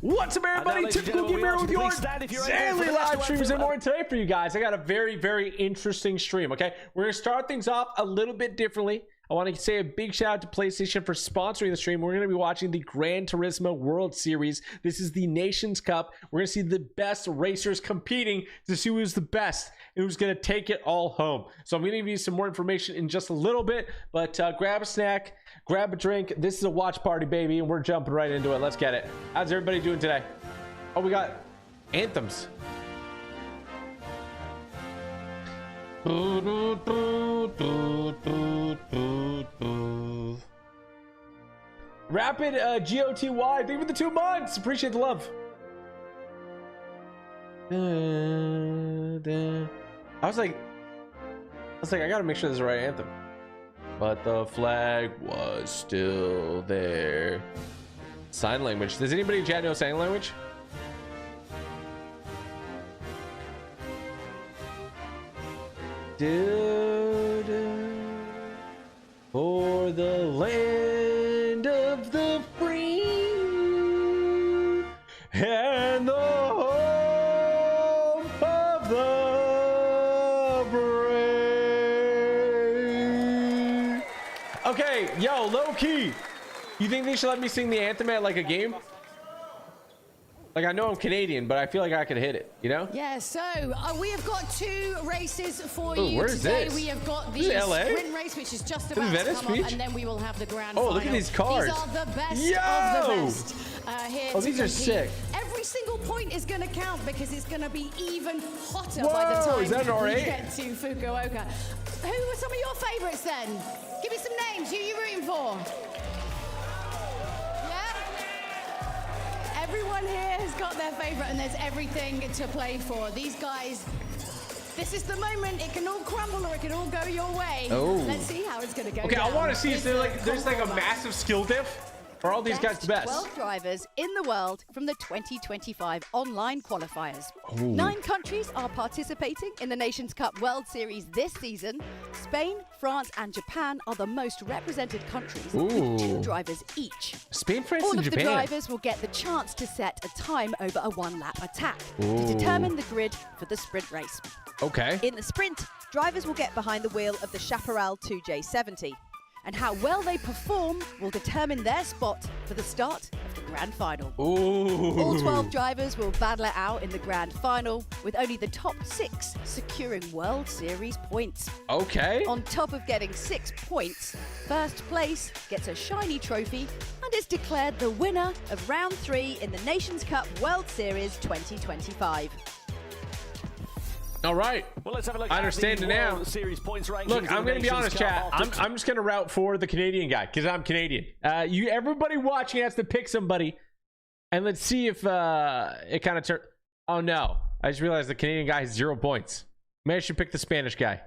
What's up, everybody? TypicalGamer with your daily live streams and more. And today for you guys, I got a very interesting stream. Okay, we're gonna start things off a little bit differently. I want to say a big shout out to PlayStation for sponsoring the stream. We're going to be watching the Gran Turismo World Series. This is the Nations Cup. We're going to see the best racers competing to see who's the best and who's going to take it all home. So I'm going to give you some more information in just a little bit, but grab a snack, grab a drink. This is a watch party, baby, and we're jumping right into it. Let's get it. How's everybody doing today? Oh, we got anthems. Rapid GOTY, thank you for the 2 months. Appreciate the love. I was like, I gotta make sure this is the right anthem. But the flag was still there. Sign language. Does anybody in chat know sign language? For the land of the free and the home of the brave. Okay, yo, low key, you think they should let me sing the anthem at like a game? Like, I know I'm Canadian, but I feel like I could hit it, you know? Yeah, so we have got 2 races for Ooh, you where is today. this? We have got the sprint race, which is just about to come up, and then we will have the grand final. Look at these cars. These are the best Yo! of the best here to these are compete. sick. Every single point is going to count because it's going to be even hotter Whoa, by the time is that an R8? we get to Fukuoka. Who are some of your favorites then? Give me some names. Who are you rooting for? Everyone here has got their favorite, and there's everything to play for. These guys, this is the moment. It can all crumble or it can all go your way. Oh. Let's see how it's going to go. Okay, down. I want to see if there's like a massive skill diff. Are all these guys the best? 12 drivers in the world from the 2025 online qualifiers. Ooh. 9 countries are participating in the Nations Cup World Series this season. Spain, France, and Japan are the most represented countries with 2 drivers each. Spain, France, All and of Japan. the drivers will get the chance to set a time over a 1-lap attack Ooh. to determine the grid for the sprint race. Okay. In the sprint, drivers will get behind the wheel of the Chaparral 2J70. And how well they perform will determine their spot for the start of the grand final. Ooh. All 12 drivers will battle it out in the grand final, with only the top 6 securing World Series points. Okay. On top of getting 6 points, first place gets a shiny trophy and is declared the winner of round 3 in the Nations Cup World Series 2025. All right. Well, let's have a look. I understand it now. Series points rankings. Look, I'm gonna be honest, chat. I'm just gonna route for the Canadian guy because I'm Canadian. Everybody watching has to pick somebody, and let's see if it kind of turn. Oh no! I just realized the Canadian guy has 0 points. Maybe I should pick the Spanish guy.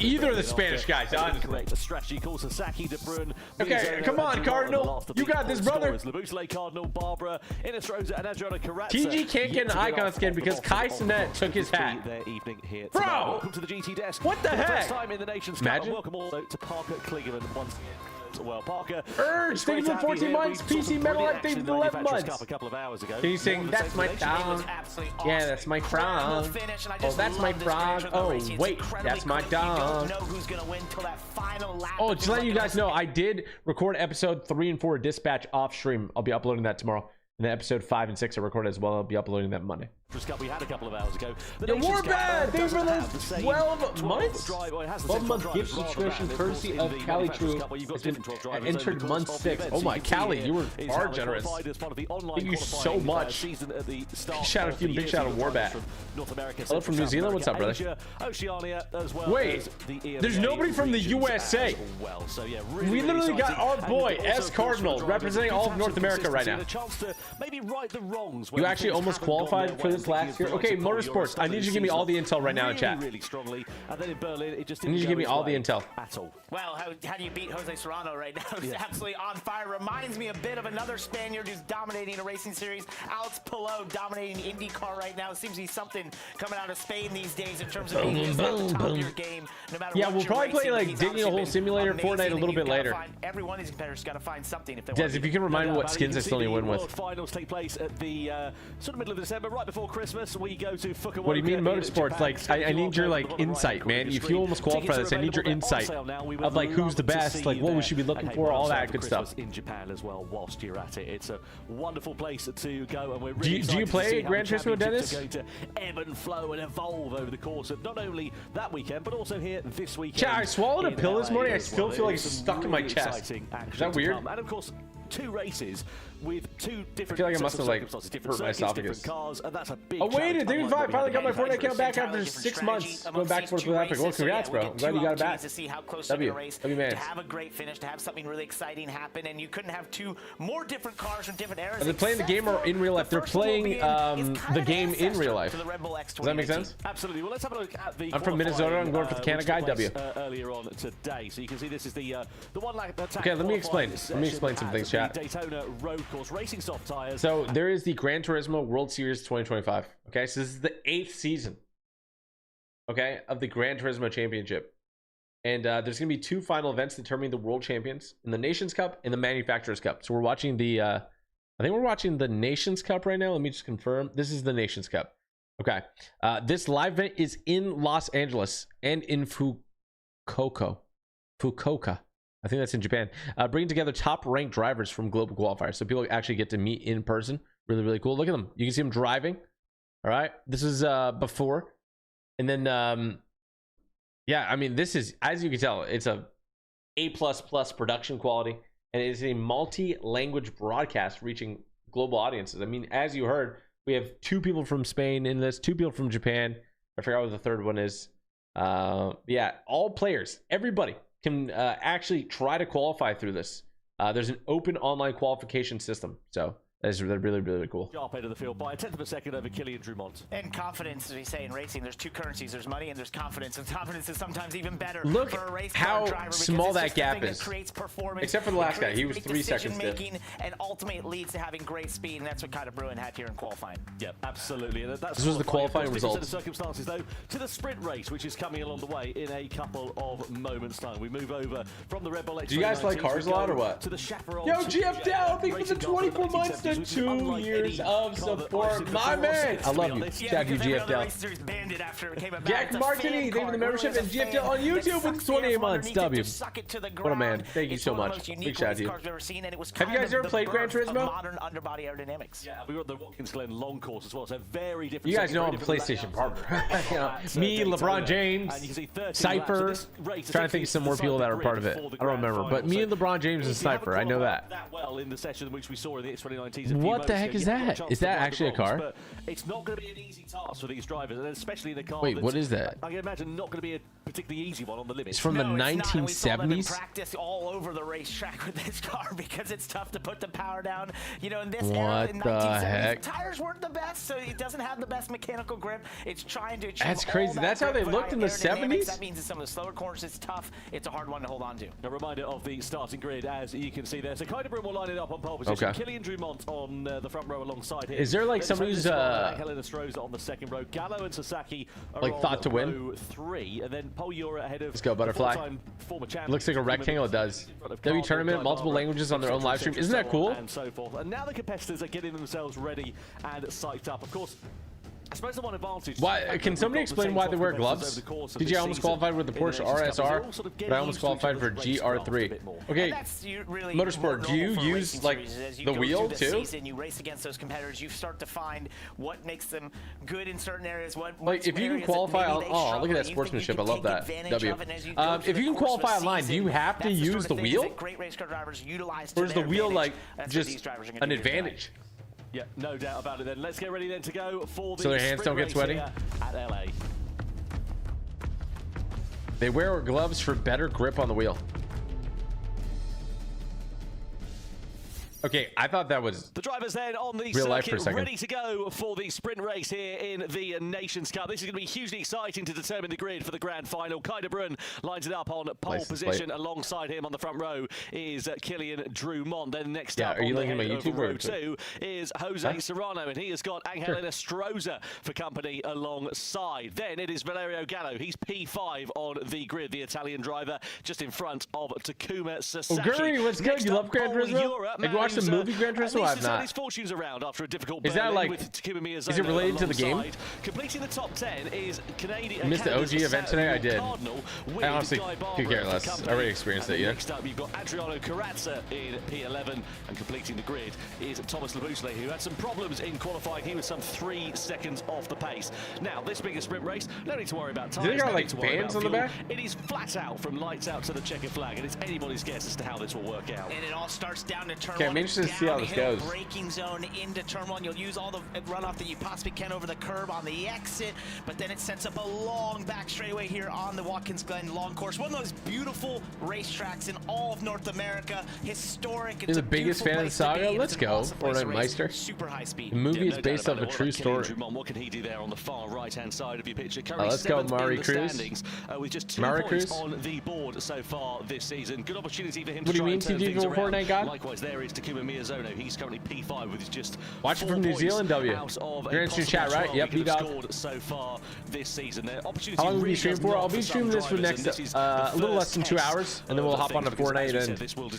Either of the Spanish guys, honestly. Strategy calls Sasaki, De Bruyne. Okay, come on, Cardinal. You got this, brother. Labusle, Cardinal, Barbara, Inestrosa, and Adriana Carrazza. TG can't get an icon skin because Kai Sinet took his hat. Bro! Welcome to the GT desk. What the heck? First time in the Nation's Cup. Imagine. Welcome also to Parker Kligerman once. Well, Parker. Urge, thank you for 14 months. PC Metal Life, thank you for 11 months. A couple of hours ago. Can you sing, that's my dog? Yeah, that's my frog. Oh, that's my frog. Oh, wait, that's my dog. Oh, just letting you guys know, I did record episode 3 and 4 Dispatch off stream. I'll be uploading that tomorrow. And then episode 5 and 6 I recorded as well. I'll be uploading that Monday. Cup we had a couple of hours ago. The Warbad! Thanks for the 12 months. 12-month gift subscription courtesy of Cali True has been entered month 6. Oh my, Cali, you were far generous. Thank you so much. Big shout out to you, big shout out to Warbat. Hello from New Zealand, what's up, brother? Wait, there's nobody from the USA. We literally got our boy, S Cardinal, representing all of North America right now. You actually almost qualified for this last year. Okay, Motorsports, I need you to give me all the intel right now in chat. Really strongly. And then in Berlin, it just I need you to give me all the intel. At all. Well, how do you beat Jose Serrano right now? He's absolutely on fire. Reminds me a bit of another Spaniard who's dominating a racing series. Alex Palou dominating IndyCar right now. It seems to be something coming out of Spain these days in terms of being at the top of your game. No matter Yeah, what we'll you're probably play racing, like he's digging a whole obviously simulator been Fortnite a amazing, little and bit you've gotta later. find, every one of these competitors got to find something if they Des, want to if you can remind me what skins I still need to win with. finals take place at the sort of middle of December, right before Christmas. We go to Fukuoka. What do you mean motorsports? Like, I need your like insight, man. If you almost qualify this, I need your insight of like who's the best, like what we should be looking for, all that good stuff. In Japan as well, whilst you're at it, it's a wonderful place to go, and we're really do you play Gran Turismo, Dennis? Going to ebb and flow and evolve over the course of not only that weekend, but also here this weekend. Yeah, I swallowed a pill this morning. I still feel like it's stuck in my chest. Is that weird? And of course, 2 races with 2 different. I feel like I must have like hurt my esophagus. Cars, and that's a big oh wait, David Vibe finally got my Fortnite account back after 6 months. Going back and forth with Epic. Well, congrats, bro. I'm glad you got it back. To see how close W, to race, man. to have a great finish, to have something really exciting happen, and you couldn't have 2 more different cars from different eras. Are they playing the game or in real life? They're playing the game in real life. Does that make sense? Absolutely. Well, let's have a look at the. I'm from Minnesota. I'm going for the Canada guy. W. Earlier on today, so you can see this is the one lap attack. Okay, let me explain. Let me explain some things, chat. Daytona Road Course Racing soft tires. So there is the Gran Turismo World Series 2025. Okay, so this is the 8th season. Okay, of the Gran Turismo Championship, and there's going to be 2 final events determining the world champions in the Nations Cup and the Manufacturers Cup. So we're watching the. I think we're watching the Nations Cup right now. Let me just confirm. This is the Nations Cup. Okay, this live event is in Los Angeles and in Fukuoka. I think that's in Japan. Bringing together top-ranked drivers from global qualifiers, so people actually get to meet in person. Really, really cool. Look at them. You can see them driving. All right, this is before, and then yeah, I mean, this is, as you can tell, it's a A++ production quality, and it is a multi-language broadcast reaching global audiences. I mean, as you heard, we have 2 people from Spain in this, 2 people from Japan. I forgot what the third one is. Yeah, all players, everybody can actually try to qualify through this. There's an open online qualification system, so that's really, really cool. Sharp end of the field by a 1/10 of a second over Kylian Drumont. And confidence, as we say in racing, there's 2 currencies. There's money and there's confidence. And confidence is sometimes even better Look for a race how driver small that gap is. Except for the last guy, he was 3 seconds making, and ultimately it leads to having great speed, and that's what kind of Bruin had here in qualifying. Yep, absolutely. And that's this was the qualifying results. The circumstances, though, to the sprint race, which is coming along the way in a couple of moments' time. We move over from the Red Bull X. Do you guys like cars a lot or what? To the Chaparral. Yo, GF Down, thank you for the 24 months to 2 years of support, my man. I love you. Thank you, GFL. Jack Martini, thank you for the membership, and GFL on YouTube with 28 months. W. What a man. Thank you so much. Big shout out to you. Have you guys ever played Gran Turismo? Modern underbody aerodynamics. Yeah, we were at the Watkins Glen long course as well, so very different. You guys know I'm a PlayStation barber. You know, me, LeBron James, Cypher. Trying to think of some more people that are part of it. I don't remember, but me and LeBron James and Cypher. I know that. Well, in the session which we saw in the X2019. What the heck is that? Is that actually a car? But it's not going to be an easy task for these drivers, and especially in a car. Wait, what is that? I can imagine not going to be a particularly easy one on the limit. It's from the 1970s. We practice all over the racetrack with this car because it's tough to put the power down. You know, in this era, in 1970s, tires weren't the best, so it doesn't have the best mechanical grip. It's trying to achieve. That's crazy. That's how they looked in the 70s. That means in some of the slower corners, it's tough. It's a hard one to hold on to. A reminder of the starting grid, as you can see there. So Kyder Broom will line it up on pole position. Okay. Kylian Drumont on the front row alongside him. Is there like somebody who's Helena Stroza on the second row, Gallo and Sasaki are like thought to win? 3, and then Paul Ura ahead of. Let's go, Butterfly. It looks like a rectangle. It does. W tournament, multiple languages on their own live stream. Isn't that cool? And so forth. And now the competitors are getting themselves ready and psyched up. Of course, I suppose the one advantage. Why? Can somebody explain why they wear gloves? DJ almost qualified with the Porsche RSR, but I almost qualified for GR3. Okay, Motorsport, do you use like the wheel too? You race against those competitors, you start to find what makes them good in certain areas. Like if you can qualify, oh look at that sportsmanship, I love that. W. If you can qualify online, do you have to use the wheel? Or is the wheel like just an advantage? Yeah, no doubt about it then. Let's get ready then to go for the so their hands don't get sweaty at LA. They wear gloves for better grip on the wheel. Okay, I thought that was the drivers then on the real life for a circuit, second. ready to go for the sprint race here in the Nations Cup. This is going to be hugely exciting to determine the grid for the grand final. Kyder Brun lines it up on pole position. Alongside him on the front row is Kylian Drumont. Then next up on the head of row 2 is Jose Serrano, and he has got Helena Stroza for company alongside. Then it is Valerio Gallo. He's P5 on the grid, the Italian driver, just in front of Takuma Sasaki. Oh, Guri, what's good? You love Gran Turismo? Have you watched watched the movie Gran Turismo? I've not. His fortunes around after a difficult Is that like? Is it related to the game? Completing the top 10 is Canadian. You missed the OG event today. I did. I honestly could care less. I already experienced it. Yeah. Next up, you've got Adriano Carrazza in P11, and completing the grid is Thomas Labusle, who had some problems in qualifying. He was some 3 seconds off the pace. Now, this being a sprint race, no need to worry about time. They got like fans on the back. It is flat out from lights out to the checkered flag, and it's anybody's guess as to how this will work out. And it all starts down to turn 1. Okay, I'm interested to see how this goes. Braking zone into turn 1. You'll use all the runoff that you possibly can over the curb on the exit, but then it sets up a long back straightaway here on the Watkins Glen long course. One of those beautiful racetracks in all of North America. Historic. You're the biggest fan of the saga? Let's go, Fortnite Meister. Super high speed. The movie is based off a true story. What can he do there on the far right-hand side of your picture? Let's go, Mari Cruz. With just 2 points on the board so far this season. Good opportunity for him to try and turn things around. Fortnite God? Likewise, there is Takuma Miyazono. He's currently P5 with just watch it from New Zealand, W. You're in chat, right? Yep, B-Dog. So far this season, their opportunity. How long will you stream for? I'll be streaming this for next a little less than 2 hours, and then we'll hop on to Fortnite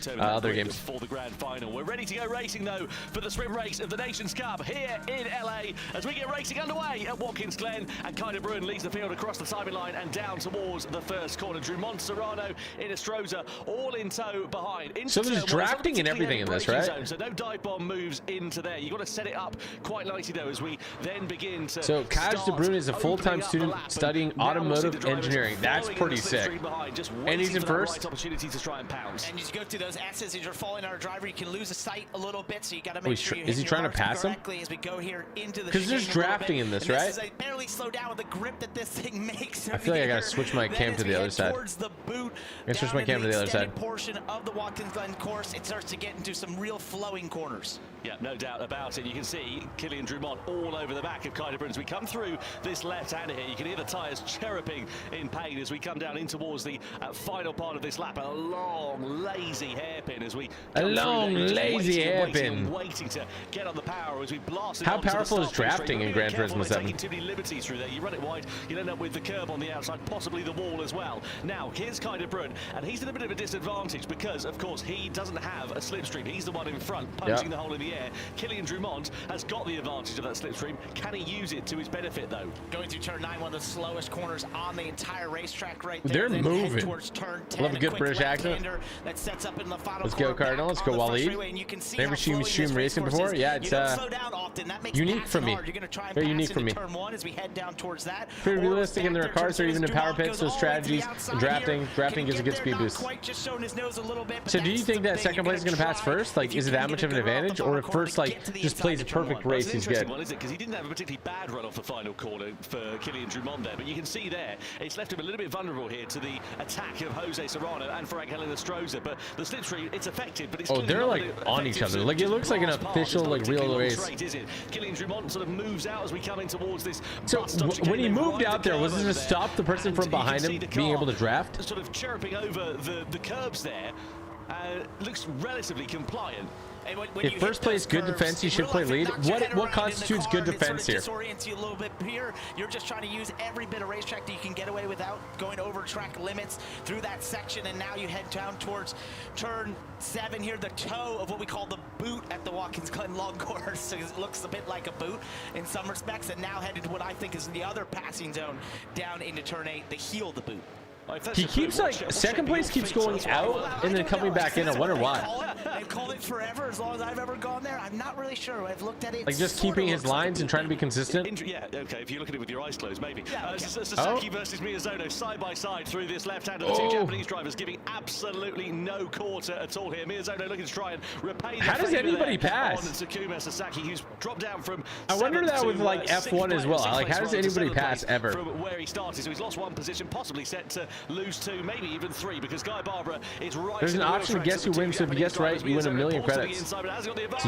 and other games. For the grand final, we're ready to go racing though for the sprint race of the Nations Cup here in LA as we get racing underway at Watkins Glen, and Kaida Bruin leads the field across the timing line and down towards the first corner. Drummond, Serrano, Inestrosa all in tow behind. So there's drafting and everything in this, right? So no dive bomb moves into there. You've got to set it up quite nicely though as we then begin to. So Kaj de Bruin is a full-time student studying automotive engineering. That's pretty sick. And he's in first. Opportunity to try and pounce. And you go through those S's as you're following our driver, you can lose a sight a little bit, so you got to make sure you is he trying to pass him? As we go here into the because there's drafting in this, right? I barely slow down with the grip that this thing makes. I feel like I gotta switch my cam to the other side. Switch my cam to the other side. Portion of the Watkins Glen course, it starts to get into some real flowing corners. Yeah, no doubt about it. You can see Killian Drummond all over the back of Kaida Bruin as we come through this left-hander here. You can hear the tyres chirruping in pain as we come down in towards the final part of this lap. A long, lazy hairpin as we waiting to get on the power as we blast. How powerful is drafting in Gran Turismo 7? Taking too many liberties through there. You run it wide, you end up with the curb on the outside, possibly the wall as well. Now, here's Kaida Bruin, and he's in a bit of a disadvantage because, of course, he doesn't have a slipstream. He's the one in front, punching the hole in the air. Killian Drummond has got the advantage of that slipstream. Can he use it to his benefit, though? Going through turn 9, one of the slowest corners on the entire racetrack right there. They're moving. Love a good British accent. That sets up in the final. Let's go, Cardinal. Let's go, Waleed. Never seen me stream racing before. Yeah, it's unique for me. Very unique for me. Pretty realistic in their cars or even in power pits. So strategies and drafting gives a good speed boost. So do you think that second place is going to pass first? Like, is it that much of an advantage, or if first like just plays a perfect race, he's good? Well, is it? Because he didn't have a particularly bad run off the final corner for Killian Drummond there, but you can see there it's left him a little bit vulnerable here to the attack of Jose Serrano and Frank Inestrosa. But the slipstream, it's effective, but it's they're like on each other. Like, it looks like an official like real race. Killian Drummond sort of moves out as we come in towards this. So when he moved out there, was it to stop the person from behind him being able to draft? Sort of chirping over the curbs there. Looks relatively compliant. If first place good defense, you should play lead. What constitutes good defense here? Disorients you a little bit here. You're just trying to use every bit of racetrack that you can get away without going over track limits through that section, and now you head down towards turn 7 here, the toe of what we call the boot at the Watkins Glen long course. So it looks a bit like a boot in some respects, and now headed to what I think is the other passing zone down into turn 8, the heel of the boot. He keeps like second place keeps going out and then coming back in. I wonder why. They've called it forever as long as I've ever gone there. I'm not really sure. I've looked at it. Like just keeping his lines and trying to be consistent. Yeah, okay. If you look at it with your eyes closed, maybe. Sasaki versus Miyazono side by side through this left hand of the two Japanese drivers, giving absolutely no quarter at all here. Miyazono looking to try and repay. How does anybody pass? On Takuma Sasaki, who's dropped down from. I wonder that with like F1 as well. Like, how does anybody pass ever? From where he started, so he's lost one position, possibly set to lose 2, maybe even 3, because Guy Barbara is right. There's an option to guess who wins, so if you guess right, you win $1 million credits. So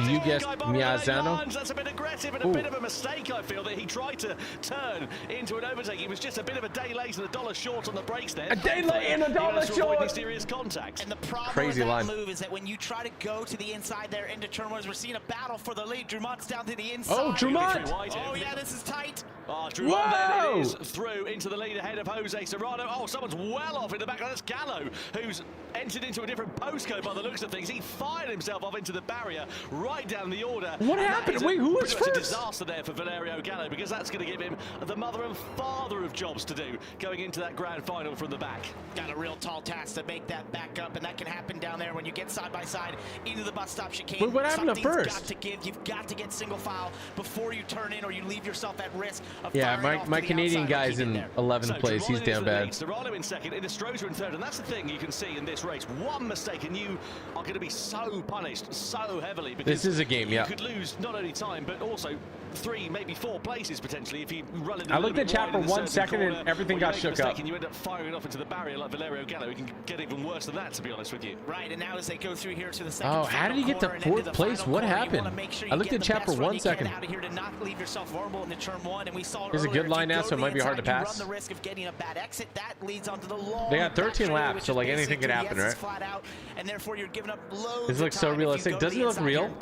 you guessed Miyazono? That's a bit aggressive and a bit of a mistake, I feel, that he tried to turn into an overtake. It was just a bit of a day late and $1 short on the brakes there. A day late and $1 short! Serious contact. And the problem Crazy with that line. move is that when you try to go to the inside there into turn 1, we're seeing a battle for the lead. Drummond's down to the inside. Oh, Drummond! Oh, yeah, this is tight. Drummond then is through into the lead ahead of Jose Serrano. Oh, someone's well off in the background. That's Gallo, who's entered into a different postcode by the looks of things. He fired himself off into the barrier right down the order. What happened? Wait, who was first? A disaster there for Valerio Gallo, because that's going to give him the mother and father of jobs to do going into that grand final from the back. Got a real tall task to make that back up, and that can happen down there when you get side by side into the bus stop chicane. Wait, what happened to first? Got to give. You've got to get single file before you turn in, or you leave yourself at risk of my Canadian guy's in 11th place. He's down bad. Serrano in second, Inestrosa in third, and that's the thing you can see in this race. One mistake and you are going to be so punished so heavily, because this is a game. You could lose not only time but also 3, maybe 4 places potentially if you run it. I looked at chat for 1 second and everything got shook up. And you end up firing off into the barrier like Valerio Gallo. It can get even worse than that, to be honest with you. Right, and now as they go through here to the second. Oh, how did he get to 4th place? What happened? I looked at chat for 1 second. Out of here to not leave yourself vulnerable in the turn 1, and we saw. There's a good line now, so it might be hard to pass. You run the risk of getting a bad exit. That leads onto the long. They got 13 laps, so like anything could happen, right? Flat out, and therefore you're giving up loads. This looks so realistic. Doesn't it look real?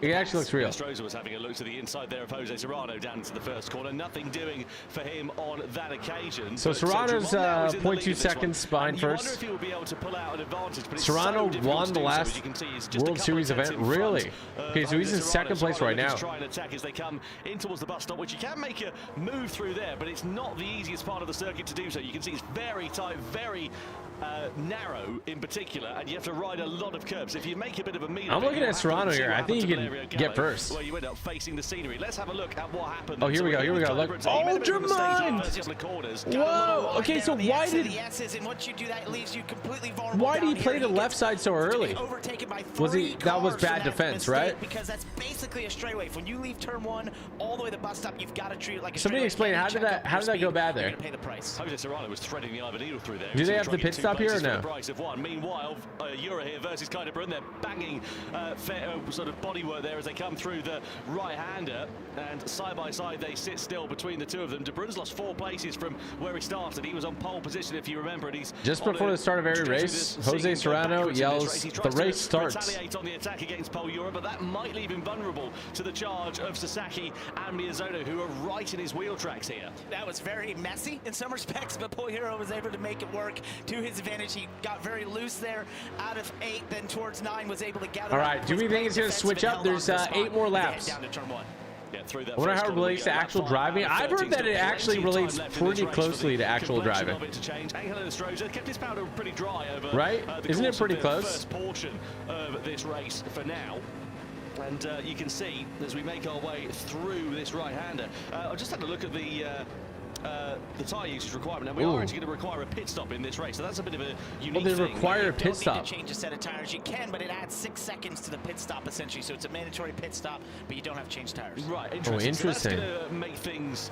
It actually looks real. Inestrosa was having a look to the inside there of Jose Serrano down to the first corner. Nothing doing for him on that occasion. So Serrano's 0.2 seconds behind first. Serrano won the last World Series event. Really? Okay, so he's in second place right now. Try and attack as they come in towards the bus stop, which you can make a move through there, but it's not the easiest part of the circuit to do so. You can see it's very tight, very narrow in particular, and you have to ride a lot of curbs. If you make a bit of a mean, I'm looking at Serrano here. I think he can get first. Where you end up facing the scenery. Let's have a look at what happened. Oh, here we go. Here we go. Look. Ultra Mind! Whoa. Okay, so why did he play the left side so early? Was he? That was bad defense, right? Because that's basically a straightaway. When you leave turn 1 all the way to the bus stop, you've got to treat it like a Somebody explain how did that go bad there? Pay the price. Jose Serrano was threading the eye of a needle through there. Do they have the pit stop here or no? Meanwhile, Euro here versus Kydebrun. They're banging sort of bodywork there as they come through the right-hander, and side by side they sit still between the two of them. De Bruyne's lost 4 places from where he started. He was on pole position, if you remember, and he's just before the start of every race. Jose Serrano yells, "The race starts." Retaliate on the attack against Paul Euro, but that might leave him vulnerable to the charge of Sasaki and Miyazono, who are right in his wheel tracks here. That was very messy in some respects, but Paul Euro was able to make it work to his advantage. He got very loose there out of 8, then towards 9 was able to gather. All right, do we think it's going to switch up? There's 8 more laps. Down to turn 1. Yeah, through that I wonder how it relates to actual driving. I've heard that it actually relates pretty closely to actual driving. Kept his powder pretty dry over, right? Isn't it pretty close? First portion of this race for now. And you can see as we make our way through this right-hander. I just had a look at the tyre usage requirement, and we are actually going to require a pit stop in this race, so that's a bit of a unique thing. They require a pit stop. You don't need to change a set of tires. You can, but it adds 6 seconds to the pit stop essentially, so it's a mandatory pit stop, but you don't have to change tires. Right, interesting. So that's going to make things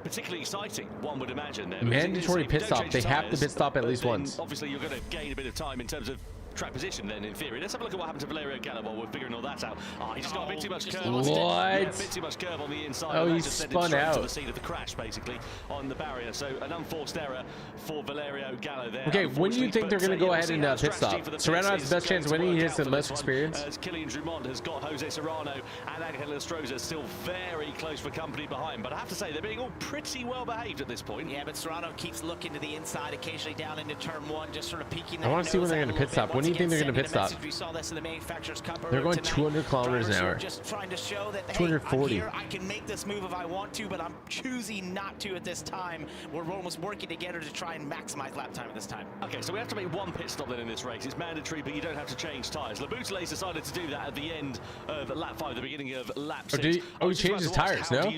particularly exciting, one would imagine. There, mandatory pit stop. They have to pit stop at least once. Obviously, you're going to gain a bit of time in terms of track position then, in theory. Let's have a look at what happened to Valerio Gallo while we're figuring all that out. Oh, he just got a bit too much curve. What? Yeah, a bit too much curve on the inside. Oh, he just spun out to out. the scene of the crash, basically, on the barrier. So an unforced error for Valerio Gallo there. Okay, when do you think they're going to go ahead and pit stop? Serrano has the best chance of winning. He has the most experience. As Kylian Drummond has got Jose Serrano and Angel Inestrosa still very close for company behind. But I have to say, they're being all pretty well behaved at this point. Yeah, but Serrano keeps looking to the inside, occasionally down into turn 1, just sort of peeking that. I want to see when they're going to pit stop. When do you think they're going to pit stop? We saw this in the Manufacturers Cup. They're going 200 kilometers an hour. Just trying to show that, hey, 240. I'm here, I can make this move if I want to, but I'm choosing not to at this time. We're almost working together to try and maximize lap time at this time. Okay, so we have to make 1 pit stop then in this race. It's mandatory, but you don't have to change tyres. Laboutelet's decided to do that at the end of lap 5, the beginning of lap 6. He changed his tires, no?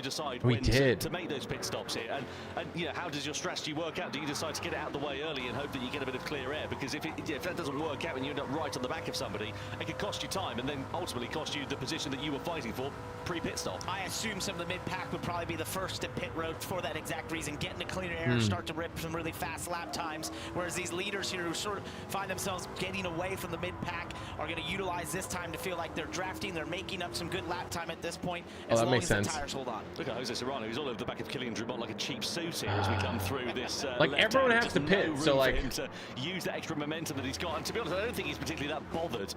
We did. To make those pit stops here, and you know, how does your strategy work out? Do you decide to get it out of the way early and hope that you get a bit of clear air? Because if that doesn't work out and you end up right on the back of somebody, it could cost you time and then ultimately cost you the position that you were fighting for pre-pit stop. I assume some of the mid-pack would probably be the first to pit road for that exact reason, getting to cleaner air, start to rip some really fast lap times, whereas these leaders here who sort of find themselves getting away from the mid-pack are going to utilize this time to feel like they're drafting, they're making up some good lap time at this point, as long as the tires hold on. Look at Jose Serrano, who's all over the back of Kylian Drummond like a cheap suit here as we come through this like everyone has to pit, so like him to use that extra momentum that he's got. And to be honest, I don't think he's particularly that bothered.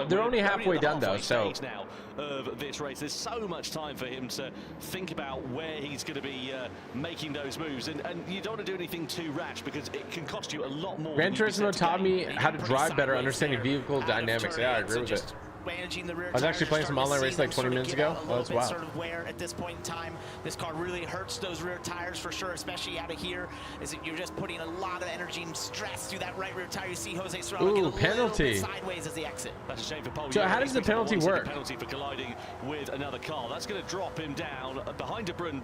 They're only halfway done though, so now of this race, there's so much time for him to think about where he's going to be making those moves, and you don't want to do anything too rash because it can cost you a lot more. Gran Turismo taught me how to drive better, understanding vehicle dynamics. Yeah, I agree with it. Managing the rear I was actually playing some online race like 20 minutes ago. Oh, that's wild. Sort of wear at this point in time. This car really hurts those rear tires for sure, especially out of here. Is that you're just putting a lot of energy and stress through that right rear tire. You see Jose Serrano get a penalty. little bit sideways as the exit. That's a shame for Paul. So how does the penalty work? Penalty for colliding with another car. That's going to drop him down behind De Bruyne.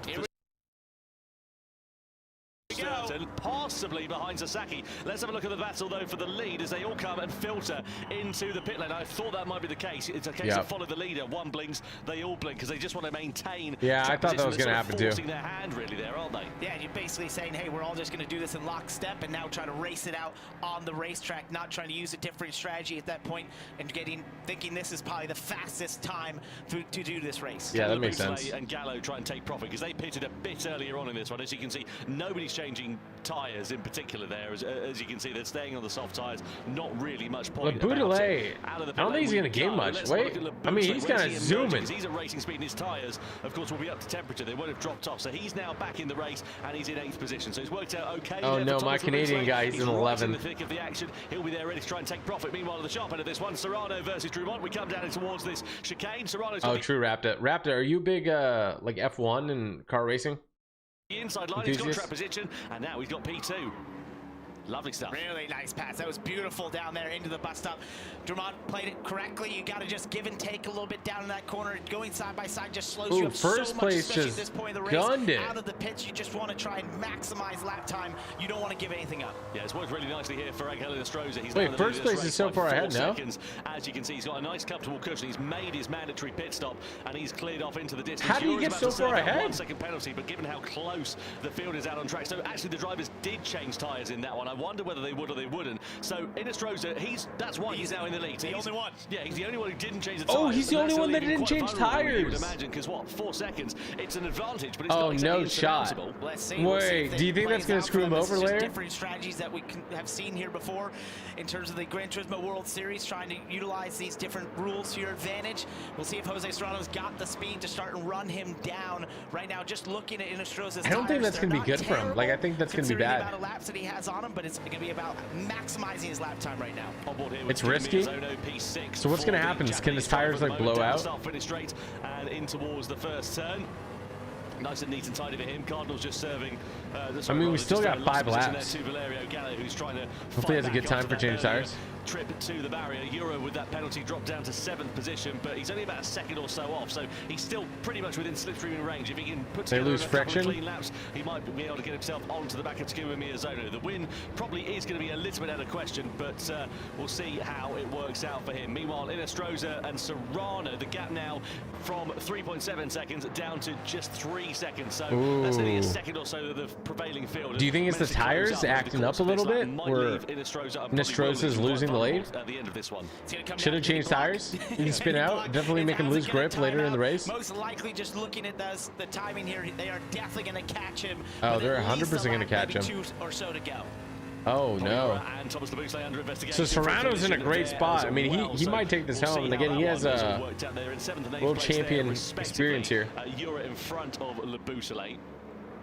Possibly behind Sasaki. Let's have a look at the battle though for the lead as they all come and filter into the pit lane. I thought that might be the case. It's a case of follow the leader. One blinks, they all blink because they just want to maintain. Yeah, I thought that was going to happen too. Forcing their hand really there, aren't they? Yeah, you're basically saying, hey, we're all just going to do this in lockstep and now try to race it out on the racetrack, not trying to use a different strategy at that point and thinking this is probably the fastest time to do this race. Yeah, that makes sense. And Gallo try and take profit because they pitted a bit earlier on in this one. As you can see, nobody's changing tires in particular there. As you can see, they're staying on the soft tires. Not really much point. Laboudelet, I don't think he's going to gain much. Wait, I mean, he's kind of zooming. He's at racing speed and his tires, of course, will be up to temperature. They won't have dropped off. So he's now back in the race and he's in 8th position. So it's worked out okay. Oh no, my Canadian guy, he's in 11th. In the thick of the action. He'll be there ready to try and take profit. Meanwhile, at the sharp end of this one, Serrano versus Drummond. We come down towards this chicane. Serrano's true, Raptor. Raptor, are you big like F1 and car racing? The inside line, he's got track position, and now he's got P2. Lovely stuff. Really nice pass. That was beautiful down there into the bus stop. Drummond played it correctly. You got to just give and take a little bit down in that corner. Going side by side just slows you up first so much, place especially just at this point of the gunned race. it. Out of the pits, you just want to try and maximize lap time. You don't want to give anything up. Yeah, it's worked really nicely here for Angel Inestrosa. He's Wait, first place is so far ahead now. As you can see, he's got a nice comfortable cushion. He's made his mandatory pit stop and he's cleared off into the distance. How do you get so far ahead? 1 second penalty, but given how close the field is out on track, so actually the drivers did change tyres in that one. I wonder whether they would or they wouldn't. So Inestrosa, that's why he's now in the lead. The only one. Yeah, he's the only one who didn't change the tyres. Oh, he's the only one that didn't change tires. You would imagine, because what, 4 seconds? It's an advantage, but it's not exactly no shot. Let's see. Wait, do you think that's going to screw him over later? Different strategies that we have seen here before in terms of the Gran Turismo World Series, trying to utilize these different rules to your advantage. We'll see if Jose Serrano's got the speed to start and run him down. Right now, just looking at Inestrosa's I don't think that's going to be good for him. Like, I think that's going to be bad. The amount of laps that he has on him, but it's going to be about maximizing his lap time right now. It's risky. So what's going to happen? Can his tires like blow out? Finish straight and in towards the first turn. Nice and neat and tidy for him. Cardinals just serving. I mean, we still got 5 laps. To Valerio Gallo, who's trying to hopefully has a good time for changing tires. Trip to the barrier. Euro with that penalty dropped down to 7th position, but he's only about a second or so off, so he's still pretty much within slipstream range. If he can put together a couple of clean laps, he might be able to get himself onto the back of Takuma Miyazono. The win probably is going to be a little bit out of question, but we'll see how it works out for him. Meanwhile, Inestrosa and Serrano, the gap now from 3.7 seconds down to just 3 seconds. So that's only a second or so of the prevailing field. Do you think it's the tires acting up a little bit, or Inestrosa's losing the lead? At the end of this one, should have changed tires. You can spin out. Definitely make him lose grip later in the race. Most likely, just looking at the timing here, they are definitely going to catch him. Oh, they're 100% going to catch him. 2 or so to go. Oh no! So Serrano's in a great spot. I mean, he might take this home. And again, he has a world champion experience here. You're in front of Laboudelet.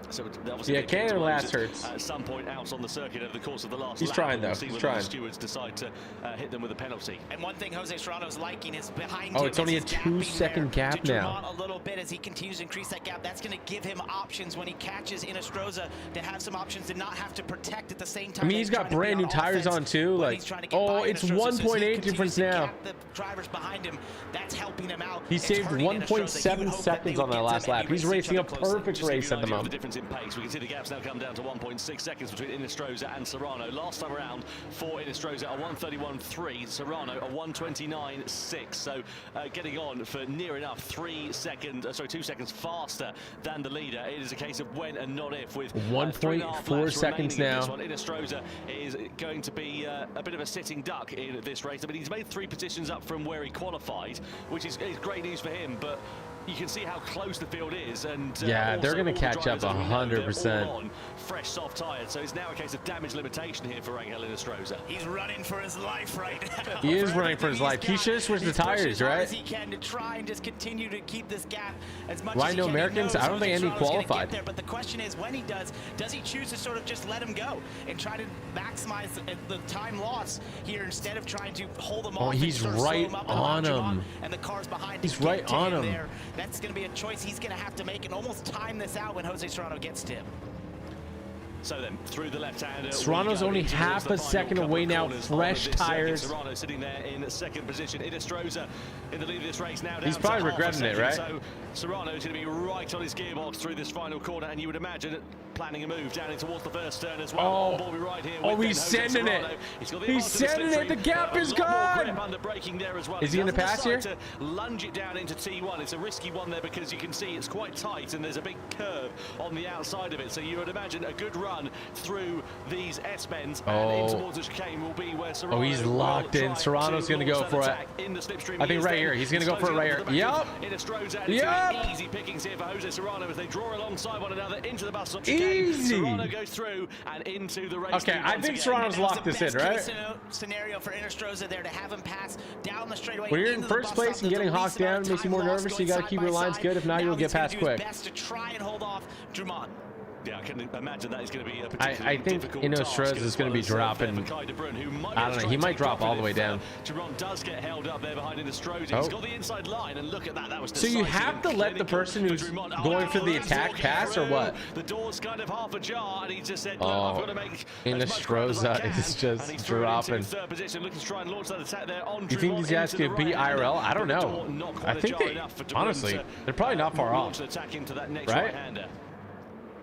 So yeah, Canada last hurts. At some point out on the circuit over the course of the last He's lap. trying though. We'll see He's whether trying. The stewards decide to hit them with a penalty. And one thing Jose Serrano's liking is behind. Oh, it's only a 2-second gap now. A little bit as he continues to increase that gap. That's going to give him options when he catches Inestrosa to have some options to not have to protect at the same time. I mean, he's got brand new tires on too. Like, oh, it's 1.8 difference now. The drivers behind him, that's helping him out. He saved 1.7 seconds on that last lap. He's racing a perfect race at the moment. The difference in pace. We can see the gaps now come down to 1.6 seconds between Inestrosa and Serrano. Last time around for Inestrosa a 1:31.3, Serrano a 1:29.6. So getting on for near enough 2 seconds faster than the leader. It is a case of when and not if. With 1.4 seconds now. Inestrosa is going to be a bit of a sitting duck in this race. I mean, he's made 3 positions up from where he qualified, which is great news for him, but you can see how close the field is, and yeah, they're also going to all the catch up drivers, as we know, they're 100%. all on fresh soft tires, so it's now a case of damage limitation here for Angel Inestrosa. He's running for his life right now. He is running for his life. He should have switched the tires, right? As he can to try and just continue to keep this gap as much Why as he no can. Americans? I don't think any qualified. There, but the question is, when he does he choose to sort of just let him go and try to maximize the time loss here instead of trying to hold him off? He's and sort of right slow him up on and him. And the cars behind. He's right on him. There. That's going to be a choice he's going to have to make and almost time this out when Jose Serrano gets to him. So then, through the left-hander, Serrano's only half a second away now. Fresh tires. Serrano sitting there in second position. Inestrosa in the lead of this race now. He's probably regretting it, right? So Serrano's going to be right on his gearbox through this final corner, and you would imagine planning a move down in towards the first turn as well. Oh, right here he's sending it. He's sending it. The gap is gone. There as well. Is he going to pass here? To lunge it down into T1. It's a risky one there because you can see it's quite tight, and there's a big curve on the outside of it. So you would imagine a good run through these S-bends and in towards the chicane will be where Serrano he's locked in. Serrano's going to go for it. I think right here. He's going to go for it right here. Yep. Yep. Easy pickings here for Jose Serrano as they draw alongside one another into the bus stop Easy. chicane. Serrano goes through and into the race. Okay, I think Serrano's locked this in, right? Scenario for Inestrosa there to have him pass down the straightaway. When you're in first place and getting hawked down, makes you more nervous. So you got to keep your lines good. If not, you'll get past quick. Best to try and hold off Drummond. Yeah, I can imagine that is going to be a I think Inestrosa is going to be dropping. I don't know. He might drop all the way down. Jerome does get held up there behind Inestrosa. He's got the inside line, and look at that. That was so you have to let the person who's going for the attack pass, or what? The door's kind of half ajar, and he just said, "Oh, I've got to make Inestrosa is just dropping." Third position, looking to try and launch that attack there on. You think these guys could beat IRL? I don't know. I think they, honestly, they're probably not far off, right?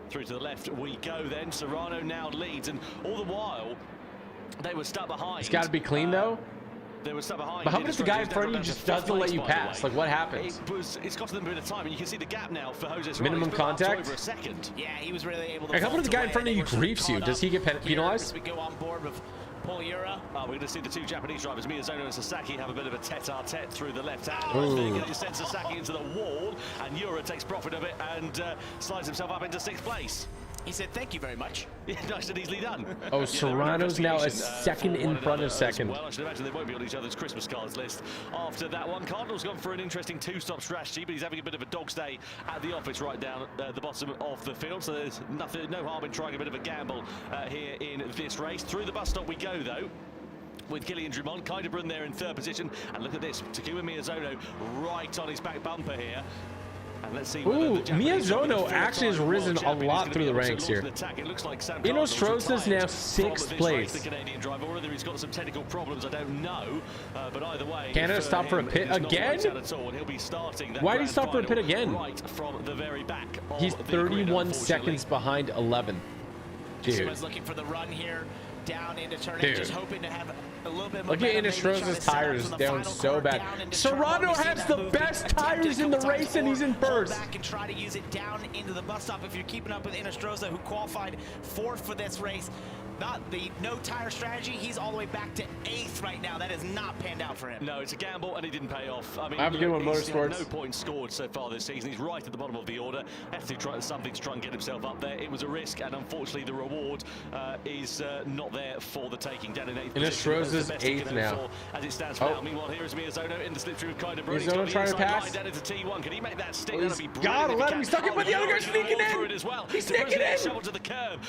Through to the left we go then. Serrano now leads, and all the while they were stuck behind. It's got to be clean though. They were stuck behind. But how about if the guy in front of you just doesn't let you pass? Like, what happens? It's cost them a bit of time, and you can see the gap now for Jose Serrano. Minimum contact? Over a second. Yeah, he was really able to. Like, how about if the guy in front of you griefs you? Does he get penalized? We go on board with Poliura. We're going to see the two Japanese drivers, Miyazono and Sasaki, have a bit of a tete-a-tete through the left hand. It sends Sasaki into the wall, and Yura takes profit of it and slides himself up into 6th place. He said, "Thank you very much." Yeah, nice and easily done. Oh, Serrano's now a second in front of second. Well, I should imagine they won't be on each other's Christmas cards list after that one. Cardinal's gone for an interesting two-stop strategy, but he's having a bit of a dog's day at the office right down at the bottom of the field. So there's no harm in trying a bit of a gamble here in this race. Through the bus stop we go, though, with Kylian Drummond, Kaiderbrunn there in 3rd position. And look at this, Takuma Miyazono right on his back bumper here. And let's see. Ooh, Miyazono actually has risen a lot through the ranks here. Inestrosa's now 6th place. The Canadian driver, whether he's got some technical problems, I don't know. But either way, Canada stop for a pit again? Why did he stop for a pit again? Right from the very back. He's 31 seconds behind 11. Dude. Looking for the run here down into turn 8, just hoping to have a little bit more. Look at Inestrosa's tires down so bad. Serrano has the best tires in the race, and he's in 1st. Back and try to use it down into the bus stop if you're keeping up with Inestrosa, who qualified 4th for this race. Not the no tire strategy. He's all the way back to 8th right now. That has not panned out for him. No, it's a gamble, and it didn't pay off. I mean, have a good one, Motorsports. No points scored so far this season. He's right at the bottom of the order. Has to try something to try and get himself up there. It was a risk, and unfortunately, the reward is not there for the taking. Down in 8th position. Inestrosa's 8th now. As it stands now. Meanwhile, here is Miyazono in the slipstream with Kaiderbrunn. Miyazono trying to pass. Down into T1. Can he make that stick? He's got to let him. He's stuck in, but the other guy's sneaking in. He's sneaking in.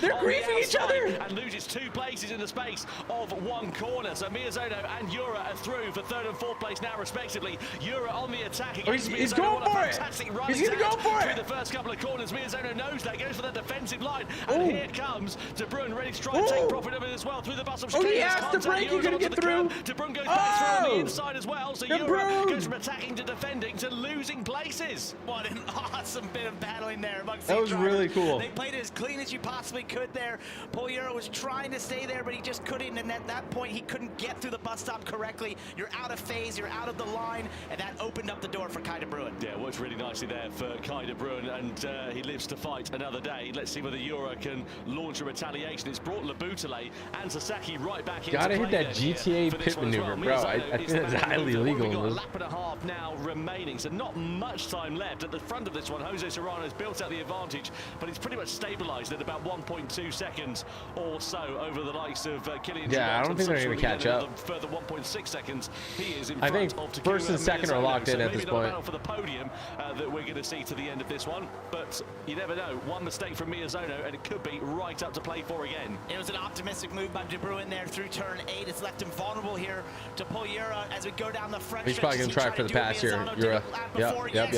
They're griefing each other. And loses 2 places in the space of 1 corner. So Miyazono and Yura are through for 3rd and 4th place now, respectively. Yura on the attack against he's going for it. He's going to go for it. Through the first couple of corners, Miyazono knows that, goes for that defensive line. And here comes De Bruyne, ready to try and take profit of it as well. Through the bus of chicane. He has to break. He's going to get through. De Bruyne goes back through on the inside as well. So Yura goes from attacking to defending to losing places. What an awesome bit of battling there amongst that was drivers. Really cool. They played it as clean as you possibly could there. Paul Yura was trying trying to stay there, but he just couldn't. And at that point, he couldn't get through the bus stop correctly. You're out of phase, you're out of the line, and that opened up the door for Kai de Bruin. Yeah, worked really nicely there for Kai de Bruin, and he lives to fight another day. Let's see whether Yura can launch a retaliation. It's brought Labutale and Sasaki right back into Gotta play. hit that GTA pit maneuver, bro. I think that's highly illegal. We've got a lap and a half now remaining, so not much time left. At the front of this one, Jose Serrano's built out the advantage, but it's pretty much stabilized at about 1.2 seconds or so over the likes of Killian. Yeah, I don't think they're going to catch up. Further 1.6 seconds, he is in I front think of Takuma first and second are locked in at this point. For the podium that we're going to see to the end of this one, but you never know. One mistake from Miyazono, and it could be right up to play for again. It was an optimistic move by De Bruin there through turn 8. It's left him vulnerable here to pull Yura as we go down the front. He's probably going to try for the pass here. Yura. Yep.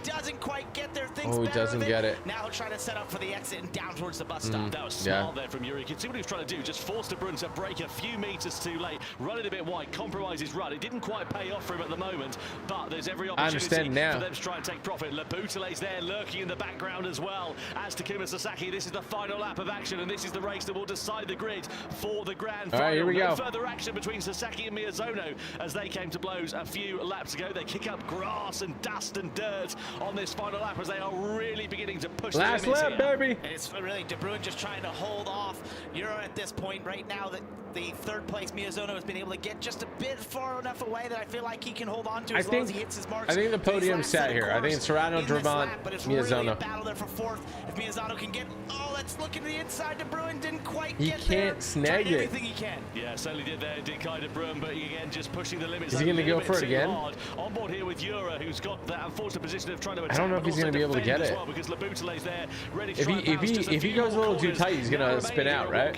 Doesn't quite get there. Oh, he doesn't get it. Now he'll try to set up for the exit and down towards the bus stop. That was smart there from Yura. You can see what he was trying to do. Just force De Bruin to break a few meters too late, run it a bit wide, compromise his run. It didn't quite pay off for him at the moment, but there's every opportunity for them to try and take profit. Labutale's there lurking in the background as well as Takuma Sasaki. This is the final lap of action, and this is the race that will decide the grid for the grand final. All right, here we go. No further action between Sasaki and Miyazono as they came to blows a few laps ago. They kick up grass and dust and dirt on this final lap as they are really beginning to push last the limits lap, here. baby. And it's really De Bruin just trying to hold off Yura at this point right now. That the third place Miyazono has been able to get just a bit far enough away that I feel like he can hold on to as long as he hits his marks. I think the podium's set here. I think it's Serrano, Dravant, Miyazono. Really a battle there for fourth. If Miyazono can get, let's look at the inside. De Bruin didn't quite get there. He can't snag it. Everything he can. Yeah, certainly did there, did Kai de Bruin, but again, just pushing the limits. Is he going to go for it again? Hard. On board here with Yura, who's got that unfortunate position of trying to attack. I don't know if he's going to be able to get it. Well, because Labutale's there, ready to if he goes a little too tight, he's going to spin out, right?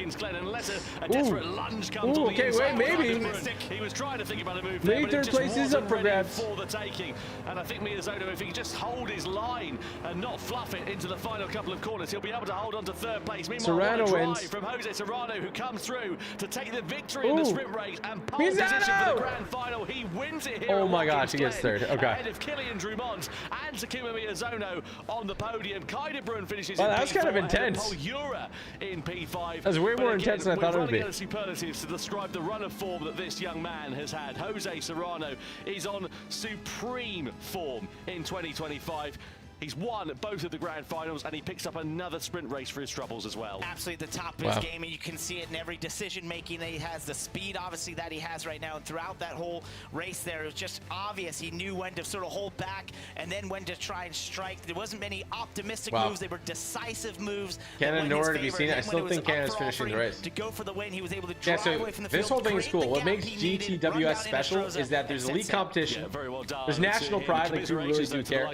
Ooh, okay, wait, maybe. He was trying to think about a move maybe third place is up for grabs. For the taking, and I think Miyazono, if he can just hold his line and not fluff it into the final couple of corners, he'll be able to hold on to third place. Meanwhile, Serrano wins. From Jose Serrano, who comes through to take the victory in the sprint race and pole Miyazono! position for the grand final. He wins it here. Oh my gosh, he gets third. Okay. Ahead of Killian Drummond and Takuma Miyazono on the podium. Kai de Bruin finishes Wow, in that was P4 kind of ahead intense. Paul Yura in P5. That was way more intense than I thought it would be. We're running out of superlatives to describe the run of form that this young man has had. Jose Serrano is on supreme form in 2025. He's won both of the grand finals, and he picks up another sprint race for his troubles as well. Absolutely at the top of his game, and you can see it in every decision-making that he has, the speed, obviously, that he has right now. And throughout that whole race there, it was just obvious. He knew when to sort of hold back and then when to try and strike. There wasn't many optimistic moves. They were decisive moves. Canada nowhere to be seen. I still think Canada's finishing the race. To go for the win, he was able to drive away from the field. This whole thing is cool. What makes GTWS special is that there's elite competition. Very well done. There's national pride, like people really do care.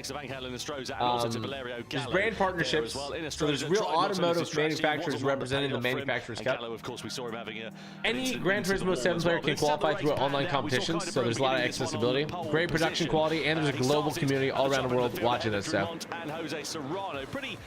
There's brand partnerships, so there's real automotive manufacturers representing the Manufacturers Cup. Any Gran Turismo 7 player can qualify through online competitions, so there's a lot of accessibility, great production quality, and there's a global community all around the world watching this. So. And Jose Serrano, pretty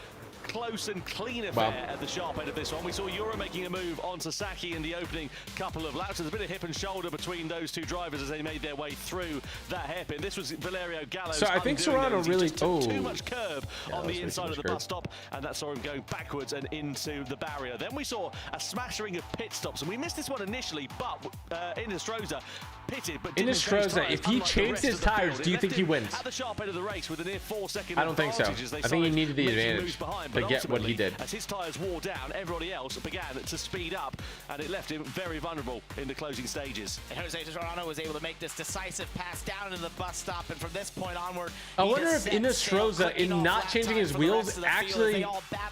close and clean affair at the sharp end of this one. We saw Yura making a move on Sasaki in the opening couple of laps. There's a bit of hip and shoulder between those two drivers as they made their way through that hairpin. This was Valerio Gallo's. So I think Serrano really took too much curb on the inside of the bus stop, and that saw him going backwards and into the barrier. Then we saw a smattering of pit stops, and we missed this one initially, but Inestrosa pitted, but Inestrosa, if he changed his tires, do you think he wins? At the sharp end of the race with a near 4-second I don't think so. I think he needed the advantage to get what he did. As his tyres wore down, everybody else began to speed up, and it left him very vulnerable in the closing stages. And Jose Serrano was able to make this decisive pass down into the bus stop, and from this point onward, I wonder if Inestrosa, in not changing his wheels, actually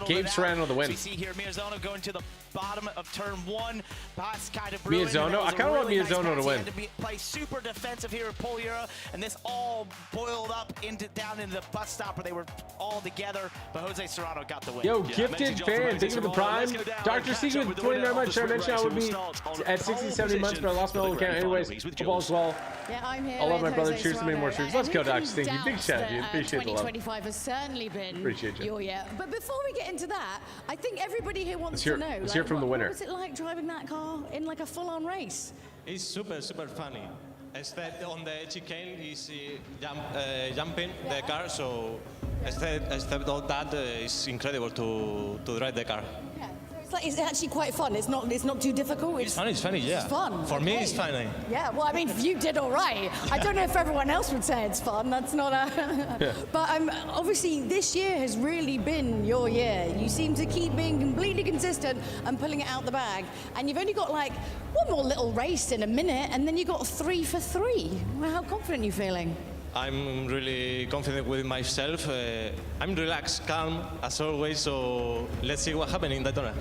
gave Serrano the win. We see here Miyazono going to the bottom of turn 1 past Kai de Bruin. Miyazono? I kind of want Miyazono to win. Play super defensive here at Paul Yura, and this all boiled up down into the bus stop where they were all together, but Jose Serrano got the win. Yo, gifted fan, thank you for the prime. Dr. Secret, 29 months. Should I mention I would be at 60, 70 months, but I lost my old account anyways. Football as well. Yeah, I'm here. I love my brother. Jose Cheers to many more Serrano. streams. Let's go, Dr. Who Stinky. can Big shout out, dude. doubt Appreciate the love. 2025 has certainly been Appreciate you. your year. But before we get into that, I think everybody here wants to know. Let's hear from the winner. What was it like driving that car in like a full-on race? It's super funny. Instead on the chicane is jumping the car, so instead of that, it's incredible to drive the car. Yeah, so It's actually quite fun. It's not too difficult. It's funny, yeah. It's fun. For me, it's funny. Yeah, well, I mean, you did all right. I don't know if everyone else would say it's fun. That's not a... But obviously, this year has really been your year. You seem to keep being completely consistent and pulling it out the bag. And you've only got, like, one more little race in a minute, and then you got 3 for 3. Well, how confident are you feeling? I'm really confident with myself. I'm relaxed, calm, as always, so let's see what happens in Daytona.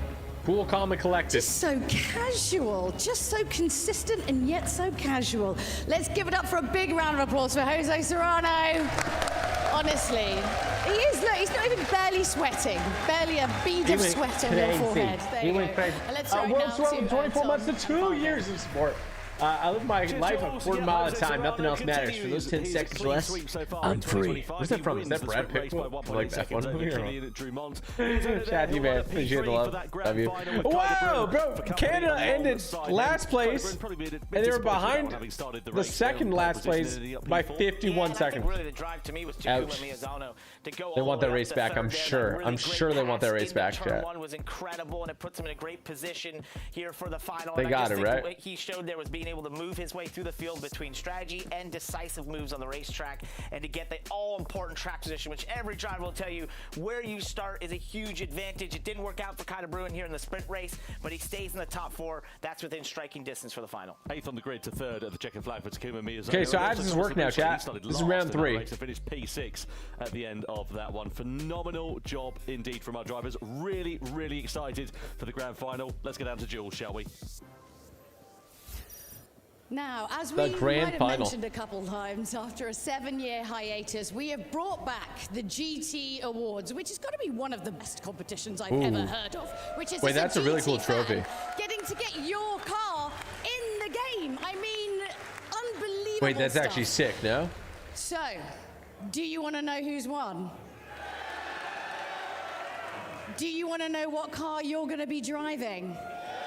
Cool, calm, and collected. Just so casual, just so consistent and yet so casual. Let's give it up for a big round of applause for Jose Serrano. Honestly, he is, look, he's not even barely sweating. Barely a bead of sweat on your forehead. There you go. Let's throw it now to 24 Tom. months to 2 years of sport. I live my life a quarter mile at a time. Nothing else matters. For those 10 seconds less, I'm free. Where's that from? Is that Brad Pitt? I like that one. Chad, you man. Appreciate the love. Love you. Whoa, bro. Canada ended last place, and they were behind the second last place by 51 seconds. Ouch. They want that race back, I'm sure. I'm sure they want that race back, Chad. Turn 1 was incredible, and it puts him in a great position here for the final. They got it, right? What he showed there was being able to move his way through the field between strategy and decisive moves on the racetrack, and to get the all-important track position, which every driver will tell you where you start is a huge advantage. It didn't work out for Kyle Bruin here in the sprint race, but he stays in the top 4. That's within striking distance for the final. 8th on the grid to 3rd at the checkered flag for Takuma Miyazawa. Okay, so how does this work now, chat? This is round 3. To finish P6 at the end of that one. Phenomenal job indeed from our drivers. Really, really excited for the grand final. Let's get down to Jules, shall we? Now, as The we grand might have final. mentioned a couple times, after a 7-year hiatus, we have brought back the GT Awards, which has got to be one of the best competitions I've ever heard of. Which is Wait, that's a really cool GT trophy. fan getting to get your car in the game. I mean, unbelievable. Wait, that's stuff. actually sick, no? So, do you want to know who's won? Do you want to know what car you're going to be driving?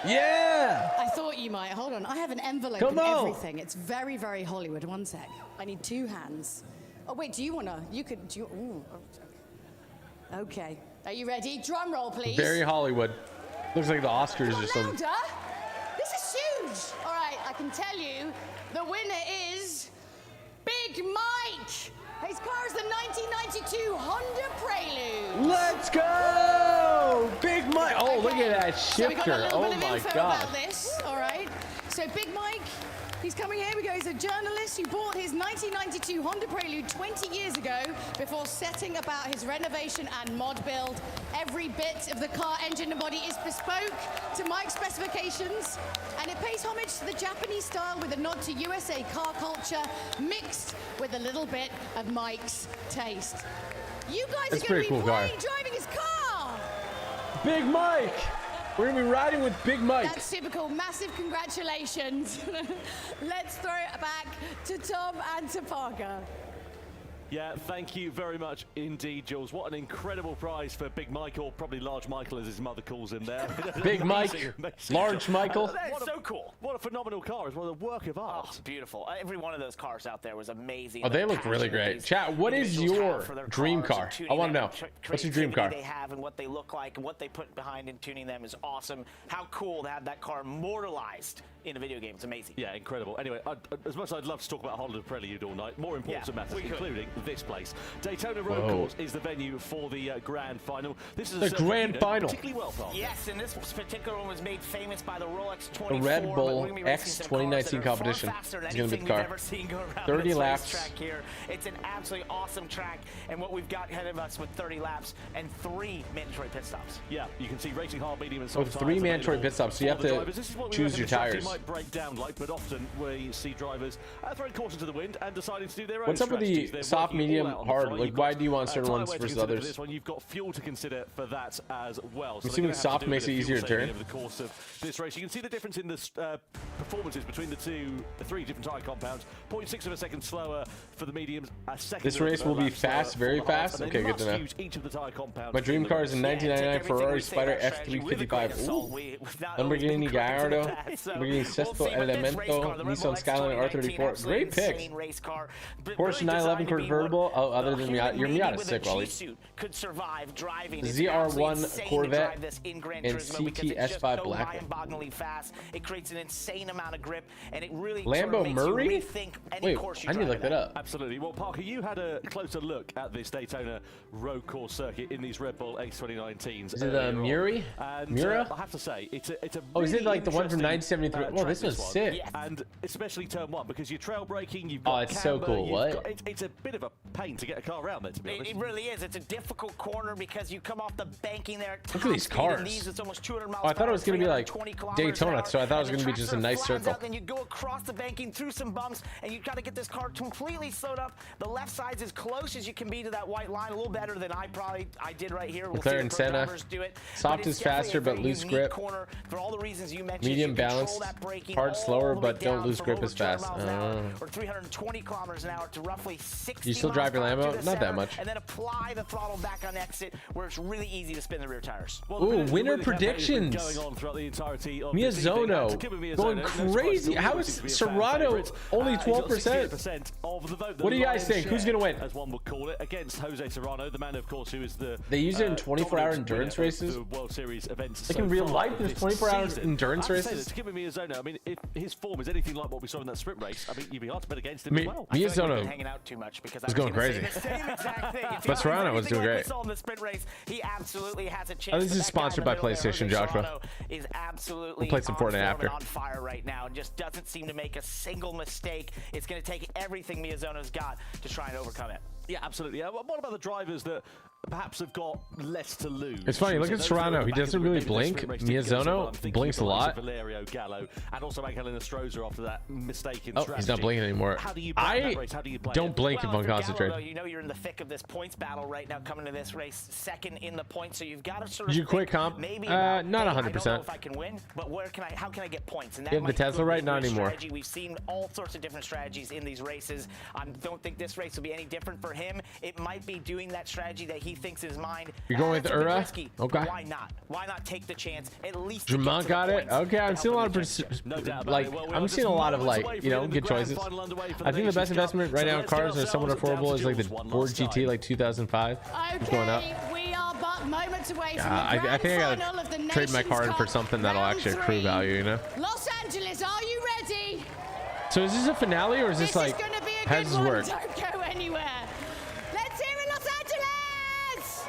Yeah! I thought you might. Hold on. I have an envelope Come and on. everything. It's very, very Hollywood. One sec. I need 2 hands. Oh, wait. Do you want to? You could. Do you, ooh, okay. Are you ready? Drum roll, please. Very Hollywood. Looks like the Oscars or something. Louder. This is huge. All right. I can tell you the winner is Big Mike. His car is the 1992 Honda Prelude. Let's go! Big Mike. Oh, look at that So we got a shifter. little Oh bit of my info god. about this. All right. So Big Mike, he's coming here. We go. He's a journalist who bought his 1992 Honda Prelude 20 years ago before setting about his renovation and mod build. Every bit of the car engine and body is bespoke to Mike's specifications, and it pays homage to the Japanese style with a nod to USA car culture mixed with a little bit of Mike's taste. You guys That's are going pretty to be cool car. driving his car. Big Mike. We're gonna be riding with Big Mike. That's super cool. Massive congratulations. Let's throw it back to Tom and to Parker. Yeah, thank you very much indeed, Jules. What an incredible prize for Big Michael, probably Large Michael as his mother calls him there. Big Mike, amazing Large Michael. That's so cool. What a phenomenal car as well, a work of Oh, art. beautiful. Every one of those cars out there was amazing. Oh, they The look really passion great. these Chat, what is individuals your have for their dream cars car? and tuning I wanna them, know. the What's your dream car? creativity they have and what they look like and what they put behind in tuning them is awesome. How cool to have that car immortalized in a video game. It's amazing. Yeah, incredible. Anyway, as much as I'd love to talk about Honda Prelude all night, more important matters, we could. including this place. Daytona Road Whoa. Course is the venue for the grand final. This is The a circuit, grand final. particularly well planned. Yes, and this particular one was made famous by the Rolex 24. The Red but Bull we're gonna be racing X some 2019 cars that are far competition faster than is gonna be the anything car. we've ever seen go around 30 this laps. racetrack here. It's an absolutely awesome track, and what we've got ahead of us with 30 laps and 3 mandatory pit stops. Yeah, you can see racing hard, medium, and Oh, soft 3 tyres mandatory available pit stops, so you for have the to drivers. This is what we choose reckon your the strategy tires. might break down like, but often we see drivers throwing caution to the wind and deciding to do their own What's up with the strategies. They're soft, working all medium, out on the hard? fly. Like, You've why got, do you want certain tyre ones weight to versus consider for others? This one, you've got fuel to consider for that as well. So I'm assuming they're gonna have soft to do a makes bit it of easier to fuel saving turn. over the course of this race. You can see the difference in the performances between the 3 different tyre compounds. 0.6 of a second slower for the mediums. A second. This race will be fast, very fast? Okay, good to know. Each of the tyre compounds. My dream car is a Yeah, take 1999 everything Ferrari we say Spider about strategy with a grain of F355. salt. Ooh. We've not always Lamborghini been correct in the Gallardo, past, so Lamborghini we'll Sesto see, but this race Elemento, car, the Red Nissan Bull X Skyline 2019, R34. absolutely Great picks. insane race car, but Porsche really 911 designed to be convertible? Oh, other than Miata. Your Miata's sick, Wally. Could survive driving. ZR1 Corvette and CT S5 Black. Mind-bogglingly fast. It creates an insane amount of grip, and it really Lambo Murray. Wait, I need to look that up. Absolutely. Well, Parker, you had a closer look at this Daytona road course circuit in these Red Bull Ace 2019s. Is it the Muri? Mura? I have to say, it's a Oh, is it really like the one from interesting, 1973? Oh, this was sick. Yes. And especially turn one, because you're trail braking, you've got Oh, it's so camber, cool. What? It's a bit of a pain to get a car around there, to be honest. It really is. It's a difficult corner because you come off the banking there. Look at these cars. It's almost 200 miles Oh, I thought it was going to be like 320 kilometers Daytona, an hour, so I thought it was and going to the be just a track nice sort of flattens circle. out, then you go across the banking through some bumps, and you've got to get this car completely slowed up. The left side's as close as you can be to that white line, a little better than I did right here. We'll see McLaren the pro Senna. drivers do it. Soft But it's is faster, definitely a but very loose unique grip. corner for all the reasons you mentioned. Medium You control balanced, that braking hard, all slower, the way but don't down lose from grip over as fast. 200 miles an hour, or 320 kilometers an hour to roughly 60 You still drive your miles per hour Lambo? to the Not that center, much. and then apply the throttle back on exit, where it's really easy to spin the rear tires. Well, Ooh, the winner campaign has been predictions. going on throughout the entirety of this evening. Miyazono And to give it going Miyazono, no surprise crazy. at all, How he is seems to be a Serrano fan favourite. only He's got 12%? 68% of the vote. The What do you guys lion's think? Who's share, gonna win? As one would call it, against Jose Serrano, the man, of course, who is the They use it in 24-hour dominant endurance winner races? of the World Series events. Like so in real far life, there's this 24-hour season. endurance I have to say races? that to give him Miyazono, I mean, if his form is anything like what we saw in that sprint race, I mean, you'd be hard to bet against him as well. I feel like we've been Miyazono hanging out too much because was I going gonna say crazy. the same exact thing. If But he Serrano runs was doing anything like great. we saw in the sprint race, he absolutely has a chance. Oh, this But is that guy in sponsored the by middle there, PlayStation, Jose Joshua. Serrano, is absolutely We'll play some on Fortnite form after. and on fire right now, and just doesn't seem to make a single mistake. It's going to take everything Miyazono's got to try and overcome it. Yeah, absolutely. What about the drivers that perhaps have got less to lose? It's funny, look So at those who are Serrano. at the He back of doesn't the really grid, maybe their blink. sprint race didn't go so well. Miyazono I'm thinking blinks of a the likes lot. of Valerio Gallo and also Angelina Stroza after that mistake in Oh, strategy. he's not blinking anymore. How do you play that race? How do you play don't it? blink if Well, I'm if you're Gallo, concentrated. though, you know you're in the thick of this points battle right now, coming to this race second in the points, so you've got to sort of Did you quit think comp? maybe Not about, hey, I don't 100%. know if I can win, but how can I get points? And that You have the might be Tesla good right? with Not your anymore. strategy. We've seen all sorts of different strategies in these races. I don't think this race will be any different for him. It might be doing that strategy that he thinks is mine. You're going with That's a bit Ura? risky, Okay. but why not? Why not take the chance at least to get Jamont to the got it. points Okay, I'm and seeing a lot help of him get No doubt about like it. Well, we are I'm just seeing a lot of moments like away you from know getting good the grand choices. final underway for I think the best Nations Cup. investment right So now in let's get cars are somewhat ourselves down affordable to is like the Jules one Ford last GT time. like 2005. It's going up. Okay, we are but moments away from I the grand think I final of the gotta trade my Nations car in for Cup, something that'll round actually accrue 3. value, you know. Los Angeles, are you ready? So is this a finale or is this like is going to be a how good does this one. work? Don't go anywhere. Let's hear it, Los Angeles!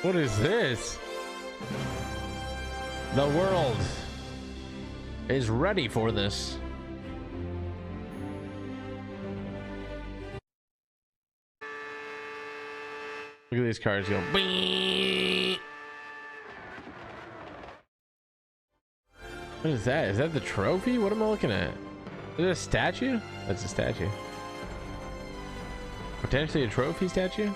What is this? The world is ready for this. Look at these cars go. Beep. What is that? Is that the trophy? What am I looking at? Is it a statue? That's a statue. Potentially a trophy statue?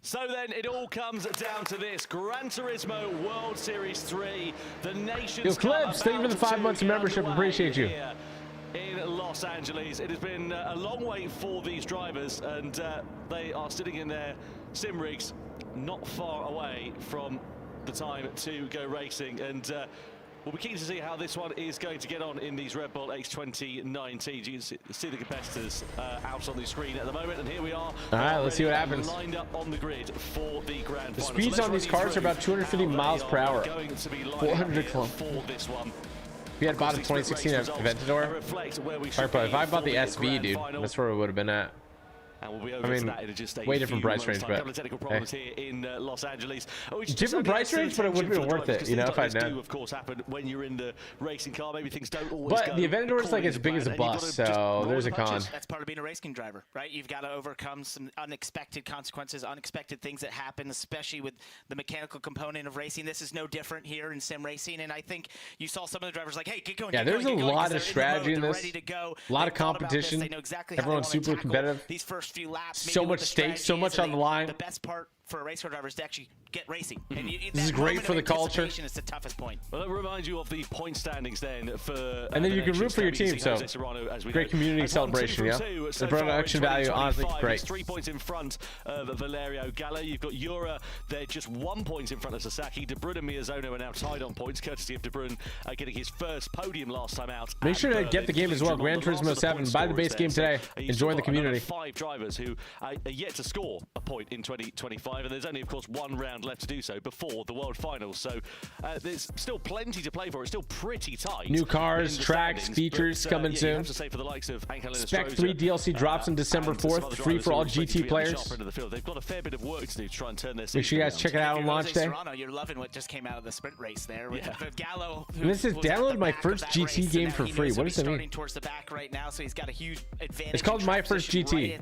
So then it all comes down to this Gran Turismo World Series 3, the Nations Yo, Cup Klebs, thank you for the 5 months of about to membership. get Appreciate you. underway here in Los Angeles. It has been a long wait for these drivers, and they are sitting in their sim rigs not far away from the time to go racing, and we'll be keen to see how this one is going to get on in these Red Bull Ace 2019. You can see the competitors out on the screen at the moment, and here we are. All right, let's see what happens. Lined up on the grid for the grand The final. speeds So on let's these run you cars are through about 250 how they miles per are hour. going to be lining up 400 here kilometers. for this one. If you had bought a 2016 Aventador, if I bought the SV, dude, that's where it would have been at. And we'll be over I mean, to that in just a way different few price range, moments' time. but A couple of technical problems here in Los Angeles. Different price range, but it would have been worth it, you know, if I'd known. Of course, happen when you're in the racing car. Maybe things don't always But go the Aventador is like according as to big as a plan, and you've bus, got to just so roll there's a the con. punches. That's part of being a racing driver, right? You've got to overcome some unexpected consequences, unexpected things that happen, especially with the mechanical component of racing. This is no different here in sim racing, and I think you saw some of the drivers like, hey, get going, Yeah, get there's going, a get going, lot 'cause of they're in the strategy in mode, they're this. ready to go. A lot They've of thought about this. competition. They know exactly how they Everyone's wanna super tackle competitive. these first few laps. So maybe what much the stakes, so strategy much is, on and the line. The best part for a race car driver is to actually get racing. And this is great for the culture. It's the toughest point. Well, that reminds you of the point standings then for. And then you can root for your team. So great community celebration, yeah. The production value, honestly, great. 3 points in front of Valerio Gallo. You've got Yura. They're just 1 point in front of Sasaki. De Bruyne and Miyazono are now tied on points, courtesy of De Bruyne getting his first podium last time out. Make sure to get the game as well. Gran Turismo 7. Buy the base game today. Enjoy the community. 5 drivers who are yet to score a point in 2025, and there's only, of course, 1 round left to do so before the World Finals. So there's still plenty to play for. It's still pretty tight. New cars, tracks, features coming soon. You have to say for the likes of Spec 3 DLC drops on December 4th, free for all GT players. They've got a fair bit of work to do to try and turn their. Make sure you guys check it out on launch day. You're loving what just came out of the sprint race there with Gallo. And this is download my first GT game for free. What does it mean? Towards the back right now, so he's got a huge advantage. It's called My First GT.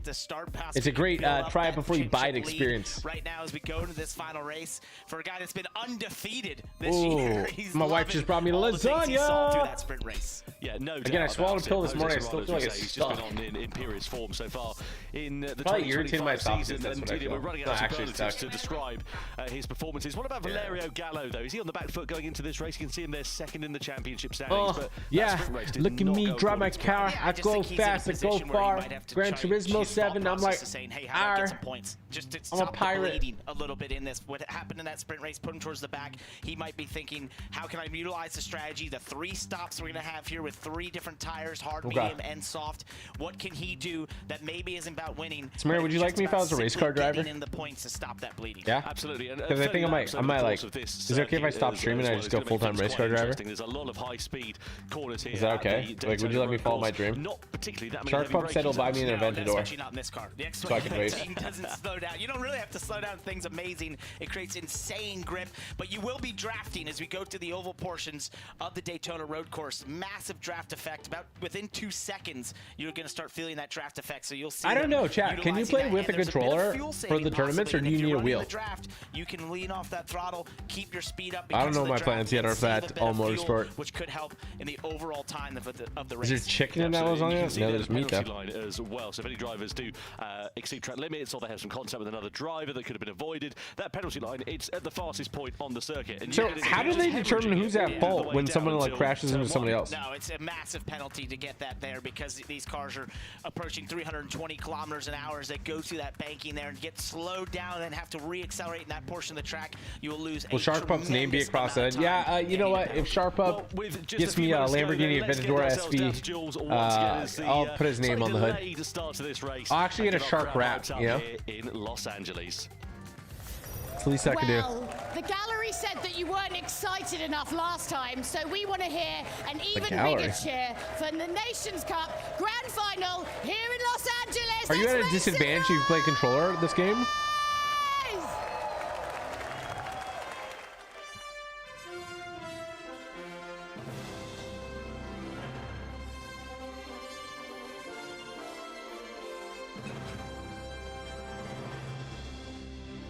It's a great try it before you buy it experience. Right now, as we go to this final race, for a guy that's been undefeated this year, my wife just brought me lasagna. Through that sprint race. Yeah, no doubt. Again, I swallowed a pill this morning. I still feel like it's he's just been on in imperious form so far in the probably irritating my season. That's what I feel. We're running out of superlatives to describe his performances. What about Valerio Gallo, though? Is he on the back foot going into this race? You can see him there second in the championship standings. But yeah, look at me drive my car. I go fast, I go far. Gran Turismo 7, I'm like, I'm a pirate. A little bit in this. What happened in that sprint race put him towards the back. He might be thinking, how can I utilize the strategy? The 3 stops we're going to have here with 3 different tires, hard, medium, and soft. What can he do that maybe isn't about winning? Samir, would you like me if I was a race car driver? In the points to stop that bleeding. Yeah, absolutely. Because I think I might like. Is it okay if I stop streaming and I just go full-time race car driver? There's a lot of high-speed corners here. Is that okay? Like, would you let me follow my dream? Not particularly that many. Shark Pump said he'll buy me an Aventador. Especially not in this car. The so I can race. doesn't slow down. You don't really have to slow down. Things amazing. It creates insane grip, but you will be drafting as we go to the oval portions of the Daytona road course. Massive draft effect. About within 2 seconds, you're going to start feeling that draft effect. So you'll see. I don't know, chat. Can you play with a controller for the tournaments, or do you need a wheel? Draft, you can lean off that throttle, keep your speed up. I don't know my plans yet. Or that all motorsport, which could help in the overall time of the race. Is there chicken in that lasagna? No, there's meat though. Line as well. So if any drivers do exceed track limits, or they have some contact with another driver that could have been avoided, that penalty line, it's at the fastest point on the circuit. And so how do they determine who's at fault when someone like crashes into somebody else? No, it's a massive penalty to get that there because these cars are approaching 320 kilometers an hour as they go through that banking there and get slowed down and then have to re-accelerate in that portion of the track. You will lose. Will Shark Pump's name be across that? Yeah, you know what? If Shark Pump gets me a Lamborghini Aventador SV, I'll put his name on the hood. I'll actually get a shark wrap, you know? In Los Angeles. It's the least I can do. The gallery said that you weren't excited enough last time, so we want to hear an even bigger cheer for the Nations Cup Grand Final here in Los Angeles. Are you at a disadvantage if you play controller this game?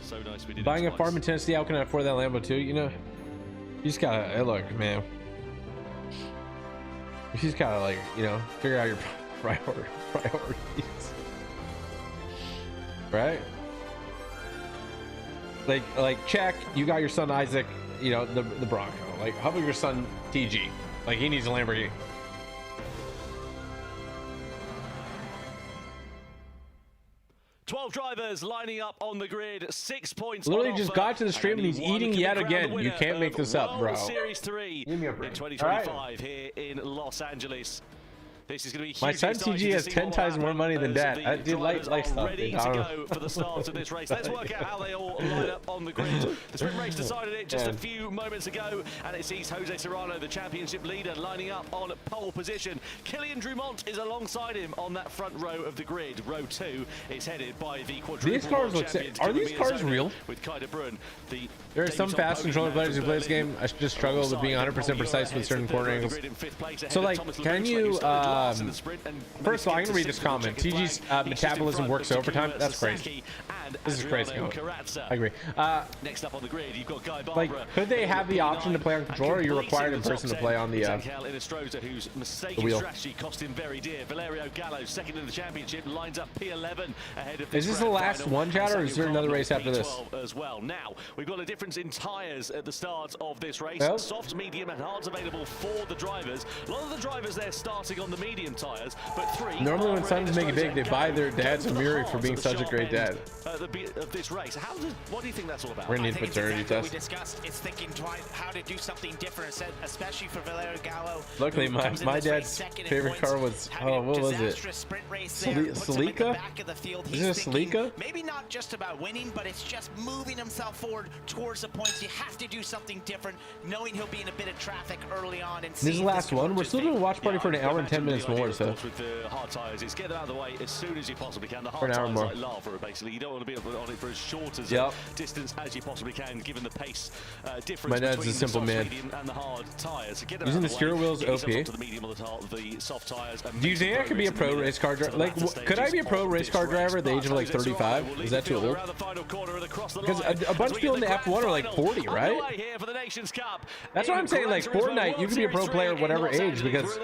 So nice we did. Buying a farm in Tennessee, how can I afford that Lambo too? You know, you just gotta, hey, look, man. You just gotta, like, you know, figure out your priorities. Right? Like, check, you got your son Isaac, you know, the Bronco. Like, how about your son TG? Like, he needs a Lamborghini. Drivers lining up on the grid, 6 points. Literally just got to the stream and he's eating yet again. You can't make this up, bro. Series 3 in 2025 here in Los Angeles. This is going to be my son TG has 10 times more money than dad. I did like stuff. Ready to go for the start of this race. Let's work out how they all line up on the grid. The sprint race decided it just a few moments ago, and it sees Jose Serrano, the championship leader, lining up on pole position. Kylian Drumont is alongside him on that front row of the grid. Row 2 is headed by the quadruple. These cars look sick. Are these cars real? With Kai de Bruyne, there are some fast controller players who play this game. I just struggle with being 100% precise with certain corner angles. So, like, can you First of all, I'm gonna read this comment. TG's metabolism works overtime. That's crazy. This is crazy. I agree. Next up on the grid, you've got Guy Like, Barbara. could they have the option to play on controller, or you're required in person to play on the whose mistaken wheel? strategy cost him very dear. Valerio Gallo, second in the championship, lines up P11 ahead of Is this the last one, chat, or is there another race after this? As well. Now, we've got a difference in tyres at the start of this race. Well, Soft, medium, and hards available for the drivers. A lot of the drivers there starting on the medium tyres, but three. Normally, when sons make it big, they buy their dads a Muri for being such a great dad. Of this race, what do you think that's all about? We're gonna need paternity test. We discussed. It's thinking how to do something different, especially for Valerio Gallo. Luckily, my dad's favorite car was, oh, what was it? Celica? Is it a Celica? Maybe not just about winning, but it's just moving himself forward towards the points. You have to do something different, knowing he'll be in a bit of traffic early on. And this is the last one. We're still doing a watch party for an hour and 10 minutes more, so. With the hard tires, is get them out of the way as soon as you possibly can. The for hard an hour tires more. like lava, basically. You don't want to be on it for as short as distance as you possibly can, given the pace difference. My dad's a simple man. And the hard tires. Using the steer wheels OP. The soft tires. Do you think I could be a pro race car driver? Like, could I be a pro race car driver at the age of like 35? Is that too old? Because a bunch of people in the F1 are like 40, right? That's what I'm saying. Like Fortnite, you can be a pro player at whatever age because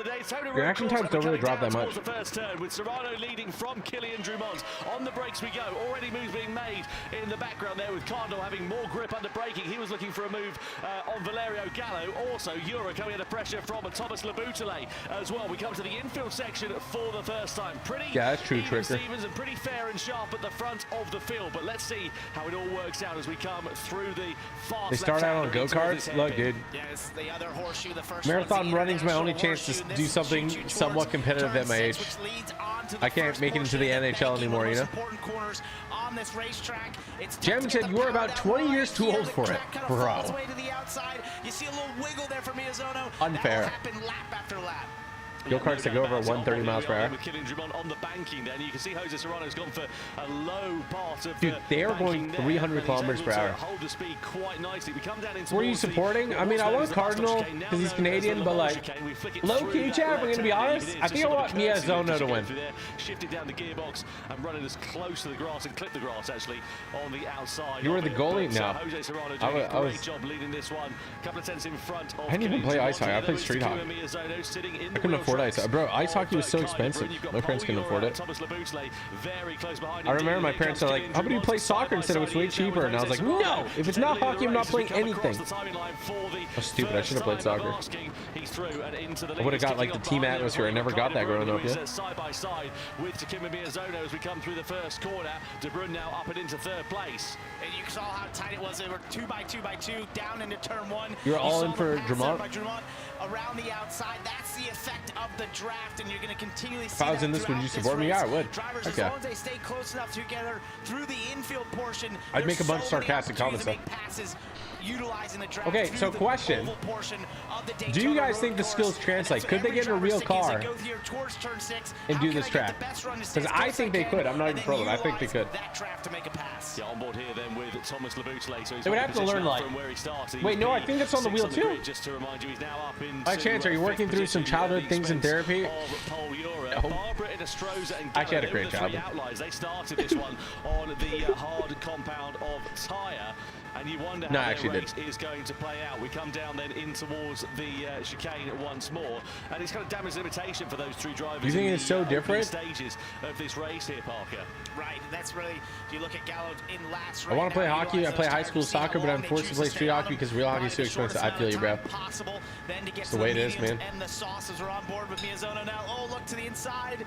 your action times don't really drop that much. The first turn with Serrano leading from Killian Drummond. On the brakes we go. Already moves being made in the background there with Cardinal having more grip under braking. He was looking for a move on Valerio Gallo. Also, Euro coming under pressure from Thomas Labutale as well. We come to the infield section for the first time. Pretty that's true, Tricker. Stevens and pretty fair and sharp at the front of the field. But let's see how it all works out as we come through the fast. They start out on go-karts? Look, dude. Yes, the other horseshoe, the first Marathon running's my only chance to do something somewhat competitive at my age. I can't make it into the NHL anymore, you know? Jem said you are about 20 years too old for it, bro. Unfair. Go-karts that go over 130 miles per hour. On the banking, then you can see Jose Serrano's gone for a low part of. Dude, they are going 300 kilometers per hour. Hold the speed quite nicely. We come down into. Were you supporting? I mean, I want Cardinal because he's Canadian, but like, low-key, chat, we're gonna be honest. I think I want Miyazono to win. Shifted down the gearbox and running as close to the grass and clip the grass actually on the outside. You were the goalie now. Jose Serrano doing a great job leading this one. Couple of tenths in front. I didn't even play ice hockey. I played street hockey. I couldn't afford ice. Bro, ice hockey was so expensive. My parents couldn't afford it. I remember my parents are like, how about you play soccer instead? It was way cheaper. And I was like, no, if it's not hockey, I'm not playing anything. Oh, stupid. I should have played soccer. I would have got like the team atmosphere. I never got that growing up, yeah. Side by side with Takuma Miyazono as we come through the first corner. De Bruyne now up and into third place. And you saw how tight it was. They were 2 by 2 by 2 down into turn 1. You're all in for Drummond. Around the outside, that's the effect of the draft, and you're going to continually see. If I was in this, would you support me? Yeah, I would. Drivers, okay. as long as they stay close enough together through the infield portion, I'd make a bunch of sarcastic comments though. Okay, so question. Do you guys think the skills translate? Could they get in a real car and do this track? Because I think they could. I'm not even trolling. I think they could. Yeah, on board here then with Thomas Labutale. So they would have to learn like. Wait, no, I think it's on the wheel too. Just to remind you, he's now up in. By chance, are you working through some childhood things in therapy? No. Actually, had a great childhood. They started this one on the hard compound of tyre. And you wonder how the race is going to play out. We come down then in towards the chicane once more, and it's kind of damage limitation for those three drivers. You think it's so different? Stages of this race here, Parker. Right, that's really. If you look at Gallo in last. I want to play hockey. I play high school soccer, but I'm forced to play street hockey because real hockey is too expensive. I feel you, bro. It's the way it is, man. And the sauces are on board with Miyazono now. Oh, look to the inside.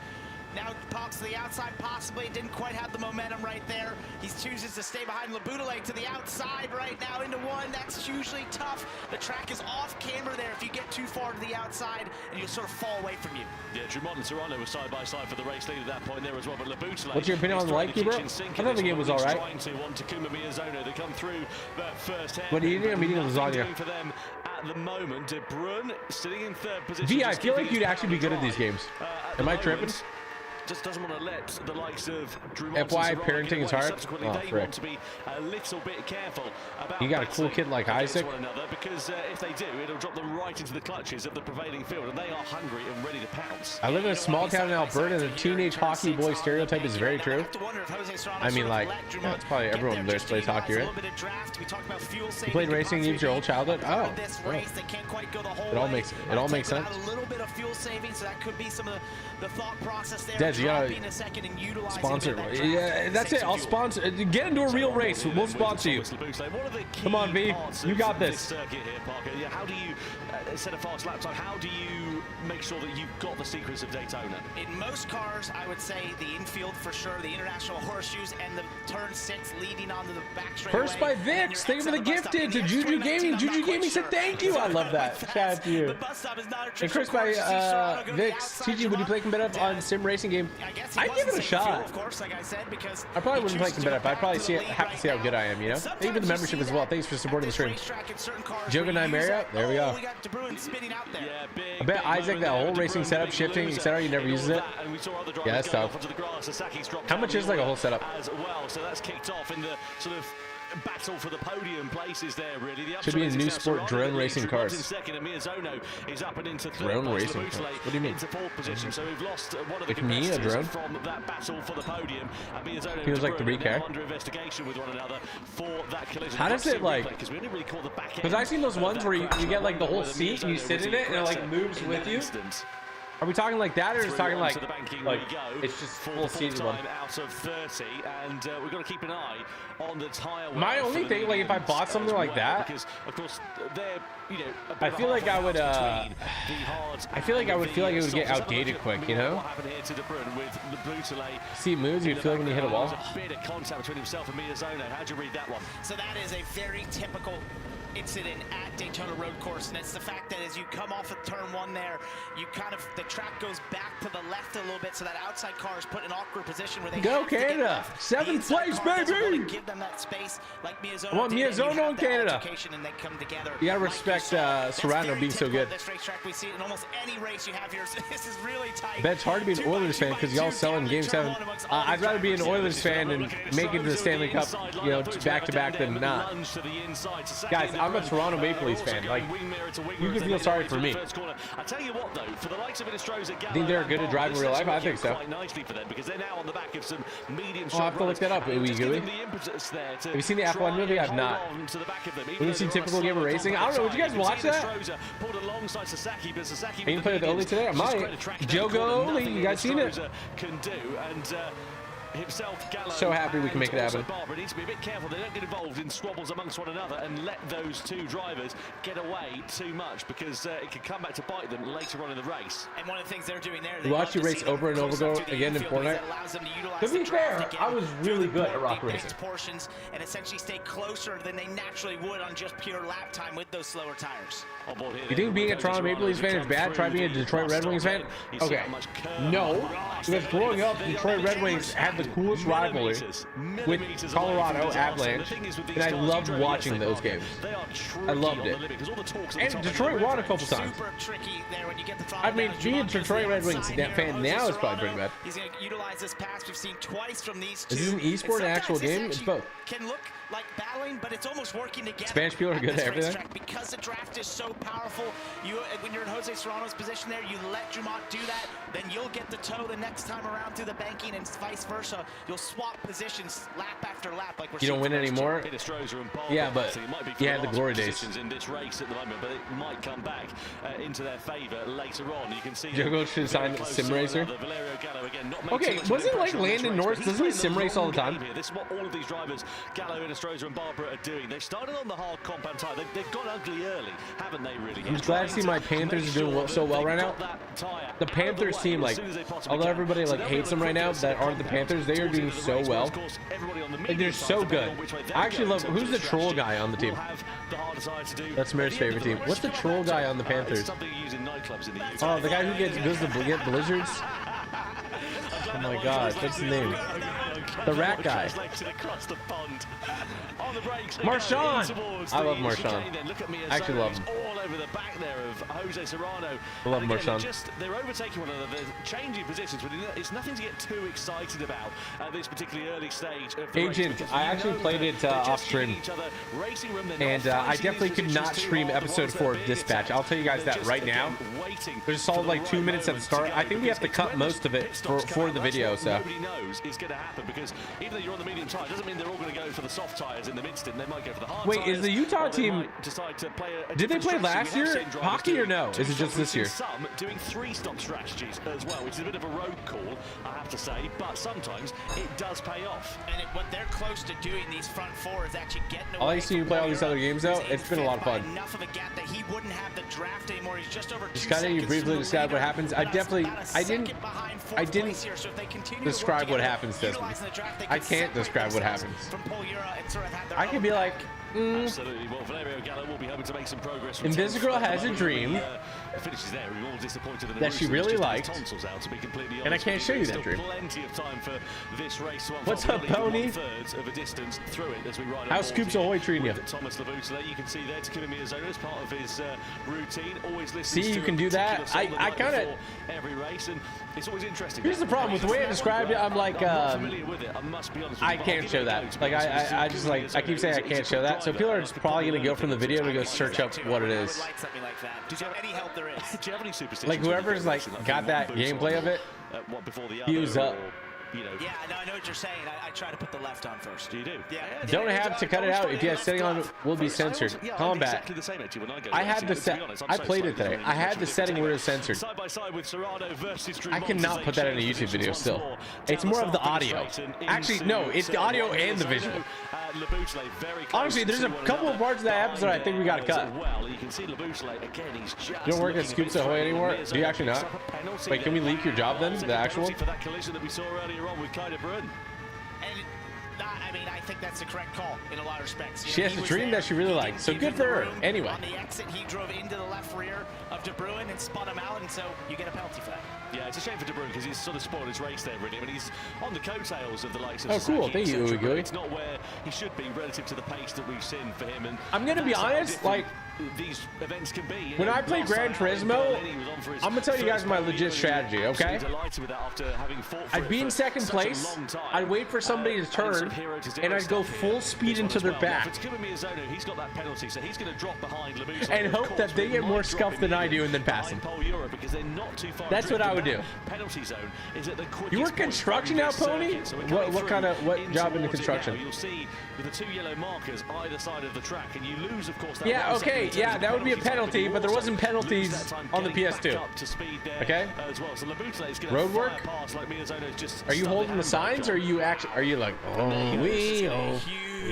Now pops to the outside, possibly. Didn't quite have the momentum right there. He chooses to stay behind Labutale to the outside right now into one. That's usually tough. The track is off camber there if you get too far to the outside and you'll sort of fall away from you. Yeah, Drummond and Serrano were side by side for the race lead at that point there as well. But Labutale. What's your opinion on the Likey, bro? I thought the game was all right. What do you think? I'm eating lasagna. For them at the moment, De Bruyne sitting in third position. V, I feel like you'd actually be good at these games. Am I tripping? just doesn't want to let the likes of Drew FYI, parenting is hard. Oh, frick. to be a little bit careful about you got a cool kid like Isaac. one another, because if they do, it'll drop them right into the clutches of the prevailing field, and they are hungry and ready to pounce. I live in a small town in Alberta, and the teenage hockey boy stereotype is very true. I mean, like, yeah, it's probably everyone there plays hockey, right? You played racing games your whole childhood? Oh, it all makes sense. A little bit of fuel saving, so that could be some of the thought process there. Des, you gotta sponsor. Yeah, that's it. I'll sponsor. Get into a real race. We'll sponsor you. Come on, V. You got this. How do you set a fast lap time? How do you make sure that you've got the secrets of Daytona? In most cars, I would say the infield for sure, the international horseshoes, and the turn 6 leading onto the back straightaway. First by Vix. Thank you for the gifted to Juju Gaming. Juju Gaming said thank you. I love that. Shout out to you. And Chris by Vix. TG, would you play competitive on sim racing game? I'd give it a shot. I probably wouldn't play competitive. I'd probably have to see how good I am, you know? Thank you for the membership as well. Thanks for supporting the stream. Joga and I Marriott. There we go. I bet Isaac, that whole racing setup, shifting, etc., he never uses it. Yeah, that's tough. How much is like a whole setup? As well, so that's kicked off in the sort of battle for the podium places there, really. Should be a new sport, drone racing cars. Second, and Miyazono is up and into drone racing cars. What do you mean? Into fourth position, so we've lost one of the like me, a drone? from that battle for the podium. And Miyazono feels like the recap. Under investigation with one another for that collision. How does it like? Because we didn't really call the back end. Because I've seen those ones where you get like the whole seat and you sit in it and it like moves with you. Are we talking like that, or just talking like it's just full seated one? Out of 30, and we've got to keep an eye on the tire. My only thing, like, if I bought something like that, because of course they're, you know, I feel like I would. I feel like it would get outdated quick, you know. See moves, you'd feel like when you hit a wall. A bit of contact between himself and Miyazono. How'd you read that one? So that is a very typical incident at Daytona Road Course, and it's the fact that as you come off of turn 1 there, you kind of, the track goes back to the left a little bit, so that outside car is put in an awkward position where they go Canada, 7th place, baby. Give them that space like Miyazono. I want Miyazono in Canada. And they come together. You gotta respect Serrano being so good. This racetrack, we see it in almost any race you have here. This is really tight. Bet it's hard to be an Oilers fan because y'all selling Game 7. I'd rather be an Oilers fan and make it to the Stanley Cup, you know, back to back than not. Guys, I'm a Toronto Maple Leafs fan. Like, you can feel sorry for me. I tell you what, though, for the likes of think they're good at driving in real life? I think so. I'll have to look that up. Have you seen the F1 movie? I've not. Have you seen Typical Gamer Racing? I don't know. Would you guys watch that? Are you play with Oli today? I might. Jogo Oli, you guys seen it? So happy we can make it happen. Barbara needs to be a bit careful they don't get involved in squabbles amongst one another and let those two drivers get away too much, because it can come back to bite them later on in the race. And one of the things they're doing there, you watch you race over and over again in Fortnite. To be fair, I was really good at rock racing. Portions and essentially stay closer than they naturally would on just pure lap time with those slower tires. You think being a Toronto Maple Leafs fan is bad? Try being a Detroit Red Wings fan? Okay. No. Because growing up, Detroit Red Wings had the coolest rivalry with Colorado Avalanche, and I loved watching those games. I loved it. And Detroit won a couple times. I mean, being a Detroit Red Wings fan now is probably pretty bad. He's going to utilize this pass we've seen twice from these two. Is this an esport, an actual game? It's both. Can look like battling, but it's almost working together. Spanish people are good at everything. Because the draft is so powerful, when you're in Jose Serrano's position there, you let Dumont do that, then you'll get the toe the next time around through the banking, and vice versa. You'll swap positions lap after lap. Like you don't win anymore. Yeah, but you had the glory days. In this race at the moment, but it might come back into their favor later on. You can see Jogo should sign Sim Racer. Okay, wasn't like Landon Norris? Doesn't he sim race all the time? This is what all of these drivers, Gallo, Inestrosa, and Barbara, are doing. They started on the hard compound tire. They've got ugly early, haven't they? Really. I'm glad to see my Panthers are doing so well right now. The Panthers team, like, although everybody like hates them right now that aren't the Panthers, they are doing so well. Like, they're so good. I actually love. Who's the troll guy on the team? That's Mayor's favorite team. What's the troll guy on the Panthers? Oh, the guy who goes to get blizzards. Oh my God, what's the name? The rat guy. Marshawn! I love Marshawn. I actually love him. over the back there of Jose Serrano. I love And again, Mershon. they're overtaking one another. They're changing positions, but it's nothing to get too excited about at this particularly early stage of the Agent, race. I actually played it off stream, and I definitely could not stream episode 4 of Dispatch. I'll tell you guys that right now. There's a solid like 2 minutes at the start. I think we have to cut most of it for the video. So nobody knows is going to happen, because even though you're on the medium tire, doesn't mean they're all going to go for the soft tires in the mid-stint. They might go for the hard tires. wait, is the Utah team? Did they play last year hockey or no? Is it just this year? Some doing 3-stop strategies as well, which is a bit of a road call, I have to say, but sometimes it does pay off. And what they're close to doing, these front four, is actually getting away. I like seeing you play all these other games though. It's been a lot of fun. Enough of a gap that he wouldn't have the draft anymore. He's just over 2 Just kind of you briefly describe what happens. I didn't describe what happens, Desmond. I can't describe what happens. I could be like, Absolutely. Well, Valerio Gallo will be hoping to make some progress. Invisible has a dream finishes there. We're all disappointed in the that she really liked, out, to be completely honest, and I can't show you that still dream. Plenty of time for this race to unfold. What's up, Pony? 1/3 of a distance through it as we ride. How's Scoops Ahoy treating you? Thomas Labutale, you can see there to Kimi Miyazono as part of his routine. Always listens See, you to can do that. I kind of. Every race, and it's always interesting. Here's the problem with the way I described it. I'm like, I'm familiar with it. I must be honest with I you, but can't I'll show give it a that. go, to Like be honest I with you. just like I keep saying I can't show that. So people are just probably gonna go from the video to go search up what it is. Did you have any help there is? Do you have any superstitions? Like whoever's like got that gameplay of it, What before the use up. You know, Yeah, no, I know what you're saying. I try to put the left on first. you do. Yeah. don't have to cut it out. If you have setting on, will be censored. Combat. Exactly the same, actually, when I go I racing, had the to be set. honest, I'm I so played it slightly today. I had the setting where it's censored. Side by side with Serrano versus Drew I cannot put that in a YouTube video still. It's more of the audio. Actually, no, it's the audio and the visual. Honestly, there's a couple of parts of that episode I think we gotta cut. Well, you can see Labutale again. He's just You don't work at Scoops Ahoy anymore? Do you actually not? Wait, can we leak your job then? The actual? For that collision that we saw earlier on with Kyder Brun. And I mean, I think that's the correct call in a lot of respects. She has a dream that she really likes, so good for her. Anyway. On the exit, he drove into the left rear of De Bruyne and spun him out, and so you get a penalty for that. Yeah, it's a shame for De Bruyne because he's sort of spoiled his race there, really. I mean, he's on the coattails of the likes of Oh, cool. Sasaki, Thank you, etc., but Uwe. it's not where he should be relative to the pace that we've seen for him. And I'm gonna be that's how honest, different like, these events can be. when I play last Gran time out in Turismo, Berlin, he was on for his I'm gonna tell you guys first my podium, legit and strategy, okay? absolutely delighted with that after having fought for I'd it be in for second such a place, long time. I'd wait for somebody to And turn, some hero to zero and I'd go stuff full here. speed This one into as their well. back. Now, for Kimi Miyazono, he's got that penalty, so he's going to drop behind Labutale. And Of hope course, that they we get more might drop scuff than I do and then immediately pass them. behind Pole Europe because they're not too far That's what I would adrift. do. The penalty zone is at the quickest You work point construction on now, this Pony? circuit. So we're coming What through job in the towards it construction? now. You'll see with the 2 yellow markers either side of the track, and you lose, of course. That Yeah, 1 second okay, in terms yeah, of that would be a penalty time, penalty, you but there also wasn't penalties lose that time on the getting back PS2. up to speed there, Okay. as well. So Labutale is going Road to work? fire past like Miyazono's just Are you stuck holding the signs, or are you actually? Are you like, oh, we, oh,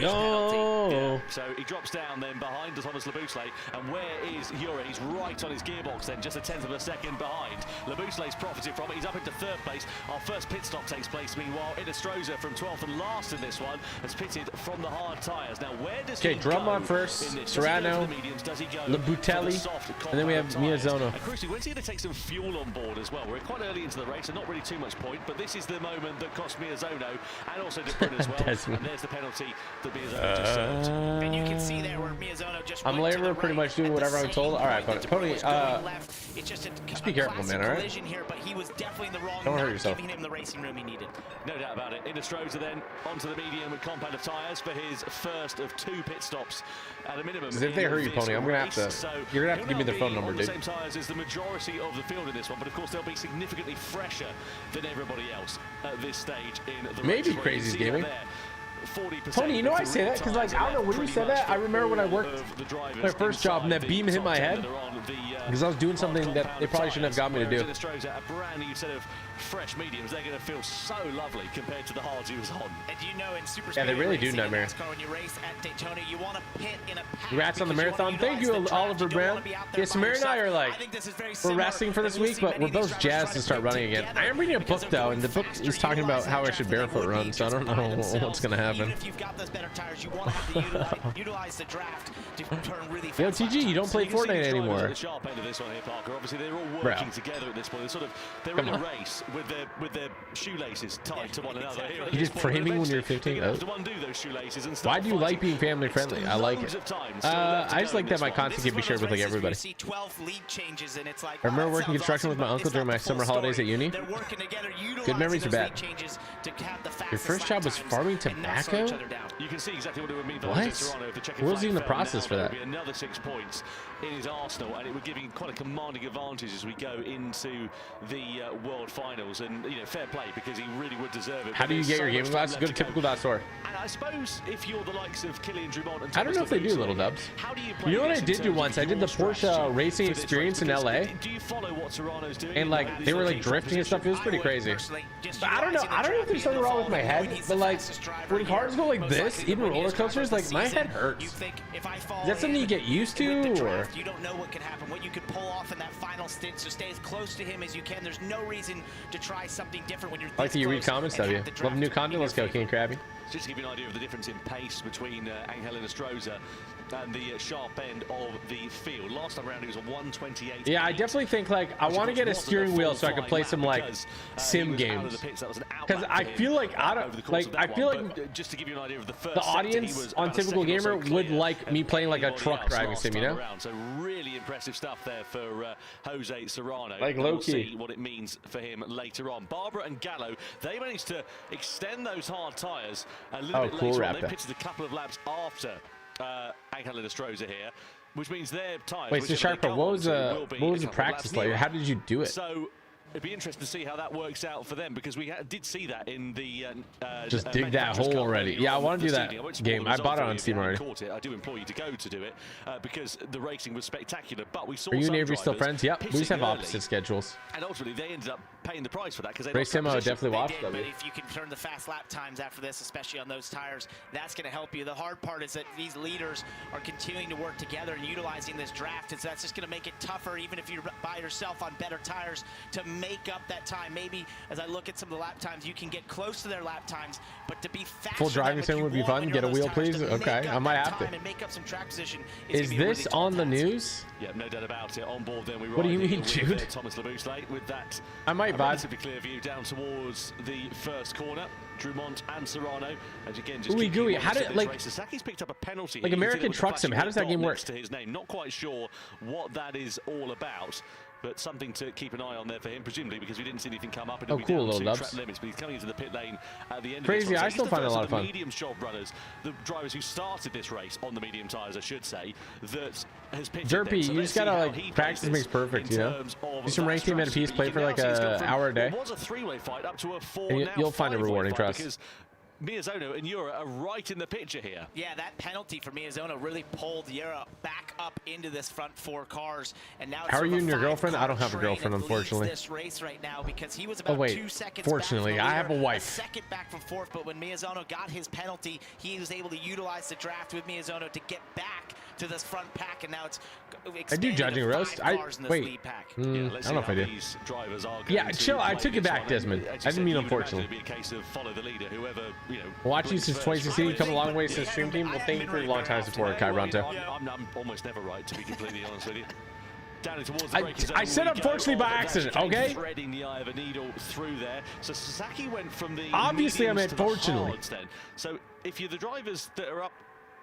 no? So he drops down then behind Thomas Labutale, and where is Ure? He's right on his gearbox then, just a 1/10 of a second behind. Labutale's profited from it. He's up into 3rd place. Our first pit stop takes place. Meanwhile, Inestrosa from 12th and last in this one has pitted from the hard tyres. Now, where does he Okay, Drummond go first, in this? Does he go Serrano, for the mediums? Does he go Labutale, for the soft and then we have compact tyres? Miyazono. And crucially, when's he going to take some fuel on board as well? We're quite early into the race, so not really too much point, but this is the moment that cost Miyazono and also De Bruyne as well. Desmond. And there's the penalty that Miyazono just served. And you can see there where Miyazono just I'm went to later the pretty right much doing at the whatever I'm same told. All right, point but that Pony, was going left. It's just just be careful, man, all right? collision here, but he was definitely in the wrong. Don't hurt not yourself. Giving him the racing room he needed. No doubt about it. Inestrosa then onto the medium with compound of tyres for his first of 2 pit stops at a minimum. Because if they hurt you, Pony, I'm gonna have to. You're gonna have to give me their phone number, on dude. the same tyres as the majority of the field in this one, but of course they'll be significantly fresher than everybody else at this stage in the race. Maybe Where Crazy's you see gaming. that there, 40% Tony, you know of I the say real that because, like, I don't know, when you said that, I remember when I worked my first job and that beam hit my head because I was doing something that they probably shouldn't have got me to do. A brand new set of fresh mediums, they're going to feel so lovely compared to the hards he was on. And you know, in super Yeah, they speed really do, racing in Nightmare. NASCAR, when you race at Daytona, you want to pit in a pack Congrats on the because you marathon. wanna Thank you, utilize the track. Oliver You don't wanna Brown. be out there Yeah, by Samara and I yourself. are like, I think this is very we're similar, resting for this and we'll week, see but many we're of these both drivers jazzed try to start pit running again. together I am reading a because book they're though, going and the book faster, is talking about how I utilizing should that barefoot would run, be so I don't just know behind what's themselves. gonna happen. happen. Even if you've got those better tires, you want to have to utilize the draft to turn really fast. Yo, TG, you don't play Fortnite anymore. At the sharp end of this one here, Parker. Obviously, they're all working together at this point. They're in a race with their shoelaces tied to one another. You're just framing when you're 15. Oh. Why do you like being family friendly? I like it. I just like that my content can be shared with like everybody. I remember working construction with my uncle during my summer holidays at uni. Good memories are bad. Your first job was farming tobacco? You can see exactly what it would mean for What? Toronto if the Czech What was even the process for that? Be another 6 points in his arsenal, and it would give him quite a commanding advantage as we go into the World Finals. And you know, fair play, because he really would deserve it. How do you get your gaming glasses? Go to typical.store. And I suppose if you're the likes of Killian Drummond and I don't know if they do, little dubs. How do you know what I did do once? I did the Porsche racing experience in LA. Do you follow what Serrano's doing? And like they were like drifting and stuff. It was pretty crazy. But I don't know if there's something wrong with my head, but like when cars go like this, even roller coasters, like my head hurts. Is that something you get used to, or? You don't know what could happen, what you could pull off in that final stint. So stay as close to him as you can. There's no reason to try something different when you're. I like that you read comments, W. Love new content. Let's go, King Krabby. Just to give you an idea of the difference in pace between Angel Inestrosa and the sharp end of the field. Last time around, he was a 128. Yeah, I definitely think like I want to get a steering wheel so I can play some like sim games. Because I feel like just to give you an idea of the audience on Typical Gamer would like me playing like a truck driving sim, you know? So really impressive stuff there for Jose Serrano. Like low key. We'll see what it means for him later on. Barbara and Gallo, they managed to extend those hard tires a little bit later on. They pitched a couple of laps after Angel Inestrosa here, which means their tires. Wait, so Sharper, what was the practice like? How did you do it? So it'd be interesting to see how that works out for them, because we did see that in the just dig that hole already. Yeah, I want to do that game. I bought it on Steam already. I do implore you to go to do it because the racing was spectacular. But we saw. Are you and Avery still friends? Yep, we just have opposite schedules. And ultimately, they ended up paying the price for that because they race sim. I would definitely watch that. But if you can turn the fast lap times after this, especially on those tires, that's going to help you. The hard part is that these leaders are continuing to work together and utilizing this draft, and so that's just going to make it tougher, even if you're by yourself on better tires, to make up that time. Maybe as I look at some of the lap times, you can get close to their lap times, but to be faster. Full driving sim would be fun. Get a wheel, please. Okay, I might have to. And make up some track position. Is this on the news? Yeah, no doubt about it. On board, then we. What do you mean, Jude? Thomas Labouche with that. I might vibe. Relatively clear view down towards the first corner. Drummond and Serrano, and again, just gooey. How did like Sasaki's picked up a penalty? Like American Truck Sim? How does that game work? To his name, not quite sure what that is all about. But something to keep an eye on there for him, presumably because we didn't see anything come up. And cool, little dubs. Track limits, but he's coming into the pit lane at the end. Crazy, of I still find it a lot of fun. Medium job runners, the drivers who started this race on the medium tires, I should say, that has pitched. Derpy, you just gotta like practice makes perfect, you know. Do some rank team NPs, play for like an hour a day. It was a three-way fight up to a four. And you'll find it rewarding, trust. Miyazono and Yura are right in the picture here. Yeah, that penalty for Miyazono really pulled Yura back up into this front four cars, and now. How are you and your girlfriend? I don't have a girlfriend, unfortunately. This race right now because he was about 2 seconds. Fortunately, I have a wife. A second back from fourth, but when Miyazono got his penalty, he was able to utilize the draft with Miyazono to get back to this front pack, and now it's. I do judging roast. I wait. I don't know if I did. Yeah, chill. I took it back, Desmond. I didn't mean unfortunately. Watching you since 2016, come a long way since Stream Team. Well, thank you for a long time support, Kaironto. I'm almost never right, to be completely honest with you. I said unfortunately by accident, okay? Threading the eye of a needle through there. So Sasaki went from the obviously I meant fortunately. So if you're the drivers that are up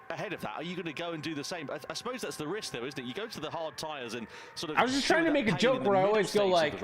ahead of that, are you going to go and do the same? I suppose that's the risk, though, isn't it? You go to the hard tires and sort of. I was just trying to make a joke where I always go like,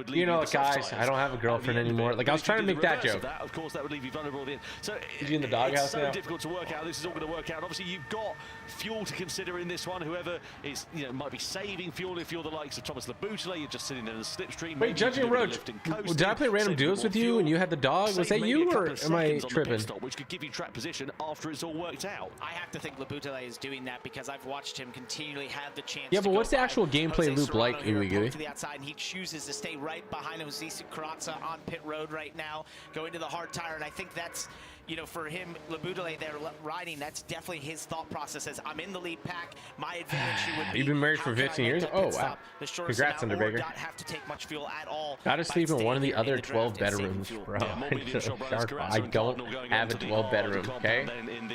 you know, guys, I don't have a girlfriend anymore. Like I was trying to make that joke. Of course, that would leave you vulnerable at the end. So is he in the doghouse now? It's so difficult to work out. This is all going to work out. Obviously, you've got fuel to consider in this one. Whoever is, you know, might be saving fuel. If you're the likes of Thomas Labouche, you're just sitting in the slipstream. Wait, Judging Roach, did I play random duels with you and you had the dog? Was that you or am I tripping? Which could give you track position after it's all worked out. I have to think Labouche is doing that because I've watched him continually have the chance. Yeah, but what's the actual gameplay loop like, illegally? To the outside, and he chooses to stay right behind Jose Karatza on pit road right now, going to the hard tire, and I think that's you know, for him, Labudale there riding, that's definitely his thought process. As I'm in the lead pack, my advantage would be. You've been married for 15 years? Oh, wow. Congrats, Underbaker. Not have to take much fuel at all. Gotta sleep in one of the other 12 bedrooms, bro. I don't have a 12 bedroom, okay?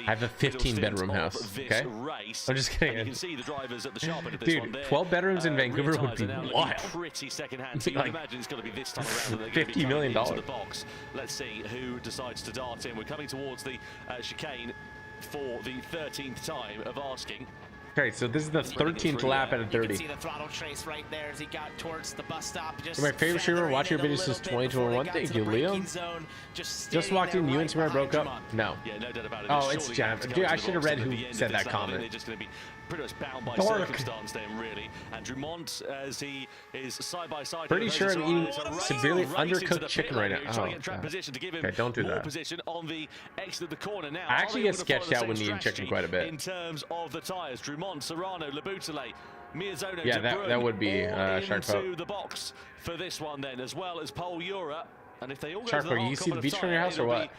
I have a 15 bedroom house, okay? I'm just kidding. Dude, 12 bedrooms in Vancouver would be wild. Pretty second-hand. So you Like, imagine it's going to be this time around. $50 million. The box. Let's see who decides to dart in. We're coming towards the chicane for the 13th time of asking. Okay, so this is the 13th lap out of 30. You can see the throttle trace right there as he got towards the bus stop. Just my favorite streamer, watch your videos since 2021. Thank you, Leo. Just walked in, you and Samara broke up? No. Yeah, no doubt about it. Oh, it's Jam. Dude, I should have read who said that comment. They're just going to be pretty much bound by circumstance then, really. And Dumont, as he is side by side. Pretty sure I'm eating severely undercooked chicken right now. Oh, okay, don't do that. Position on the exit of the corner now. I actually get sketched out when eating chicken quite a bit. In terms of the tires, Dumont, Serrano, Labudale, Miyazono, yeah, that would be Shark into the box for this one then, as well as Paul Eura. And if they all go Shark, to the you see the beach from your house or what?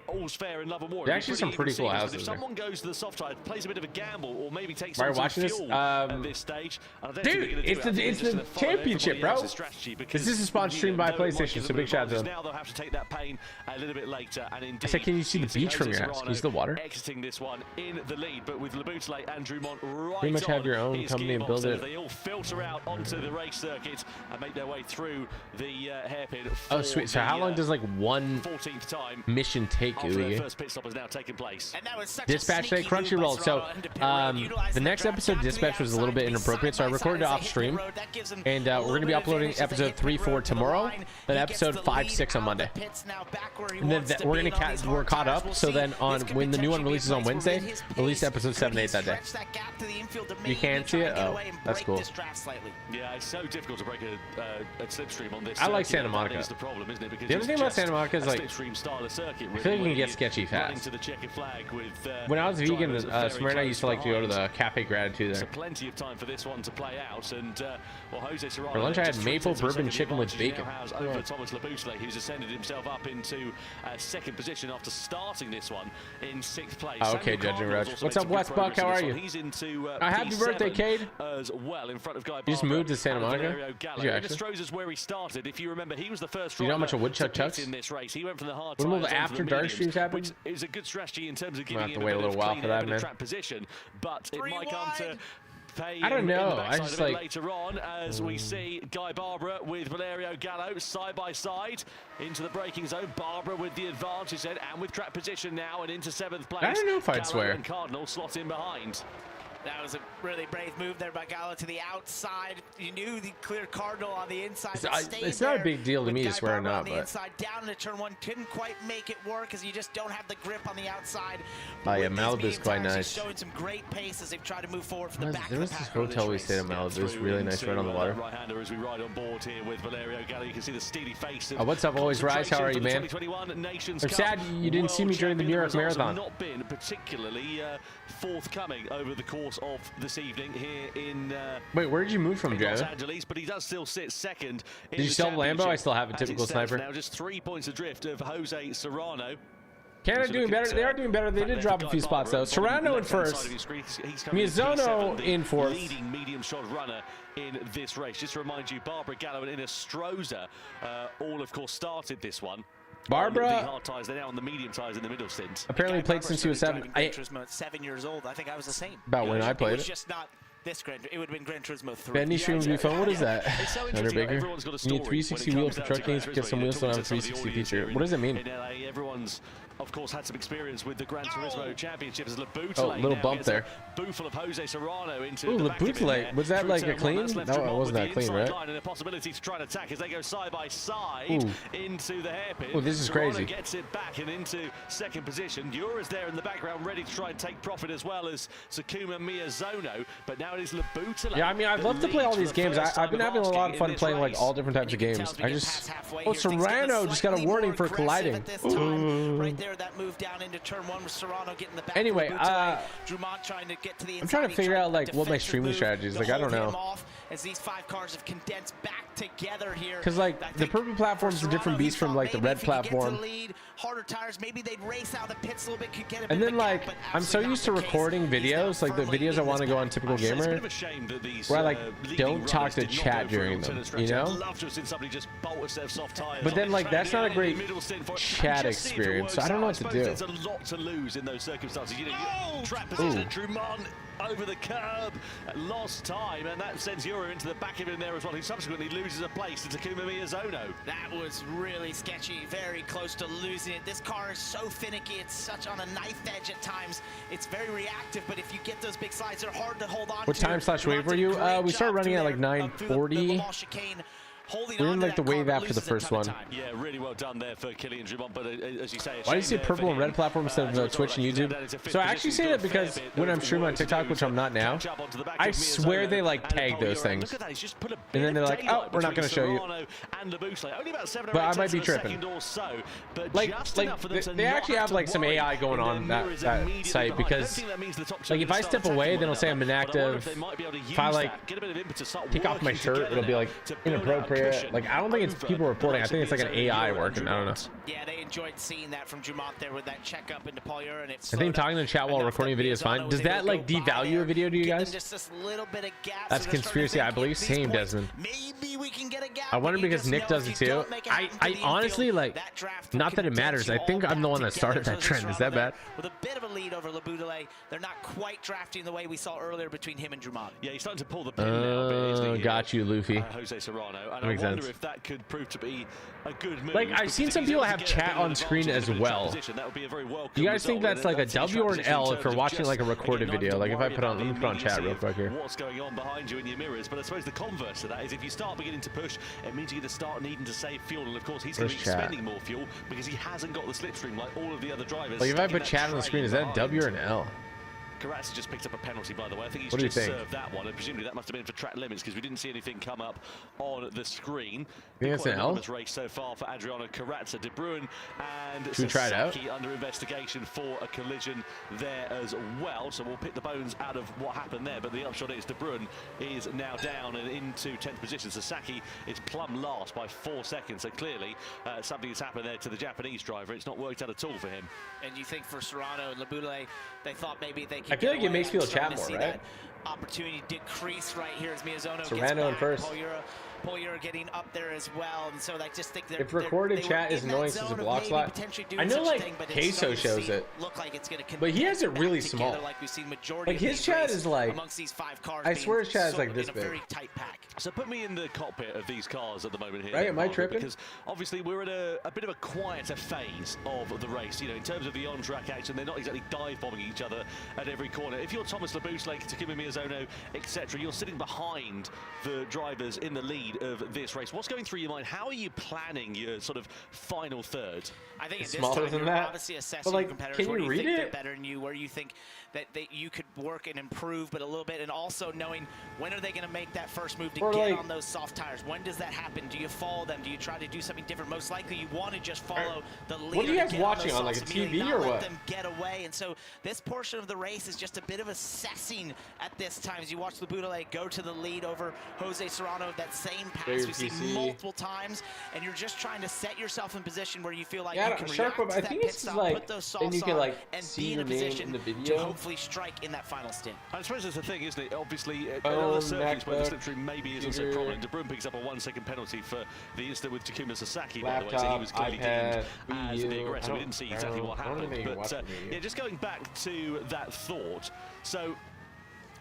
All's fair in love and war. There are actually some pretty cool houses. If someone goes to the soft side, plays a bit of a gamble, or maybe takes some watching fuel at this stage. Dude, it's the championship, bro. This is a sponsor stream by PlayStation, so big shout out to them. Now they'll have to take that pain a little bit later. And indeed, I said, can you see the beach from your house? Can you see the water? Exiting this one in the lead, but with Labudale and Dumont right pretty much have your own company and build it. They all filter out onto the race circuit and make their way through the hairpin. Oh, sweet. So how long does like one 14th time mission take, Oogie? Stop has now taken place. And that was such Dispatch day, Crunchyroll. So the next episode of Dispatch was a little bit inappropriate, so I recorded it off stream, and we're going to be uploading episode 3, 4 tomorrow, then episode 5, 6 on Monday, and then we're caught up. So then when the new one releases on Wednesday, release episode 7, 8 that day. You can't see it. Oh, that's cool. Yeah, it's so difficult to break a slipstream on this. I like Santa Monica. That is the problem, isn't it? Because the other thing about Santa Monica is like slipstream style of circuit. I feel like you can get sketchy fast. When I was vegan, Samara and I used to like to go to the Cafe Gratitude there. So plenty of time for this one to play out, and well, Jose Serrano. For lunch, I had maple bourbon chicken with bacon. Over Thomas Labudale, who's ascended himself up into second position after starting this one in 6th place. Oh, okay, Judging Rush. What's up, Westbuck? How are you? He's into happy birthday, Cade. As well, in front of Guy. You just moved to Santa Monica? Did you actually? Stroh's where he started. If you remember, he was the first. You know how much a woodchuck chucks? In this race, he went from the hard. When will the after dark streams happen? It was a good strategy in terms of giving it a little while for that, man. Track position, but it might come to pay. I don't know. I just like later on as we see Guy Barbara with Valerio Gallo side by side into the braking zone. Barbara with the advantage then, and with track position now and into 7th place. I don't know if I'd Gallo swear. And Cardinal slot in behind. That was a really brave move there by Gallo to the outside. You knew the clear Cardinal on the inside. It's not a big deal to me to swear or not, on the but inside down into turn 1 couldn't quite make it work because you just don't have the grip on the outside. Oh yeah, Malibu's quite nice. Showing some great pace as they've tried to move forward from the back. There was this hotel we stayed at Malibu. It was really nice right on the water. Right-hander as we ride on board here with Valerio Gallo. You can see the steely face. Oh, what's up, Always Rise? How are you, man? I'm sad you didn't see me during the New York Marathon. Not been particularly forthcoming over the course of this evening here in wait, where did you move from, Los Angeles? But he does still sit second. Did you sell the Lambo? I still have a typical sniper. Now just 3 points adrift of Jose Serrano. Canada doing better. They are doing better. They did drop a few spots though. Serrano in first. Miyazono in fourth. Leading medium shot runner in this race. Just to remind you, Barbara Gallo and Ina Stroza all of course started this one. Barbara, the hard tires, they're now on the medium tires in the middle stint. Apparently played since he was 7. 7 years old. I think I was the same. About when I played it. Just not this Gran. It would have been Gran Turismo 3. Benny stream would be fun. What is that? So Underbaker. You need 360 wheels for truck games. Get some wheels to have a 360 feature. What does it mean? In LA, everyone's of course had some experience with the Gran Turismo Championships. Labudale. Oh, little bump there. Booful of Jose Serrano into the Labudale. Was that like a clean? No, it wasn't that clean, right? And a possibility to try and attack as they go side by side into the hairpin. Oh, this is crazy. Gets it back and into second position. Yura's there in the background, ready to try and take profit as well as Sakuma Miyazono. But now it is Labudale. Yeah, I mean, I'd love to play all these games. I've been having a lot of fun playing like all different types of games. I just Serrano just got a warning for colliding. Right there, that move down into turn 1 with Serrano getting the back. Anyway, Dumont trying to get to the inside. I'm trying to figure out like what my streaming strategy is. Like, I don't know. As these 5 cars have condensed back together here. Because like the purple platform is a different beast from like the red platform. Harder tires, maybe they'd race out the pits a little bit, could get a bit And then of a like gap, I'm so used to recording videos, like the videos I want to go on Typical Gamer, where I like don't talk to chat during them, you know? But then like that's not a great chat experience, so I don't know what to do. There's a lot to lose in those circumstances. You know, trap position, Drummond over the curb, lost time, and that sends Euro into the back of him there as well. He subsequently loses a place to Takuma Miyazono. That was really sketchy, very close to losing it. This car is so finicky, it's such on a knife edge at times. It's very reactive, but if you get those big slides, they're hard to hold on to. What time slash wave were you? We started running at like 9:40. We're in like the wave after the first one. Yeah, really well done there for Kylian Drummond, but as you say, why do you say purple and red platform instead of Twitch and YouTube? So I actually say that because when I'm streaming on TikTok, which I'm not now, I swear they like tag those things. And then they're like, oh, we're not going to show you. But I might be tripping. Like they actually have like some AI going on that site, because like if I step away, then it'll say I'm inactive. If I like take off my shirt, it'll be like inappropriate. Like I don't think it's people reporting. I think it's like an AI working. I don't know. Yeah, they enjoyed seeing that from Dumont there with that checkup into Paul Euro, and I think talking to chat while recording a video is fine. Does that like devalue a video to you guys? That's conspiracy, I believe. Same, Desmond. Maybe we can get a gap. I wonder because Nick does it too. I honestly like, not that it matters. I think I'm the one that started that trend. Is that bad? With a bit of a lead over Laboudelet, they're not quite drafting the way we saw earlier between him and Dumont. Yeah, he's starting to pull the pin now. Got you, Luffy. Jose Serrano. And makes I wonder sense. if that could prove to be a good move. Like I've seen some people have chat on screen as well. Do you guys think that's like a W or an L if you're watching like a recorded video? Like if I put on, let me put on chat real quick here. What's going on behind you in your mirrors? But I suppose the converse to that is if you start beginning to push, it means you're going to start needing to save fuel, and of course he's going to be spending more fuel because he hasn't got the slipstream like all of the other drivers. Like if I put chat on the screen, is that a W or an L? Karatz just picked up a penalty, by the way. I think he's just served that one, and presumably that must have been for track limits because we didn't see anything come up on the screen. I think that's an L. Race so far for Adriano Karatz, De Bruyne, and should we try it out? under investigation for a collision there as well. So we'll pick the bones out of what happened there. But the upshot is De Bruyne is now down and into 10th position. Sasaki is plumb last by 4 seconds. So clearly something has happened there to the Japanese driver. It's not worked out at all for him. And you think for Serrano and Laboudelet, they thought maybe they could. I feel like it makes people chat more, right? Opportunity decrease right here as Miyazono Serrano in first. Paul Euro getting up there as well, and so I just think that if recorded chat is annoying since a block slot, I know like Queso shows it, but he has it really small. Like his chat is like, I swear his chat is like this big. So put me in the cockpit of these cars at the moment here. Right, am I tripping? Because obviously we're at a bit of a quieter phase of the race. You know, in terms of the on-track action, they're not exactly dive-bombing each other at every corner. If you're Thomas Laboudelet, Takuma Miyazono, etc., you're sitting behind the drivers in the lead of this race. What's going through your mind? How are you planning your sort of final third? I think it's smaller than that. Obviously assessing like, competitors. can you read think it? They're better than you, where you think that you could work and improve, but a little bit, and also knowing when are they going to make that first move to get like, on those soft tires. When does that happen? Do you follow them? Do you try to do something different? Most likely, you want to just follow the leader. What are you guys watching on, like a TV or what? Let them get away, and so this portion of the race is just a bit of assessing at this time. As you watch Laboudelet go to the lead over Jose Serrano, that same pass we've seen multiple times, and you're just trying to set yourself in position where you feel like you can react to that pit stop, put those softs on, and be in a position to hopefully strike in that final stint. I suppose that's the thing, isn't it? Obviously, other circuits where the slipstream maybe isn't so prominent. De Bruyne picks up a 1 second penalty for the incident with Takuma Sasaki, by the way, so he was clearly deemed as the aggressor. We didn't see exactly what happened, but yeah, just going back to that thought. So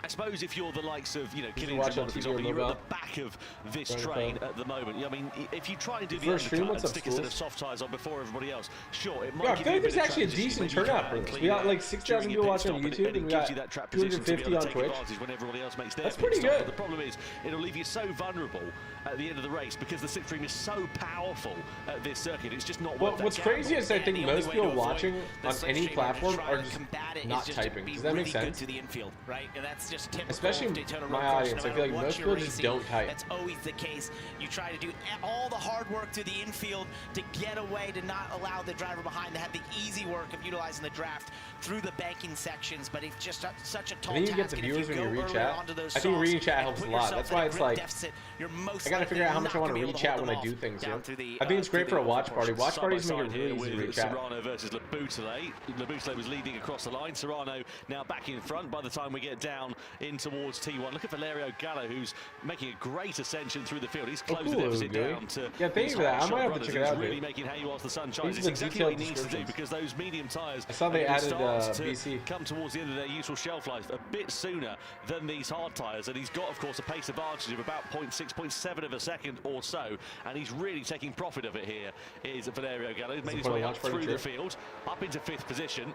I suppose if you're the likes of, you know, Kylian Drummond, for example, you're at the back of this train at the moment. I mean, if you try and do the undercut and stick a set of soft tires on before everybody else, sure, it might I feel like there's actually a decent turnout for this. We got like 6,000 people watching on YouTube, and we got 250 on Twitch. When everybody else makes their That's pretty good. But the problem is, it'll leave you so vulnerable at the end of the race because the slipstream is so powerful at this circuit. It's just not worth What's crazy is I think most people watching on any platform are just not typing. Does that make sense? To the infield, right? And that's just typical especially Daytona my road course, audience, no I feel like matter what most you're people just racing, don't type. That's always the case. You try to do all the hard work through the infield to get away, to not allow the driver behind to have the easy work of utilizing the draft through the banking sections, but it's just such a tall I think you task. get the And if viewers when you go read earlier chat. onto those I think softs reading chat and helps a put lot. yourself That's in why a it's grip like deficit, you're most I gotta figure out how likely much I not want to gonna be read able chat hold when I them do off things. You know? down through the, I think it's great for a watch through party. the Watch Side parties by make it side really here easy to with read chat. Serrano versus Laboutelet. Laboutelet was leading across the line. Serrano now back in front by the time we get down in towards T1. Look at Valerio Gallo, who's making a great ascension through the field. He's closed the deficit down to Yeah, thank you for that. I might have to check it out, really dude. making hay whilst the sun shines. These It's are the exactly what he detailed needs to do descriptions. because those medium tyres I saw they are gonna added, start to BC. come towards the end of their useful shelf life a bit sooner than these hard tyres, and he's got, of course, a pace advantage of about 0.6, 0.7 of a second or so, and he's really taking profit of it here. Is Valerio Gallo. He's made his way up through the field, up into 5th position.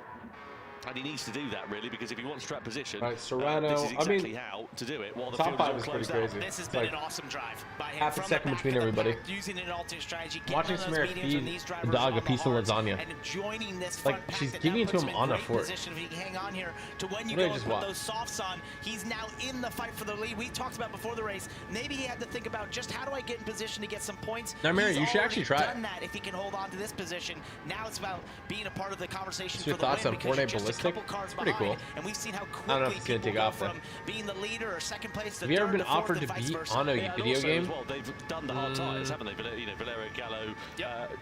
And he needs to do that, really, because if he wants track position, Right, Serrano, this is exactly I mean, how to do it while the top field 5 is is all pretty closed crazy. out. This has It's been like an awesome drive by him. half a From second the back between of the everybody. pack, using an alternate strategy, Watching getting on Samara those mediums when feed these the drivers dog on a the piece of hards lasagna. and joining this Like, front pack she's that giving now it to puts him in on a great fort. position if he can hang on here to when you What did I go just and put watch? those softs on. He's now in the fight for the lead. We talked about before the race. Maybe he had to think about just how do I get in position to get some points. Now, Mary, He's you should actually already try it. done that if he can hold on to this position. Now it's about being a part of the conversation What's for your the thoughts win on because you're Fortnite just a Ballistic? couple cars Pretty behind, cool. and we've seen how I don't know if quickly it's gonna people take go off, though. from being the leader or second place to Have you ever third been to fourth offered and to vice be versa. on a Yeah, and video also game? as well, they've done the hard tyres, haven't they? Valerio Gallo,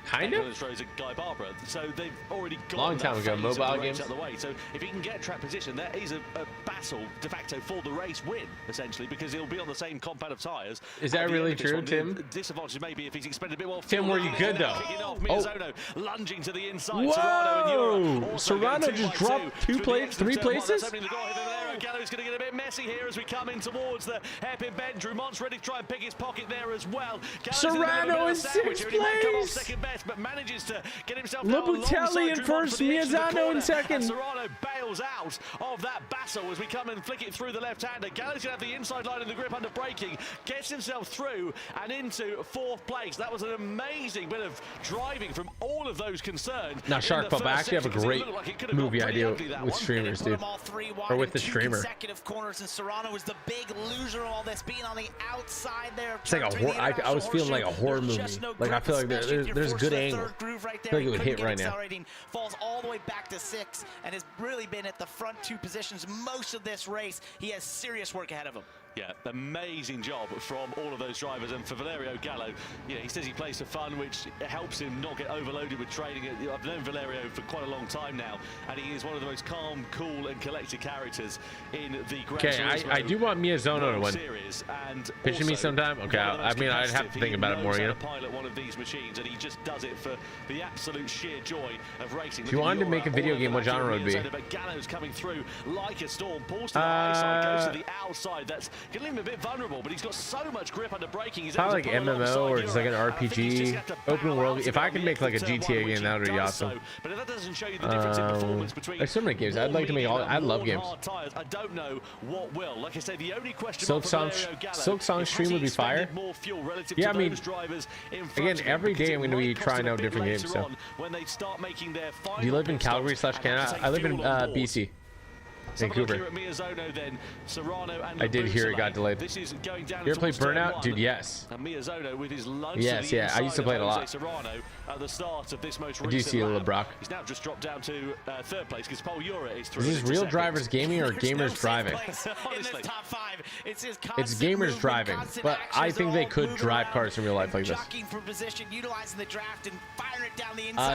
Kind of? and Guy Barbara. So they've already got Long time ago, phase of mobile the race games. out of the way. So if he can get track position, there is a battle de facto for the race win, essentially, because he'll be on the same compound of tyres. Is that at the really end of this true, one. Tim? The disadvantage maybe if he's expended a bit more Tim, fuel. were you good, though? Kicking off, Oh. Miyazono lunging to the inside. Whoa! Serrano and Euro also Serrano going just 2 by dropped 2 two through the exit of three turn one. places? That's opening the door here. Valerio Gallo's going to get a bit messy here as we come in towards the hairpin bend. Drumont's ready to try and pick his pocket there as well. Serrano in 6th place. Second best, but manages to get himself Lobutelli in first, Miyazono in second. Serrano bails out of that battle as we come and flick it through the left-hander. Gallo's going to have the inside line in the grip under braking, gets himself through and into 4th place. That was an amazing bit of driving from all of those concerned. Now, Shark Pup, I actually have a great movie idea with streamers, dude. Or with the streamer. Consecutive corners, and Serrano was the big loser of all this, being on the outside there. It's like a horror. I was feeling like a horror movie. Like, I feel like there's good angle. Right there. I feel like it would hit right now. Falls all the way back to 6 and has really been at the front 2 positions most of this race. He has serious work ahead of him. Yeah, amazing job from all of those drivers. And for Valerio Gallo, yeah, he says he plays for fun, which helps him not get overloaded with training. I've known Valerio for quite a long time now, and he is one of the most calm, cool, and collected characters in the Grand Okay, I do want Miyazono to win. Series. And Pitching me sometime? Okay, I mean, I'd have to think about it more, you know? Pilot one of these machines, and he just does it for the absolute sheer joy of racing. If you wanted to make a video game, what genre would it be? But Gallo's coming through like a storm. Pulls to the high side, goes to the outside. That's can leave him a bit vulnerable, but he's got so much grip under braking. He's Probably like MMO or just like an RPG, open world. If I could make like a GTA game, that would be awesome. But if that doesn't show you the difference in performance between there's so many games. I'd like to make all. I love games. I don't know what will. Like I say, the only question Silk Song stream would be fire. Yeah, I mean, again, every day I'm going to be trying out different games. So, do you live in Calgary/Canada? I live in BC. Vancouver. I did hear it got delayed. You ever play Burnout? Dude, yes. Yes, yeah. I used to play it a lot. I do see a little Brock. He's now just dropped down to 3rd place because Paul Ura is through. Is this real drivers gaming or gamers driving? It's gamers driving, but I think they could drive cars in real life like this.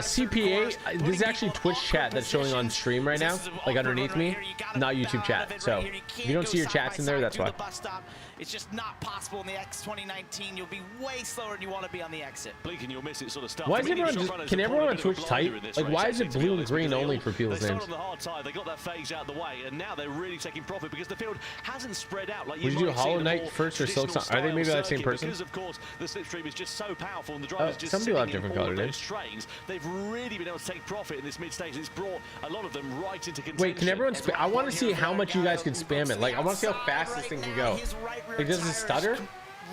CPA, this is actually Twitch chat that's showing on stream right now, like underneath me, not YouTube chat. So if you don't see your chats in there, that's why. It's just not possible in the X 2019. You'll be way slower than you want to be on the exit. Blink and you'll miss it sort of stuff. Why is everyone just, can everyone on Twitch type? Like, why is it blue and green only for people's names? On the hard side, they got that phase out of the way, and now they're really taking profit because the field hasn't spread out like you do Hollow Knight first or Silk Song? Are they maybe that same person? Because of course the slipstream is just so powerful and the drivers just some people have different colored names. Trains. They've really been able to take profit in this mid stage. It's brought a lot of them right into contention. Wait, can everyone I want to see how much you guys can spam it. Like, I want to see how fast this thing can go. Like, does it stutter?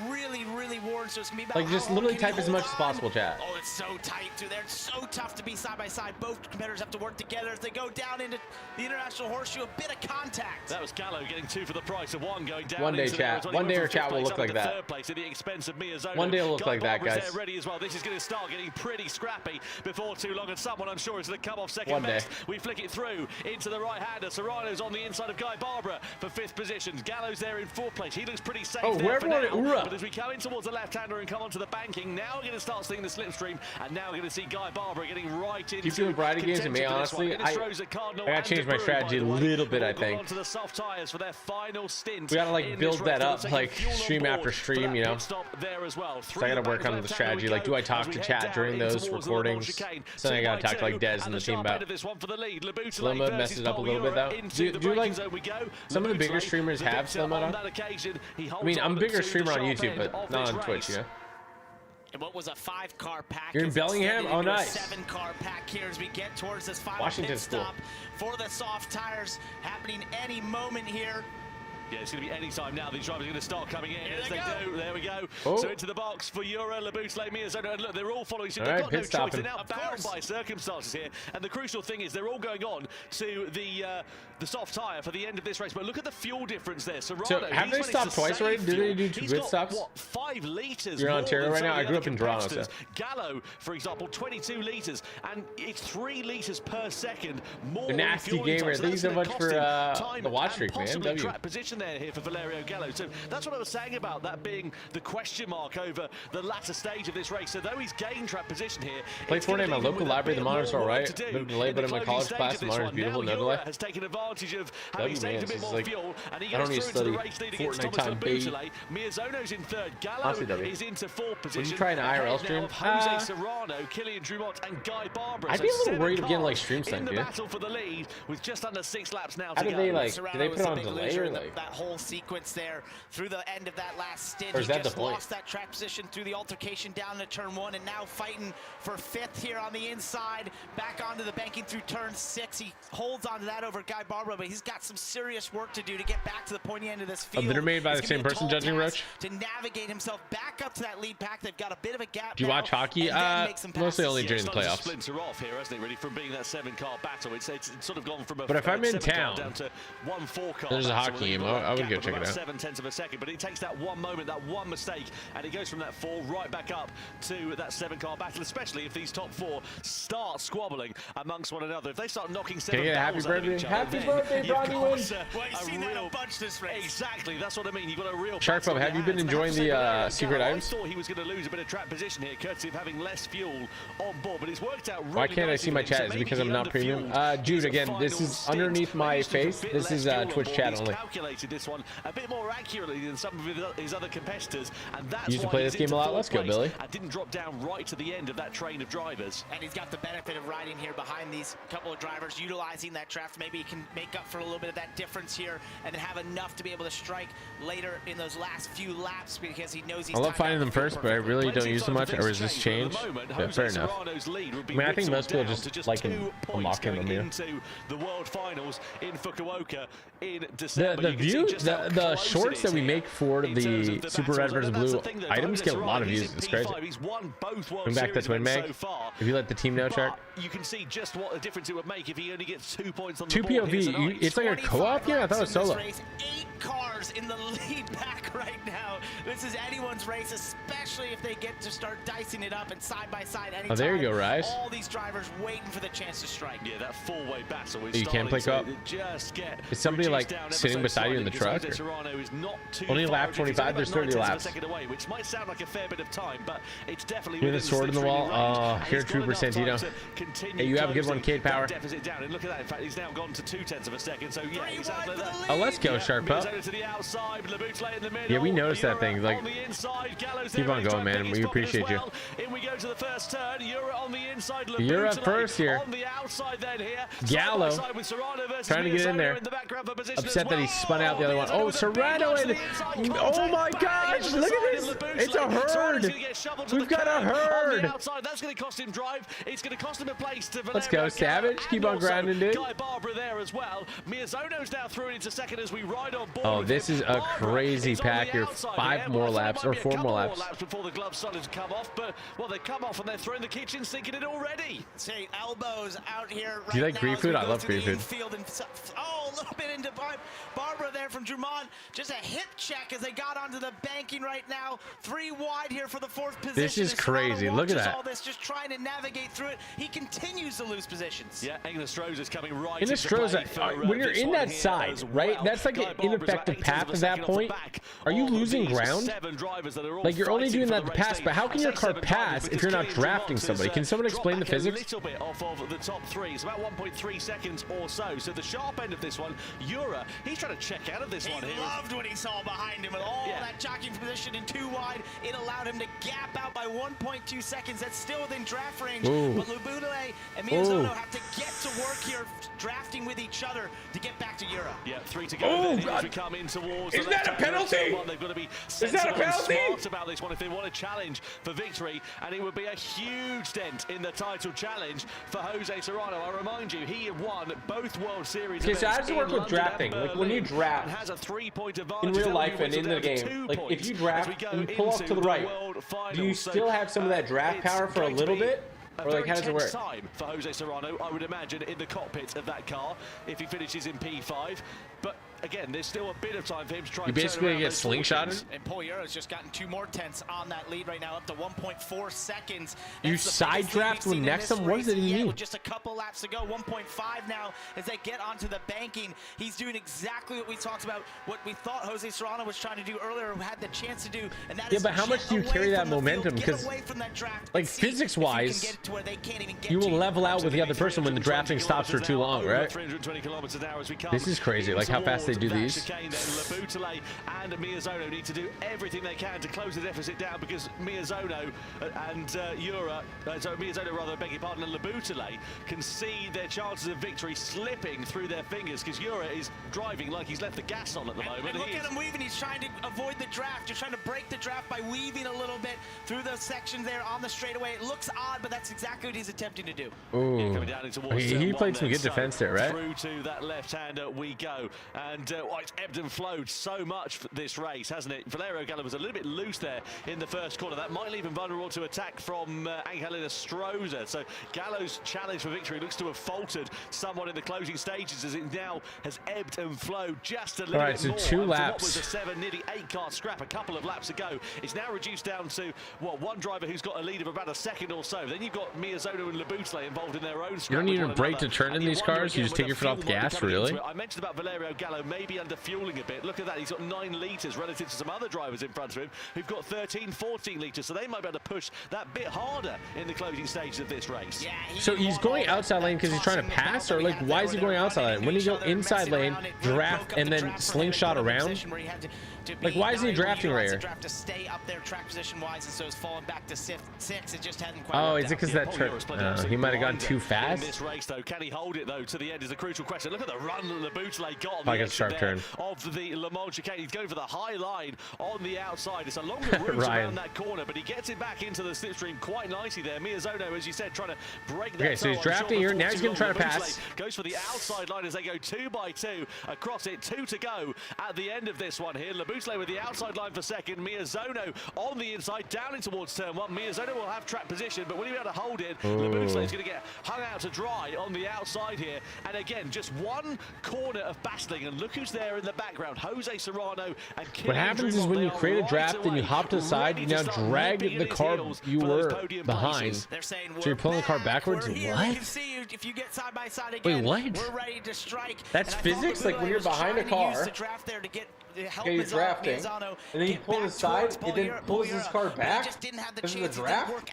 really, really worn. So it's gonna be about Like, just how long literally can he type as hold much as on? possible, chat. Oh, it's so tight, too. They're so tough to be side by side. Both competitors have to work together as they go down into the international horseshoe. A bit of contact. That was Gallo getting 2 for the price of 1 going down. One day, into there chat. as well. One He day went our from chat fifth will place look up like to that. 3rd place at the expense of Miyazono. One day it'll look like that, Barbara's guys. there ready as well. This is going to start getting pretty scrappy before too long, and someone I'm sure is going to come off second One day. best. We flick it through into the right-hander. Serrano's on the inside of Guy Barbara for 5th position. Gallo's there in 4th place. He looks pretty safe Oh, there where for now. everyone- But as we come in towards the left-hander and come onto the banking, now we're going to start seeing the slipstream, and now we're going to see Guy Barbara getting right into. Keep doing variety games, and me, honestly, I gotta change my strategy a little bit, I think. Onto the soft tires for their final stint. We gotta like build that up, like stream after stream, you know. There as well. So I gotta work on the strategy. Like, do I talk to chat during those recordings? So then I gotta talk to like Dez and the team about. Slow mode messes it up a little bit though. Do like some of the bigger streamers have slow mode on? I mean, I'm a bigger streamer on YouTube, but not on Twitch, you know. And what was a 5-car pack? You're in is Bellingham? extended Oh, into a nice. 7-car pack here as we get towards this final Washington's pit stop for the soft tires happening any moment here. Yeah, it's going to be any time now. These drivers are going to start coming in. Here As they they do, there we go. Oh. So into the box for Euro, Laboutle, Miyazono, and look, they're all following suit. All They've right, got no pit choice. stopping. They're now bound by circumstances here. And the crucial thing is they're all going on to the soft tyre for the end of this race. But look at the fuel difference there. Serrano, So have they he's stopped managed to twice already? save Did they fuel. do 2 He's pit got, stops? what, 5 litres You're in more Ontario than right some now? of I the grew other up in Toronto, competitors. so. Gallo, for example, 22 litres, and it's 3 litres per second more. The nasty gamer. Thank you so much for the watch streak, man. W. Track position there here for Valerio Gallo. So that's what I was saying about that being the question mark over the latter stage of this race. So though he's gained track position here, Play Fortnite in my local library. The monitor's alright. Bit of delay, but in my college class, the monitor's beautiful. No delay. Has taken advantage of having W, saved man, a bit this is more like- fuel, and he I don't goes need through to into the study race lead against Fortnite Thomas time, baby. Laboutle. Miyazono's in 3rd. Gallo Honestly, W. is into 4th position. Would you try an IRL Ahead now stream? of Jose Serrano, Killian Drumont, and Guy Barbara. I'd So be a little 7 worried of getting, like, cars stream sniped, in the dude. battle for the lead with just under 6 laps now How to do go. they like? Serrano Do they was put the on big delay loser or in like? that whole sequence there through the end of that last stint. Or is He that the just point? lost that track position through the altercation down to turn 1, and now fighting for 5th here on the inside, back onto the banking through turn 6. He holds on to that over Guy Barbara, but he's got some serious work to do to get back to the pointy end of this field. they're made by It's the gonna same be a person tall judging, task Roach? to navigate himself back up to that lead pack. They've got a bit of a gap. Do you watch hockey? Mostly only during the Starting to playoffs. splinter off here, hasn't it? Really, from being that 7-car battle, it's sort of gone from a. But if I'm in 7-car town, down to 1 4-car. there's a battle, hockey really, game. I would gap go of check it about out. 7/10 of a second, but it takes that one moment, that one mistake, and it goes from that 4 right back up to that 7-car battle. Especially if these top 4 start squabbling amongst one another. If they start knocking 7 Can you get a happy barrels out of birthday? each other, Happy then birthday, you've Bronny got, Win. Well, you've seen that real a bunch this race. Exactly, that's what I mean. You've got a real. Shark battle Pub, have you in been hands. enjoying the Gallo, secret items? I thought he was going to lose a bit of track position here, courtesy of having less fuel on board, but it's worked out really Why can't I nicely see my for him. So chat? Is it maybe because he I'm not premium? underfueled Jude, his again, this final is stint. underneath my Managed to face. fit This less is fuel on Twitch board. chat He's only. calculated this one a bit more accurately than some of his other competitors, and that's You used to why play he's this game a into lot? 4th Let's go, place Billy. and didn't drop down right to the end of that train of drivers. And he's got the benefit of riding here behind these couple of drivers, utilizing that draft. Maybe he can make up for a little bit of that difference here and then have enough to be able to strike later in those last few laps because he knows he's I love timed finding out them the field first, but I perfectly. really don't Plenty use of them time much. for Or things is this to change, change? but at the moment, Yeah, Jose fair enough. Serrano's lead would be I mean, I think whittled most people down just to just like 2 him. I'm points mocking going him, yeah. into the World Finals in Fukuoka in December. The You can see view, just how the close it shorts is that we here make for in terms the of the Super battles, Red versus and that's Blue the thing, though. items Don't get a us lot of wrong, he's views. in It's crazy. P5. He's won both World Bring back the Series Twin events Mag. so far. If you let the team know, Shark. But you can see just what a difference it would make if he only gets 2 points on the 2 board here POV. tonight. It's like a co-op? Yeah, I thought it was 25 laps in this solo. race, 8 cars in the lead pack right now. This is anyone's race, especially if they get to start dicing it up and side by side anytime. Oh, there you go, Rise. All these drivers waiting for the chance to strike. Yeah, that 4-way battle is You can't play starting co-op? to just get Is somebody, reduced like, down sitting ever so beside you in the slightly truck, because or- Jose Serrano is not too Only far lap ahead. 25, He's only there's about 30 9/10 of a laps. second away, which might sound like a fair bit of time, but it's definitely Hear the within sword in the wall? streaming range, Oh, and here, he's got Trooper enough time Santino. to continue Hey, you have a good one, closing Kate that Power. deficit down. And look at that, in fact, he's now gone to 2/10 of a second, so yeah, he's out there. Oh, let's go, Shark Pup. Miyazono to the outside, Laboutle in the middle. Yeah, we noticed that Euro thing, like, on the inside, Gallo's keep there on ready to going, try man. and We pick his pocket appreciate as you. well. In we go to the first turn. Euro on the inside. You're up Laboutle first here. on the outside then here. Gallo Side by side with Serrano versus trying to get in Miyazono there. in the background for position Upset as that he well. spun out the other one. Miyazono Oh, with a big Serrano launch to and the inside, oh contact my back gosh, into the look side at of this. It's a herd. We've got a herd. Outside. That's going to cost him drive. It's going to cost him a place to Let's go, Savage. Keep on grinding, dude. Guy Barbara there as well. Miyazono's now through into second as we ride on board. Oh, this is a crazy pack here. 5 more laps or 4 more laps before the gloves started to come off. But well, they come off and they're throwing the kitchen sink in it already. Say elbows out here. Do you like Greek food? I love Greek food. Oh, a little bit into Barbara there from Drummond. Just a hip check as they got onto the banking right now. 3 wide here for the 4th position. This is crazy. Look at that. All this, just trying to navigate through it. He continues to lose positions. Yeah, Innestrosa's coming right. Innestrosa, when you're in that side, right? That's like an ineffective path at that point. Are you losing ground? Like you're only doing that to pass, but how can your car pass if you're not drafting somebody? Can someone explain the physics? A little bit off of the top 3. It's about 1.3 seconds or so. So the sharp end of this one, Ura, he's trying to check out of this one here. He loved what he saw behind him with all that jockeying position in 2 wide. It allowed him to gap out by 1.2 seconds. That's still within draft range. Ooh. But Lubudale and Miyazono have to get to work here, drafting with each other to get back to Ura. Yeah, 3 to go. As we come in towards is that a penalty? They've got to be is that a penalty? Smart about this one if they want to challenge for victory, and it would be a huge dent in the title challenge for Jose Serrano. I remind you, he won both World Series. Okay, so how does it work with drafting? Like when you draft has a 3-point advantage in real life and in the game, like if you draft and you pull off to the right, do you still have some of that draft power for a little bit? Or like, how does it work? Time for Jose Serrano, I would imagine, in the cockpit of that car if he finishes in P5. But again, there's still a bit of time for him to try. You basically get slingshotted. And Paul Ura's just gotten 2 more tenths on that lead right now, up to 1.4 seconds. You side draft when next time? What does it even mean? With just a couple laps to go, 1.5 now as they get onto the banking. He's doing exactly what we talked about, what we thought Jose Serrano was trying to do earlier, who had the chance to do, and that is but how much do you carry that momentum? Because like physics-wise, you will level out with the other person when the drafting stops for too long, right? 320 kilometers an hour as we come. This is crazy, like how fast they do these. Lubudale and Miyazono need to do everything they can to close the deficit down, because Miyazono and Miyazono rather, beg your pardon, and Lubudale can see their chances of victory slipping through their fingers, because Ura is driving like he's left the gas on at the moment. And look at him weaving. He's trying to avoid the draft. You're trying to break the draft by weaving a little bit through those sections there on the straightaway. It looks odd, but that's exactly what he's attempting to do. Ooh. Yeah, coming down in towards he played some good defense there, right? Through to that left-hander we go. And it's ebbed and flowed so much for this race, hasn't it? Valerio Gallo was a little bit loose there in the first corner. That might leave him vulnerable to attack from Angel Innestrosa. So Gallo's challenge for victory looks to have faltered somewhat in the closing stages, as it now has ebbed and flowed just a little bit more. So 2 laps. What was a 7, nearly 8 car scrap a couple of laps ago. It's now reduced down to, what, one driver who's got a lead of about a second or so. Then you've got Miyazono and Lubudale involved in their own scrap. You don't need a brake to turn in these cars? You just take your foot off the gas, really? I mentioned about Valerio Gallo maybe under fueling a bit. Look at that, he's got 9 litres relative to some other drivers in front of him who've got 13, 14 litres, so they might be able to push that bit harder in the closing stages of this race. Yeah, so he's going outside lane because he's trying to pass, or like why is he going outside lane? Wouldn't he go inside lane, draft, and then slingshot around? Like, why isn't he drafting right here? To stay up there track position wise, and so it's falling back to 6. It just hadn't quite. Oh, is it because that trip? He might have gone too fast. In this race, though, can he hold it though to the end is a crucial question. Look at the run that Lubudale got on like the a sharp turn of the Le Mans chicane. He's going for the high line on the outside. It's a longer route around that corner, but he gets it back into the slipstream quite nicely there. Miyazono, as you said, trying to break that. Okay, so he's drafting here. Now he's going to try to pass. Goes for the outside line as they go 2 by 2 across it. 2 to go at the end of this one here. Lubudale with the outside line for second. Miyazono on the inside, down in towards turn 1. Miyazono will have track position, but will he be able to hold it? Lubudale is going to get hung out to dry on the outside here. And again, just one corner of battling, and look who's there in the background. Jose Serrano and Kilian. What happens is when you create a draft and you hop to the side, you now drag the car you were behind. So you're pulling the car backwards. What? If you get side by side again, wait, what? We're ready to strike. That's physics. Like when you're behind a car, you're drafting, and then you pull the side, it then pulls his car back. This is a draft.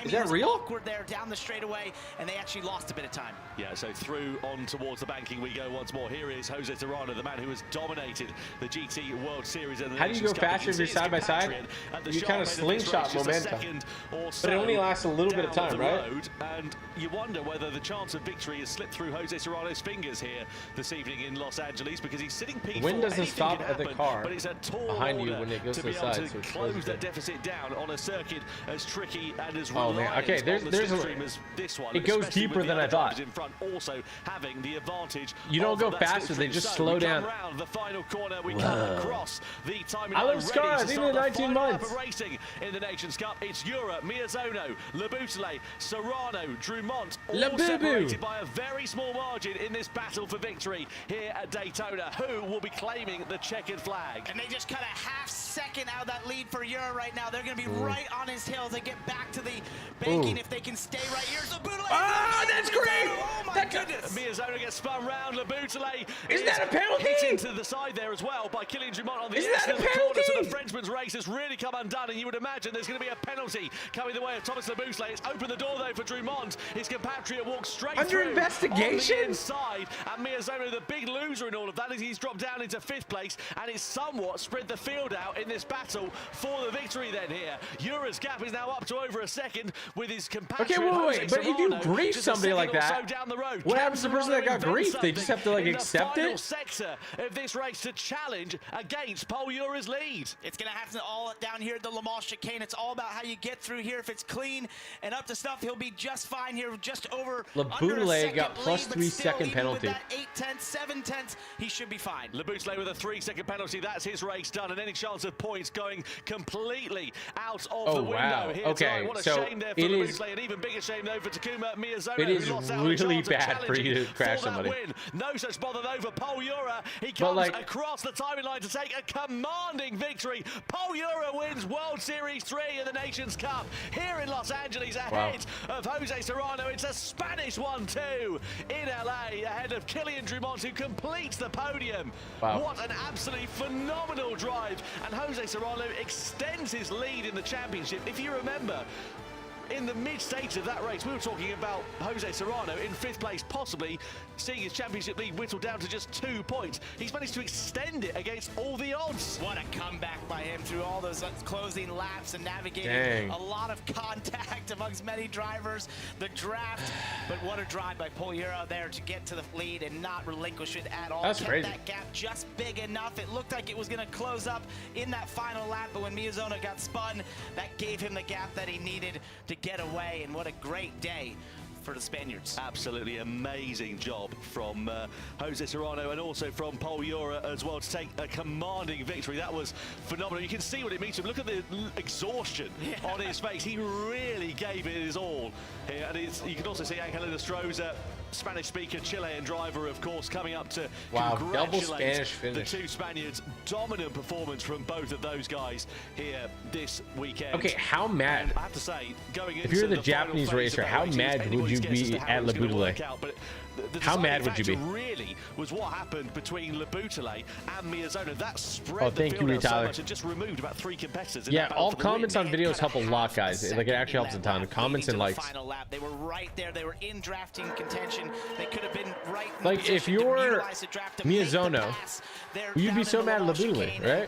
Is that real? There down the straightaway, and they actually lost a bit of time. Yeah, so through on towards the banking we go once more. Here is Jose Serrano, the man who has dominated the GT World Series. And how do you go faster if you're side by side? You kind of slingshot momentum, but it only lasts a little bit of time, right? And you wonder whether the chance of victory has slipped through Jose Serrano's fingers here this evening in Los Angeles, because he's sitting P4. Wind doesn't stop at the happen, car but it's a tall behind you order when it goes to to be the able side, to so it's close closed that in. deficit down on a circuit as tricky and as Oh, man. reliant Okay, on there's the a- slipstream as this one. it goes especially deeper with the than I other thought. drivers in front also having the advantage. You don't of go that faster, they slipstream. just So slow we come down. round the final corner, we come across the timing I line love Scar, ready I to think start they're the 19 final lap months. of racing in the Nations Cup. It's Jura, Miyazono, Labutale, Serrano, Drumont, all Labubu. separated by a very small margin in this battle for victory here at Daytona. Who will be claiming the checkered flag? And they just cut a half second out of that lead for Jura right now. They're going to be right on his heels. They get back to the banking if they can stay right here. So Labutale. Ah, that's great! Oh my That- goodness. Miyazono gets spun round. Labutale Isn't that a penalty? hit into the side there as well by Kylian Drumont on the Isn't that exit a of the corner. So penalty? the Frenchman's race has really come undone, and you would imagine there's going to be a penalty coming the way of Thomas Labutale. It's opened the door though for Drumont. His compatriot walks straight Under through investigation? on the inside, and Miyazono, the big loser in all of that, is he's dropped down into 5th place, and it's somewhat spread the field out in this battle for the victory then here. Jura's gap is now up to over a second with his compatriot. Okay, wait, Jose but if you Serrano grief just a somebody like second or that, so down the road. what happens to the person that got Serrano griefed? They just have to, like, in accept the final it? sector of this race to challenge against Paul Jura's lead. It's going to happen all down here at the Le Mans chicane. It's all about how you get through here. If it's clean and up to stuff, he'll be just fine here, just over under a Labutale second got lead, plus but 3 still, second even penalty. With that 8/10, 7/10, he should be fine. Labutale with a 3-second penalty. That's his race done, and any chance of points going completely out of the window wow. here Okay, tonight. What a so shame there for it is- Labutale, an even bigger shame though for Takuma Miyazono. It is who lost out on a really chance of bad for you to challenging crash for that somebody. win. No such bother though for Paul Jura. He But, comes like- across the timing line to take a commanding victory. Paul Jura wins World Series 3 in the Nations Cup here in Los Angeles ahead of Jose Serrano. It's a Spanish 1-2 in LA ahead of Kylian Drumont, who completes the podium. Wow. What an absolutely phenomenal drive, and Jose Serrano extends his lead in the championship. If you remember, in the mid-stage of that race, we were talking about Jose Serrano in 5th place, possibly seeing his championship lead whittled down to just 2 points. He's managed to extend it against all the odds. What a comeback by him through all those closing laps and navigating Dang. a lot of contact amongst many drivers, the draft. But what a drive by Paul Jura there to get to the lead and not relinquish it at all. That's Kept crazy. that gap just big enough. It looked like it was going to close up in that final lap, but when Miyazono got spun, that gave him the gap that he needed to get away. And what a great day for the Spaniards. Absolutely amazing job from Jose Serrano and also from Paul Jura as well to take a commanding victory. That was phenomenal. You can see what it means to him. Look at the exhaustion on his face. He really gave it his all here. And you can also see Angelina Stroza, Spanish speaker, Chilean driver, of course, coming up to Wow, double congratulate Spanish finish. the 2 Spaniards. Dominant performance from both of those guys here this weekend. Okay, how mad? And I have to say, going into you're the final Japanese phase racer, of that how race, it's mad would anybody's you guess as be to how at it was gonna Labutale? work out, but the How mad deciding would you factor be? really was what happened between Labutale and Miyazono. That spread Oh, the thank you, field out so Tyler. much and just removed about 3 competitors. In Yeah, that battle all for the win. comments on videos help a lot, guys. Like, it actually helps a ton. Lap Comments leading and to the likes. Final lap. They were right there. They were in drafting contention. They could have been right in Like, position if to you're utilize the draft to make the Miyazono, pass. They're you'd down be in so the mad at Lamont Labutale, chicane, right?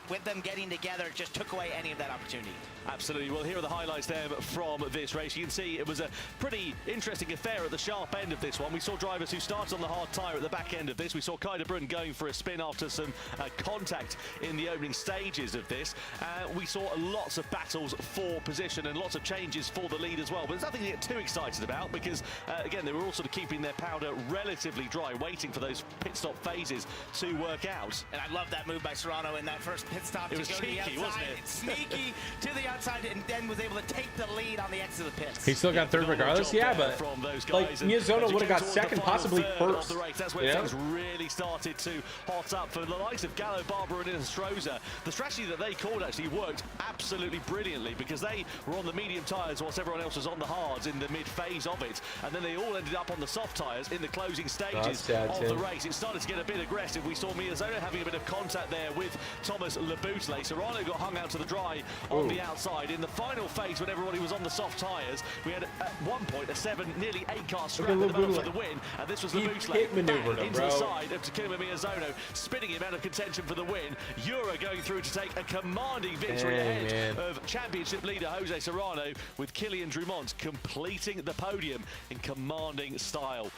with them getting together, it just took away any of that opportunity. Absolutely. Well, here are the highlights there from this race. You can see it was a pretty interesting affair at the sharp end of this one. We saw drivers who started on the hard tyre at the back end of this. We saw Kai de Bruyne going for a spin after some contact in the opening stages of this. We saw lots of battles for position and lots of changes for the lead as well. But there's nothing to get too excited about because, again, they were all sort of keeping their powder relatively dry, waiting for those pit stop phases to work out. And I love that move by Serrano in that first pit stop. It was to go cheeky, to the outside. wasn't it? Sneaky to the outside, and then was able to take the lead on the exit of the pits. He still got 3rd regardless. Yeah, but from those like guys. And Miyazono as you would have go got towards the 2nd, final possibly third 1st. of the race, that's where you know? things really started to hot up for the likes of Gallo, Barber and Stroza. The strategy that they called actually worked absolutely brilliantly because they were on the medium tyres whilst everyone else was on the hards in the mid-phase of it, and then they all ended up on the soft tyres in the closing stages sad, of Tim. the race. It started to get a bit aggressive. We saw Miyazono having a bit of contact there with Thomas Labutale. Serrano got hung out to the dry on the outside. In the final phase, when everybody was on the soft tyres, we had at one point a nearly 8-car scrap in the battle for the win, and this was He Labutale pit maneuvered back him, into bro. the side of Takuma Miyazono, spinning him out of contention for the win. Jura going through to take a commanding victory Dang, ahead man. of championship leader Jose Serrano, with Kylian Drumont completing the podium in commanding style.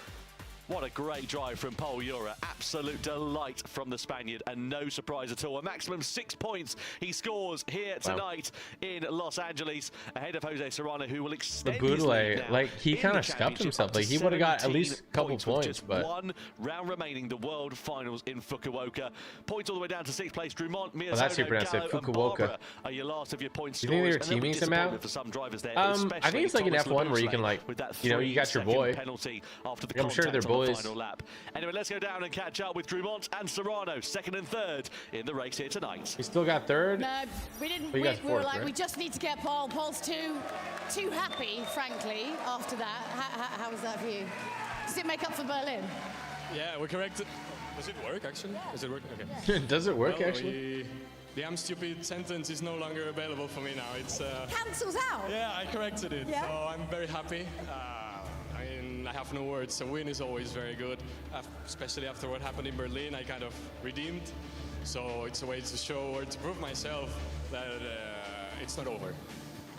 What a great drive from Paul Ura. Absolute delight from the Spaniard and no surprise at all. A maximum 6 points he scores here tonight in Los Angeles ahead of Jose Serrano, who will extend his lead now. Like, he kind of scuffed himself. Like, he would have got at least a couple points. Just but one round remaining, the World Finals in Fukuoka. Points all the way down to 6th place. Drummond, Miyazono, that's how you pronounce it, Gallo, and Fukuoka. Barbara are your last of your points. You think they were teaming somehow? For some drivers there, I think it's like an F1 where you can, like, you know, you got your boy. Penalty after the I'm sure they're boys. Final lap. Anyway, let's go down and catch up with Drummond and Serrano, 2nd and 3rd in the race here tonight. He still got 3rd? No, we didn't. We We were like, right? we just need to get Paul. Paul's too happy, frankly, after that. How was that for you? Does it make up for Berlin? Yeah, we're correct. Does it work, actually? Does it work? Okay. Does it work, Well, actually? The I'm stupid sentence is no longer available for me now. It's Cancels out. yeah, I corrected it, Yeah. so I'm very happy. I mean, I have no words. A win is always very good, especially after what happened in Berlin. I kind of redeemed, so it's a way to show or to prove myself that it's not over.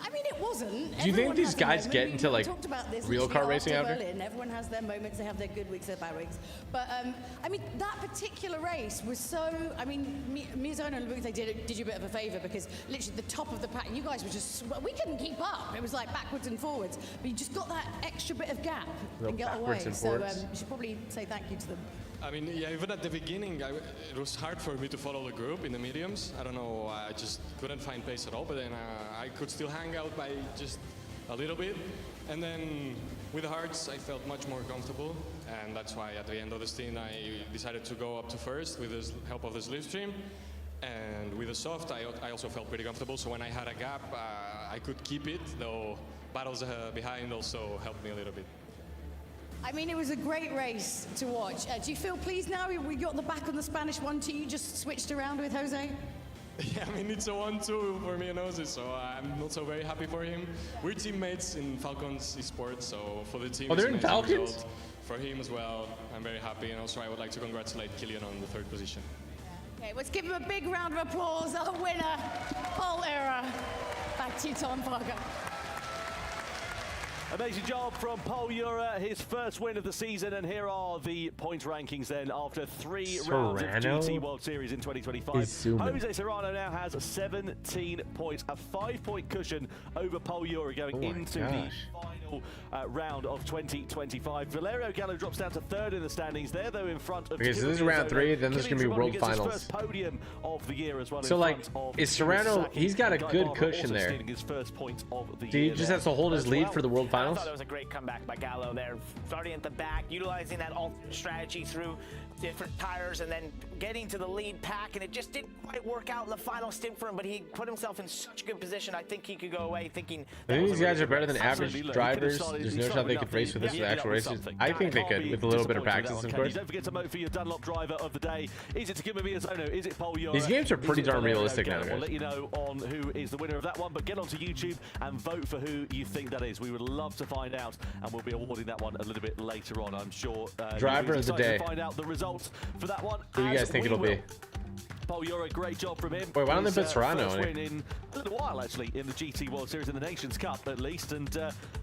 I mean, it wasn't. Do you think these guys get into, like, talked about this real car racing after? Berlin. Everyone has their moments. They have their good weeks, their bad weeks. But I mean, that particular race was so. I mean, Miyazono and Labute did you a bit of a favour because literally the top of the pack. You guys were just. We couldn't keep up. It was like backwards and forwards. But you just got that extra bit of gap and get away. Backwards and So forwards. you should probably say thank you to them. I mean, yeah, even at the beginning, it was hard for me to follow the group in the mediums. I don't know, I just couldn't find pace at all, but then I could still hang out by just a little bit. And then with the hards, I felt much more comfortable. And that's why at the end of the stint, I decided to go up to 1st with the help of the slipstream. And with the soft, I also felt pretty comfortable. So when I had a gap, I could keep it, though battles behind also helped me a little bit. I mean, it was a great race to watch. Do you feel pleased now? We got the back on the Spanish 1-2. You just switched around with Jose? Yeah, I mean, it's a 1-2 for me and Jose, so I'm not so very happy for him. We're teammates in Falcons esports, so for the team, Oh, they're it's in a nice Falcons? result. For him as well, I'm very happy, and also I would like to congratulate Killian on the 3rd position. Okay, let's give him a big round of applause. Our winner, Paul Ura. Back to you, Tom Parker. Amazing job from Paul Ura, his first win of the season, and here are the points rankings then after 3 rounds of GT World Series in 2025. Jose Serrano now has 17 points, a 5-point cushion over Paul Ura going into the final round of 2025. Valerio Gallo drops down to 3rd in the standings there, though in front of Okay, so this is round 3, then there's going to be World Finals. His first podium of the year as well. So, like, is Serrano, he's got a good cushion there. His first point of the So he year just there has to hold his lead for the World I Finals? thought it was a great comeback by Gallo there, starting at the back, utilizing that alt strategy through different tires, and then getting to the lead pack, and it just didn't quite work out in the final stint for him, but he put himself in such a good position. I think he could go away thinking I think these guys are better than average drivers. There's no shot they could race with this in actual races. I think they could, with a little bit of practice, of course. Don't forget to vote for your Dunlop driver of the day. Is it Takuma Miyazono? Is it Paul Ura? These games are pretty darn realistic now, We'll guys. let you know on who is the winner of that one, but get onto YouTube and vote for who you think that is. We would love to find out, and we'll be awarding that one a little bit later on, I'm sure. Driver of the day. To find out the results for that one. Who do you guys think it'll be? Paul Ura, great job from him. Wait, why don't they put Serrano first in it? win in a little while, actually, in the GT World Series, in the Nations Cup, at least. And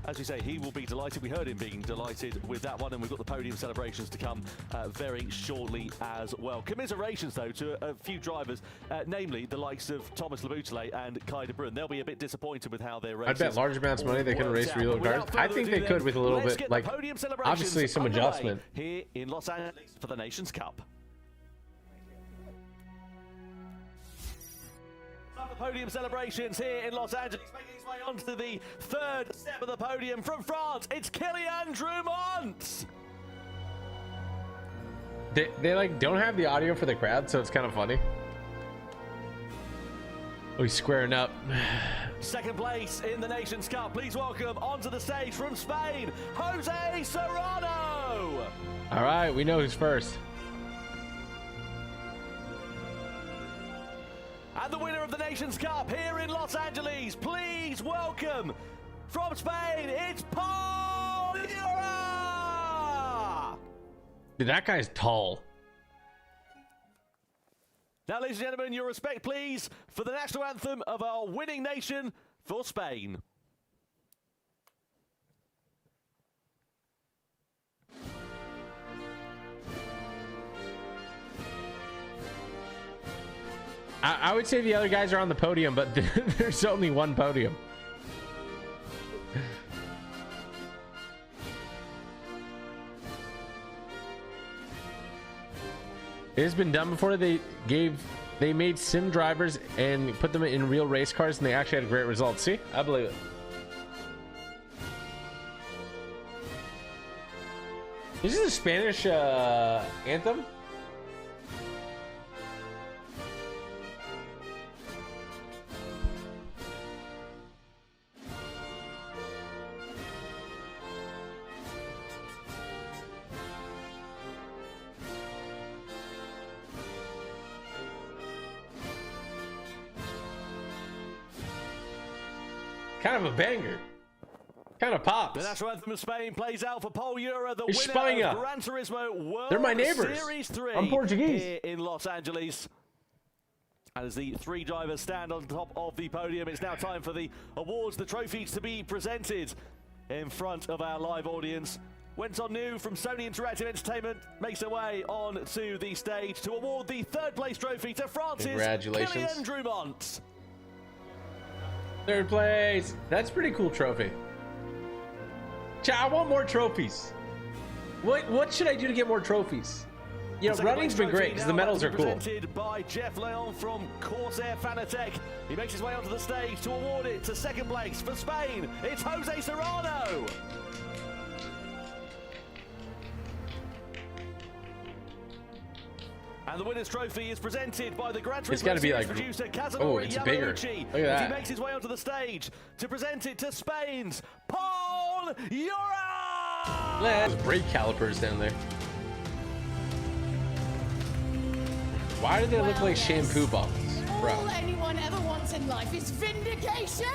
as we say, he will be delighted. We heard him being delighted with that one, and we've got the podium celebrations to come very shortly as well. Commiserations, though, to a few drivers, namely the likes of Thomas Labute and Kai de Bruyne. They'll be a bit disappointed with how their races. I'd bet large amounts of money they couldn't race real cars. I think they could with a little bit, like, obviously some adjustment. Here in Los Angeles for the Nations Cup. Podium celebrations here in Los Angeles, making his way onto the 3rd step of the podium from France. It's Kylian Drummond. They like don't have the audio for the crowd, so it's kind of funny. Oh, he's squaring up. 2nd place in the Nations Cup. Please welcome onto the stage from Spain, Jose Serrano. All right, we know who's first. And the winner of the Nations Cup here in Los Angeles, please welcome from Spain, it's Paul Ura! Dude, that guy's tall. Now, ladies and gentlemen, your respect, please, for the national anthem of our winning nation for Spain. I would say the other guys are on the podium, but there's only one podium. It has been done before. They made sim drivers and put them in real race cars, and they actually had great results. See, I believe it. Is this a Spanish anthem? Kind of a banger. Kind of pops. The national anthem of Spain plays out for Pol Euro, the It's winner Spain. of Gran Turismo World They're my neighbors. Series 3 I'm Portuguese. here in Los Angeles. And as the three drivers stand on top of the podium, it's now time for the awards, the trophies to be presented in front of our live audience. Went on new from Sony Interactive Entertainment makes their way on to the stage to award the third place trophy to France's Congratulations. Kylian Drumont. Third place. That's a pretty cool trophy. Chat, I want more trophies. What should I do to get more trophies? You know, running's been great because the medals are cool. Presented by Jeff Leon from Corsair Fanatec. He makes his way onto the stage to award it to second place for Spain. It's Jose Serrano. And the winner's trophy is presented by the Gran It's gotta Turismo be Series like, producer Kazunori oh, it's bigger. Yamauchi. Look at As that. he makes his way onto the stage to present it to Spain's Pol Euro. There's brake calipers down there. Why do they look like shampoo bottles, bro? All anyone ever wants in life is vindication.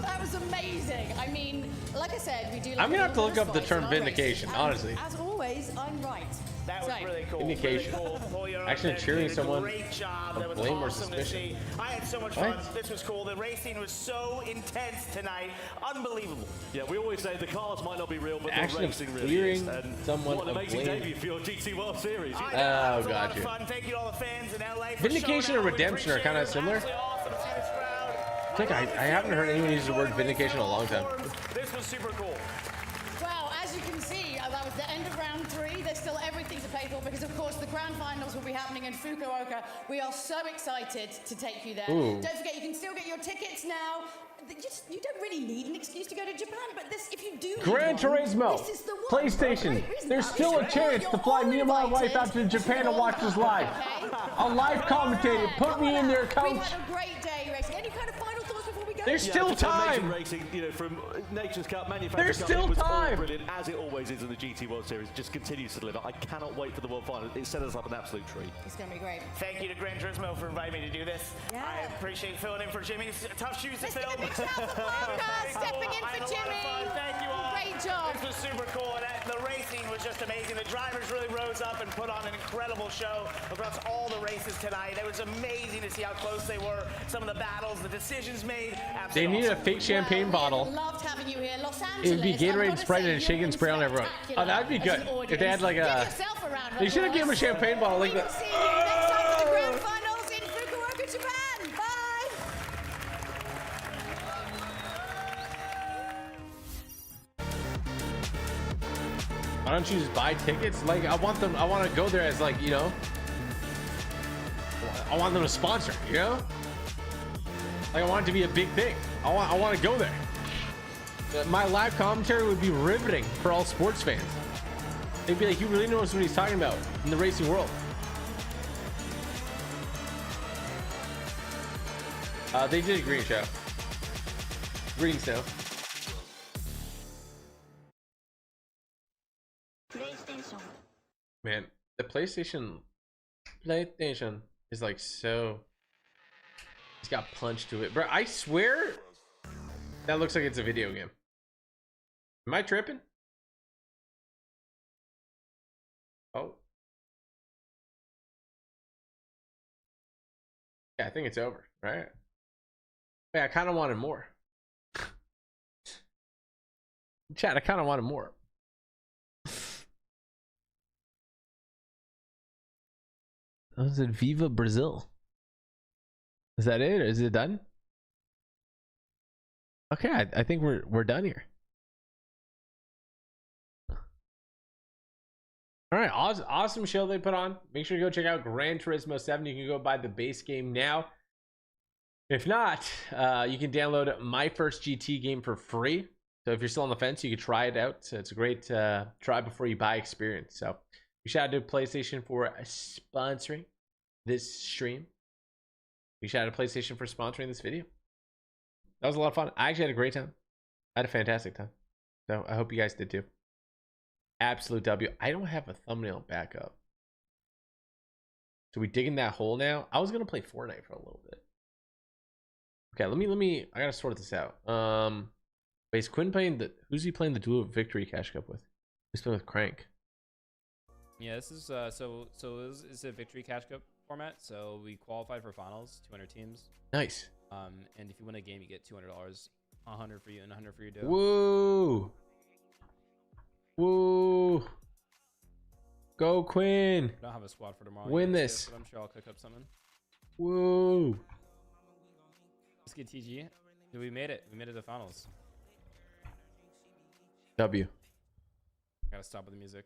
That was amazing. I mean, like I said, we do. Like I'm gonna have to look up the fights term in our race. vindication, And honestly. As always, I'm right. That was really cool. Vindication. Really cool. Pol Euro Actually did cheering a someone great job. of That was blame or awesome to suspicion. see. I had so much What? fun. This was cool. The racing was so intense tonight. Unbelievable. Yeah, we always say the cars might not be real, but Action the of racing really clearing is. And someone what an of amazing blame. debut for your GT World Series. I know, Oh, that was a lot got of you. fun. Thank you to all the fans in LA for Vindication showing and up. We redemption are appreciate kinda it. It was similar. absolutely awesome to see this crowd. I think I haven't heard anyone use the word vindication in a long time. This was super cool. Well, as you can see, that was the end of round 3. There's still everything to play for because, of course, the grand finals will be happening in Fukuoka. We are so excited to take you there. Ooh. Don't forget, you can still get your tickets now. You don't really need an excuse to go to Japan, but this, if you do need Gran one, Turismo, this is the one. PlayStation. Great reason. There's Now, still a if chance you're to fly all me and my wife invited, out to Japan to all watch this live. okay? A live commentator. Put me in there, We've coach. had a great day racing. Any kind of final thoughts before we go? There's Yeah, still just amazing time. racing, you know, from Nations Cup, Manufacturer There's Cup, still it was all time. brilliant, as it always is in the GT World Series. Just continues to deliver. I cannot wait for the World Final. It set us up an absolute treat. It's going to be great. Thank you to Gran Turismo for inviting me to do this. Yeah. I appreciate filling in for Jimmy. It's tough shoes to Let's give fill. a big shout for Parker, stepping in I had for a lot of Jimmy. fun. Thank you all. Great job. This was super cool. And the racing was just amazing. The drivers really rose up and put on an incredible show across all the races tonight. It was amazing to see how close they were. Some of the battles, the decisions made. They Absolutely need a awesome. fake champagne bottle. Loved having you here, Los Angeles. It would be I've Gatorade, gotta Sprite, say, and shake you've and spray on been everyone. spectacular Oh, that'd be as good. an If they had like audience. a. Give yourself a round of They should have given him a applause. champagne bottle like We will that. see you next time for the grand finals in Fukuoka, Japan. Bye. Why don't you just buy tickets? Like I want to go there as like, you know, I want them to sponsor, you know? Like I want it to be a big thing. I want to go there. My live commentary would be riveting for all sports fans. They'd be like, he really knows what he's talking about in the racing world. They did a green show. Green snow. Man, the PlayStation is like so. It's got punch to it, bro. I swear that looks like it's a video game. Am I tripping? Oh. Yeah, I think it's over, right? Yeah, I kind of wanted more. Chat, I kind of wanted more. I was at Viva Brazil. Is that it? Is it done? Okay, I think we're done here. All right, awesome show they put on. Make sure to go check out Gran Turismo 7. You can go buy the base game now. If not, you can download My First GT game for free. So if you're still on the fence, you can try it out. It's a great try before you buy experience. So big shout out to PlayStation for sponsoring this stream. Big shout out to PlayStation for sponsoring this video. That was a lot of fun. I actually had a great time. I had a fantastic time. So I hope you guys did too. Absolute W. I don't have a thumbnail backup. So we digging that hole now? I was gonna play Fortnite for a little bit. Okay, let me I gotta sort this out. Wait, is Quinn playing who's he playing the Duel of Victory Cash Cup with? He's playing with Crank. Yeah, this is so this is a Victory Cash Cup format. So we qualified for finals, 200 teams. Nice. And if you win a game, you get $200, 100 for you and 100 for your dough. Woo! Woo! Go Quinn! I don't have a squad for tomorrow. Win yet, this. But I'm sure I'll cook up something. Woo! Let's get TG. Dude, we made it. We made it to finals. W. Gotta stop with the music.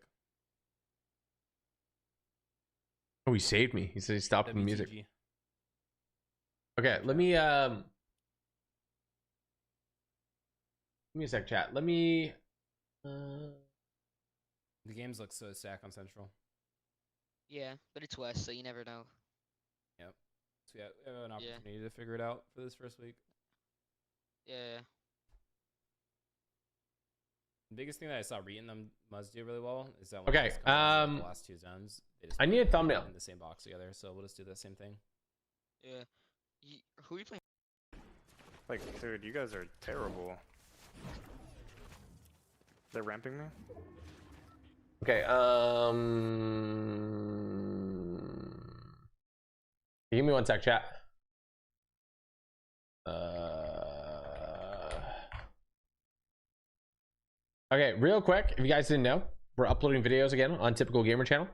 Oh, he saved me. He said he stopped with the music. WTG. Okay, let me give me a sec, chat. Let me The games look so stacked on Central. Yeah, but it's West, so you never know. Yep. So we have an opportunity to figure it out for this first week. Yeah. The biggest thing that I saw Reed and them must do really well is that Okay, they just come down to the last two zones, they just I need a put them thumbnail. in the same box together. So we'll just do the same thing. Yeah. Who are you playing? Like, dude, you guys are terrible. They're ramping me? Okay, give me one sec, chat. Okay, real quick, if you guys didn't know, we're uploading videos again on Typical Gamer channel.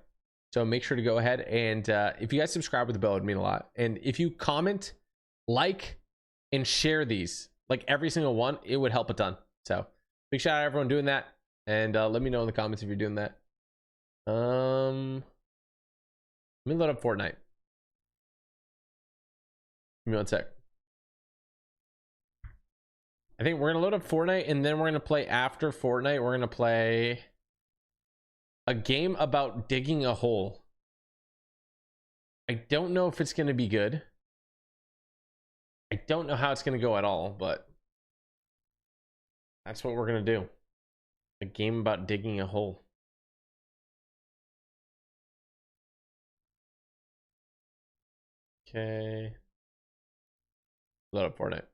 So make sure to go ahead and if you guys subscribe with the bell, it would mean a lot. And if you comment, like, and share these, like every single one, it would help a ton. So big shout out to everyone doing that. And let me know in the comments if you're doing that. Let me load up Fortnite. Give me one sec. I think we're gonna load up Fortnite, and then we're gonna play after Fortnite. We're gonna play a game about digging a hole. I don't know if it's gonna be good. I don't know how it's gonna go at all, but that's what we're gonna do. A game about digging a hole. Okay. Load up Fortnite.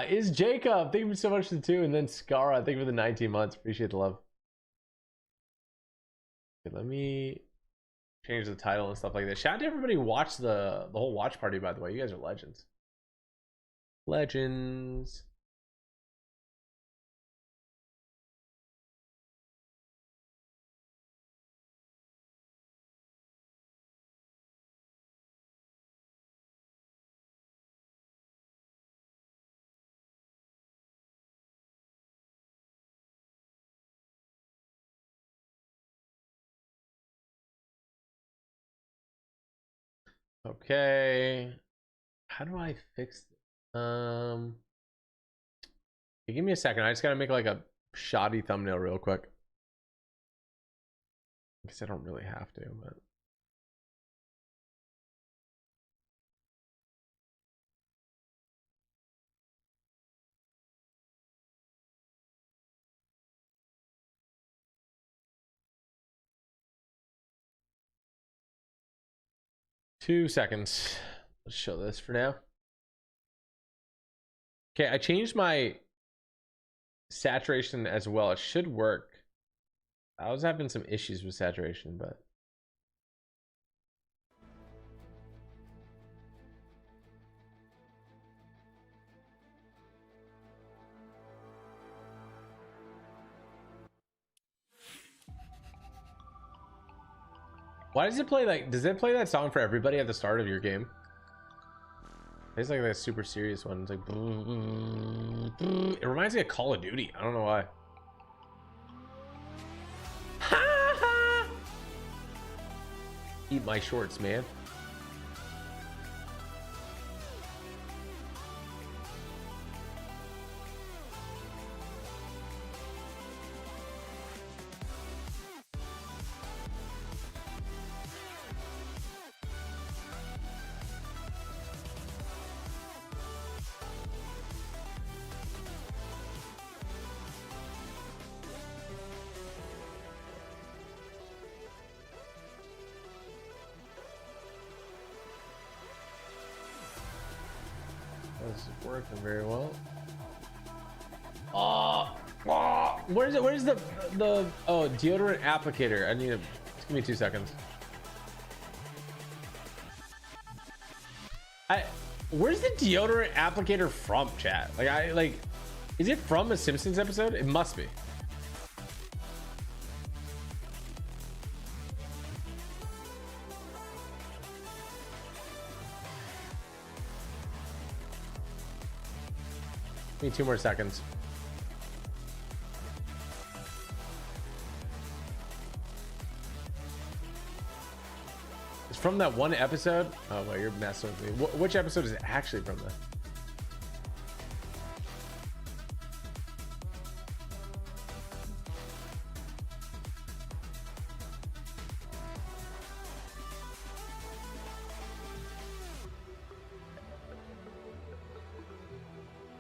Is Jacob? Thank you so much for the 2, and then Scara, thank you for the 19 months. Appreciate the love. Okay, let me change the title and stuff like that. Shout out to everybody who watched the whole watch party, by the way. You guys are legends. Legends. Okay. How do I fix this? Give me a second. I just gotta make like a shoddy thumbnail real quick. I guess I don't really have to, but 2 seconds. Let's show this for now. Okay, I changed my saturation as well. It should work. I was having some issues with saturation, but Why does it play like? Does it play that song for everybody at the start of your game? It's like a super serious one. It's like it reminds me of Call of Duty. I don't know why. Eat my shorts, man. This is working very well. Where's the deodorant applicator? I need to just give me 2 seconds. Where's the deodorant applicator from, chat? Is it from a Simpsons episode? It must be. Need 2 more seconds. It's from that one episode. Oh, well, you're messing with me. Which episode is it actually from then?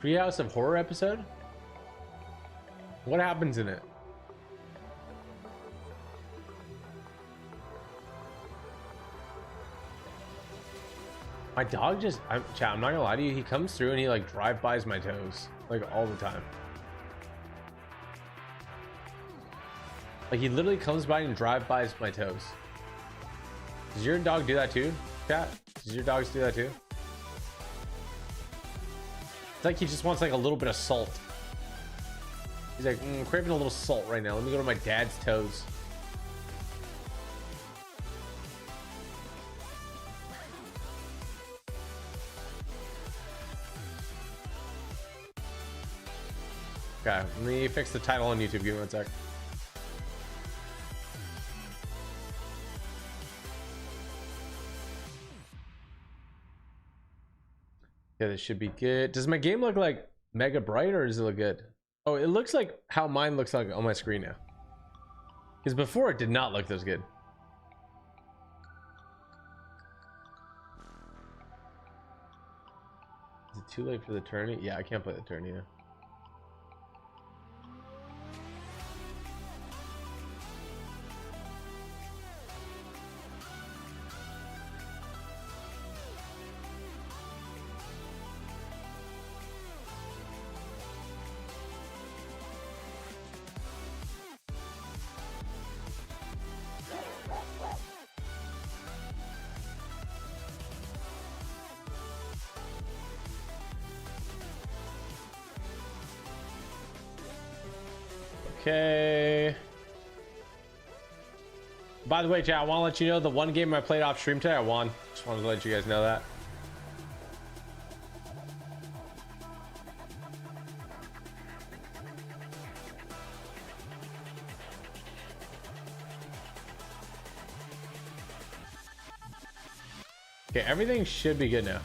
Treehouse of Horror episode? What happens in it? My dog just, chat, I'm not gonna lie to you, he comes through and he like drive-bys my toes, like all the time. Like he literally comes by and drive-bys my toes. Does your dog do that too, chat? Does your dogs do that too? It's like he just wants like a little bit of salt. He's like, craving a little salt right now. Let me go to my dad's toes. Okay, let me fix the title on YouTube. Give me 1 sec. Yeah, this should be good. Does my game look like mega bright or does it look good? Oh, it looks like how mine looks like on my screen now. Because before it did not look this good. Is it too late for the tourney? Yeah, I can't play the tourney now. Okay. By the way, chat, I want to let you know the one game I played off stream today, I won. Just wanted to let you guys know that. Okay, everything should be good now.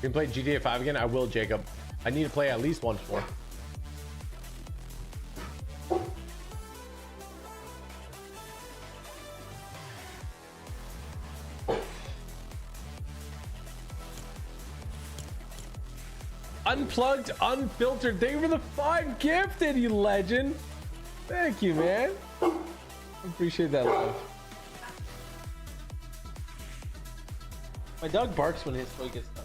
You can play GTA 5 again? I will, Jacob. I need to play at least once more. Unplugged, unfiltered. Thank you for the 5 gifted, you legend. Thank you, man. I appreciate that love. My dog barks when his toy gets stuck.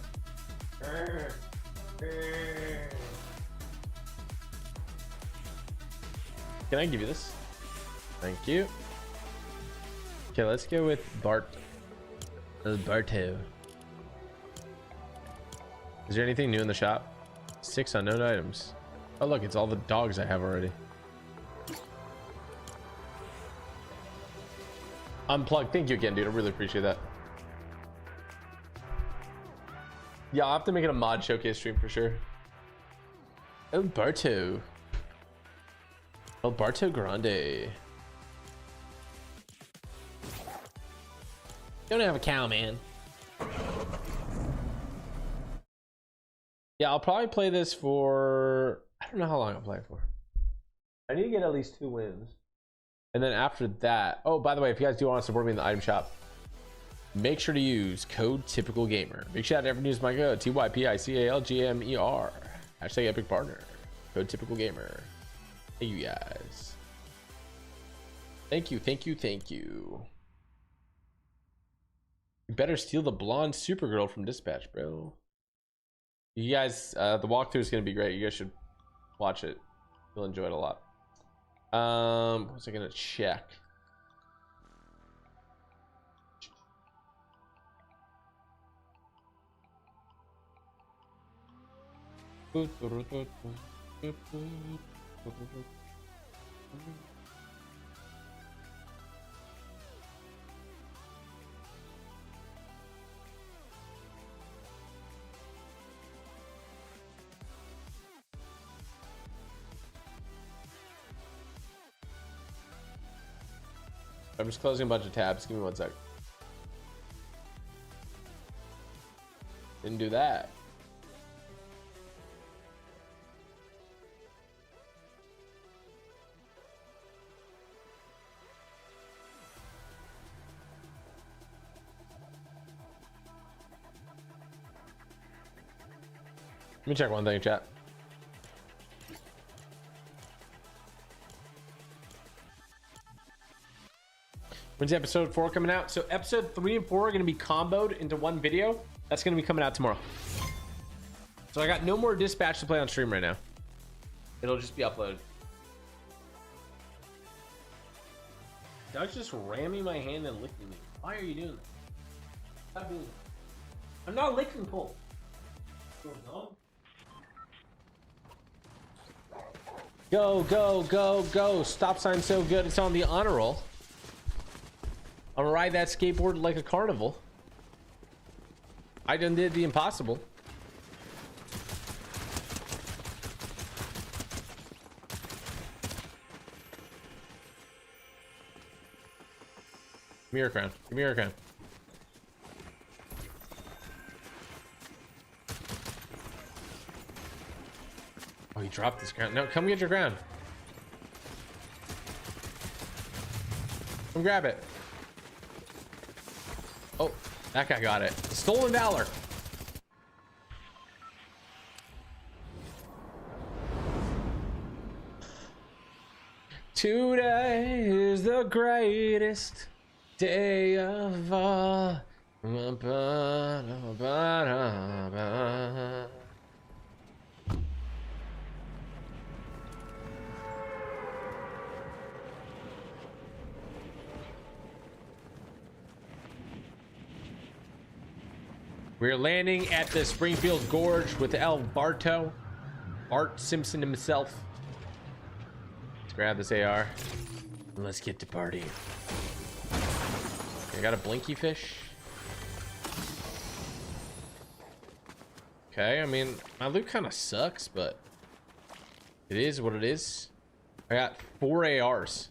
Can I give you this? Thank you. Okay, let's go with Bart. Barto. Is there anything new in the shop? 6 unknown items. Oh look, it's all the dogs I have already. Unplugged. Thank you again, dude. I really appreciate that. Yeah, I'll have to make it a mod showcase stream for sure. Alberto Grande. Don't have a cow, man. Yeah, I'll probably play this for, I don't know how long I'll play it for. I need to get at least 2 wins. And then after that, oh, by the way, if you guys do want to support me in the item shop, make sure to use code TypicalGamer. Big shout out to everyone who's my code TYPICALGMER. Hashtag epic partner. Code TypicalGamer. Thank you guys. Thank you. You better steal the blonde Supergirl from Dispatch, bro. You guys, the walkthrough is gonna be great. You guys should watch it. You'll enjoy it a lot. What was I gonna check? I'm just closing a bunch of tabs. Give me 1 sec. Didn't do that. Let me check one thing, chat. When's episode 4 coming out? So episode 3 and 4 are going to be comboed into one video. That's going to be coming out tomorrow. So I got no more Dispatch to play on stream right now. It'll just be uploaded. Doug's just ramming my hand and licking me. Why are you doing that? Stop doing that. I'm not licking Paul. Go, go, go, go. Stop sign so good. It's on the honor roll. I'm gonna ride that skateboard like a carnival. I done did the impossible. Give me your crown. Give me your crown. Oh, he dropped this crown. No, come get your crown. Come grab it. Oh, that guy got it. Stolen valor. Today is the greatest day of all. We're landing at the Springfield Gorge with Alberto, Art Simpson himself. Let's grab this AR and let's get to party. I got a blinky fish. Okay, I mean, my loot kind of sucks, but it is what it is. I got 4 ARs.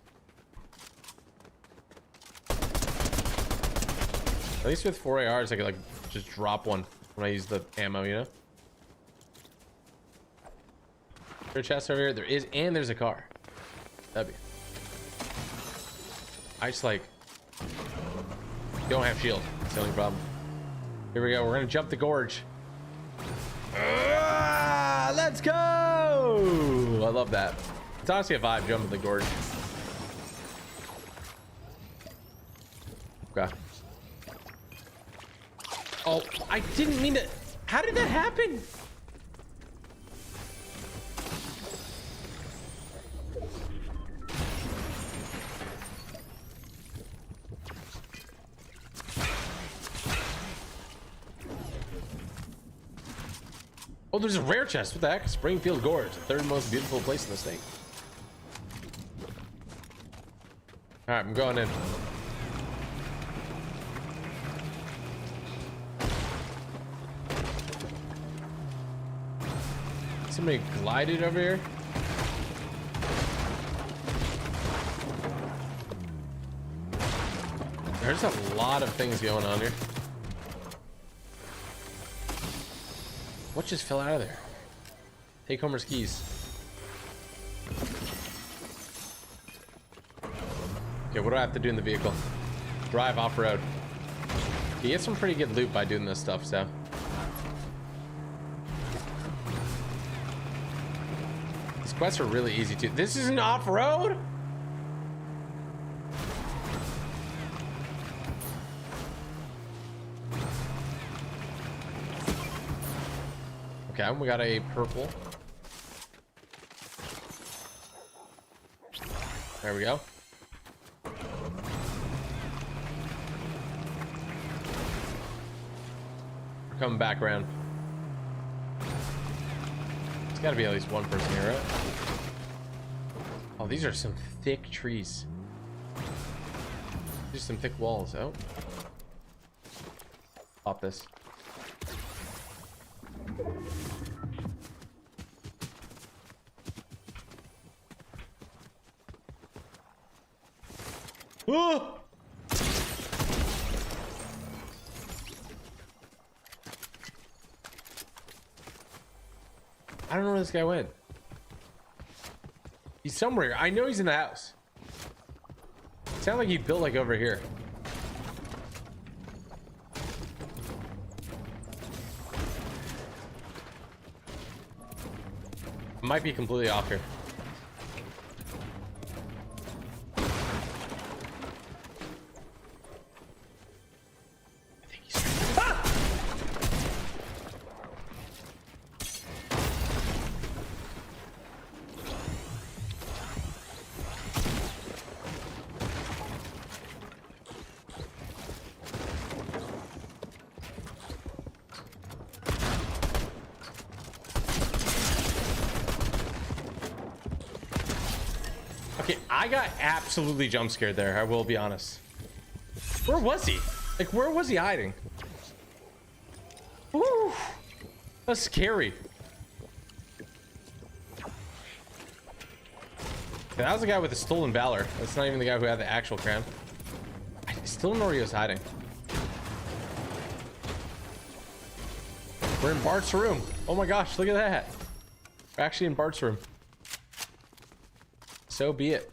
At least with 4 ARs, I could like just drop one when I use the ammo, you know? Is there a chest over here? There is, and there's a car. W. I just like don't have shield. That's the only problem. Here we go. We're gonna jump the gorge. Let's go! I love that. It's honestly a vibe jumping the gorge. Okay. Oh, I didn't mean to. How did that happen? Oh, there's a rare chest. What the heck? Springfield Gorge, the 3rd most beautiful place in the state. All right, I'm going in. somebody glided over here. There's a lot of things going on here. What just fell out of there? Take Homer's keys. Okay, what do I have to do in the vehicle? Drive off-road. You get some pretty good loot by doing this stuff, so. These quests are really easy too. This isn't off-road? Okay, we got a purple. There we go. We're coming back around. There's got to be at least one person here, right? Oh, these are some thick trees. Just some thick walls. Oh. Pop this. Oh! I don't know where this guy went. He's somewhere. I know he's in the house. It sounded like he built like over here. Might be completely off here. Okay, I got absolutely jump scared there. I will be honest. Where was he? Like, where was he hiding? Ooh, that's scary. That was the guy with the stolen valor. That's not even the guy who had the actual crown. I still don't know where he was hiding. We're in Bart's room. Oh my gosh, look at that. We're actually in Bart's room. So be it.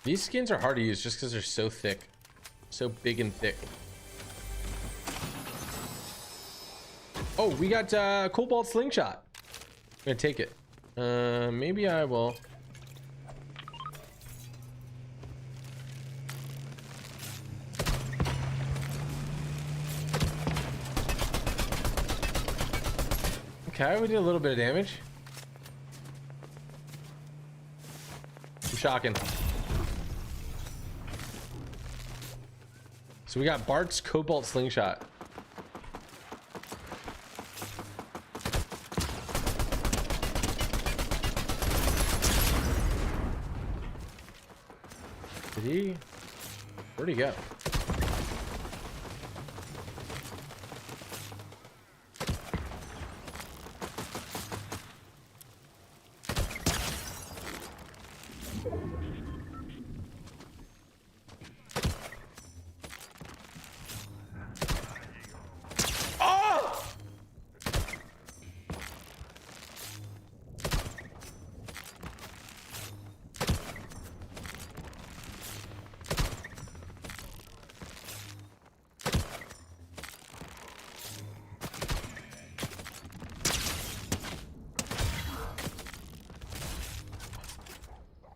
These skins are hard to use just because they're so thick. So big and thick. Oh, we got Cobalt Slingshot. I'm gonna take it. Maybe I will. Okay, we did a little bit of damage. I'm shocking. So we got Bart's Cobalt Slingshot. Did he? Where'd he go?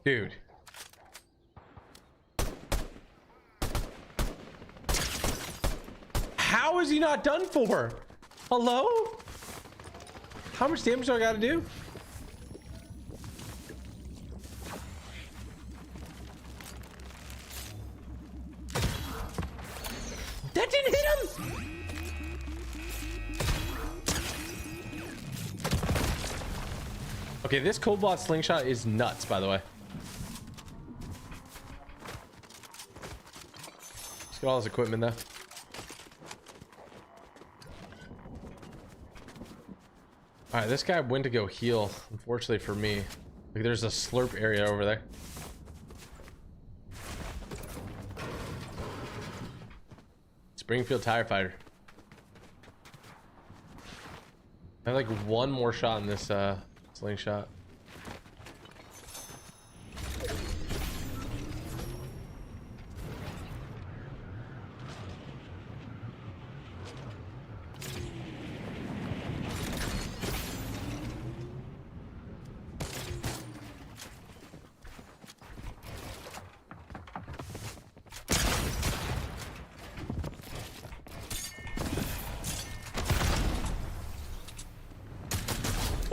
Dude. How is he not done for? Hello? How much damage do I gotta do? That didn't hit him! Okay, this Cobalt Slingshot is nuts, by the way. Let's get all his equipment though. All right, this guy went to go heal. Unfortunately for me, like there's a slurp area over there. Springfield Tire Fighter. I have like one more shot in this slingshot.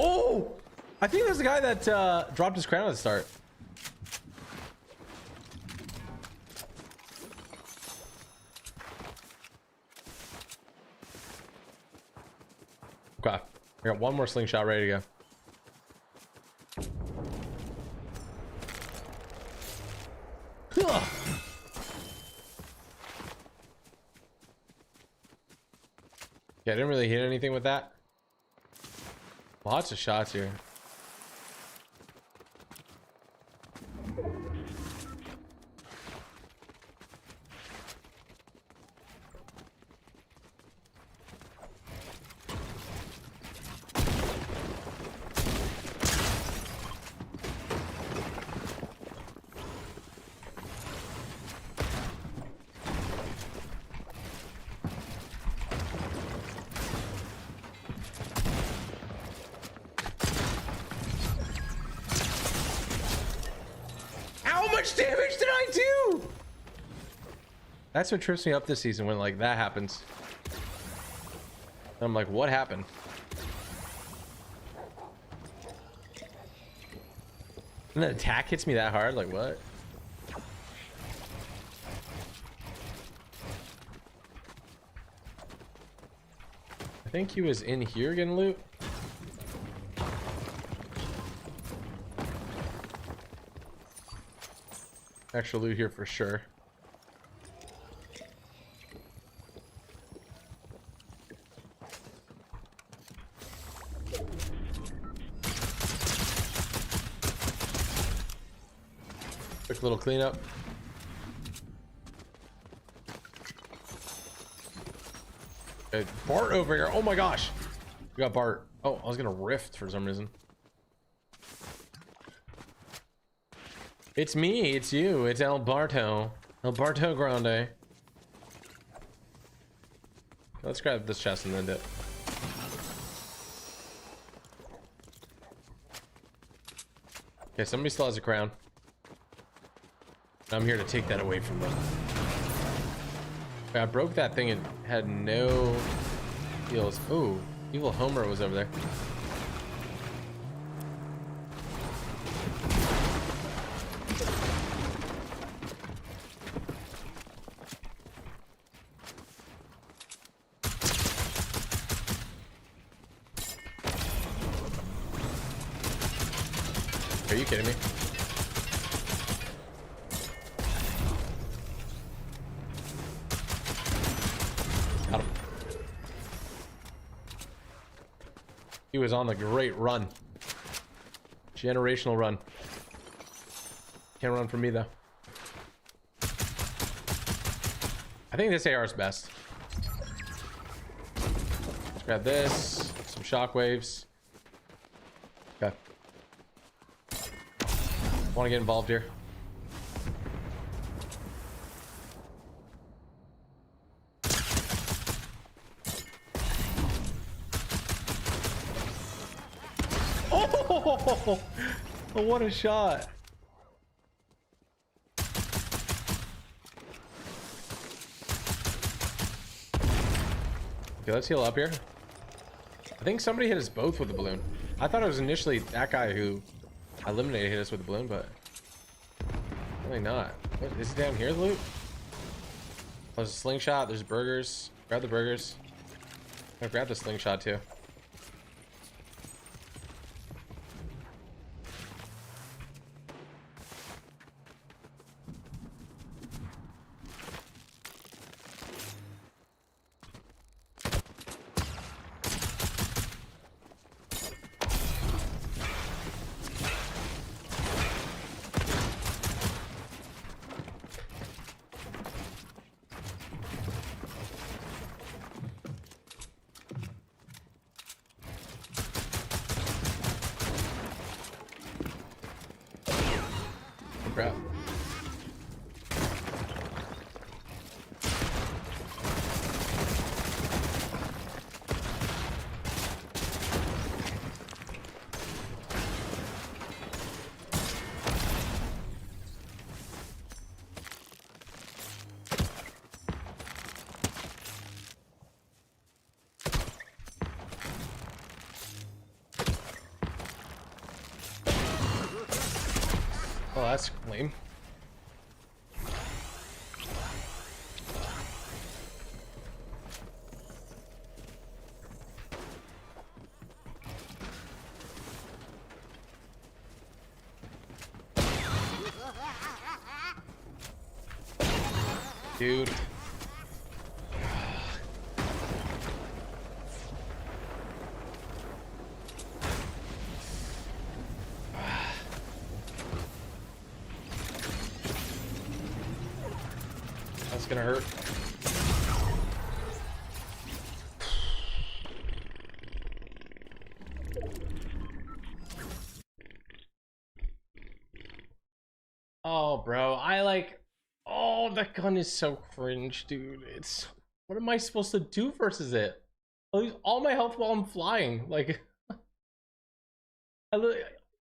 Oh, I think there's a guy that dropped his crown at the start. Okay, I got one more slingshot ready to go. Ugh. Yeah, I didn't really hit anything with that. Lots of shots here. How much damage did I do? That's what trips me up this season, when like that happens. I'm like, what happened? And the attack hits me that hard, like what? I think he was in here getting loot. Extra loot here for sure. Quick little cleanup. Okay, Bart over here. Oh my gosh. We got Bart. Oh, I was gonna rift for some reason. It's me, it's you, it's Alberto Grande. Let's grab this chest and then dip. Okay, somebody still has a crown. I'm here to take that away from them. Okay, I broke that thing and had no heals. Ooh, evil Homer was over there. Are you kidding me? Got him. He was on the great run. Generational run. Can't run from me though. I think this AR is best. Let's grab this. Some shockwaves. Okay. Want to get involved here? Oh, what a shot. Okay, let's heal up here. I think somebody hit us both with the balloon. I thought it was initially that guy who eliminated hit us with the balloon, but really not. What, is it down here, the loot? Oh, there's a slingshot, there's burgers. Grab the burgers. I'll grab the slingshot too. Crap. Oh, that's lame. Dude. That's gonna hurt. Oh, bro, oh, that gun is so cringe, dude. What am I supposed to do versus it? I lose all my health while I'm flying. Like,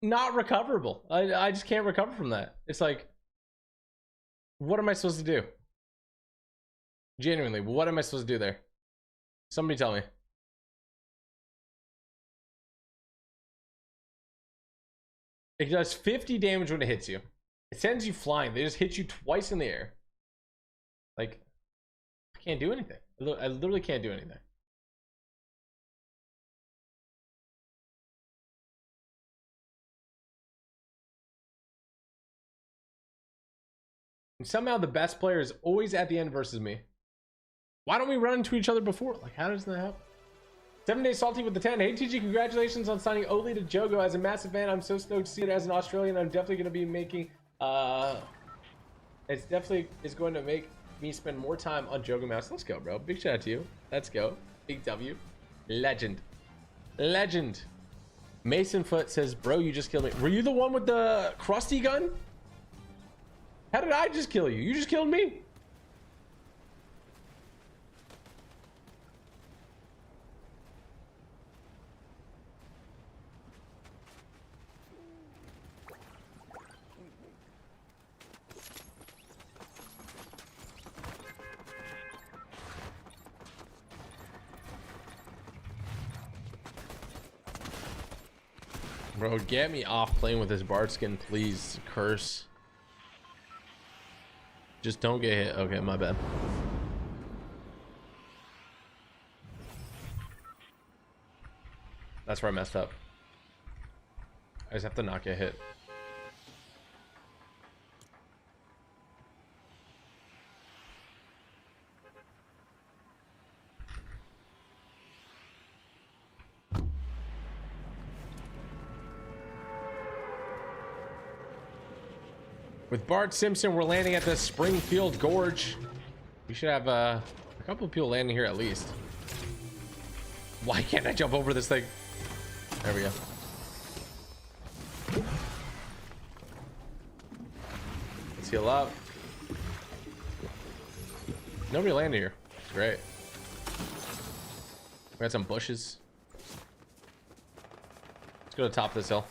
not recoverable. I just can't recover from that. It's like, what am I supposed to do? Genuinely, what am I supposed to do there? Somebody tell me. It does 50 damage when it hits you. It sends you flying. They just hit you twice in the air. Like, I can't do anything. I literally can't do anything. And somehow the best player is always at the end versus me. Why don't we run into each other before? Like, how does that happen? 7 Days Salty with the 10. Hey, TG, congratulations on signing Oli to Jogo. As a massive fan, I'm so stoked to see it. As an Australian, I'm definitely going to be making... It's definitely is going to make me spend more time on Jogo Mouse. Let's go, bro. Big shout out to you. Let's go. Big W. Legend. Legend. Mason Foot says, bro, you just killed me. Were you the one with the crusty gun? How did I just kill you? You just killed me. Bro, get me off playing with this Bard skin, please. Curse. Just don't get hit. Okay, my bad. That's where I messed up. I just have to not get hit. With Bart Simpson, we're landing at the Springfield Gorge. We should have a couple of people landing here at least. Why can't I jump over this thing? There we go. Let's heal up. Nobody landed here. Great. We got some bushes. Let's go to the top of this hill.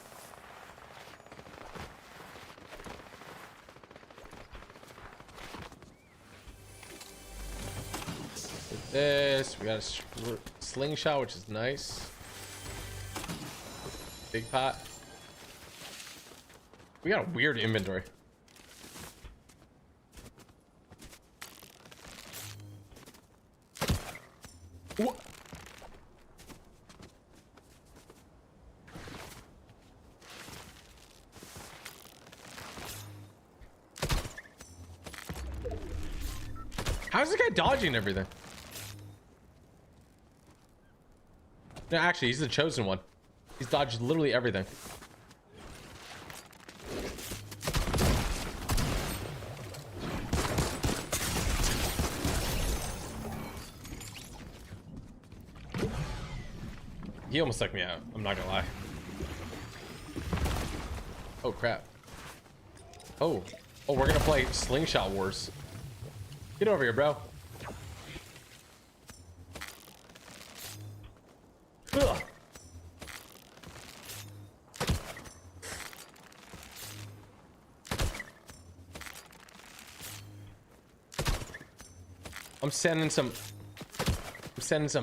This, we got a slingshot, which is nice. Big pot. We got a weird inventory. What? How's this guy dodging everything? No, actually, he's the chosen one. He's dodged literally everything. He almost took me out. I'm not gonna lie. Oh, crap. Oh, we're gonna play Slingshot Wars. Get over here, bro. Ugh. I'm sending some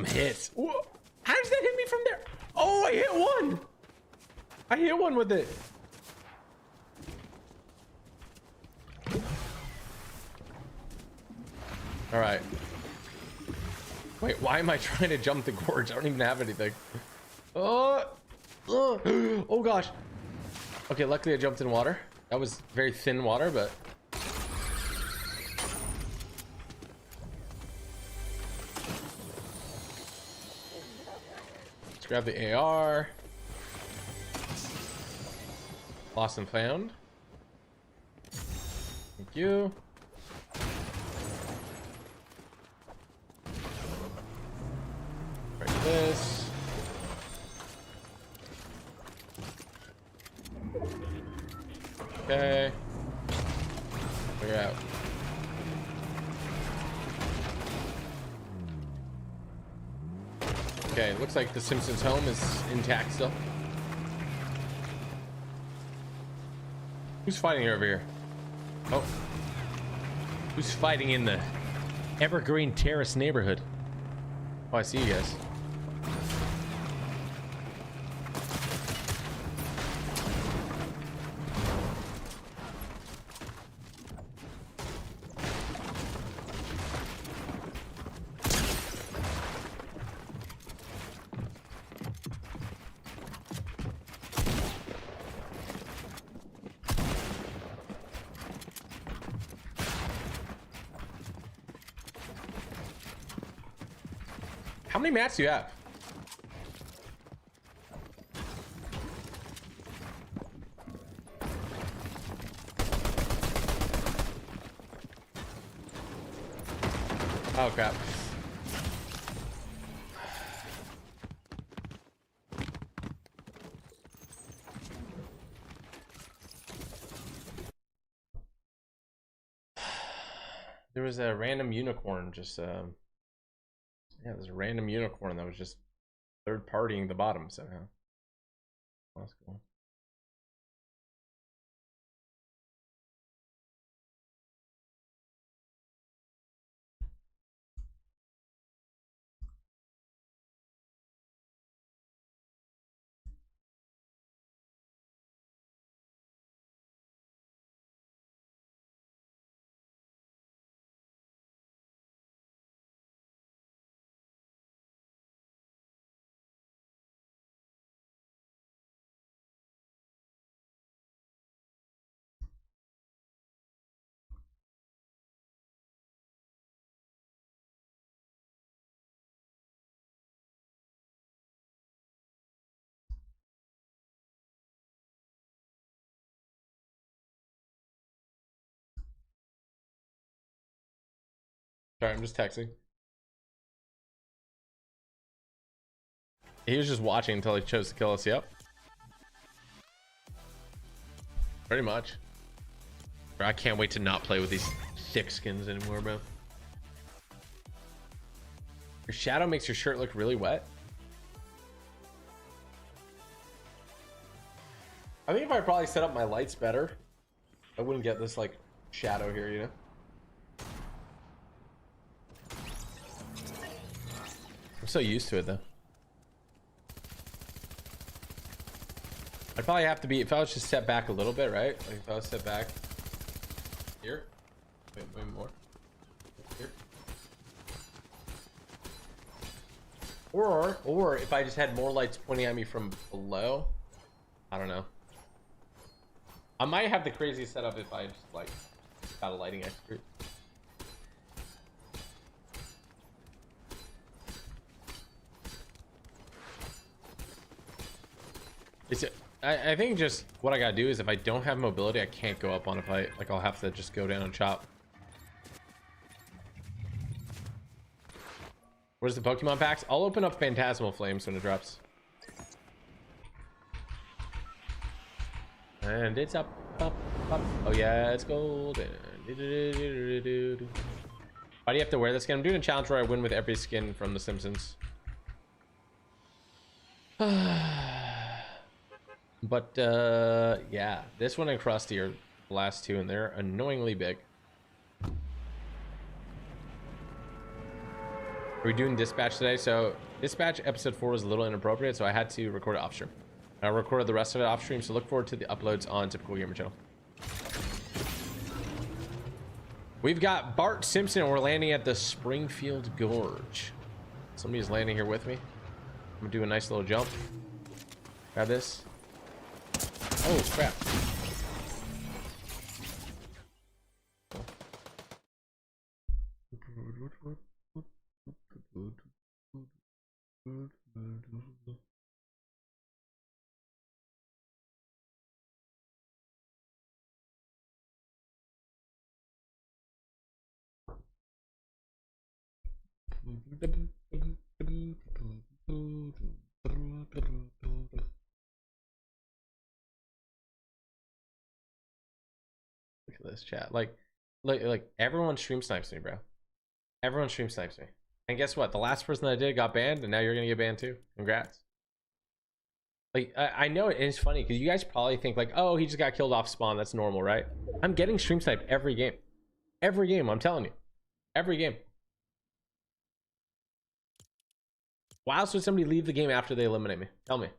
hits. Whoa. How does that hit me from there? Oh, I hit one. I hit one with it. All right. Wait, why am I trying to jump the gorge? I don't even have anything. Oh gosh. Okay, luckily I jumped in water. That was very thin water, but let's grab the AR. Lost and found. Thank you. Break this. Okay. We're out. Okay, looks like the Simpsons home is intact still. Who's fighting over here? Oh. Who's fighting in the Evergreen Terrace neighborhood? Oh, I see you guys. How many mats do you have? Oh crap. There was a random unicorn just yeah, there's a random unicorn that was just third partying the bottom somehow. Oh, that's cool. Sorry, I'm just texting. He was just watching until he chose to kill us. Yep. Pretty much. Bro, I can't wait to not play with these thick skins anymore, bro. Your shadow makes your shirt look really wet. I think if I probably set up my lights better, I wouldn't get this like shadow here, you know? I'm so used to it though. I'd probably have to be, if I was just set back a little bit, right? Like if I was set back here, wait, maybe more here, or if I just had more lights pointing at me from below. I don't know. I might have the craziest setup if I just like got a lighting expert. I think just what I gotta do is if I don't have mobility, I can't go up on a fight. Like I'll have to just go down and chop. Where's the Pokemon packs? I'll open up Phantasmal Flames when it drops. And it's up. Oh yeah, it's golden. Why do you have to wear this skin? I'm doing a challenge where I win with every skin from The Simpsons. But yeah, this one and Krusty are the last two, and they're annoyingly big. Are we doing dispatch today? So dispatch episode 4 was a little inappropriate, so I had to record it off stream. I recorded the rest of it off stream, so look forward to the uploads on Typical Gamer channel. We've got Bart Simpson, and we're landing at the Springfield Gorge. Somebody's landing here with me. I'm gonna do a nice little jump. Grab this. Oh crap. Look at this chat. Like everyone stream snipes me, bro. Everyone stream snipes me. And guess what? The last person that I did got banned, and now you're gonna get banned too. Congrats. Like I know it's funny because you guys probably think like, oh, he just got killed off spawn. That's normal, right? I'm getting stream sniped every game. Every game, I'm telling you. Every game. Why else would somebody leave the game after they eliminate me? Tell me.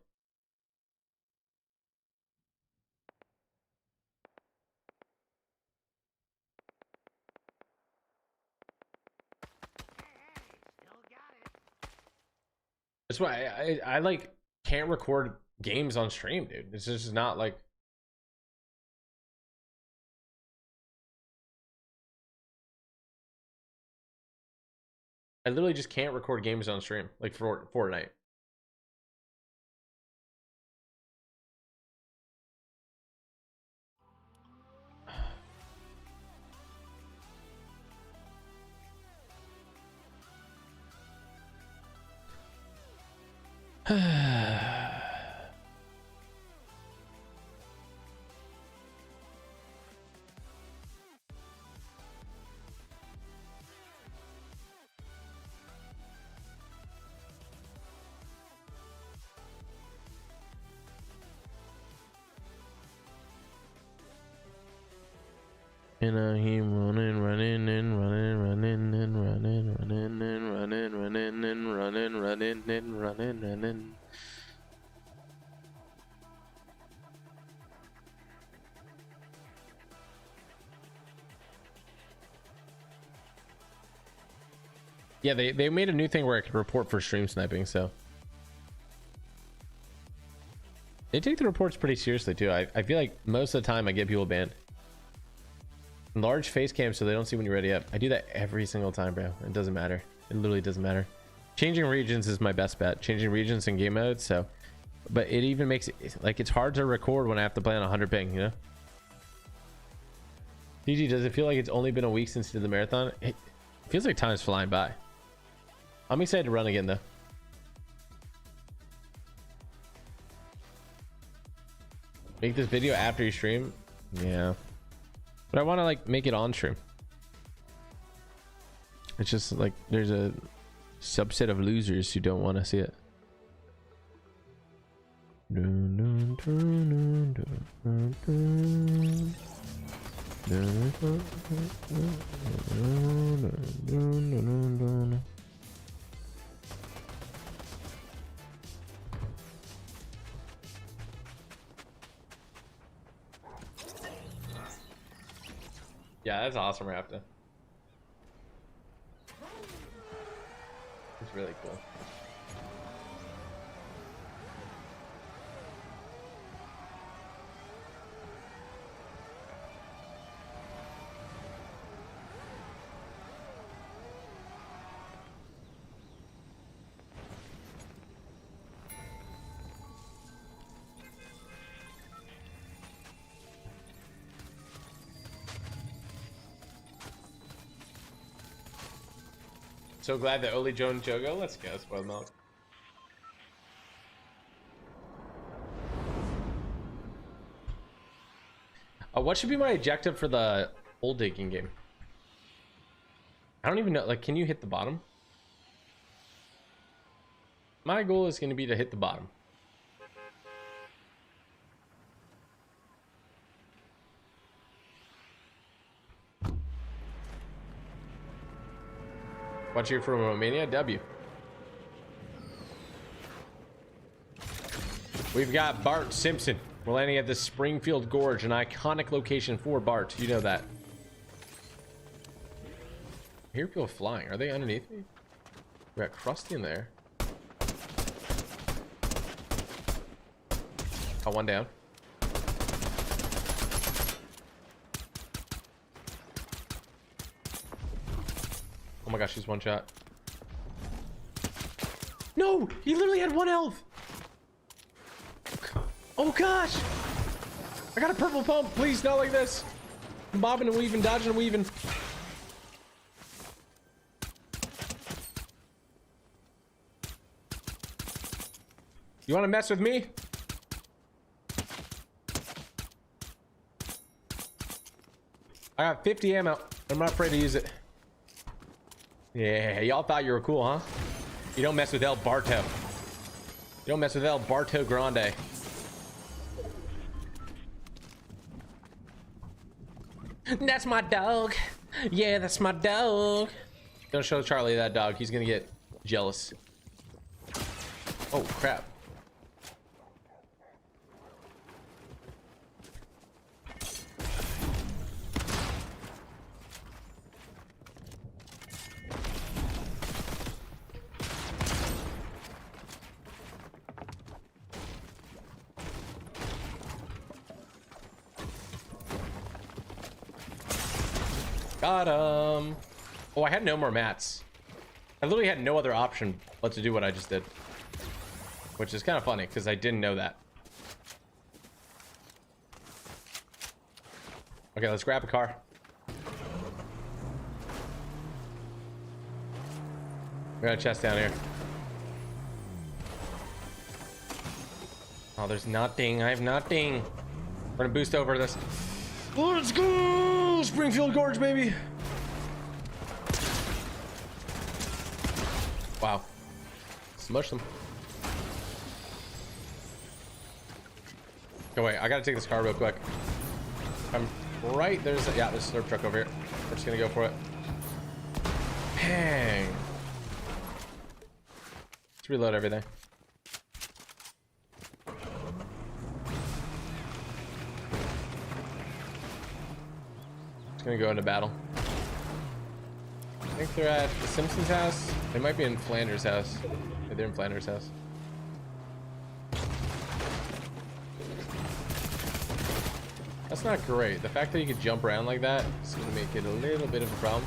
That's why I like can't record games on stream, dude. It's just not like. I literally just can't record games on stream, like for Fortnite. And I keep running and running and running and running and running. Yeah, they made a new thing where I could report for stream sniping, so they take the reports pretty seriously too. I feel like most of the time I get people banned. Large face cam so they don't see when you're ready up. I do that every single time, bro. It doesn't matter. It literally doesn't matter. Changing regions is my best bet. Changing regions in game mode, so but it even makes it like it's hard to record when I have to play on 100 ping, you know. DG, does it feel like it's only been a week since you did the marathon? It feels like time's flying by. I'm excited to run again though. Make this video after you stream? Yeah. But I want to like make it on stream. It's just like there's a subset of losers who don't want to see it. Yeah, that's awesome, Raptor. It's really cool. So glad that Oli Joan Jogo. Let's go, spoiled milk. What should be my objective for the hole digging game? I don't even know. Like, can you hit the bottom? My goal is going to be to hit the bottom. Watch you from Romania, W. We've got Bart Simpson. We're landing at the Springfield Gorge, an iconic location for Bart. You know that. I hear people flying. Are they underneath me? We got Krusty in there. Got one down. Oh my gosh, he's one shot. No! He literally had one health! Oh gosh! I got a purple pump, please, not like this. I'm bobbing and weaving, dodging and weaving. You want to mess with me? I got 50 ammo. I'm not afraid to use it. Yeah, y'all thought you were cool, huh? You don't mess with El Barto. You don't mess with El Barto Grande. That's my dog. Yeah, that's my dog. Don't show Charlie that dog. He's gonna get jealous. Oh, crap. Got him. Oh, I had no more mats. I literally had no other option but to do what I just did, which is kind of funny because I didn't know that. Okay, let's grab a car. We got a chest down here. Oh, there's nothing. I have nothing. We're gonna boost over this. Let's go! Springfield Gorge, baby! Wow. Smush them. Oh, wait. I gotta take this car real quick. I'm right. There's a surf truck over here. We're just gonna go for it. Bang! Let's reload everything. Gonna go into battle. I think they're at the Simpsons house. They might be in Flanders' house. Yeah, they're in Flanders' house. That's not great. The fact that you could jump around like that is gonna make it a little bit of a problem.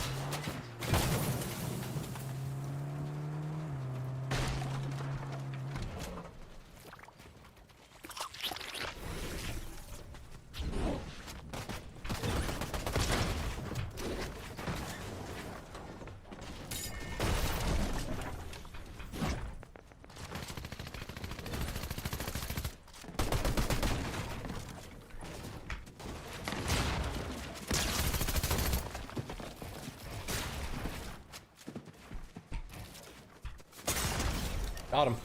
Got him.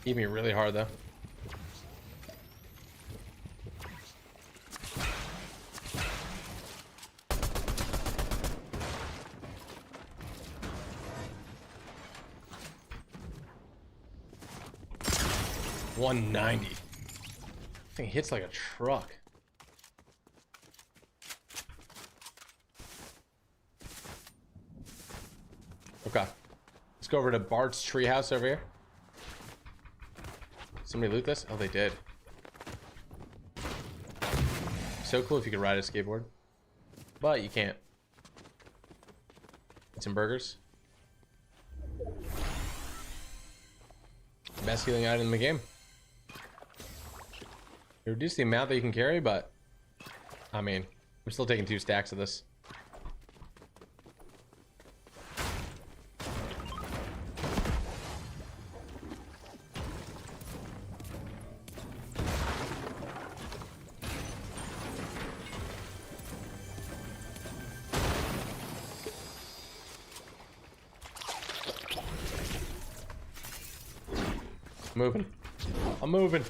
Hit me really hard though. $190. Thing hits like a truck. Okay. Let's go over to Bart's treehouse over here. Somebody loot this? Oh, they did. So cool if you could ride a skateboard. But you can't. Get some burgers. Best healing item in the game. You reduce the amount that you can carry, but I mean, I'm still taking 2 stacks of this. Moving. I'm moving.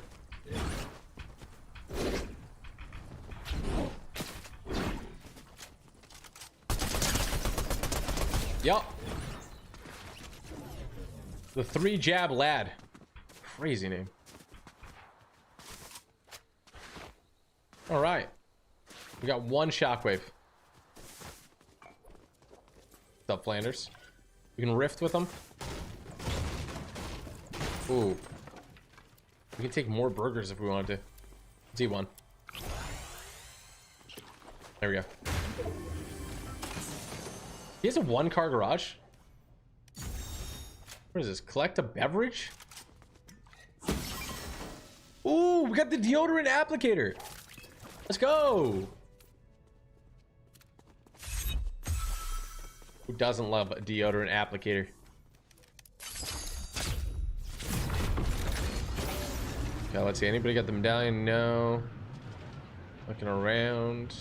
Yup. The 3-jab lad. Crazy name. All right. We got 1 shockwave. What's up, Flanders? We can rift with them. Ooh. We can take more burgers if we wanted to. Z1. There we go. He has a 1-car garage. What is this? Collect a beverage? Ooh, we got the deodorant applicator. Let's go. Who doesn't love a deodorant applicator? Okay, let's see. Anybody got the medallion? No. Looking around.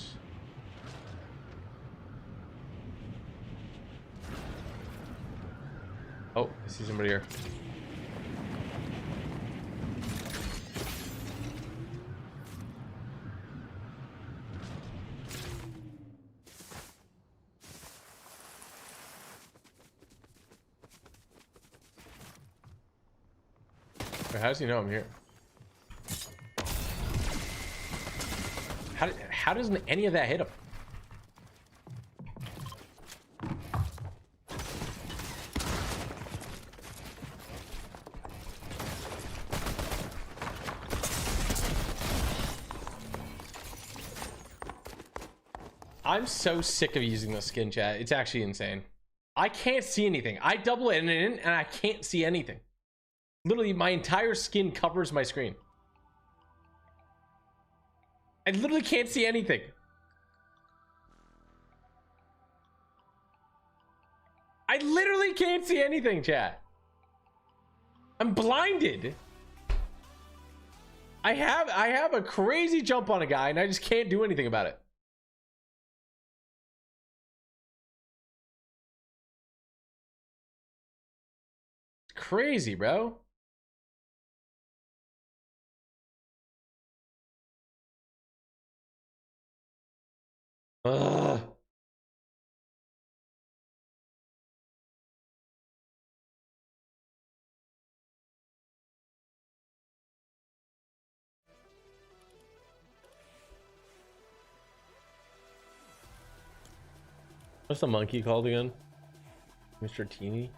Oh, I see somebody here. Wait, how does he know I'm here? How doesn't any of that hit him? I'm so sick of using this skin, chat. It's actually insane. I can't see anything. I double it in and I can't see anything. Literally, my entire skin covers my screen. I literally can't see anything. I literally can't see anything, chat. I'm blinded. I have a crazy jump on a guy and I just can't do anything about it. It's crazy, bro. Ugh. What's the monkey called again? Mr. Teeny?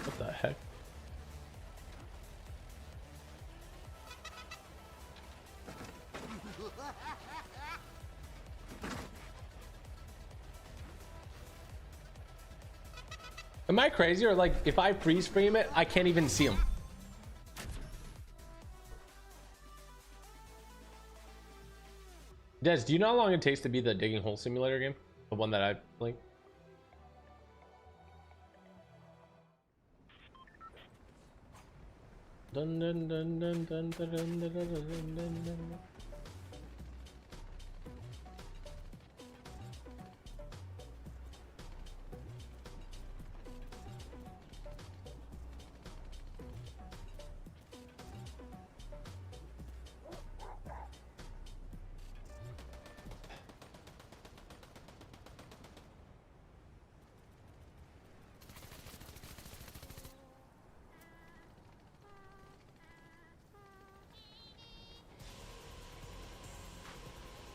What the heck? Am I crazy, or like if I freeze frame it, I can't even see him? Des, do you know how long it takes to be the digging hole simulator game? The one that I played? Dun, dun, dun, dun, dun, dun, dun, dun, dun, dun, dun.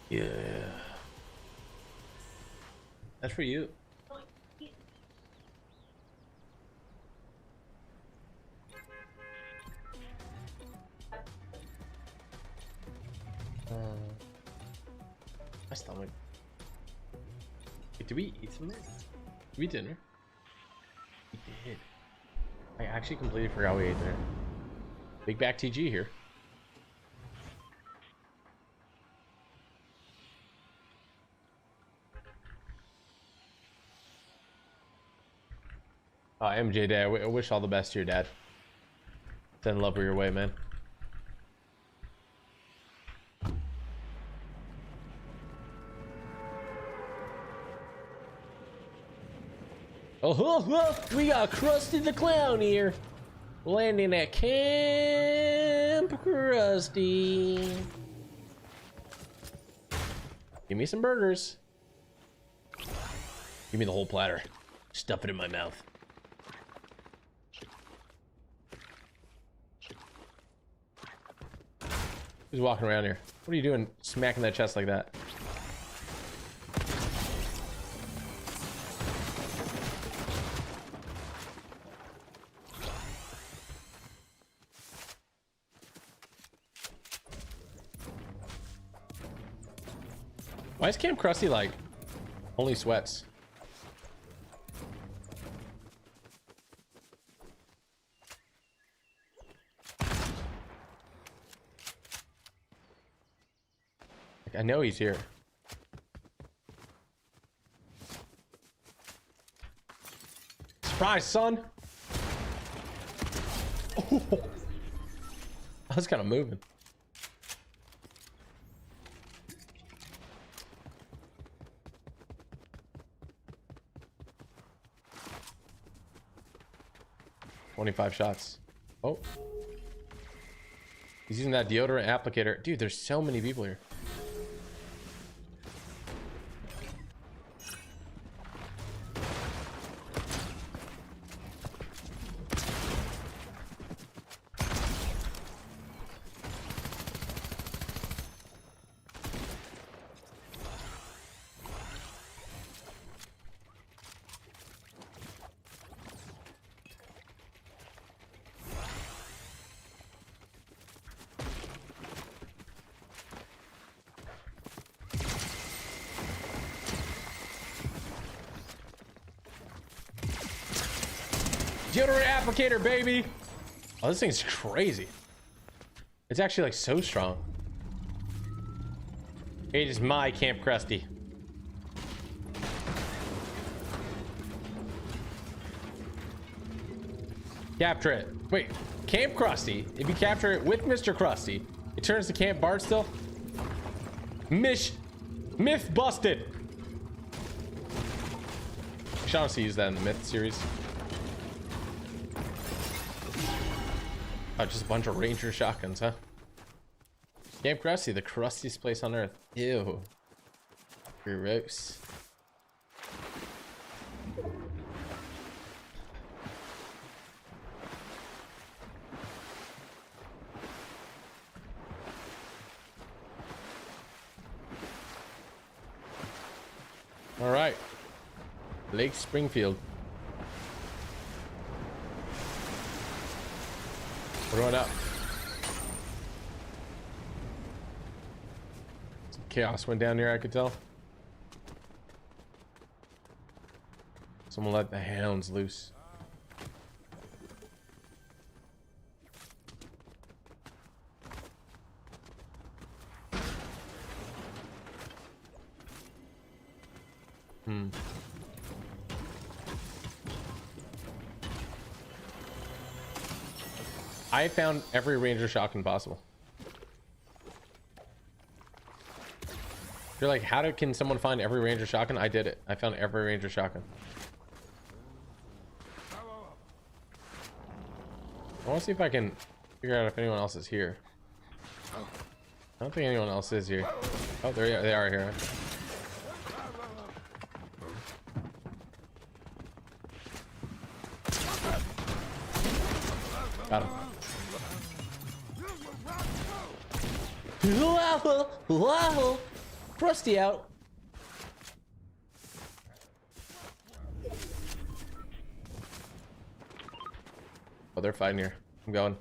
Yeah. That's for you. My stomach. Wait, did we eat something? Did we dinner? We did. I actually completely forgot we ate there. Big back TG here. Oh, MJ Dad, I wish all the best to your dad. Send love your way, man. Oh, we got Krusty the Clown here. Landing at Camp Krusty. Give me some burgers. Give me the whole platter. Stuff it in my mouth. Who's walking around here? What are you doing smacking that chest like that? Why is Camp Krusty like only sweats? I know he's here. Surprise, son! Oh, I was kind of moving. $25 shots. Oh. He's using that deodorant applicator. Dude, there's so many people here. Deodorant applicator, baby. Oh, this thing's crazy. It's actually like so strong. It is my Camp Krusty. Capture it. Wait, Camp Krusty. If you capture it with Mr. Krusty, it turns to Camp Barstow. Myth busted. You should honestly use that in the Myth series. Oh, just a bunch of Ranger shotguns, huh? Camp Krusty, the crustiest place on earth. Ew. Gross. All right. Lake Springfield. Throw it up. Some chaos went down here, I could tell. Someone let the hounds loose. I found every Ranger shotgun possible. You're like, can someone find every Ranger shotgun? I did it. I found every Ranger shotgun. I want to see if I can figure out if anyone else is here. I don't think anyone else is here. Oh, they are here. Got him. Wow, Krusty out. Oh, they're fighting here. I'm going.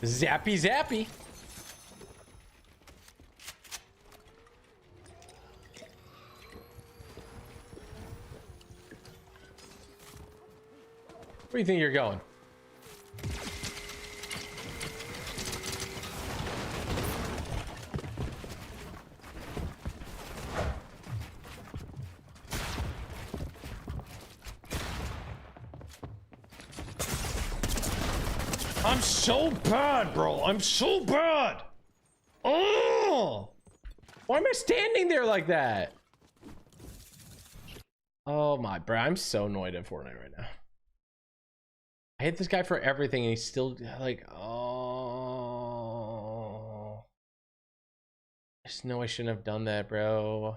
Zappy zappy. Where do you think you're going? I'm so bad, bro. I'm so bad. Oh, why am I standing there like that? Oh my, bro. I'm so annoyed at Fortnite right now. I hate this guy for everything, and he's still like, oh. I just know I shouldn't have done that, bro.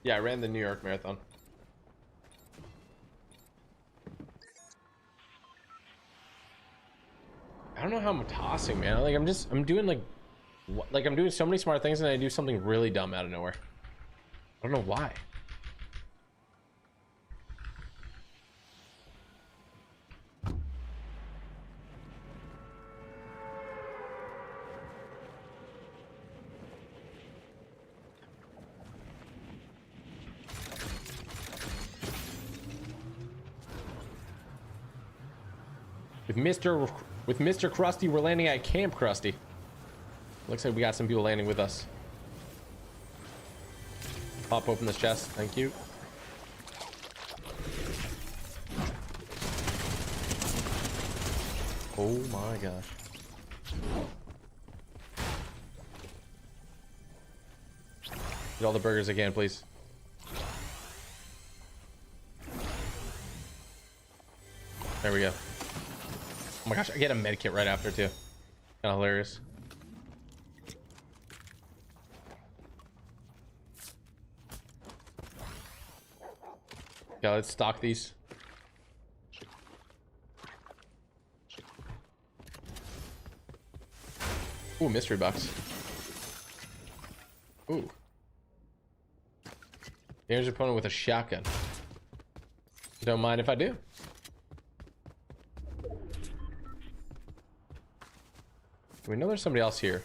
Yeah, I ran the New York Marathon. I don't know how I'm tossing, man. Like I'm doing like I'm doing so many smart things, and I do something really dumb out of nowhere. I don't know why. With Mr. Krusty, we're landing at Camp Krusty. Looks like we got some people landing with us. Pop open this chest. Thank you. Oh my gosh. Get all the burgers again, please. There we go. Oh my gosh, I get a med kit right after too. Kind of hilarious. Yeah, let's stock these. Ooh, mystery box. Ooh. Here's your opponent with a shotgun. Don't mind if I do. We know there's somebody else here.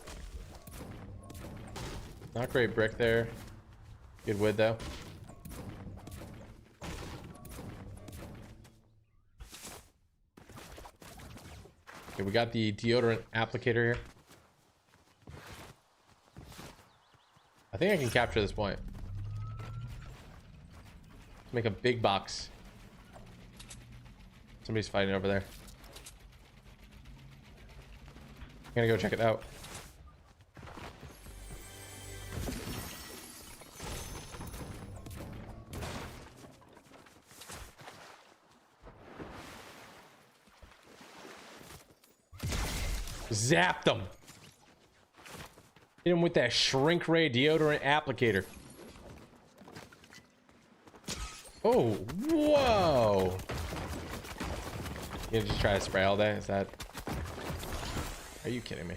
Not great brick there. Good wood though. Okay, we got the deodorant applicator here. I think I can capture this point. Let's make a big box. Somebody's fighting over there. I'm gonna go check it out. Zapped them. Hit him with that shrink ray deodorant applicator. Oh, whoa. You just try to spray all day? Is that... Are you kidding me?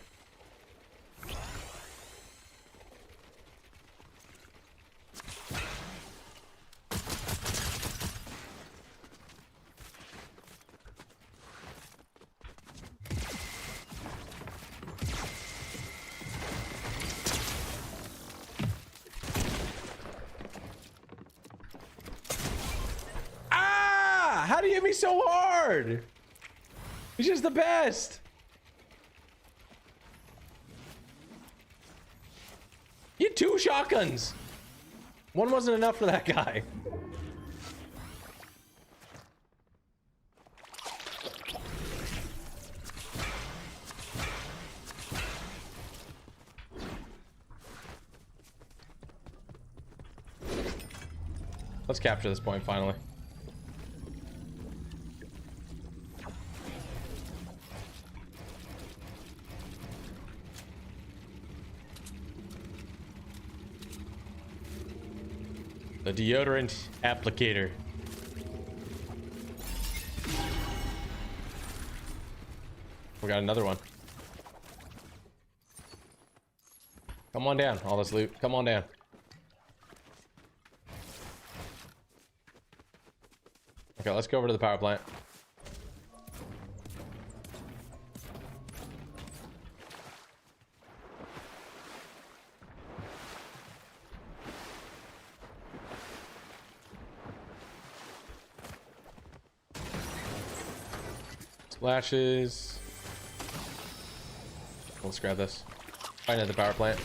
me so hard. He's just the best. He had 2 shotguns. One wasn't enough for that guy. Let's capture this point finally. The deodorant applicator. We got another one. Come on down, all this loot. Come on down. Okay, let's go over to the power plant. Splashes. Let's grab this. Find at the power plant.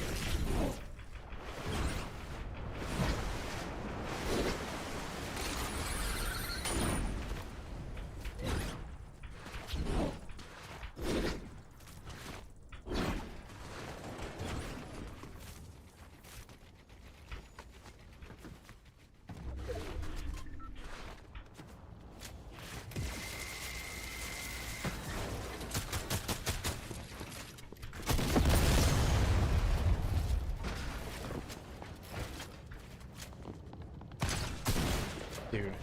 Dude.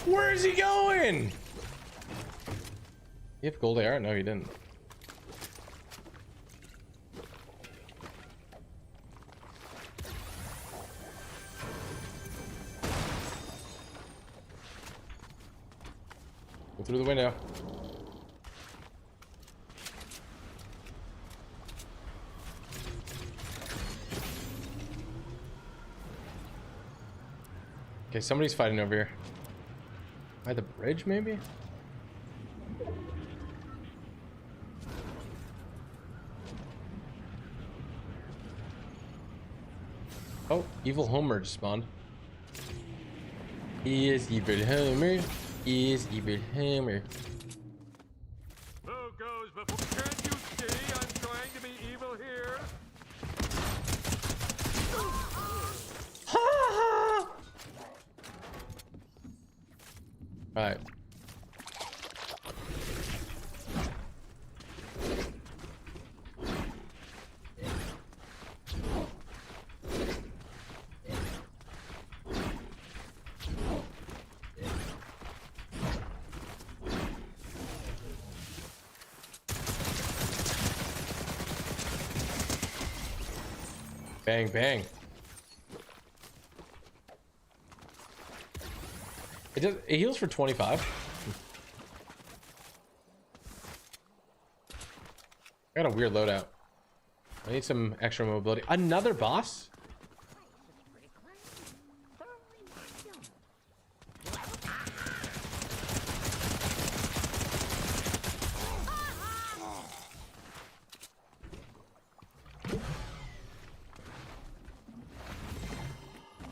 Where is he going? You have gold AR? No, you didn't. Go through the window. Okay, somebody's fighting over here. By the bridge, maybe? Oh, evil Homer just spawned. He is evil Homer. He is evil Homer. Who goes before? Can't you see I'm trying to be evil here? Ha ha! Alright. Bang, bang. It heals for 25. I got a weird loadout. I need some extra mobility. Another boss?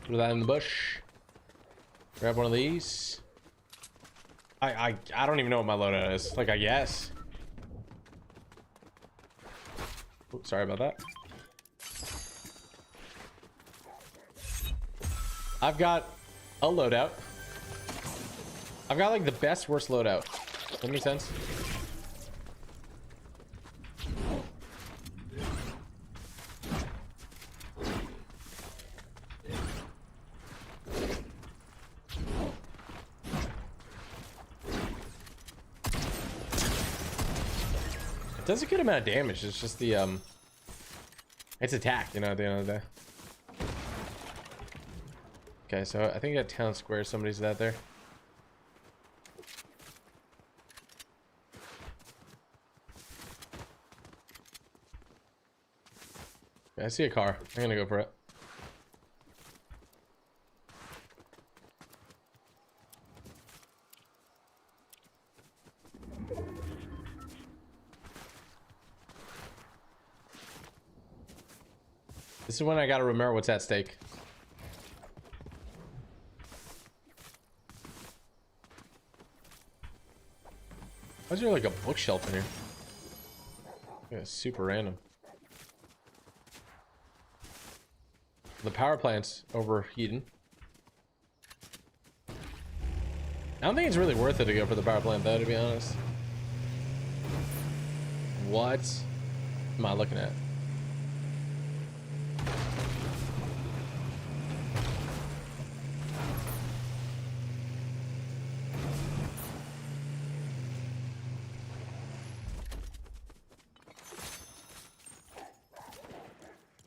Throw that in the bush. Grab one of these. I don't even know what my loadout is. Like, I guess. Oh, sorry about that. I've got a loadout. I've got like the best worst loadout. Does that make sense? Does a good amount of damage. It's just the it's attack, you know, at the end of the day. Okay, so I think at town square somebody's out there. Yeah, I see a car. I'm gonna go for it. This is when I gotta remember what's at stake. Why is there like a bookshelf in here? Yeah, super random. The power plant's overheating. I don't think it's really worth it to go for the power plant though, to be honest. What am I looking at?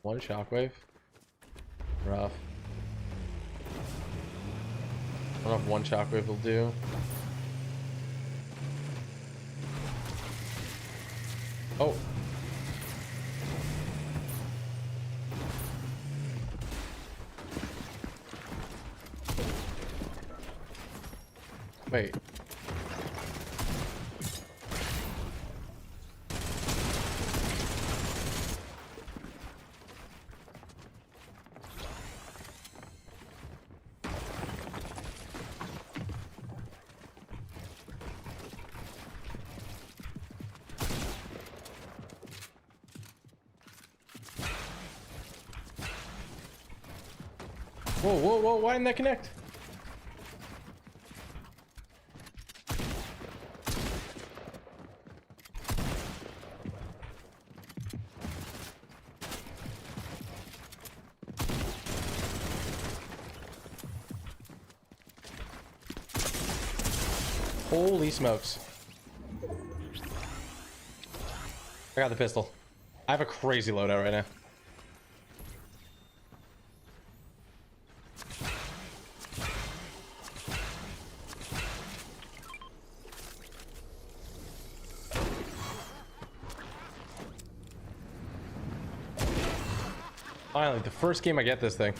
One shockwave. Rough. I don't know if one shockwave will do. Oh. Wait. Whoa, whoa, whoa, why didn't that connect? Holy smokes. I got the pistol. I have a crazy loadout right now. Finally, the first game I get this thing.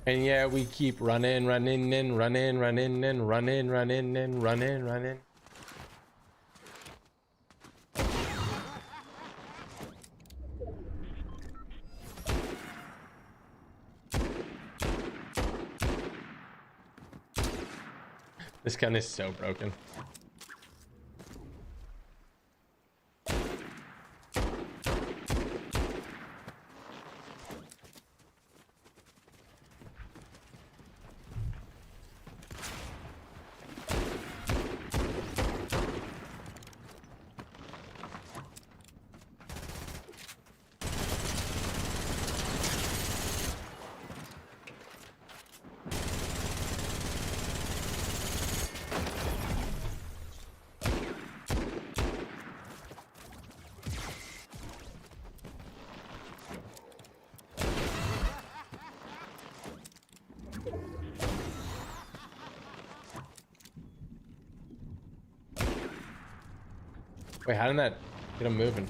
And yeah, we keep running, running, and running, running, and running, running, and running, running. This gun is so broken. Wait, how did that get him moving?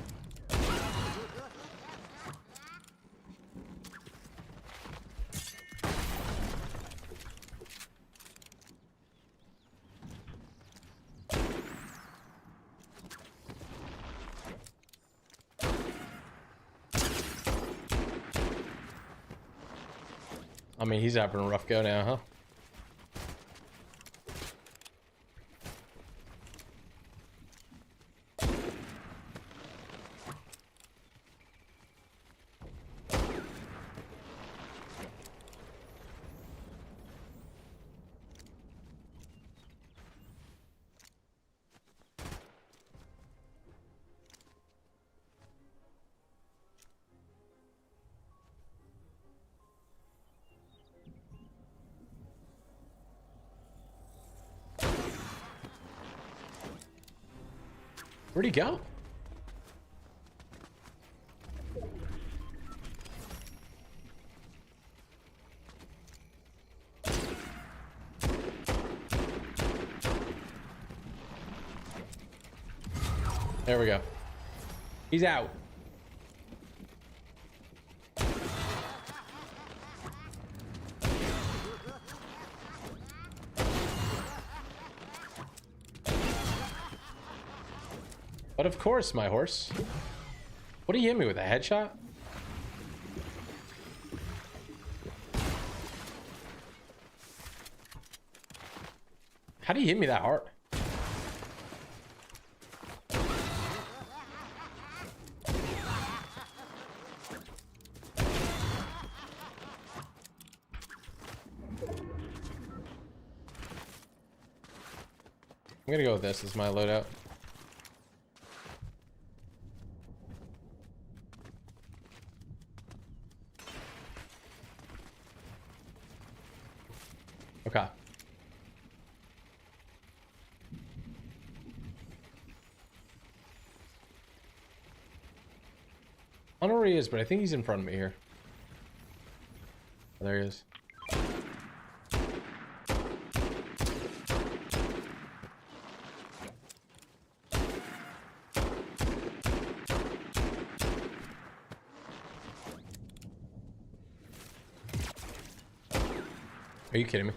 I mean, he's having a rough go now, huh? Where'd he go? There we go. He's out. But of course, my horse. What did he hit me with? A headshot? How do you hit me that hard? I'm gonna go with this as my loadout. Okay. I don't know where he is, but I think he's in front of me here. Oh, there he is. Are you kidding me?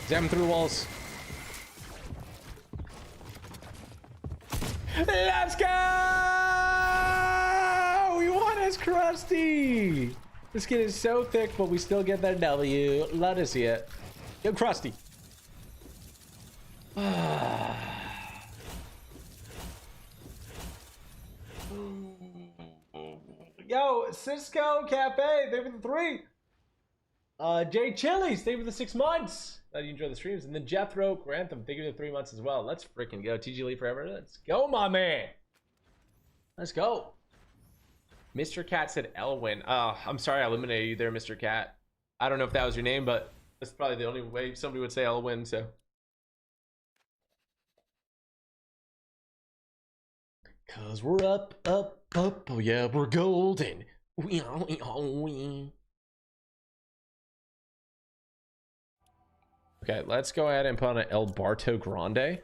Jam through walls. Let's go! We won as Krusty! This skin is so thick, but we still get that W. Love to see it. Yo, Krusty. Yo, Cisco Cafe, thank you for the 3. Jay Chili's, thank you for the 6 months. Glad you enjoy the streams. And then Jethro Grantham, thank you for the 3 months as well. Let's freaking go. TG Lee forever. Let's go, my man. Let's go. Mr. Cat said Elwin. I'm sorry I eliminated you there, Mr. Cat. I don't know if that was your name, but that's probably the only way somebody would say Elwin, so. Cause we're up, up, up. Oh yeah, we're golden. We. Okay, let's go ahead and put on an El Barto Grande.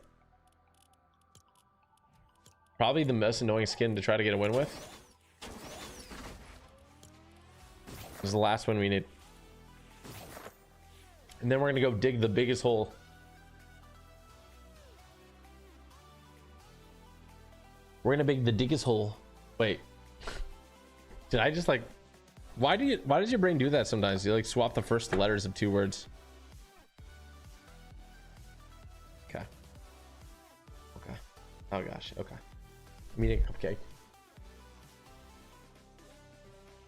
Probably the most annoying skin to try to get a win with. This is the last one we need. And then we're gonna go dig the biggest hole. We're gonna dig the biggest hole. Wait. Did I just like... Why does your brain do that sometimes? You like swap the first letters of 2 words. Okay. Okay. Oh gosh, okay. I'm eating a cupcake.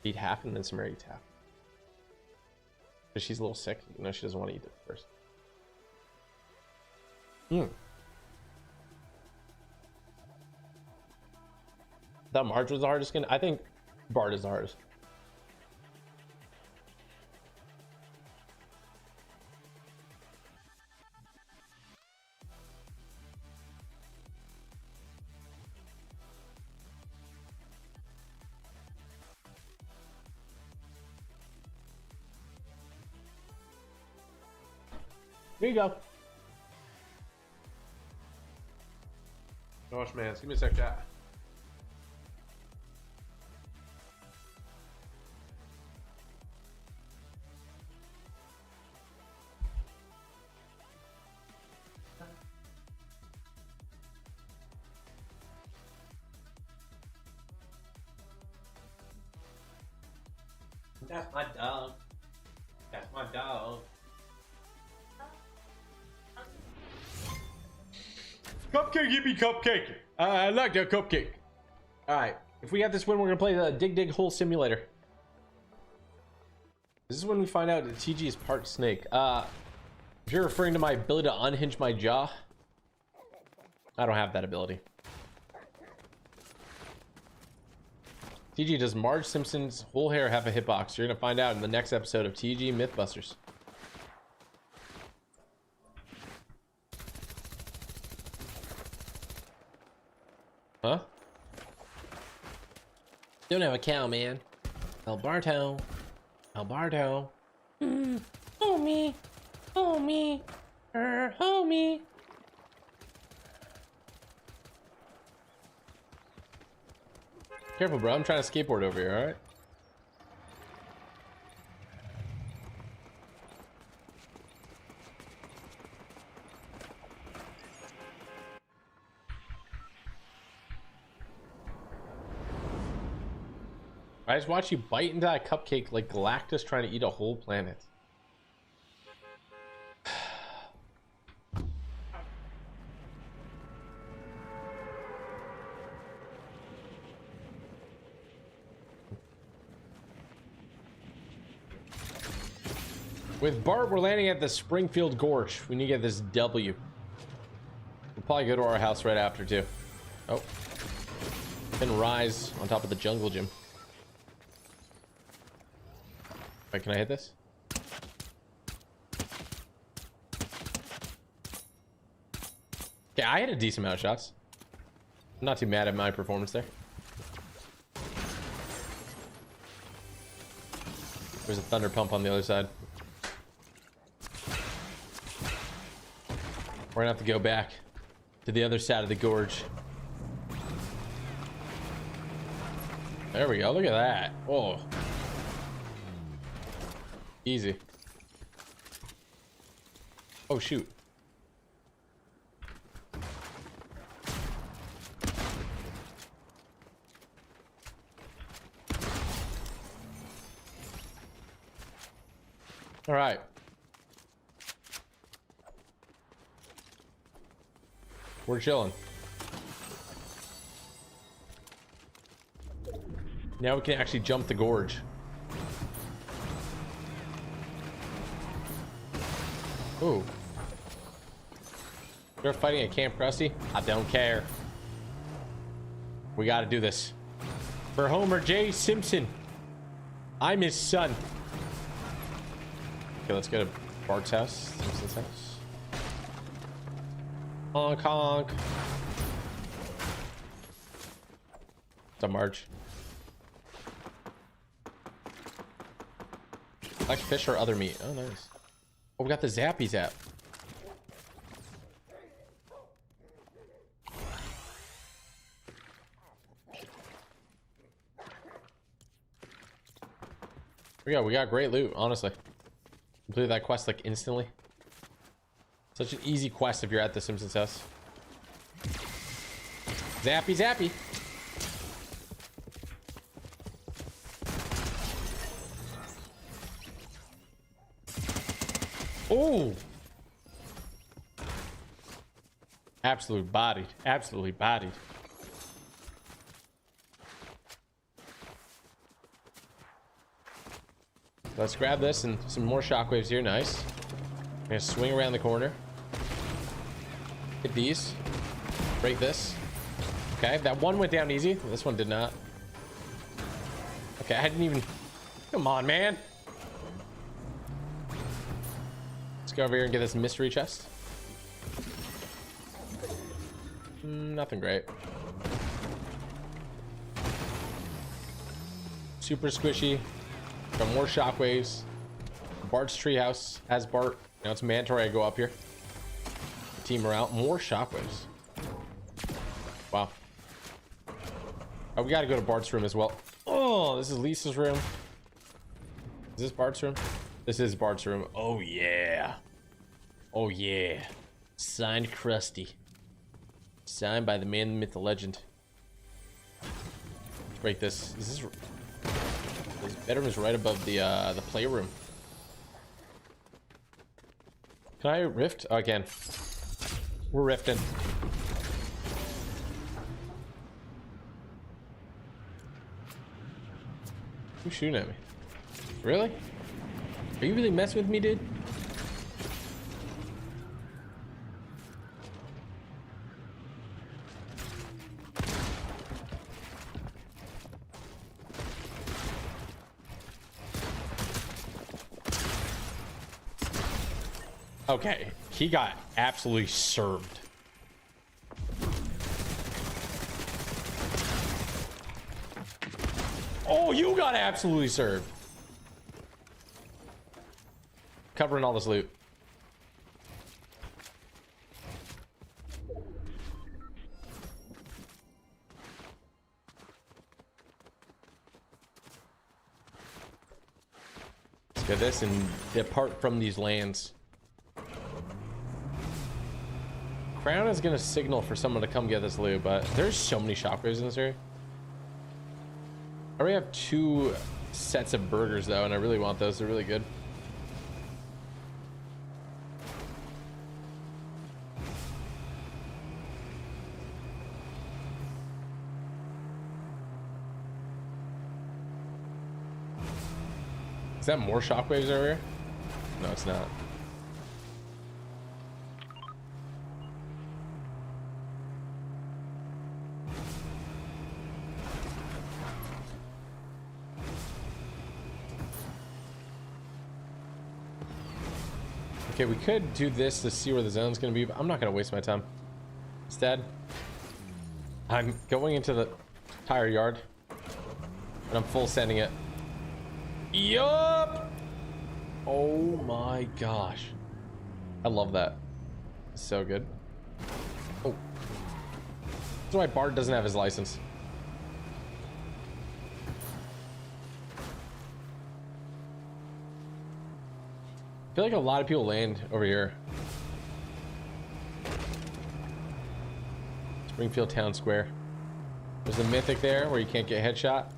Eat half and then Samara eats half. But she's a little sick. You know, she doesn't want to eat it first. That Marge was the hardest skin. I think Bart is the hardest. Here you go. Gosh, man, give me a sec, chat. That's my dog. That's my dog. Cupcake, give me cupcake. I like that cupcake. All right, if we have this win, we're gonna play the dig hole simulator. This is when we find out that TG is part snake. If you're referring to my ability to unhinge my jaw, I don't have that ability. TG, does Marge Simpson's whole hair have a hitbox? You're gonna find out in the next episode of TG Mythbusters. Huh? Don't have a cow, man. Alberto. Alberto. Homie. Homie. Homie. Careful, bro. I'm trying to skateboard over here, alright? I just watched you bite into that cupcake like Galactus trying to eat a whole planet. With Bart, we're landing at the Springfield Gorge. We need to get this W. We'll probably go to our house right after, too. Oh. And rise on top of the jungle gym. Wait, can I hit this? Yeah, I had a decent amount of shots. I'm not too mad at my performance there. There's a thunder pump on the other side. We're gonna have to go back to the other side of the gorge. There we go. Look at that. Oh. Easy. Oh, shoot. All right. We're chilling. Now we can actually jump the gorge. Ooh. You're fighting at Camp Krusty? I don't care. We gotta do this. For Homer J. Simpson. I'm his son. Okay, let's go to Bart's house. Simpson's house. Honk honk. What's up, Marge? Like fish or other meat. Oh, nice. Oh, we got the Zappy Zap. We got great loot, honestly. Completed that quest like instantly. Such an easy quest if you're at the Simpsons house. Zappy Zappy. Oh. Absolutely bodied. Absolutely bodied. Let's grab this and some more shockwaves here. Nice. I'm gonna swing around the corner. Hit these. Break this. Okay, that one went down easy. This one did not. Okay, I didn't even... Come on, man. Let's go over here and get this mystery chest. Nothing great. Super squishy. Got more shockwaves. Bart's treehouse has Bart. Now it's mandatory I go up here. Team morale. More shockwaves. Wow. Oh, we gotta go to Bart's room as well. Oh, this is Lisa's room. Is this Bart's room? This is Bart's room. Oh yeah. Oh yeah. Signed Krusty. Signed by the man, the myth, the legend. Let's break this. This bedroom is right above the playroom. Can I rift? Oh, I can. We're rifting. Who's shooting at me? Really? Are you really messing with me, dude? Okay, he got absolutely served. Oh, you got absolutely served. Covering all this loot. Let's get this and depart from these lands. Crown is gonna signal for someone to come get this loot, but there's so many shockwaves in this area. I already have 2 sets of burgers though, and I really want those. They're really good. Is that more shockwaves over here? No, it's not. Okay, we could do this to see where the zone's gonna be, but I'm not gonna waste my time. Instead, I'm going into the tire yard and I'm full sending it. Yup! Oh my gosh. I love that. So good. Oh. That's why Bart doesn't have his license. I feel like a lot of people land over here. Springfield Town Square. There's a mythic there where you can't get headshot.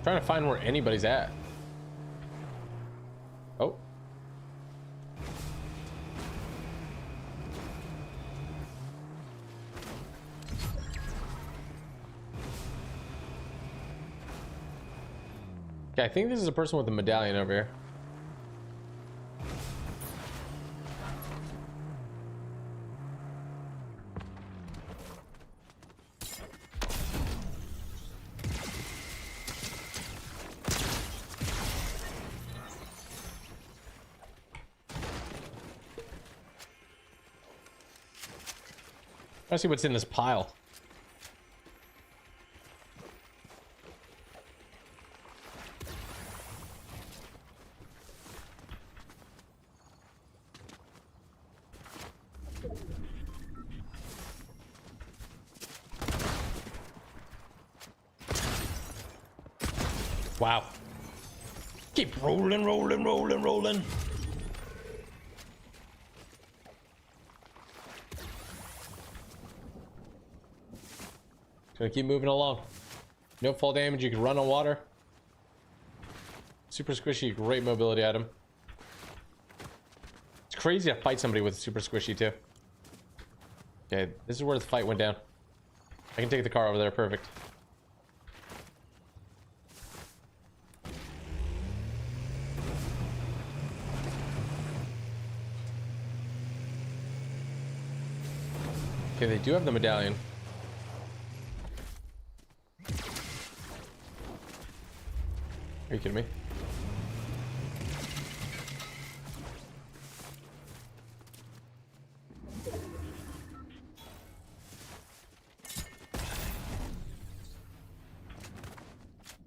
Trying to find where anybody's at. Oh. Okay, I think this is a person with a medallion over here. Let's see what's in this pile. Wow. Keep rolling, rolling, rolling, rolling. Gonna keep moving along. No fall damage. You can run on water. Super squishy, great mobility item. It's crazy to fight somebody with super squishy too. Okay, this is where the fight went down. I can take the car over there. Perfect. Okay, they do have the medallion. Are you kidding me?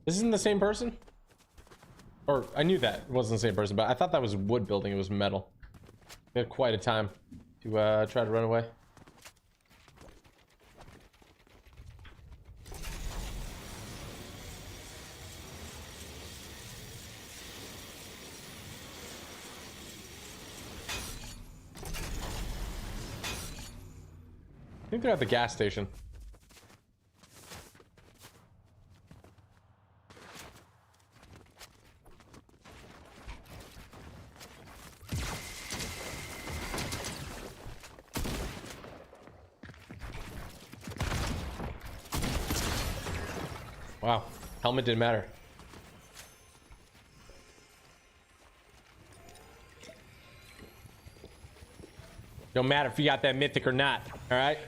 This isn't the same person? Or I knew that it wasn't the same person, but I thought that was wood building. It was metal. We had quite a time to try to run away. I think they're at the gas station. Wow, helmet didn't matter. Don't matter if you got that mythic or not, all right?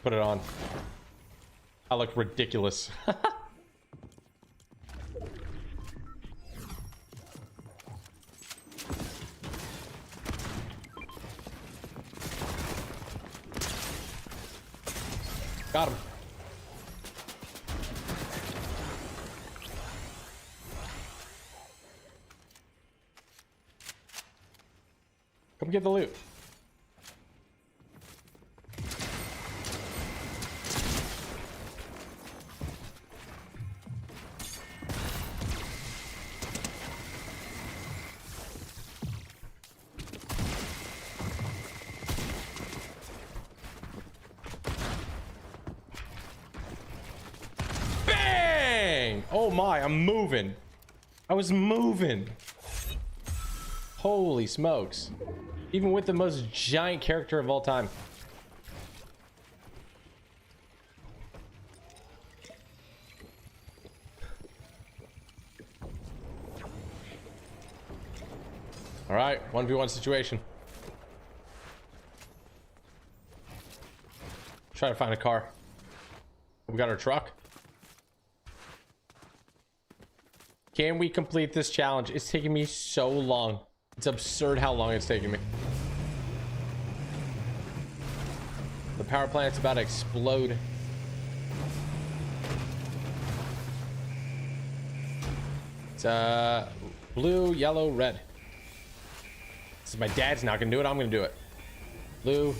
Put it on. I look ridiculous. Got him. Come get the loot. Bang! Oh my, I'm moving. I was moving. Holy smokes. Even with the most giant character of all time. All right, 1v1 situation. Try to find a car. We got our truck. Can we complete this challenge? It's taking me so long. It's absurd how long it's taking me. The power plant's about to explode. It's blue, yellow, red. Since my dad's not gonna do it, I'm gonna do it. Blue,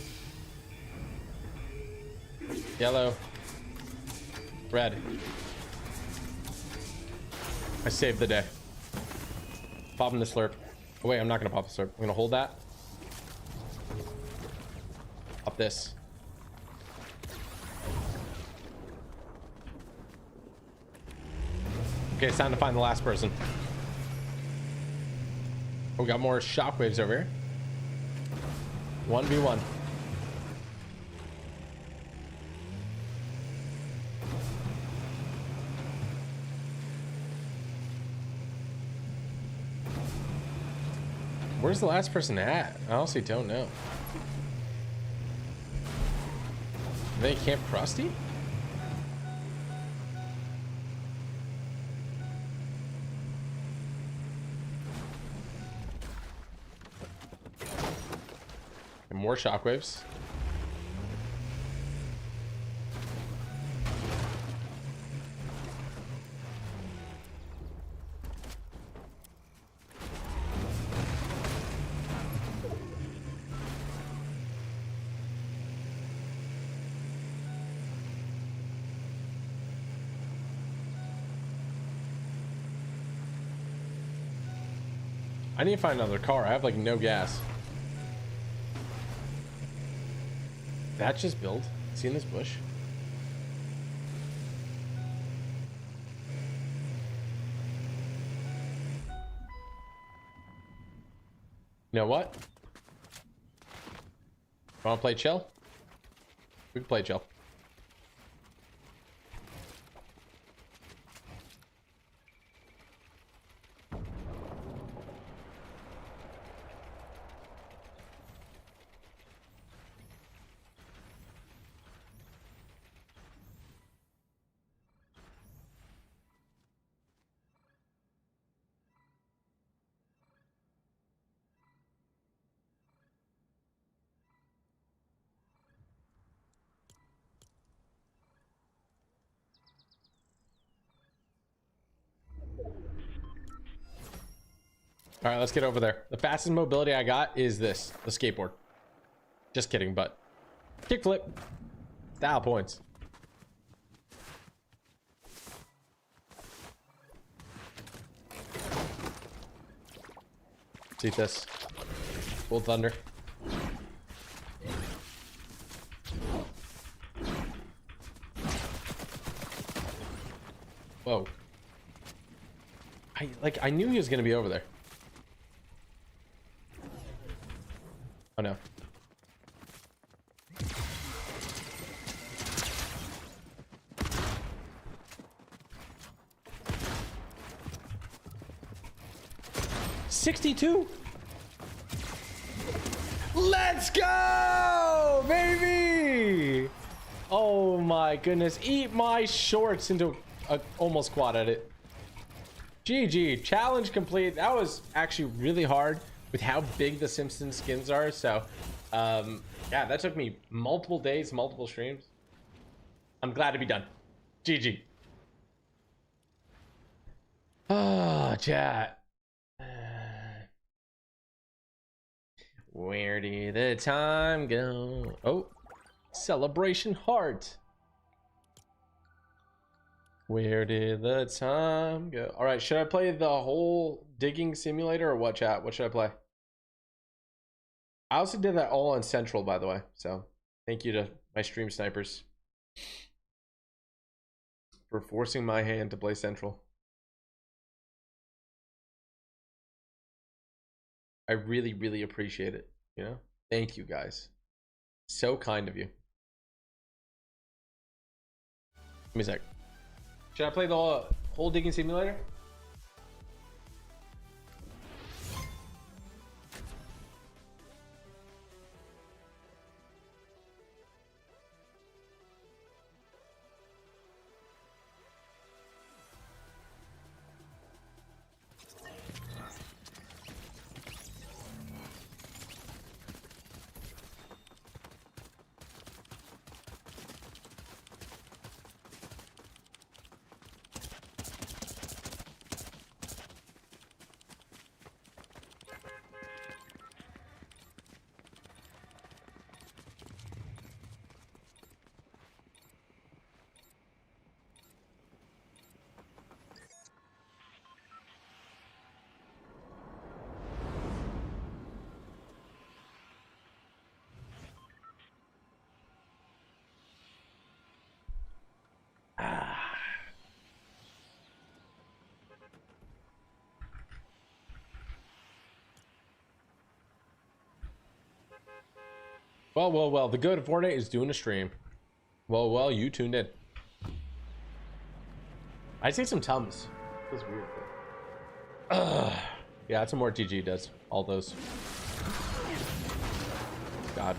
yellow, red. I saved the day. Popping the slurp. Oh wait, I'm not gonna pop the slurp. I'm gonna hold that. Pop this. Okay, it's time to find the last person. Oh, we got more shockwaves over here. 1v1. Where's the last person at? I honestly don't know. Are they Camp Krusty? And more shockwaves. I need to find another car. I have like no gas. That just built. See in this bush? You know what? Want to play chill? We can play chill. All right, let's get over there. The fastest mobility I got is this, the skateboard. Just kidding, but kickflip. Style points. See this. Full thunder. Whoa. I knew he was gonna be over there. Oh no. $62. Let's go, baby. Oh my goodness. Eat my shorts into a almost quad edit. GG. Challenge complete. That was actually really hard with how big the Simpsons skins are. So, yeah, that took me multiple days, multiple streams. I'm glad to be done. GG. Oh, chat. Where did the time go? Oh, celebration heart. Where did the time go? All right, should I play the whole digging simulator or what, chat? What should I play? I also did that all on Central, by the way. So thank you to my stream snipers for forcing my hand to play Central. I really, really appreciate it. You know, thank you guys. So kind of you. Give me a sec. Should I play the whole digging simulator? Well, the good of Fortnite is doing a stream. Well, you tuned in. I see some Tums. Feels weird. Yeah, that's what more TG does. All those. God.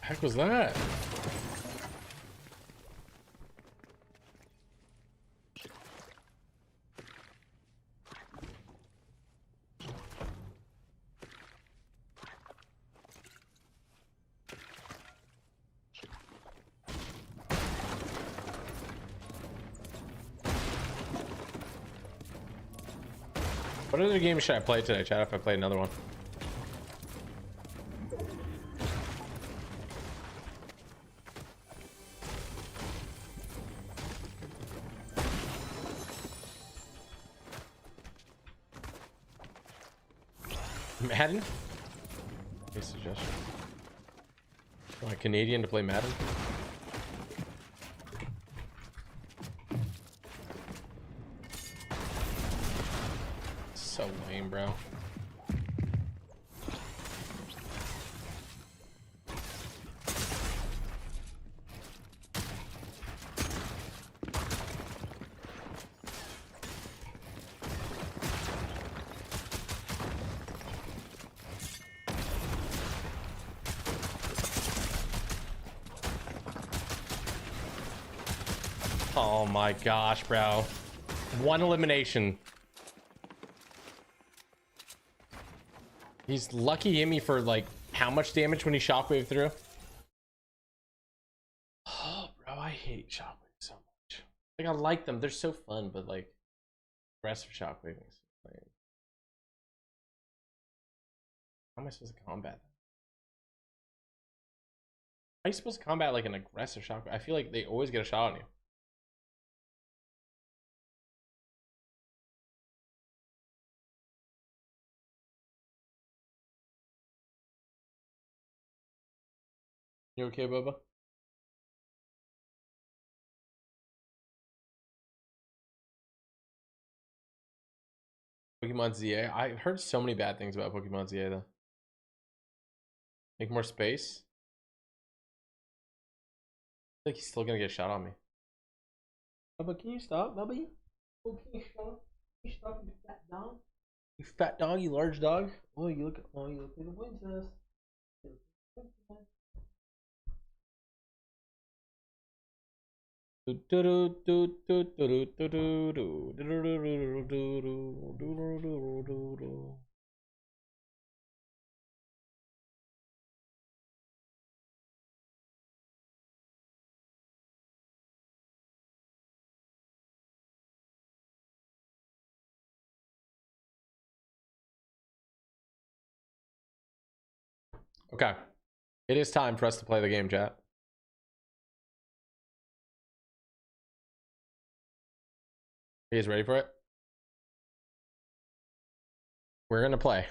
Heck was that? What other games should I play today, chat, if I play another one? Madden? Any suggestion? Am I Canadian to play Madden? So lame, bro. Oh my gosh, bro. One elimination. He's lucky hit me for like how much damage when he shockwave through? Oh, bro, I hate shockwaves so much. Like, I like them. They're so fun, but like aggressive shockwaving. How am I supposed to combat that? How are you supposed to combat like an aggressive shockwave? I feel like they always get a shot on you. You okay, Bubba? Pokemon ZA. I've heard so many bad things about Pokemon ZA though. Make more space. I think he's still gonna get a shot on me. Bubba, can you stop, Bubba? Oh, can you stop? Can you stop, you fat dog? You fat dog, you large dog. Oh, you look like a princess. Okay, it is time for us to play the game, chat. Are you guys ready for it? We're gonna play.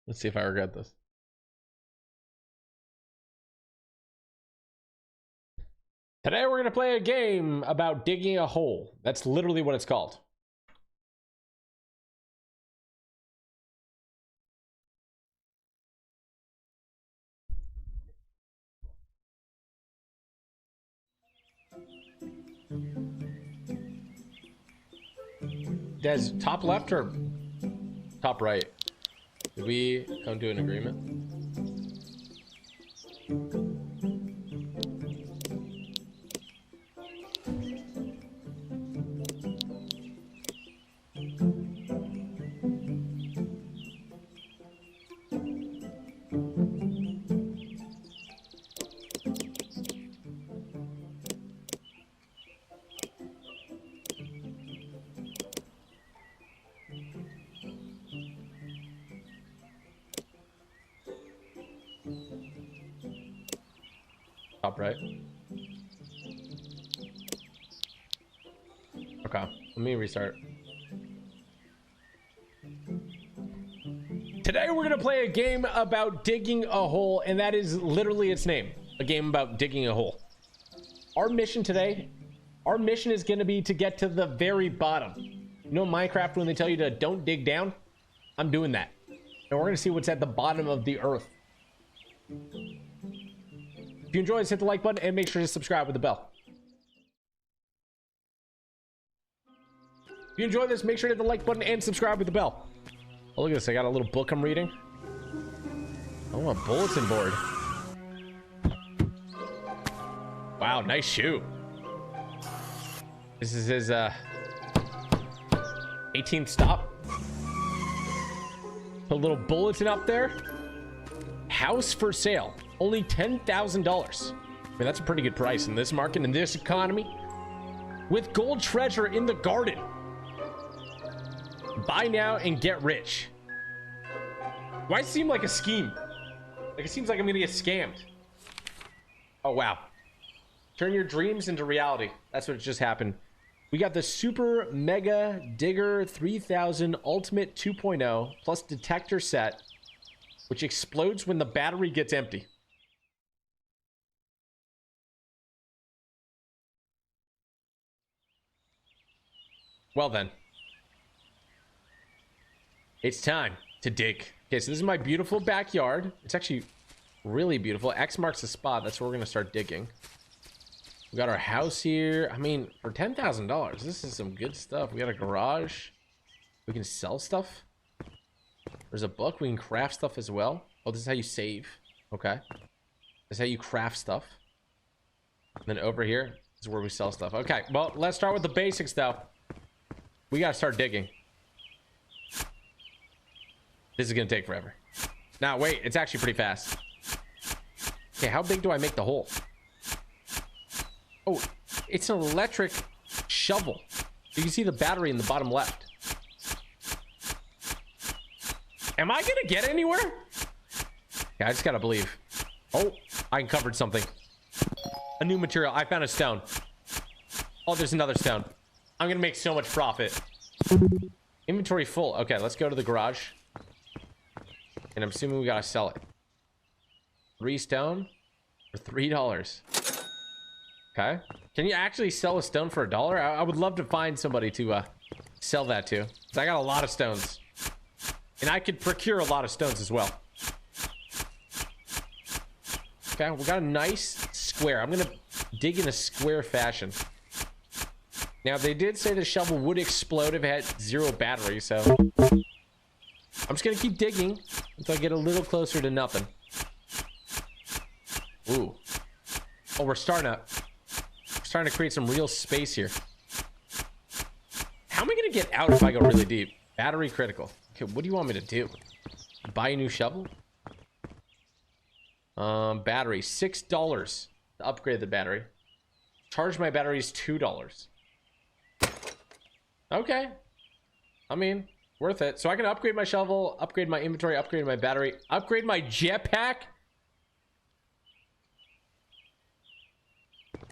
Let's see if I regret this. Today we're gonna play a game about digging a hole. That's literally what it's called. Des, top left or top right? Did we come to an agreement? Top right. Okay, let me restart. Today we're gonna play a game about digging a hole, and that is literally its name. A game about digging a hole. Our mission today, our mission is gonna be to get to the very bottom. You know Minecraft when they tell you to don't dig down? I'm doing that. And we're gonna see what's at the bottom of the earth. If you enjoy this, hit the like button and make sure to subscribe with the bell. If you enjoy this, make sure to hit the like button and subscribe with the bell. Oh, look at this. I got a little book I'm reading. Oh, a bulletin board. Wow, nice shoe. This is his 18th stop. A little bulletin up there. House for sale. Only $10,000. mean, that's a pretty good price in this market, in this economy. With gold treasure in the garden. Buy now and get rich. Why does it seem like a scheme? Like, it seems like I'm gonna get scammed. Oh, wow. Turn your dreams into reality. That's what just happened. We got the Super Mega Digger 3000 Ultimate 2.0 plus detector set, which explodes when the battery gets empty. Well then. It's time to dig. Okay, so this is my beautiful backyard. It's actually really beautiful. X marks the spot. That's where we're going to start digging. We got our house here. I mean, for $10,000, this is some good stuff. We got a garage. We can sell stuff. There's a book. We can craft stuff as well. Oh, this is how you save. Okay. This is how you craft stuff. And then over here is where we sell stuff. Okay, well, let's start with the basics, though. We got to start digging. This is going to take forever. Now, wait. It's actually pretty fast. Okay, how big do I make the hole? Oh, it's an electric shovel. You can see the battery in the bottom left. Am I going to get anywhere? Yeah, I just got to believe. Oh, I uncovered something. A new material. I found a stone. Oh, there's another stone. I'm going to make so much profit. Inventory full. Okay, let's go to the garage. And I'm assuming we got to sell it. 3 stone for $3. Okay. Can you actually sell a stone for $1? I would love to find somebody to sell that to. 'Cause I got a lot of stones. And I could procure a lot of stones as well. Okay, we got a nice square. I'm going to dig in a square fashion. Now, they did say the shovel would explode if it had 0 battery, so I'm just going to keep digging until I get a little closer to nothing. Ooh. Oh, we're starting to create some real space here. How am I going to get out if I go really deep? Battery critical. Okay, what do you want me to do? Buy a new shovel? Battery, $6 to upgrade the battery. Charge my batteries $2. Okay. I mean, worth it. So I can upgrade my shovel, upgrade my inventory, upgrade my battery, upgrade my jetpack.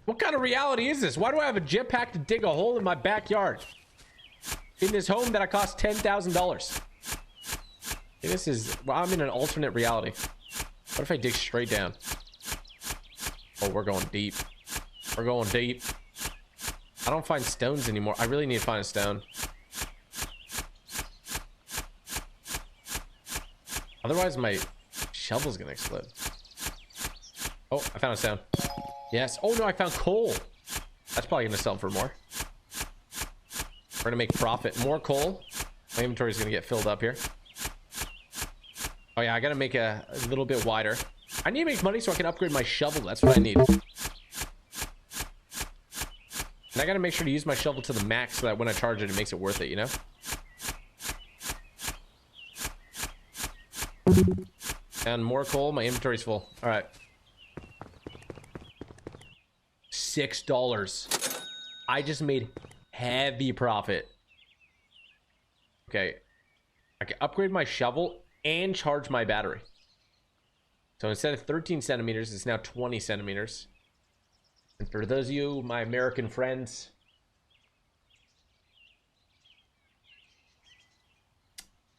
What kind of reality is this? Why do I have a jetpack to dig a hole in my backyard? In this home that I cost $10,000. This is... Well, I'm in an alternate reality. What if I dig straight down? Oh, we're going deep. We're going deep. I don't find stones anymore. I really need to find a stone. Otherwise, my shovel's gonna explode. Oh, I found a stone. Yes. Oh, no, I found coal. That's probably gonna sell for more. We're gonna make profit. More coal. My inventory is gonna get filled up here. Oh, yeah, I gotta make a little bit wider. I need to make money so I can upgrade my shovel. That's what I need. And I gotta make sure to use my shovel to the max so that when I charge it, it makes it worth it, you know? And more coal. My inventory's full. All right. $6. I just made heavy profit. Okay. I can upgrade my shovel and charge my battery. So instead of 13 centimeters, it's now 20 centimeters. And for those of you, my American friends,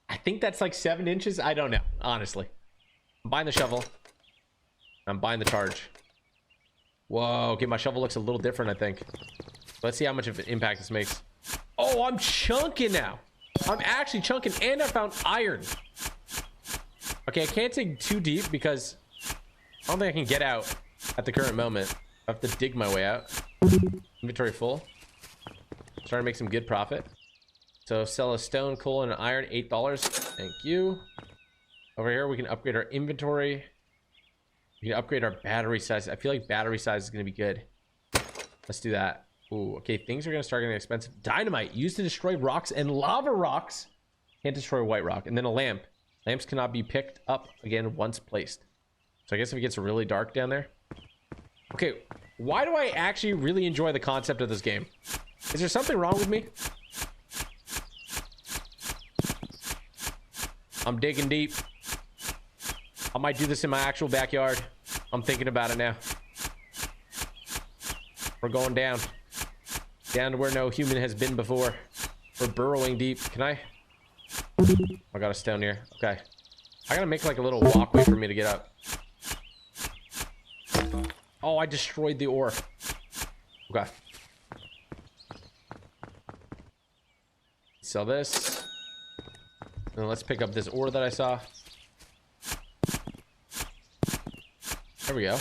I think that's like 7 inches. I don't know, honestly. I'm buying the shovel. I'm buying the charge. Whoa, okay, my shovel looks a little different, I think. Let's see how much of an impact this makes. Oh, I'm chunking now. I'm actually chunking, and I found iron. Okay, I can't dig too deep because I don't think I can get out at the current moment. I have to dig my way out. Inventory full. Starting to make some good profit. So sell a stone, coal, and an iron, $8. Thank you. Over here, we can upgrade our inventory. We can upgrade our battery size. I feel like battery size is going to be good. Let's do that. Ooh, okay. Things are going to start getting expensive. Dynamite used to destroy rocks and lava rocks. Can't destroy white rock. And then a lamp. Lamps cannot be picked up again once placed. So I guess if it gets really dark down there, Okay, why do I actually really enjoy the concept of this game? Is there something wrong with me? I'm digging deep. I might do this in my actual backyard. I'm thinking about it now. We're going down. Down to where no human has been before. We're burrowing deep. Can I? I got a stone here. Okay. I gotta make like a little walkway for me to get up. Oh, I destroyed the ore. Okay. Sell this. And let's pick up this ore that I saw. There we go.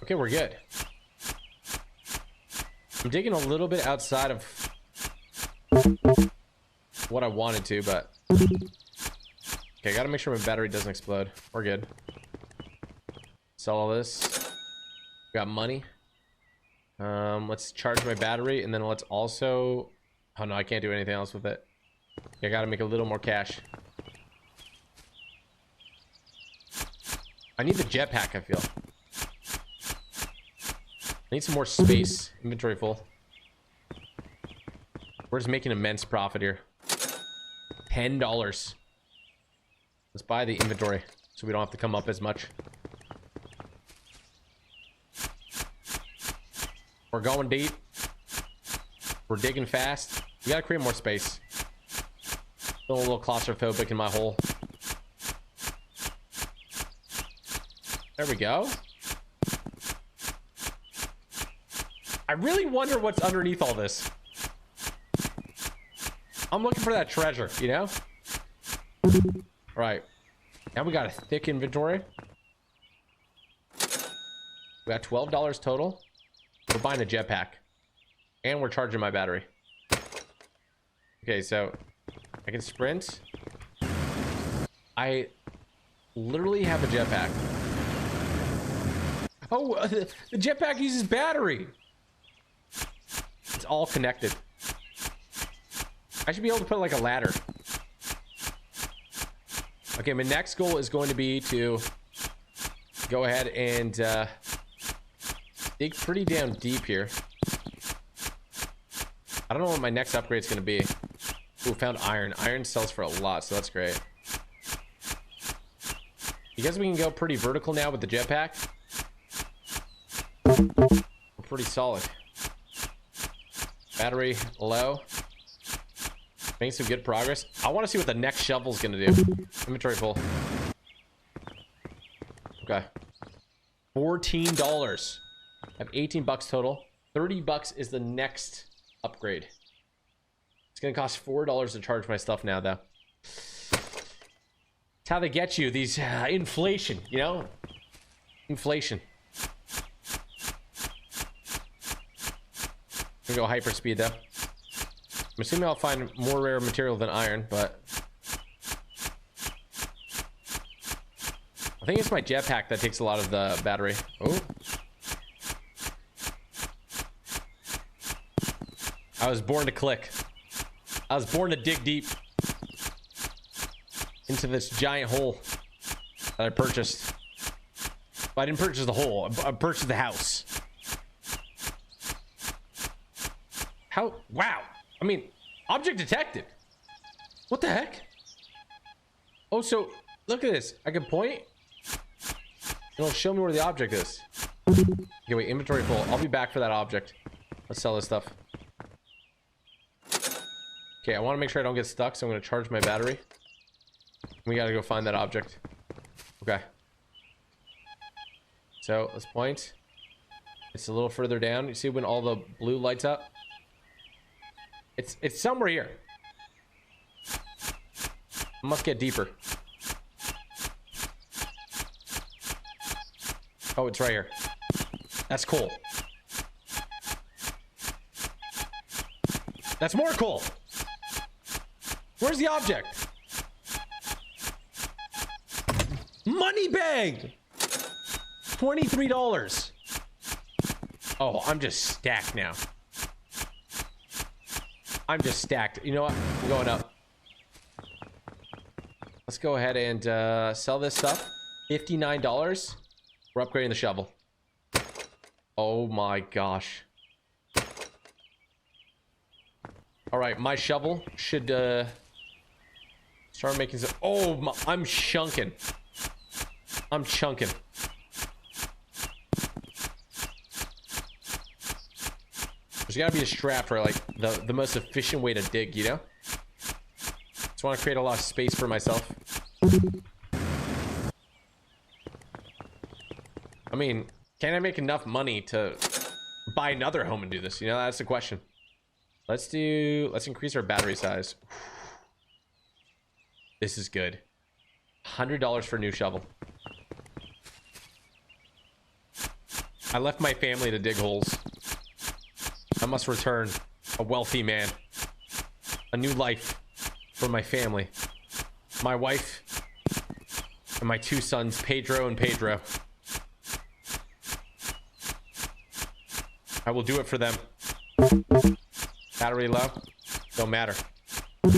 Okay, we're good. I'm digging a little bit outside of what I wanted to, but okay, I gotta make sure my battery doesn't explode. We're good. Sell all this. Got money. Let's charge my battery, and then let's also, oh no, I can't do anything else with it. I gotta make a little more cash. I need the jetpack, I feel. I need some more space. Inventory full. We're just making immense profit here. $10. Let's buy the inventory so we don't have to come up as much. We're going deep. We're digging fast. We gotta create more space. Feeling a little claustrophobic in my hole. There we go. I really wonder what's underneath all this. I'm looking for that treasure, you know? All right. Now we got a thick inventory. We got $12 total. We're buying a jetpack. And we're charging my battery. Okay, so I can sprint. I literally have a jetpack. Oh, the jetpack uses battery. It's all connected. I should be able to put like a ladder. Okay, my next goal is going to be to go ahead and dig pretty down deep here. I don't know what my next upgrade is going to be. Ooh, found iron. Iron sells for a lot, so that's great. Because we can go pretty vertical now with the jetpack, we're pretty solid. Battery low. Making some good progress. I want to see what the next shovel's going to do. Inventory full. Okay. $14. I have 18 bucks total. 30 bucks is the next upgrade. It's going to cost $4 to charge my stuff now, though. It's how they get you. These inflation, you know? Inflation. I'm gonna go hyper speed though. I'm assuming I'll find more rare material than iron, but I think it's my jetpack that takes a lot of the battery. Oh. I was born to click. I was born to dig deep into this giant hole that I purchased. Well, I didn't purchase the hole. I purchased the house. How? Wow. I mean, object detected. What the heck? Oh, so look at this. I can point. It'll show me where the object is. Okay, wait. Inventory full. I'll be back for that object. Let's sell this stuff. Okay, I want to make sure I don't get stuck, so I'm going to charge my battery. We got to go find that object. Okay. So let's point. It's a little further down. You see when all the blue lights up? It's somewhere here. I must get deeper. Oh, it's right here. That's cool. That's more cool. Where's the object? Money bag. $23. Oh, I'm just stacked now. I'm just stacked. You know what? I'm going up. Let's go ahead and sell this stuff. $59. We're upgrading the shovel. Oh my gosh. All right, my shovel should start making some. Oh my, I'm chunking. I'm chunking. There's got to be a strat for like the most efficient way to dig, you know? Just want to create a lot of space for myself. I mean, can I make enough money to buy another home and do this? You know, that's the question. Let's increase our battery size. This is good. $100 for a new shovel. I left my family to dig holes. I must return a wealthy man. A new life for my family. My wife and my 2 sons, Pedro and Pedro. I will do it for them. Battery low? Don't matter. We're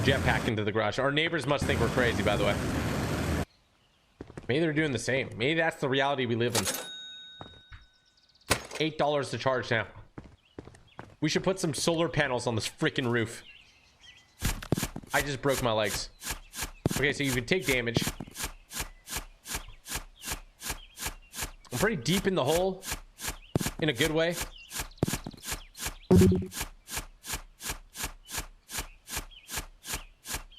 jetpacking to the garage. Our neighbors must think we're crazy, by the way. Maybe they're doing the same. Maybe that's the reality we live in. $8 to charge now. We should put some solar panels on this freaking roof. I just broke my legs. Okay, so you can take damage. I'm pretty deep in the hole. In a good way.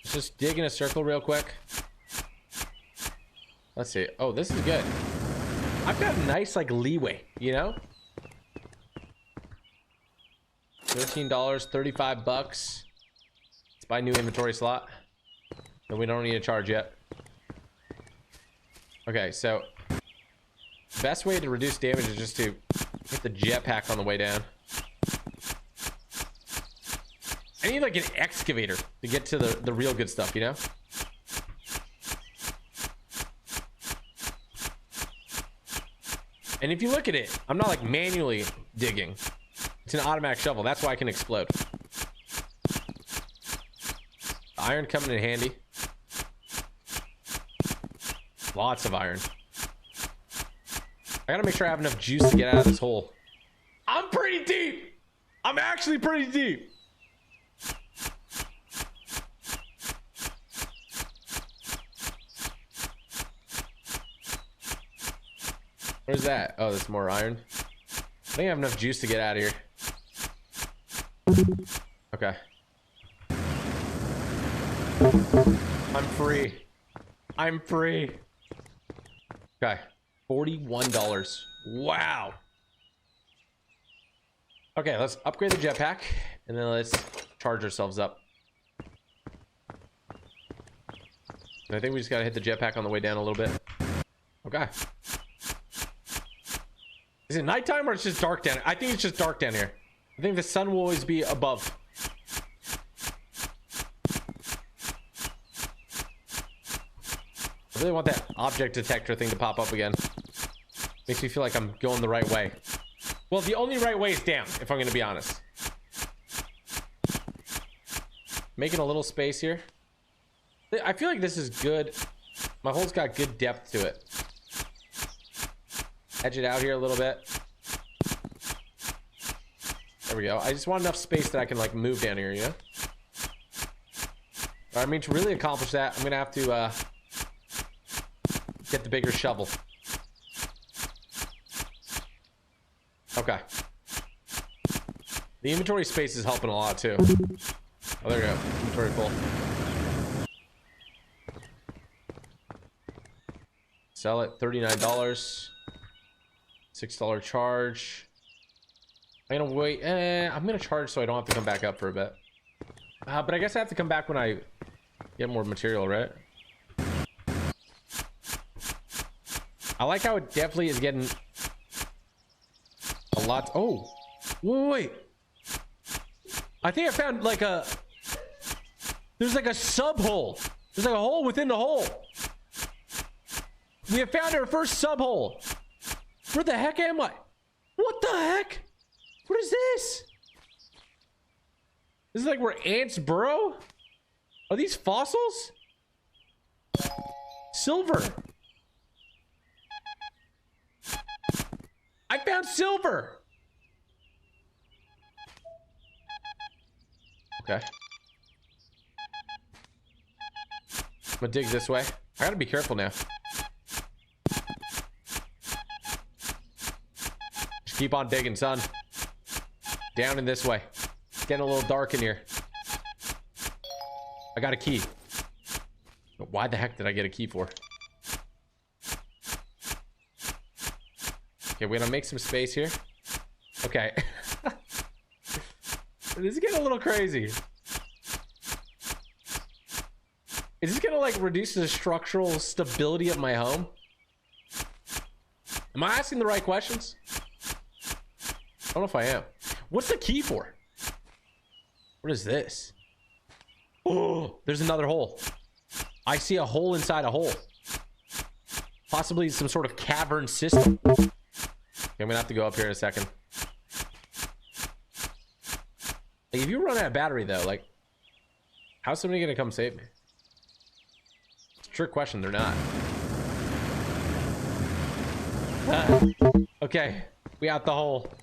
Just dig in a circle real quick. Let's see. Oh, this is good. I've got a nice like leeway, you know? $13, 35 bucks. Let's buy a new inventory slot. And we don't need to charge yet. Okay, so best way to reduce damage is just to hit the jetpack on the way down. I need like an excavator to get to the real good stuff, you know? And if you look at it, I'm not like manually digging. It's an automatic shovel. That's why I can explode. Iron coming in handy. Lots of iron. I gotta make sure I have enough juice to get out of this hole. I'm pretty deep. I'm actually pretty deep. Where's that? Oh, there's more iron. I think I have enough juice to get out of here. Okay. I'm free. I'm free. Okay. $41. Wow. Okay, let's upgrade the jetpack and then let's charge ourselves up. I think we just gotta hit the jetpack on the way down a little bit. Okay. Is it nighttime or it's just dark down here? I think it's just dark down here. I think the sun will always be above. I really want that object detector thing to pop up again. Makes me feel like I'm going the right way. Well, the only right way is down, if I'm going to be honest. Making a little space here. I feel like this is good. My hole's got good depth to it. Edge it out here a little bit. There we go. I just want enough space that I can like move down here, you know? But I mean, to really accomplish that, I'm gonna have to get the bigger shovel. Okay. The inventory space is helping a lot too. Oh, there we go. Inventory full. Sell it, $39. $6 charge. I'm gonna wait. I'm gonna charge so I don't have to come back up for a bit. But I guess I have to come back when I get more material, right? I like how it definitely is getting a lot. Oh, wait. I think I found like a. There's like a sub hole. There's like a hole within the hole. We have found our first sub hole. Where the heck am I? What the heck? What is this? This is like where ants burrow? Are these fossils? Silver. I found silver. Okay. I'm gonna dig this way. I gotta be careful now. Just keep on digging, son. Down in this way. It's getting a little dark in here. I got a key. But why the heck did I get a key for? Okay, we're gonna make some space here. Okay. This is getting a little crazy. Is this gonna like reduce the structural stability of my home? Am I asking the right questions? I don't know if I am. What's the key for? What is this? Oh, there's another hole. I see a hole inside a hole. Possibly some sort of cavern system. Okay, I'm gonna have to go up here in a second. Like, if you run out of battery though, like, how's somebody gonna come save me? It's a trick question. They're not. Okay, we out the hole.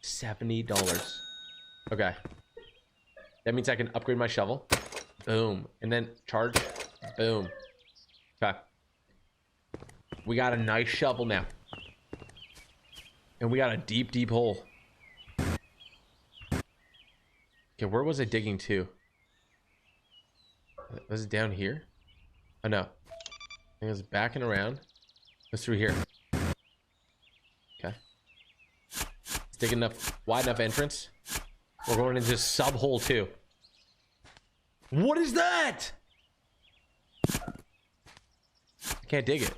$70. Okay, that means I can upgrade my shovel. Boom, and then charge. Boom. Okay, we got a nice shovel now, and we got a deep, deep hole. Okay, where was I digging to? Was it down here? Oh no, I think it was backing around. It's through here. Okay, it's dig enough, wide enough entrance. We're going into sub hole 2. What is that? I can't dig it.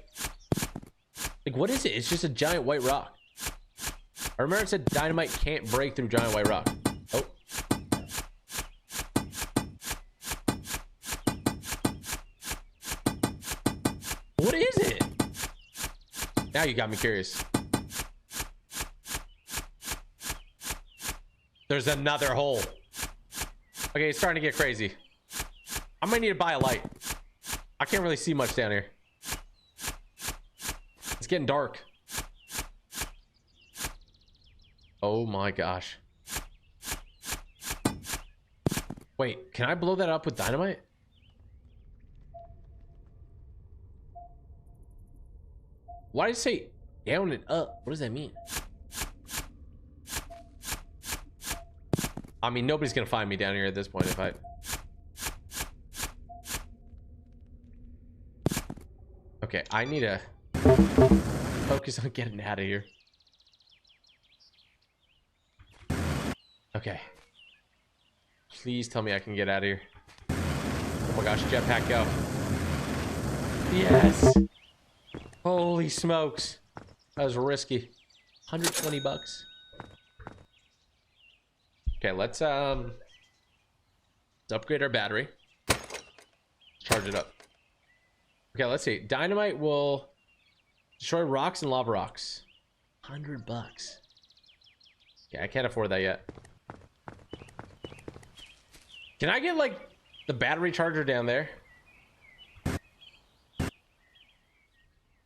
Like, what is it? It's just a giant white rock. I remember it said dynamite can't break through giant white rock. Oh. What is it? Now you got me curious. There's another hole. Okay, it's starting to get crazy. I might need to buy a light. I can't really see much down here. It's getting dark. Oh my gosh. Wait, can I blow that up with dynamite? Why did it say down and up? What does that mean? I mean, nobody's gonna find me down here at this point if I... Okay, I need to focus on getting out of here. Okay. Please tell me I can get out of here. Oh my gosh, jetpack go. Yes! Holy smokes. That was risky. 120 bucks. Okay, let's upgrade our battery. Charge it up. Okay, let's see. Dynamite will destroy rocks and lava rocks. 100 bucks. Okay, I can't afford that yet. Can I get like the battery charger down there?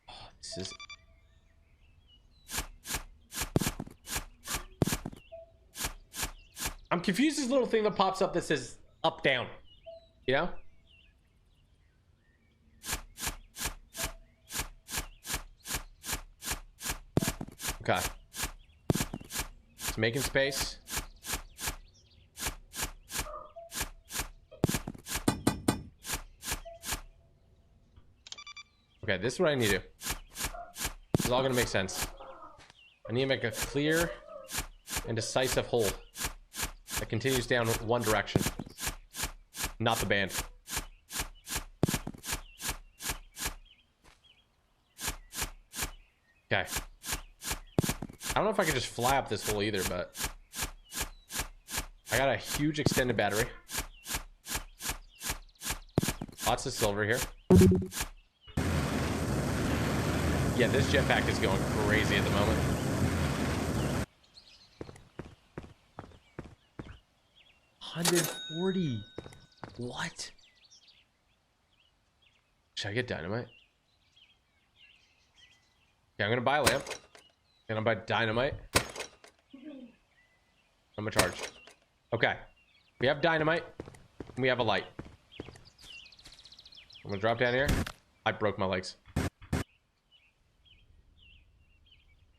Oh, this is... I'm confused. This little thing that pops up that says up, down, you know? Okay. It's making space. Okay, this is what I need to do. This is all gonna make sense. I need to make a clear and decisive hole that continues down one direction, not the band. Okay. I don't know if I could just fly up this hole either, but I got a huge extended battery. Lots of silver here. Yeah, this jetpack is going crazy at the moment. $140. What? Should I get dynamite? Okay, I'm gonna buy a lamp. I'm gonna buy dynamite. I'm gonna charge. Okay. We have dynamite. And we have a light. I'm gonna drop down here. I broke my legs.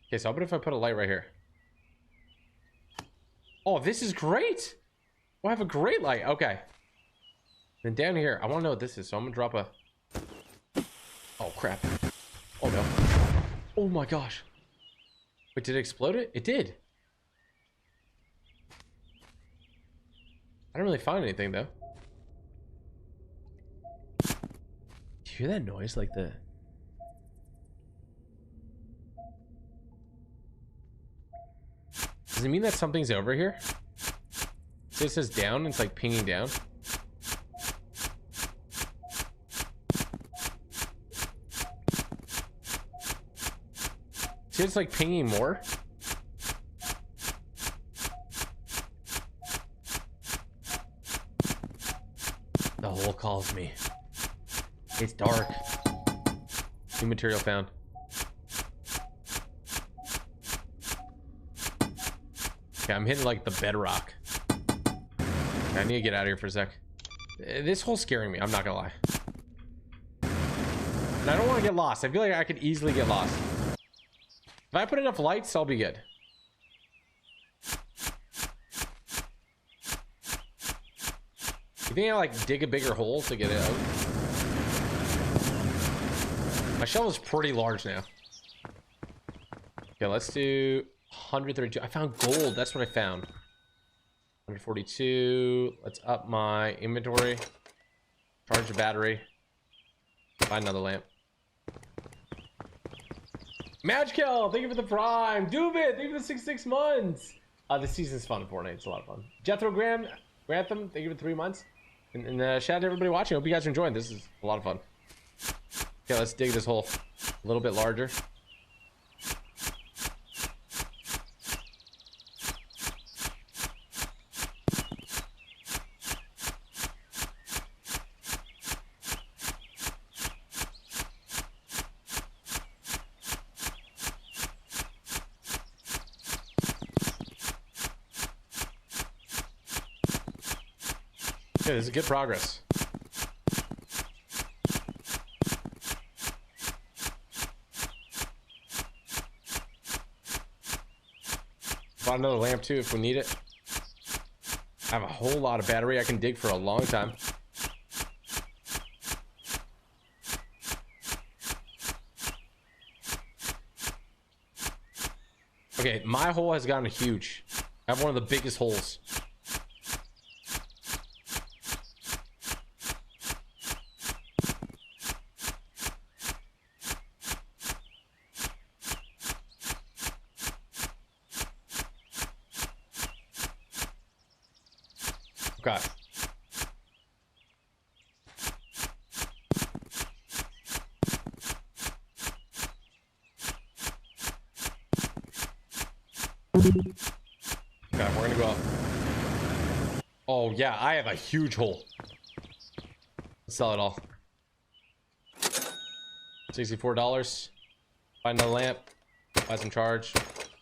Okay, so how about if I put a light right here? Oh, this is great. Oh, I have a great light. Okay. Then down here, I want to know what this is. So I'm gonna drop a... Oh, crap. Oh, no. Oh, my gosh. Wait, did it explode it? It did. I don't really find anything, though. Do you hear that noise? Like the... Does it mean that something's over here? So it says down, it's like pinging down. See, it's like pinging more. The hole calls me. It's dark. New material found. Okay, I'm hitting like the bedrock. Okay, I need to get out of here for a sec. This hole's scaring me, I'm not gonna lie. And I don't want to get lost. I feel like I could easily get lost. If I put enough lights, I'll be good. You think I like dig a bigger hole to get it out? My shovel is pretty large now. Okay, let's do 132. I found gold. That's what I found. 142. Let's up my inventory. Charge the battery. Find another lamp. Magical, thank you for the prime. Dubit, thank you for the 6 months. The season's fun in Fortnite. It's a lot of fun. Jethro Grantham, thank you for 3 months. And shout out to everybody watching. Hope you guys are enjoying. This is a lot of fun. Okay, let's dig this hole a little bit larger. Okay, this is good progress. Bought another lamp too if we need it. I have a whole lot of battery I can dig for a long time. Okay, my hole has gotten huge. I have one of the biggest holes. Okay. Okay, we're gonna go up. Oh yeah, I have a huge hole. Let's sell it all. $64. Buy another lamp. Buy some charge.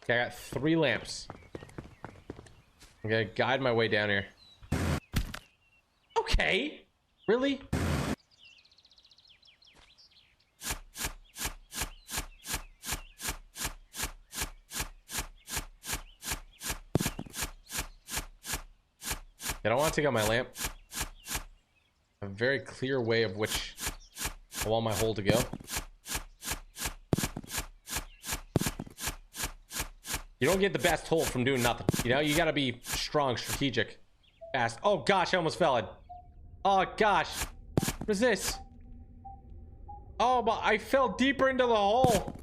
Okay, I got 3 lamps. Okay, guide my way down here. Okay, really? I don't want to take out my lamp. A very clear way of which I want my hole to go. You don't get the best hole from doing nothing. You know, you gotta be strong, strategic, fast. Oh gosh, I almost fell in. Oh gosh, what is this? Oh, but I fell deeper into the hole.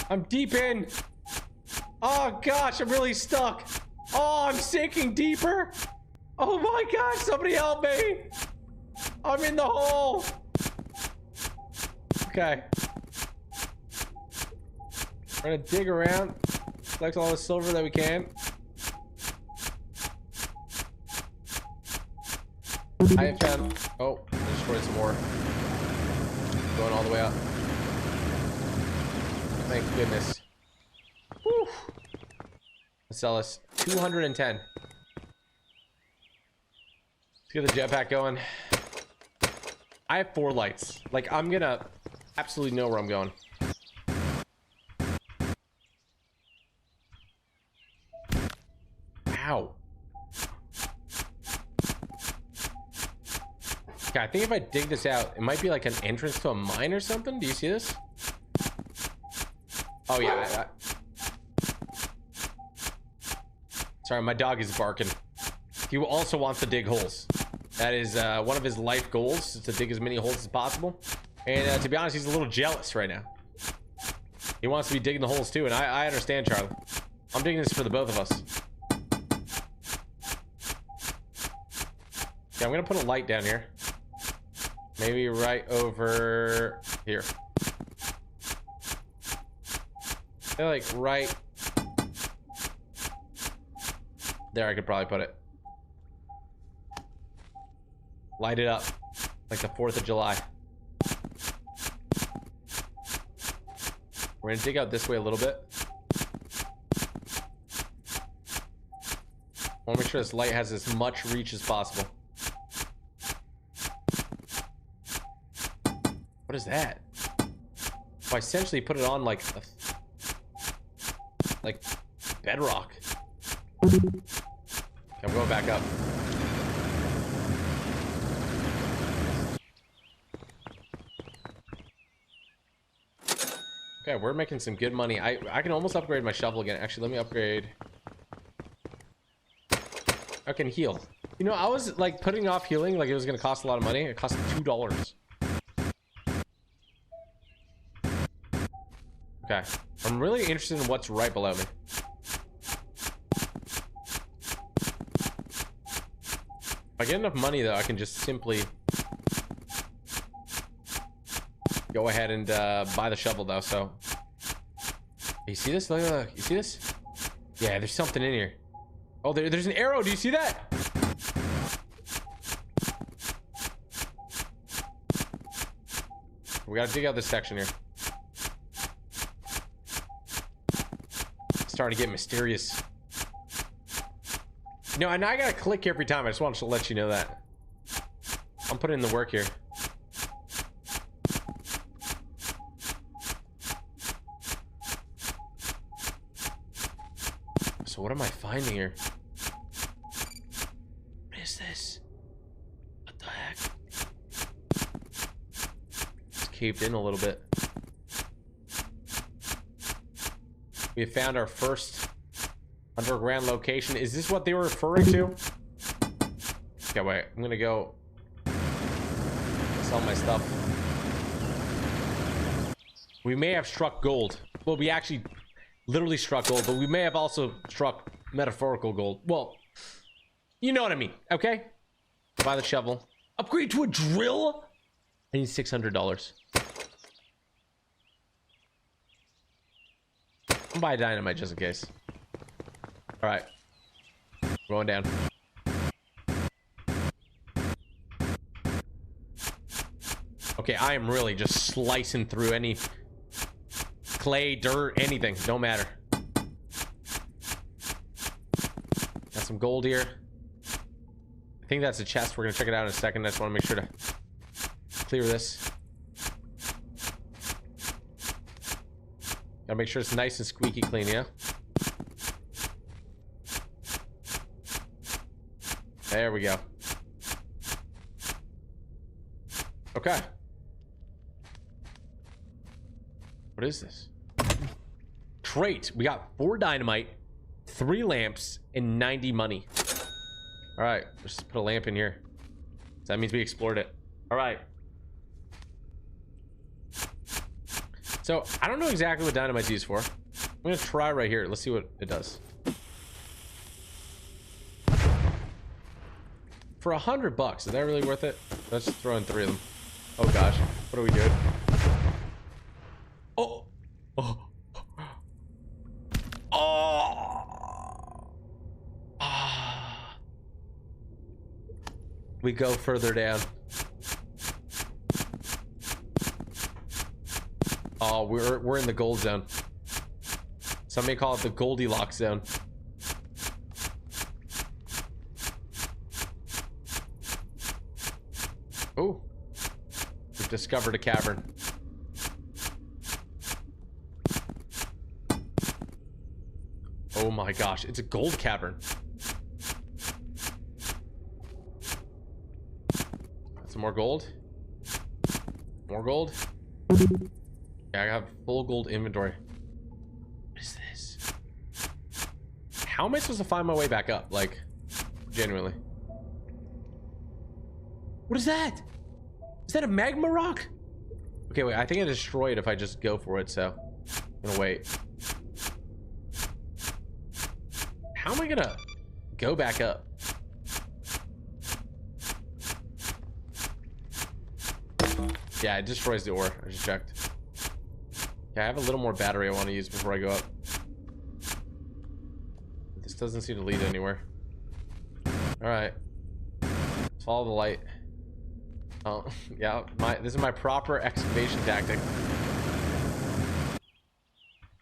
I'm deep in. Oh gosh, I'm really stuck. Oh, I'm sinking deeper. Oh my gosh, somebody help me. I'm in the hole. Okay. We're gonna dig around, collect all the silver that we can. I have found... Oh, there's destroyed some more. Going all the way up. Thank goodness. Whew. Let's sell us 210. Let's get the jetpack going. I have 4 lights. Like, I'm gonna absolutely know where I'm going. Ow. Okay, I think if I dig this out, it might be like an entrance to a mine or something. Do you see this? Oh, yeah. Sorry, my dog is barking. He also wants to dig holes. That is one of his life goals, is to dig as many holes as possible. And to be honest, he's a little jealous right now. He wants to be digging the holes too, and I understand, Charlie. I'm digging this for the both of us. Yeah, I'm gonna put a light down here. Maybe right over here. They're like right there. I could probably put it. Light it up like the 4th of July. We're gonna dig out this way a little bit. I want to make sure this light has as much reach as possible. What is that? Oh, I essentially put it on like bedrock. Okay, I'm going back up. Okay, we're making some good money. I can almost upgrade my shovel again. Actually, let me upgrade. I can heal. You know, I was like putting off healing like it was going to cost a lot of money. It cost $2. Okay, I'm really interested in what's right below me. If I get enough money, though, I can just simply go ahead and buy the shovel, though. So, you see this? Look, look, you see this? Yeah, there's something in here. Oh, there's an arrow. Do you see that? We gotta dig out this section here. It's starting to get mysterious. You know, and I gotta click every time. I just wanted to let you know that. I'm putting in the work here. So what am I finding here? What is this? What the heck? It's caved in a little bit. We have found our first underground location. Is this what they were referring to? Okay, wait. I'm gonna go sell my stuff. We may have struck gold. Well, we actually literally struck gold, but we may have also struck metaphorical gold. Well, you know what I mean, okay? Buy the shovel. Upgrade to a drill? I need $600. I'll buy dynamite just in case. All right, going down. Okay, I am really just slicing through any clay, dirt, anything. Don't matter. Got some gold here. I think that's a chest. We're gonna check it out in a second. I just want to make sure to clear this. Gotta make sure it's nice and squeaky clean, yeah? There we go. Okay. What is this? Crate. We got 4 dynamite, 3 lamps, and 90 money. All right, let's just put a lamp in here. So that means we explored it. All right. So I don't know exactly what dynamite's used for. I'm gonna try right here. Let's see what it does. For $100, is that really worth it? Let's just throw in 3 of them. Oh gosh, what are we doing? Oh, oh, oh! Ah. We go further down. Oh, we're in the gold zone. Some may call it the Goldilocks zone. Oh, we've discovered a cavern. Oh my gosh, it's a gold cavern. Got some more gold. More gold. Yeah, I got full gold inventory. What is this? How am I supposed to find my way back up? Like, genuinely. What is that? Is that a magma rock? Okay, wait, I think I destroy it if I just go for it, so I'm gonna wait. How am I gonna go back up? Yeah, it destroys the ore. I just checked. Okay, I have a little more battery I want to use before I go up. This doesn't seem to lead anywhere. All right, follow the light. Oh, yeah, this is my proper excavation tactic.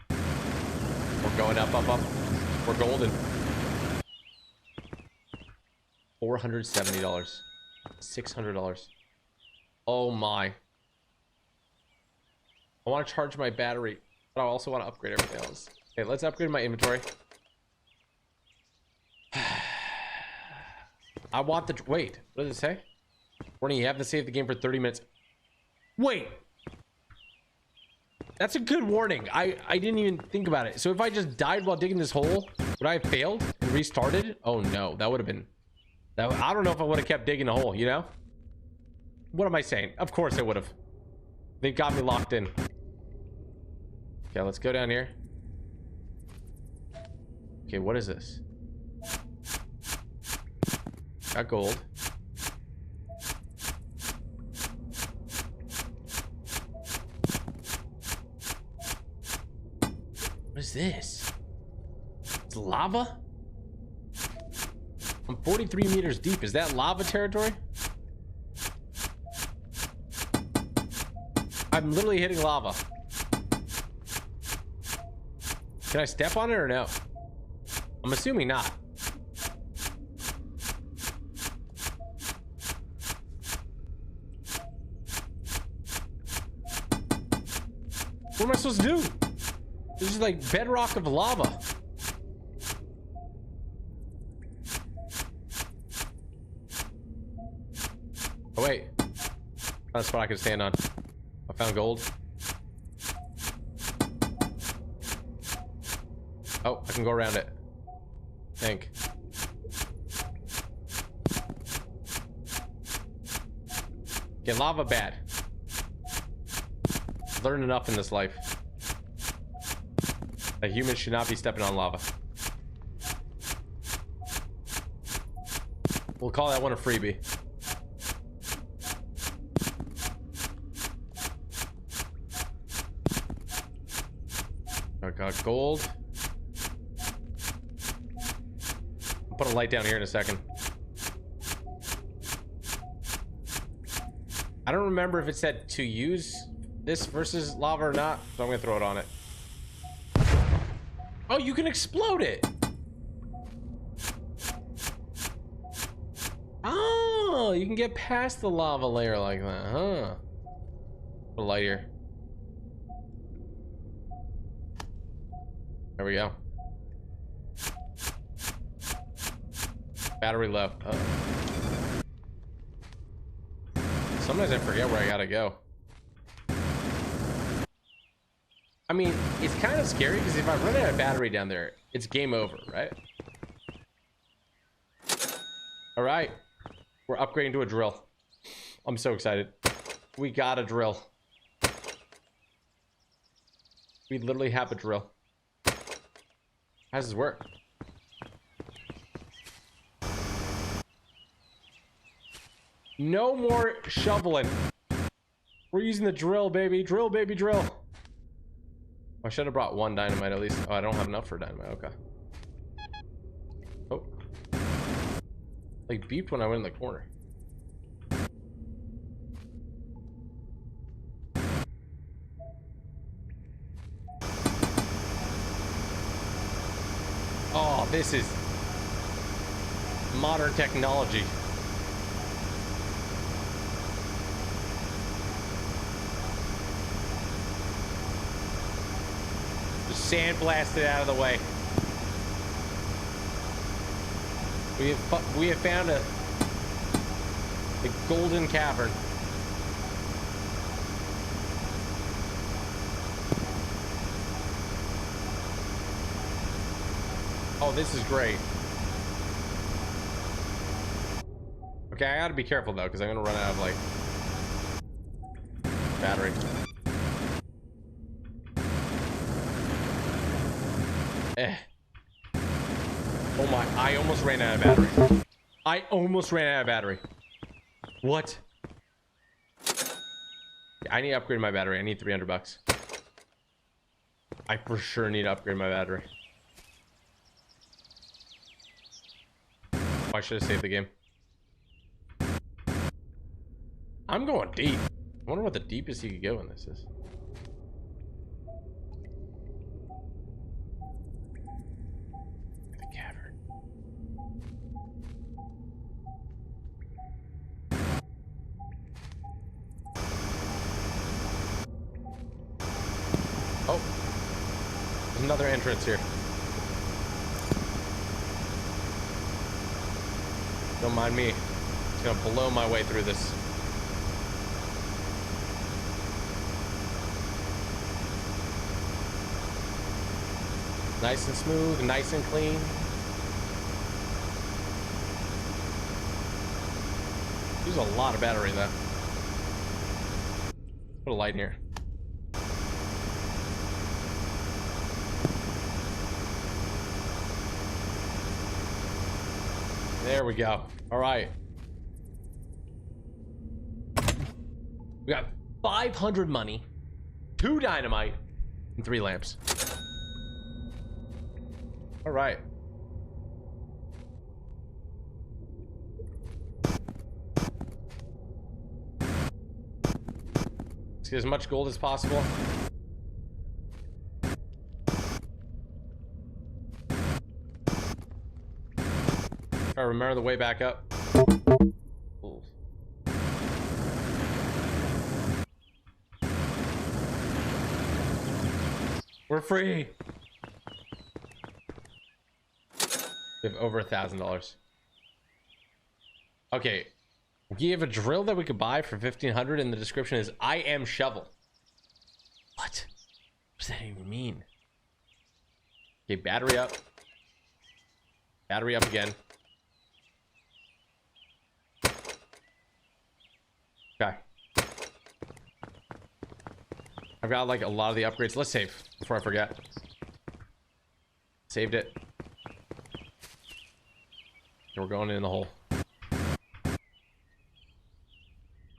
We're going up, up, up. We're golden. $470. $600. Oh my. I want to charge my battery, but I also want to upgrade everything else. Okay, let's upgrade my inventory. I want the... Wait, what does it say? Warning, you have to save the game for 30 minutes. Wait. That's a good warning. I didn't even think about it. So if I just died while digging this hole, would I have failed and restarted? Oh no, that would have been... I don't know if I would have kept digging the hole, you know? What am I saying? Of course I would have. They got me locked in. Okay, let's go down here. Okay, what is this? Got gold. What is this? It's lava? I'm 43 meters deep. Is that lava territory? I'm literally hitting lava. Can I step on it or no? I'm assuming not. What am I supposed to do? This is like bedrock of lava. Oh wait, found a spot I can stand on. I found gold. Oh, I can go around it. I think. Okay, lava bad. Learned enough in this life. A human should not be stepping on lava. We'll call that one a freebie. I got gold. I'll put a light down here in a second. I don't remember if it said to use this versus lava or not, so I'm gonna throw it on it. Oh, you can explode it. Oh, you can get past the lava layer like that, huh? Put a light here. There we go. Battery low. Sometimes I forget where I gotta go. I mean, it's kind of scary because if I run out of battery down there, it's game over, right? All right. We're upgrading to a drill. I'm so excited. We got a drill. We literally have a drill. How does this work? No more shoveling. We're using the drill, baby. Drill, baby, drill. I should have brought one dynamite at least. Oh, I don't have enough for dynamite. Okay. Oh. Like beeped when I went in the corner. Oh, this is modern technology. Just sandblast it out of the way. We have found a golden cavern. Oh, this is great. Okay, I gotta be careful though, because I'm gonna run out of like battery. Oh my, I almost ran out of battery. I almost ran out of battery. What? I need to upgrade my battery. I need 300 bucks. I for sure need to upgrade my battery. I should have saved the game. I'm going deep. I wonder what the deepest he could go in this is. The cavern. Oh, there's another entrance here. Don't mind me. Just gonna blow my way through this. Nice and smooth, nice and clean. Use a lot of battery though. Put a light in here. There we go. All right. We got 500 money, 2 dynamite, and 3 lamps. All right. Let's get as much gold as possible. I remember the way back up. Ooh. We're free. We have over $1,000. Okay, we have a drill that we could buy for 1,500, and the description is "I am shovel." What does that even mean? Okay, battery up. Battery up again. Okay. I've got like a lot of the upgrades. Let's save before I forget. Saved it. And we're going in the hole.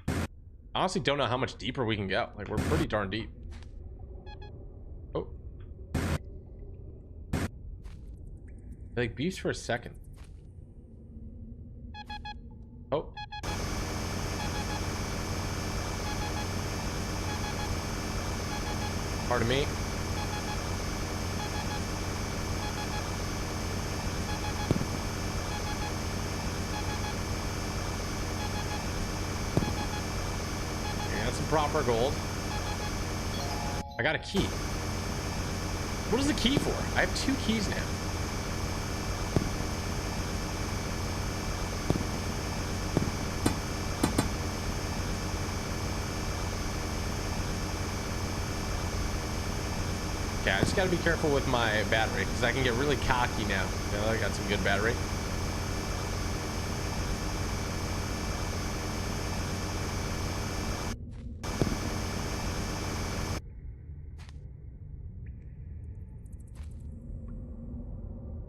I honestly don't know how much deeper we can go. Like, we're pretty darn deep. Oh. Like, beefs for a second. Oh. Pardon me. That's some proper gold. I got a key. What is the key for? I have 2 keys now. Okay, I just gotta be careful with my battery because I can get really cocky now. You know, I got some good battery.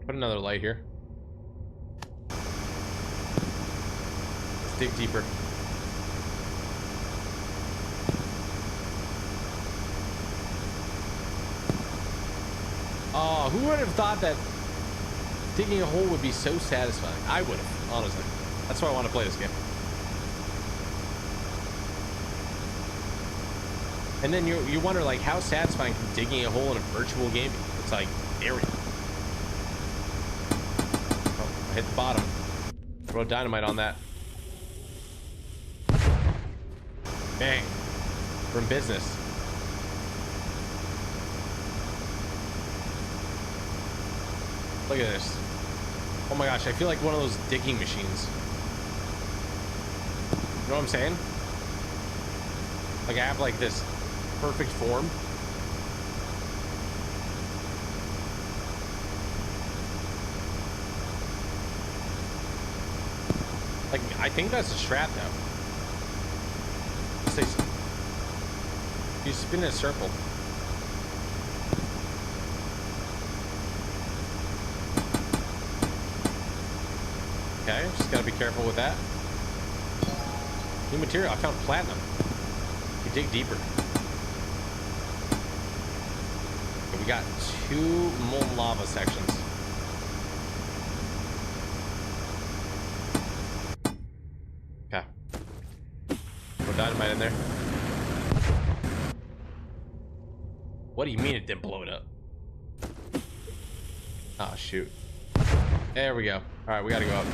Put another light here. Let's dig deeper. Oh, who would have thought that digging a hole would be so satisfying? I would have, honestly. That's why I want to play this game. And then you wonder, like, how satisfying can digging a hole in a virtual game be? It's like, very. I hit the bottom. Throw dynamite on that. Bang. We're in business. Look at this. Oh my gosh, I feel like one of those digging machines. You know what I'm saying? Like I have like this perfect form. Like, I think that's a strat though. You spin in a circle. Okay, just gotta be careful with that. New material, I found platinum. You dig deeper. Okay, we got 2 molten lava sections. Okay. Put dynamite in there. What do you mean it didn't blow it up? Oh, shoot. There we go. All right, we gotta go up.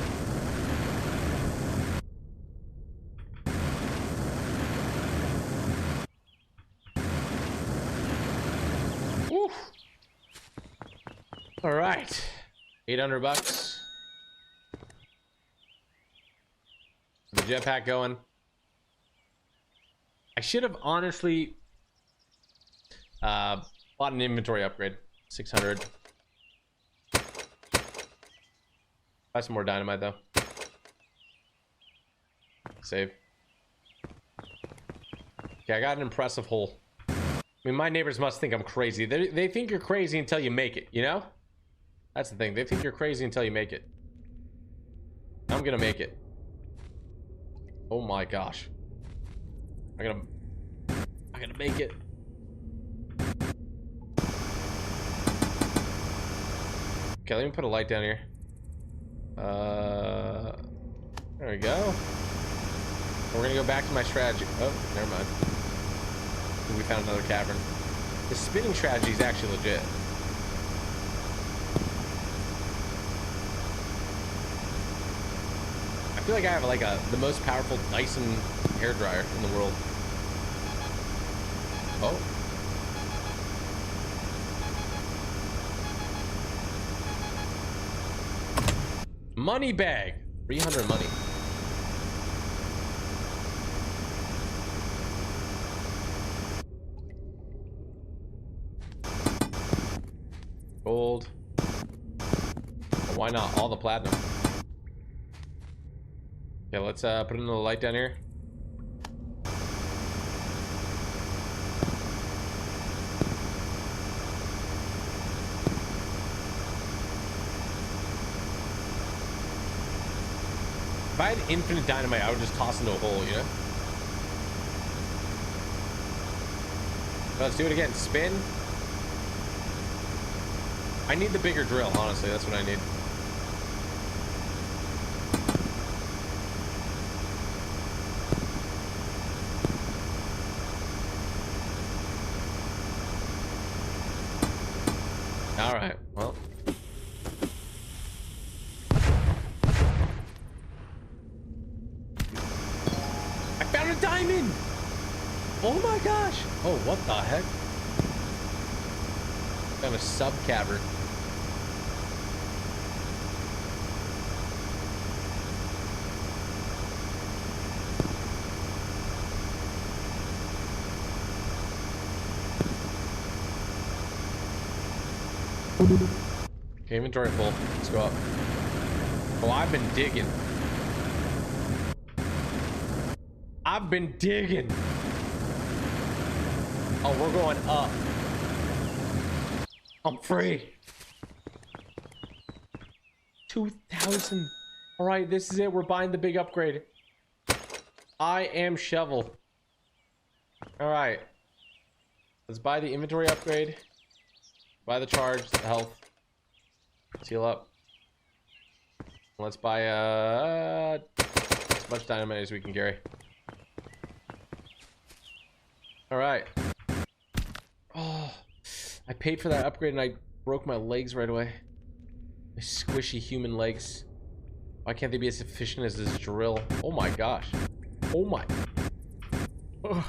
Woo. All right. 800 bucks. The jetpack going. I should have honestly bought an inventory upgrade. 600. Buy some more dynamite though. Save. Okay, I got an impressive hole. I mean, my neighbors must think I'm crazy. They think you're crazy until you make it, you know? That's the thing. They think you're crazy until you make it. I'm gonna make it. Oh my gosh. I'm gonna make it. Okay, let me put a light down here. There we go. We're gonna go back to my strategy. Oh, never mind. We found another cavern. The spinning strategy is actually legit. I feel like I have like the most powerful Dyson hairdryer in the world. Oh. Money bag. 300 money. Gold. Well, why not all the platinum? Okay, let's put another light down here. If I had infinite dynamite, I would just toss into a hole, you know? Let's do it again. Spin. I need the bigger drill, honestly. That's what I need. All right. Well. I found a diamond! Oh my gosh! Oh, what the heck? Found a sub cavern. Okay, inventory full. Let's go up. Oh, I've been digging. I've been digging. Oh, we're going up. I'm free. 2,000. All right, this is it. We're buying the big upgrade. I am shovel. All right. Let's buy the inventory upgrade. Buy the charge, the health. Seal up. Let's buy as much dynamite as we can carry. All right. Oh, I paid for that upgrade and I broke my legs right away. My squishy human legs. Why can't they be as efficient as this drill? Oh my gosh. Oh my. Ugh.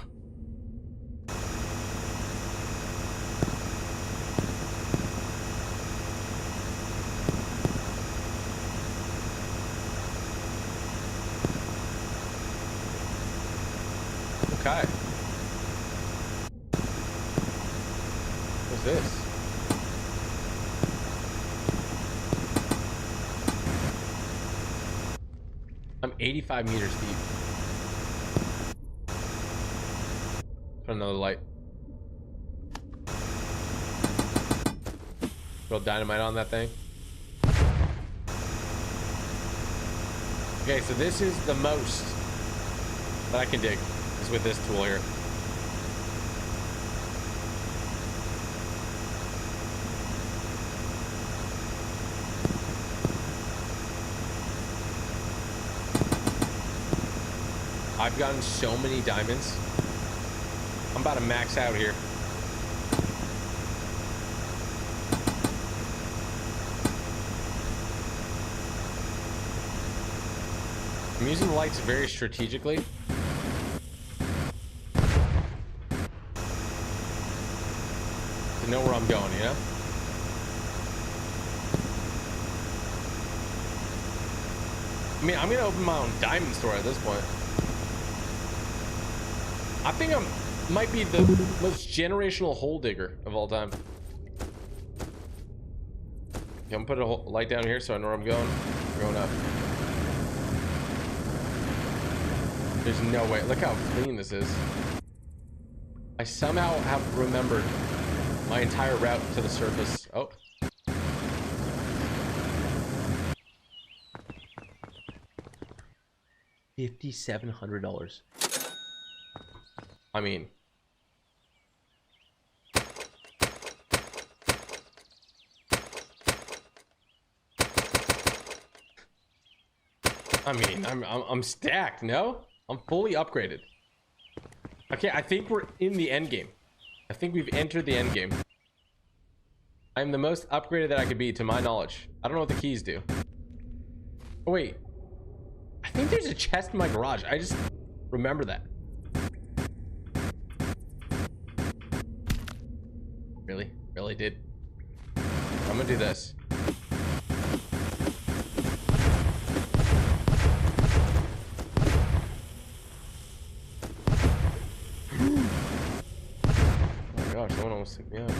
Okay. What's this? I'm 85 meters deep. Put another light. Throw dynamite on that thing. Okay, so this is the most that I can dig is with this tool here. I've gotten so many diamonds. I'm about to max out here. I'm using the lights very strategically. To know where I'm going, you know? I mean, I'm gonna open my own diamond store at this point. I think might be the most generational hole digger of all time. Okay, I'm gonna put a light down here so I know where I'm going. We're going up. There's no way. Look how clean this is. I somehow have remembered my entire route to the surface. Oh. $5,700. I mean, I'm stacked. No, I'm fully upgraded. Okay, I think we're in the end game. I think we've entered the end game. I'm the most upgraded that I could be, to my knowledge. I don't know what the keys do. Oh wait, I think there's a chest in my garage. I just remember that. Really did. I'm gonna do this. Oh my gosh, someone almost took me out.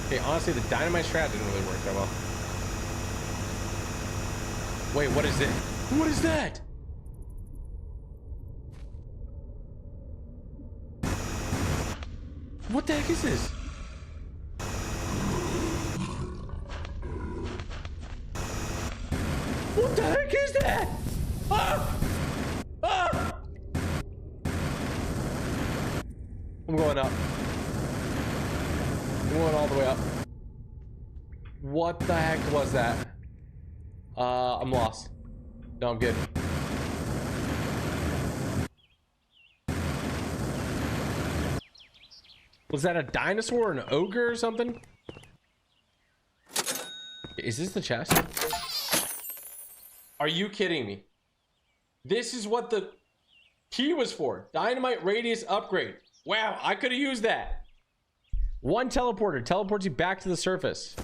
Okay, honestly, the dynamite strat didn't really work that well. Wait, what is it? What is that? What the heck is this? What the heck is that? Ah! Ah! I'm going up. I'm going all the way up. What the heck was that? I'm lost. No, I'm good. Was that a dinosaur or an ogre or something? Is this the chest? Are you kidding me? This is what the key was for. Dynamite radius upgrade. Wow, I could have used that. One teleporter teleports you back to the surface.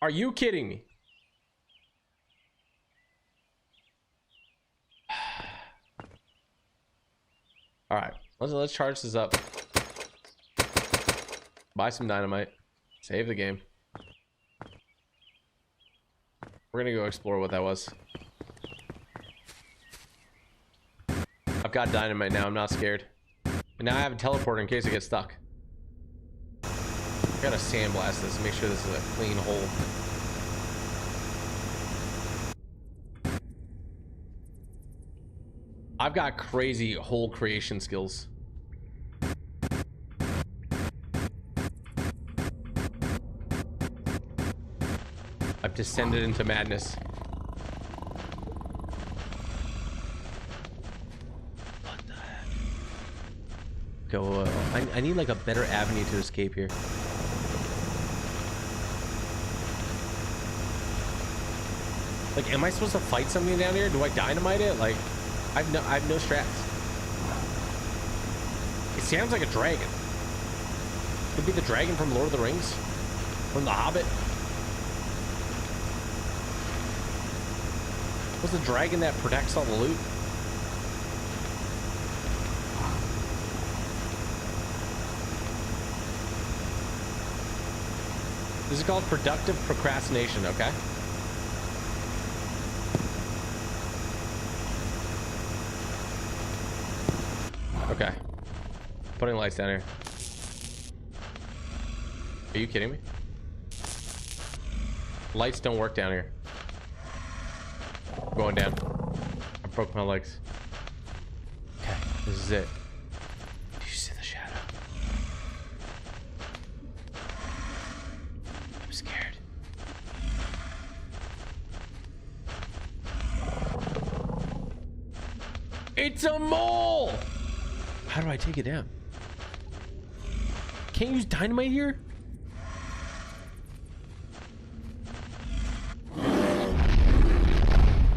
Are you kidding me? All right, let's charge this up. Buy some dynamite. Save the game. We're gonna go explore what that was. I've got dynamite now. I'm not scared. And now I have a teleporter in case I get stuck. I gotta sandblast this. Make sure this is a clean hole. I've got crazy hole creation skills. I've descended into madness. What the heck? Go. I need like a better avenue to escape here. Like, am I supposed to fight something down here? Do I dynamite it? Like, I have no strats. It sounds like a dragon. Could be the dragon from Lord of the Rings, from The Hobbit. What's the dragon that protects all the loot? This is called productive procrastination, okay? Okay. Putting lights down here. Are you kidding me? Lights don't work down here. I'm going down. I broke my legs. Okay, this is it. Do you see the shadow? I'm scared. It's a mole! How do I take it down? Can't use dynamite here?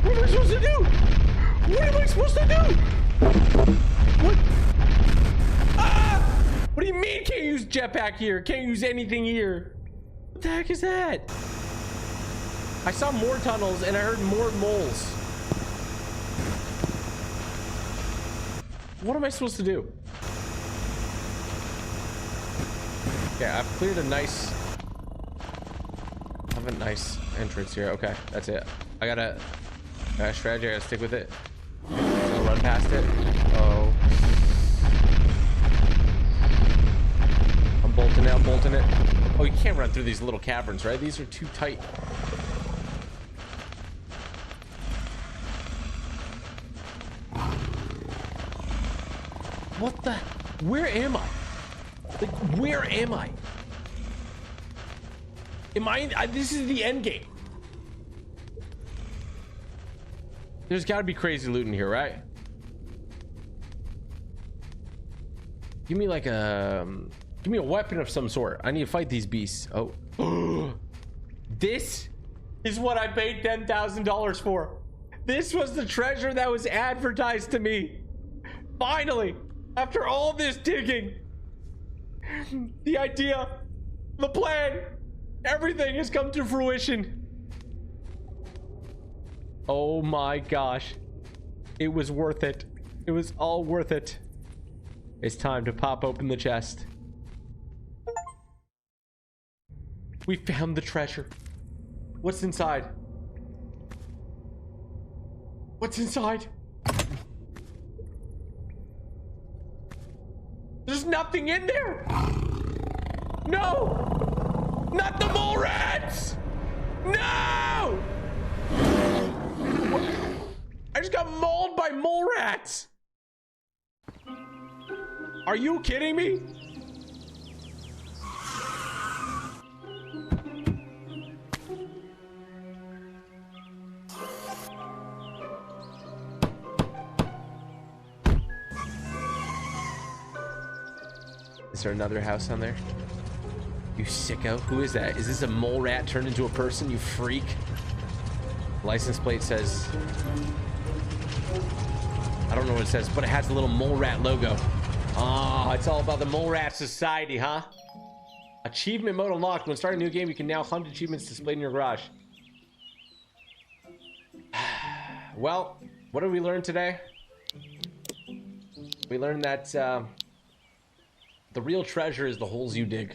What am I supposed to do? What am I supposed to do? What? Ah! What do you mean can't use jetpack here? Can't use anything here? What the heck is that? I saw more tunnels and I heard more moles. What am I supposed to do? Yeah, I've cleared a nice... I have a nice entrance here. Okay, that's it. I got a strategy. I gotta stick with it. I'll run past it. Oh. I'm bolting it. I'm bolting it. Oh, you can't run through these little caverns, right? These are too tight. What the? Where am I? Like, where am I? Am I this is the end game. There's got to be crazy loot in here, right? Give me like a give me a weapon of some sort. I need to fight these beasts. Oh. This is what I paid $10,000 for. This was the treasure that was advertised to me. Finally, after all this digging, the idea, the plan, everything has come to fruition. Oh my gosh. It was worth it. It was all worth it. It's time to pop open the chest. We found the treasure. What's inside? What's inside? There's nothing in there. No, not the mole rats. No. I just got mauled by mole rats. Are you kidding me? Is there another house on there? You sicko. Who is that? Is this a mole rat turned into a person, you freak? License plate says... I don't know what it says, but it has the little mole rat logo. Oh, it's all about the mole rat society, huh? Achievement mode unlocked. When starting a new game, you can now hunt achievements displayed in your garage. Well, what did we learn today? We learned that the real treasure is the holes you dig.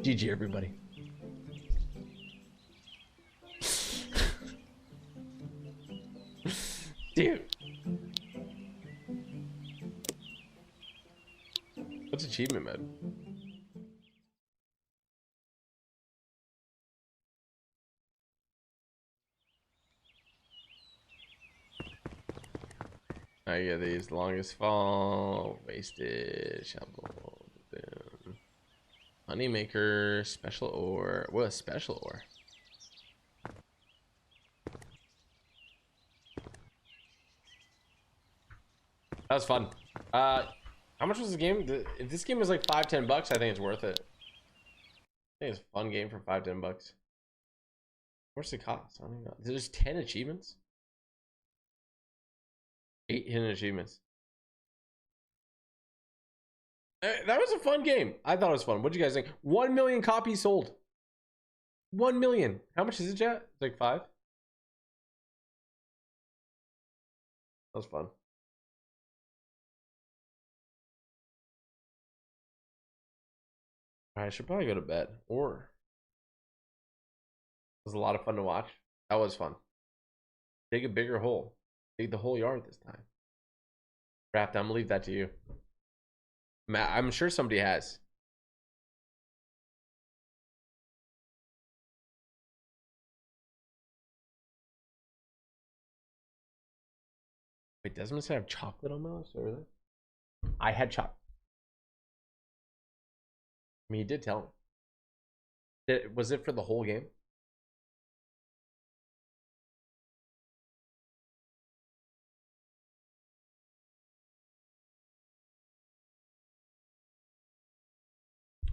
GG, everybody. Dude. What's achievement mode? I get these. Longest fall, wasted, shovel, boom. Honeymaker, special ore. What a special ore. That was fun. How much was the game? If this game was like $5-10, I think it's worth it. I think it's a fun game for $5-10. What's the cost? I don't even know. There's 10 achievements. 8 hidden achievements. That was a fun game. I thought it was fun. What do you guys think? 1 million copies sold. 1 million. How much is it, chat? It's like 5. That was fun. I should probably go to bed. Or it was a lot of fun to watch. That was fun. Dig a bigger hole. Dig the whole yard this time. Raft, I'm gonna leave that to you. Matt, I'm sure somebody has. Wait, doesn't it have chocolate on my list over there? I had chocolate. I mean, he did tell me. Was it for the whole game?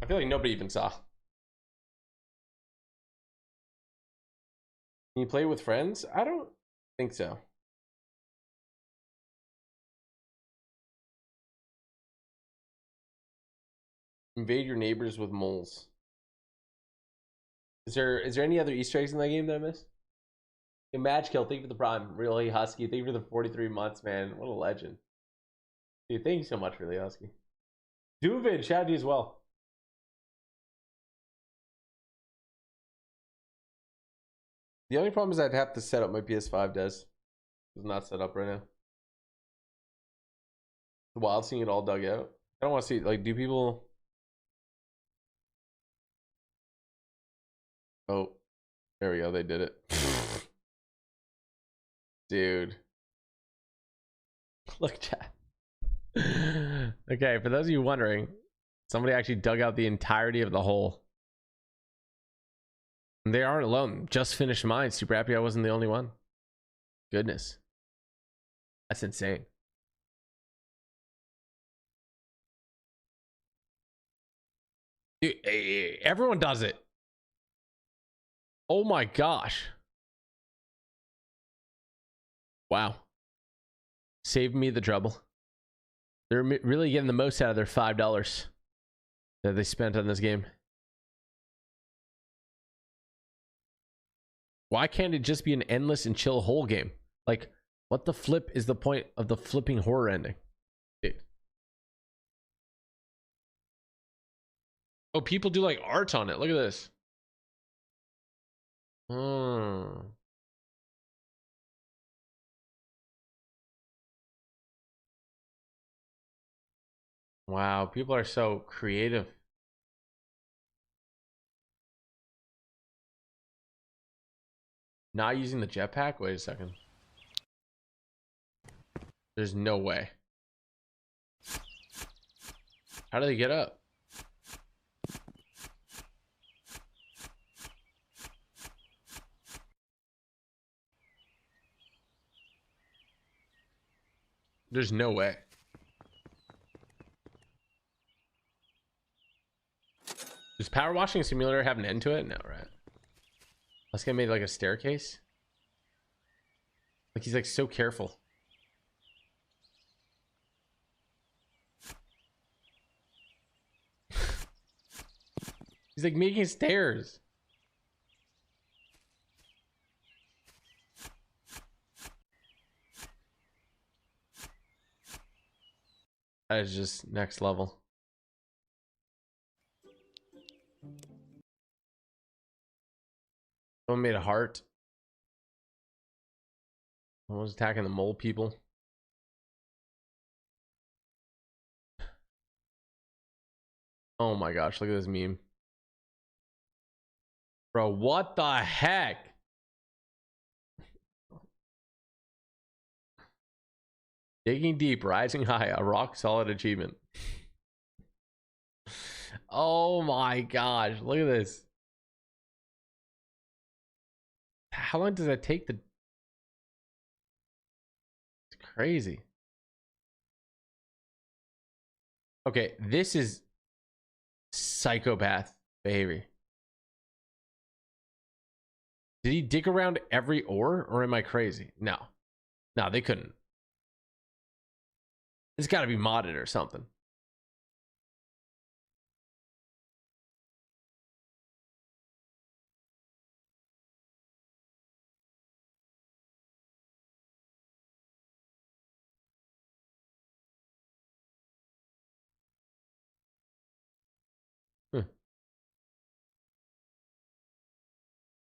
I feel like nobody even saw. Can you play with friends? I don't think so. Invade your neighbors with moles. Is there any other Easter eggs in that game that I missed? Hey, Match Kill, thank you for the prime. Really Husky, thank you for the 43 months, man. What a legend. Dude, thank you so much, Really Husky. Duvid, shout out to you as well. The only problem is I'd have to set up my PS5, Des. It's not set up right now. The wild seeing it all dug out. I don't want to see, like, do people... Oh, there we go. They did it. Dude. Look, chat. Okay, for those of you wondering, somebody actually dug out the entirety of the hole. And they aren't alone. Just finished mine. Super happy I wasn't the only one. Goodness. That's insane. Dude, everyone does it. Oh my gosh. Wow. Saved me the trouble. They're really getting the most out of their $5 that they spent on this game. Why can't it just be an endless and chill hole game? Like, what the flip is the point of the flipping horror ending? Dude. Oh, people do like art on it. Look at this. Wow, people are so creative. Not using the jetpack? Wait a second. There's no way. How do they get up? There's no way. Does Power Washing Simulator have an end to it? No, right? Let's get made like a staircase. Like he's like so careful. He's like making stairs. That is just next level. Someone made a heart. Someone's attacking the mole people. Oh my gosh, look at this meme. Bro, what the heck? Digging deep, rising high, a rock solid achievement. Oh my gosh, look at this. How long does that take? It's crazy. Okay, this is psychopath behavior. Did he dig around every ore, or am I crazy? No. No, they couldn't. It's got to be modded or something.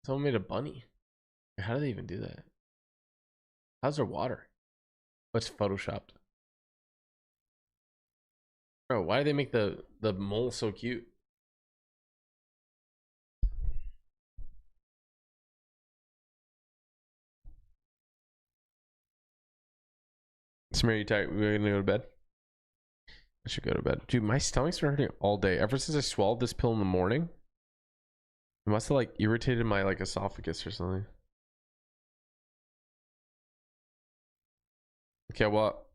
Someone made a bunny. How do they even do that? How's there water? What's photoshopped? Bro, why do they make the mole so cute? Smear, you tired? We're gonna go to bed. I should go to bed. Dude, my stomach's been hurting all day. Ever since I swallowed this pill in the morning. It must have like irritated my like esophagus or something. Okay, well,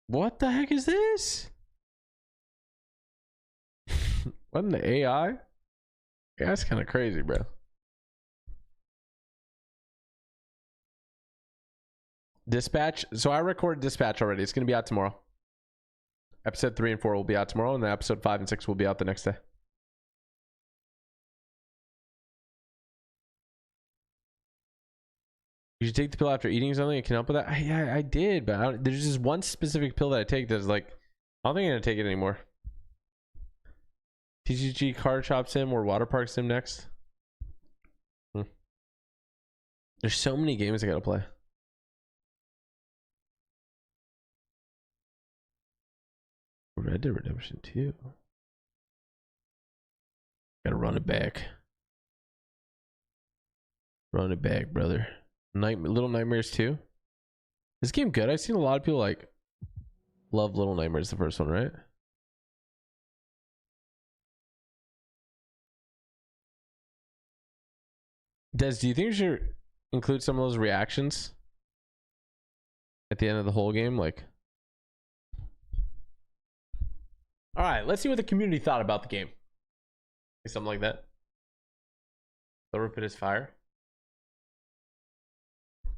what the heck is this? What in the AI? Yeah, that's kind of crazy, bro. Dispatch. So I recorded Dispatch already. It's gonna be out tomorrow. Episode 3 and 4 will be out tomorrow, and then episode 5 and 6 will be out the next day. You should take the pill after eating something. It can help with that. I did, but there's just one specific pill that I take that's like, I don't think I'm gonna take it anymore. TCG Card Shop Sim or Water Park Sim next. There's so many games I gotta play. Red Dead Redemption 2. Gotta run it back. Run it back, brother. Little Nightmares 2. This game good. I've seen a lot of people like love Little Nightmares, the first one, right? Des, do you think you should include some of those reactions at the end of the whole game? Like, all right, let's see what the community thought about the game. Something like that. Silver Pit is fire.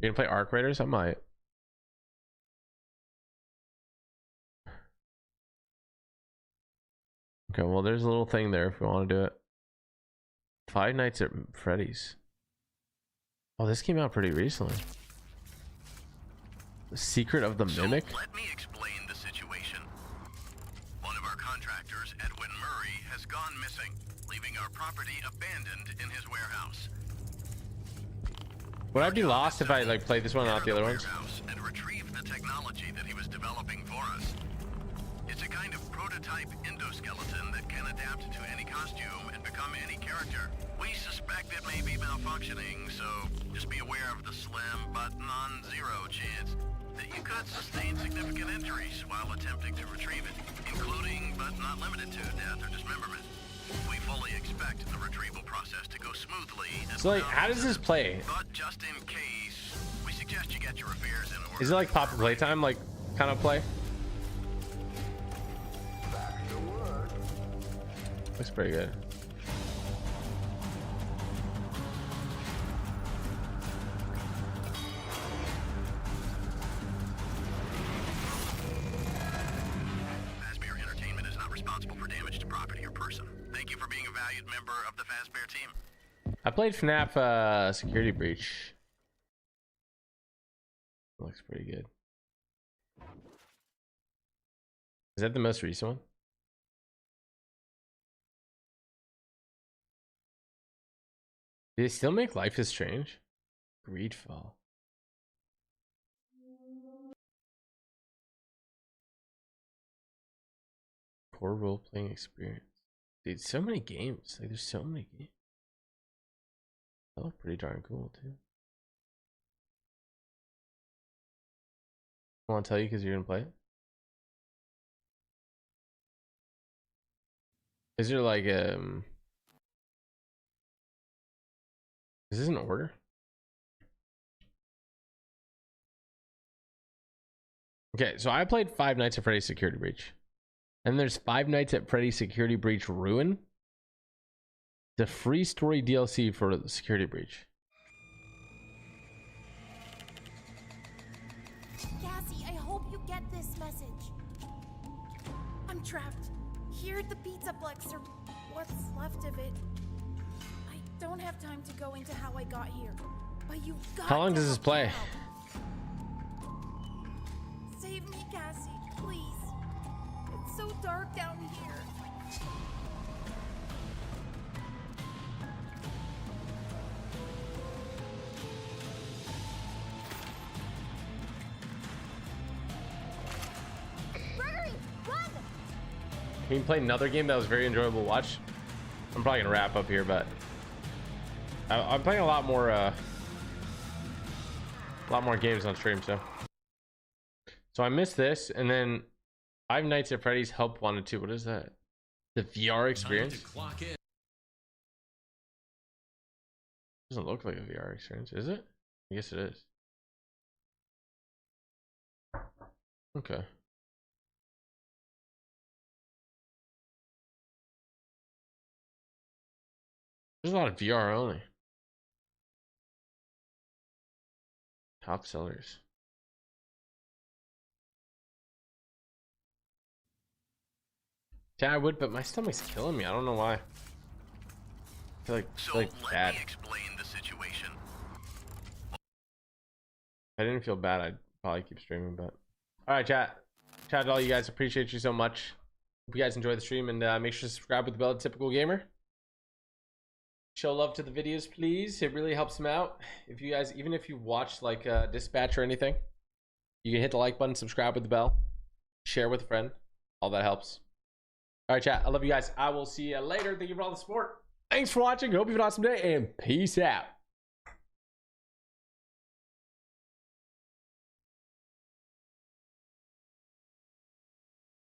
You're gonna play Arc Raiders? I might. Okay, well, there's a little thing there if we want to do it. Five Nights at Freddy's. Oh, this came out pretty recently. The Secret of the Mimic? Let me explain the situation. One of our contractors, Edwin Murray, has gone missing, leaving our property abandoned in his warehouse. Would I be lost if I like played this one, not the other ones? And retrieve the technology that he was developing for us. It's a kind of prototype endoskeleton that can adapt to any costume and become any character. We suspect it may be malfunctioning, so just be aware of the slim but non-zero chance that you could sustain significant injuries while attempting to retrieve it, including but not limited to death or dismemberment. We fully expect the retrieval process to go smoothly. So like, how does this play? But just in case, we suggest you get your affairs in order. Is it like Pop and Playtime, like kind of play? Looks pretty good. Fazbear Entertainment is not responsible for damage to property or person. Thank you for being a valued member of the Fazbear team. I played FNAF Security Breach. Looks pretty good. Is that the most recent one? Do they still make Life is Strange? Greedfall. Core role-playing experience. Dude, so many games. Like, there's so many games. That look pretty darn cool, too. I want to tell you because you're going to play it? Is there like, is this an order? Okay, so I played Five Nights at Freddy's Security Breach. And there's Five Nights at Freddy's Security Breach Ruin. The free story DLC for the Security Breach. I'm trapped here at the Pizzaplex, or what's left of it. I don't have time to go into how I got here, but you've got How long to does this help me play? out. Save me, Cassie, please. It's so dark down here. Can you play another game that was very enjoyable to watch? I'm probably gonna wrap up here, but I'm playing a lot more games on stream. So I missed this, and then Five Nights at Freddy's Help Wanted 2. What is that? The VR experience? Doesn't look like a VR experience, is it? I guess it is. Okay. There's a lot of VR only. Top sellers. Yeah, I would, but my stomach's killing me. I don't know why. I feel like bad. Let me explain the situation. If I didn't feel bad, I'd probably keep streaming, but all right, chat to all you guys, appreciate you so much. Hope you guys enjoy the stream, and make sure to subscribe with the bell to Typical Gamer. Show love to the videos, please. It really helps them out. If you guys, even if you watch like Dispatch or anything, you can hit the like button, subscribe with the bell, share with a friend. All that helps. All right, chat, I love you guys. I will see you later. Thank you for all the support. Thanks for watching. Hope you have an awesome day, and peace out.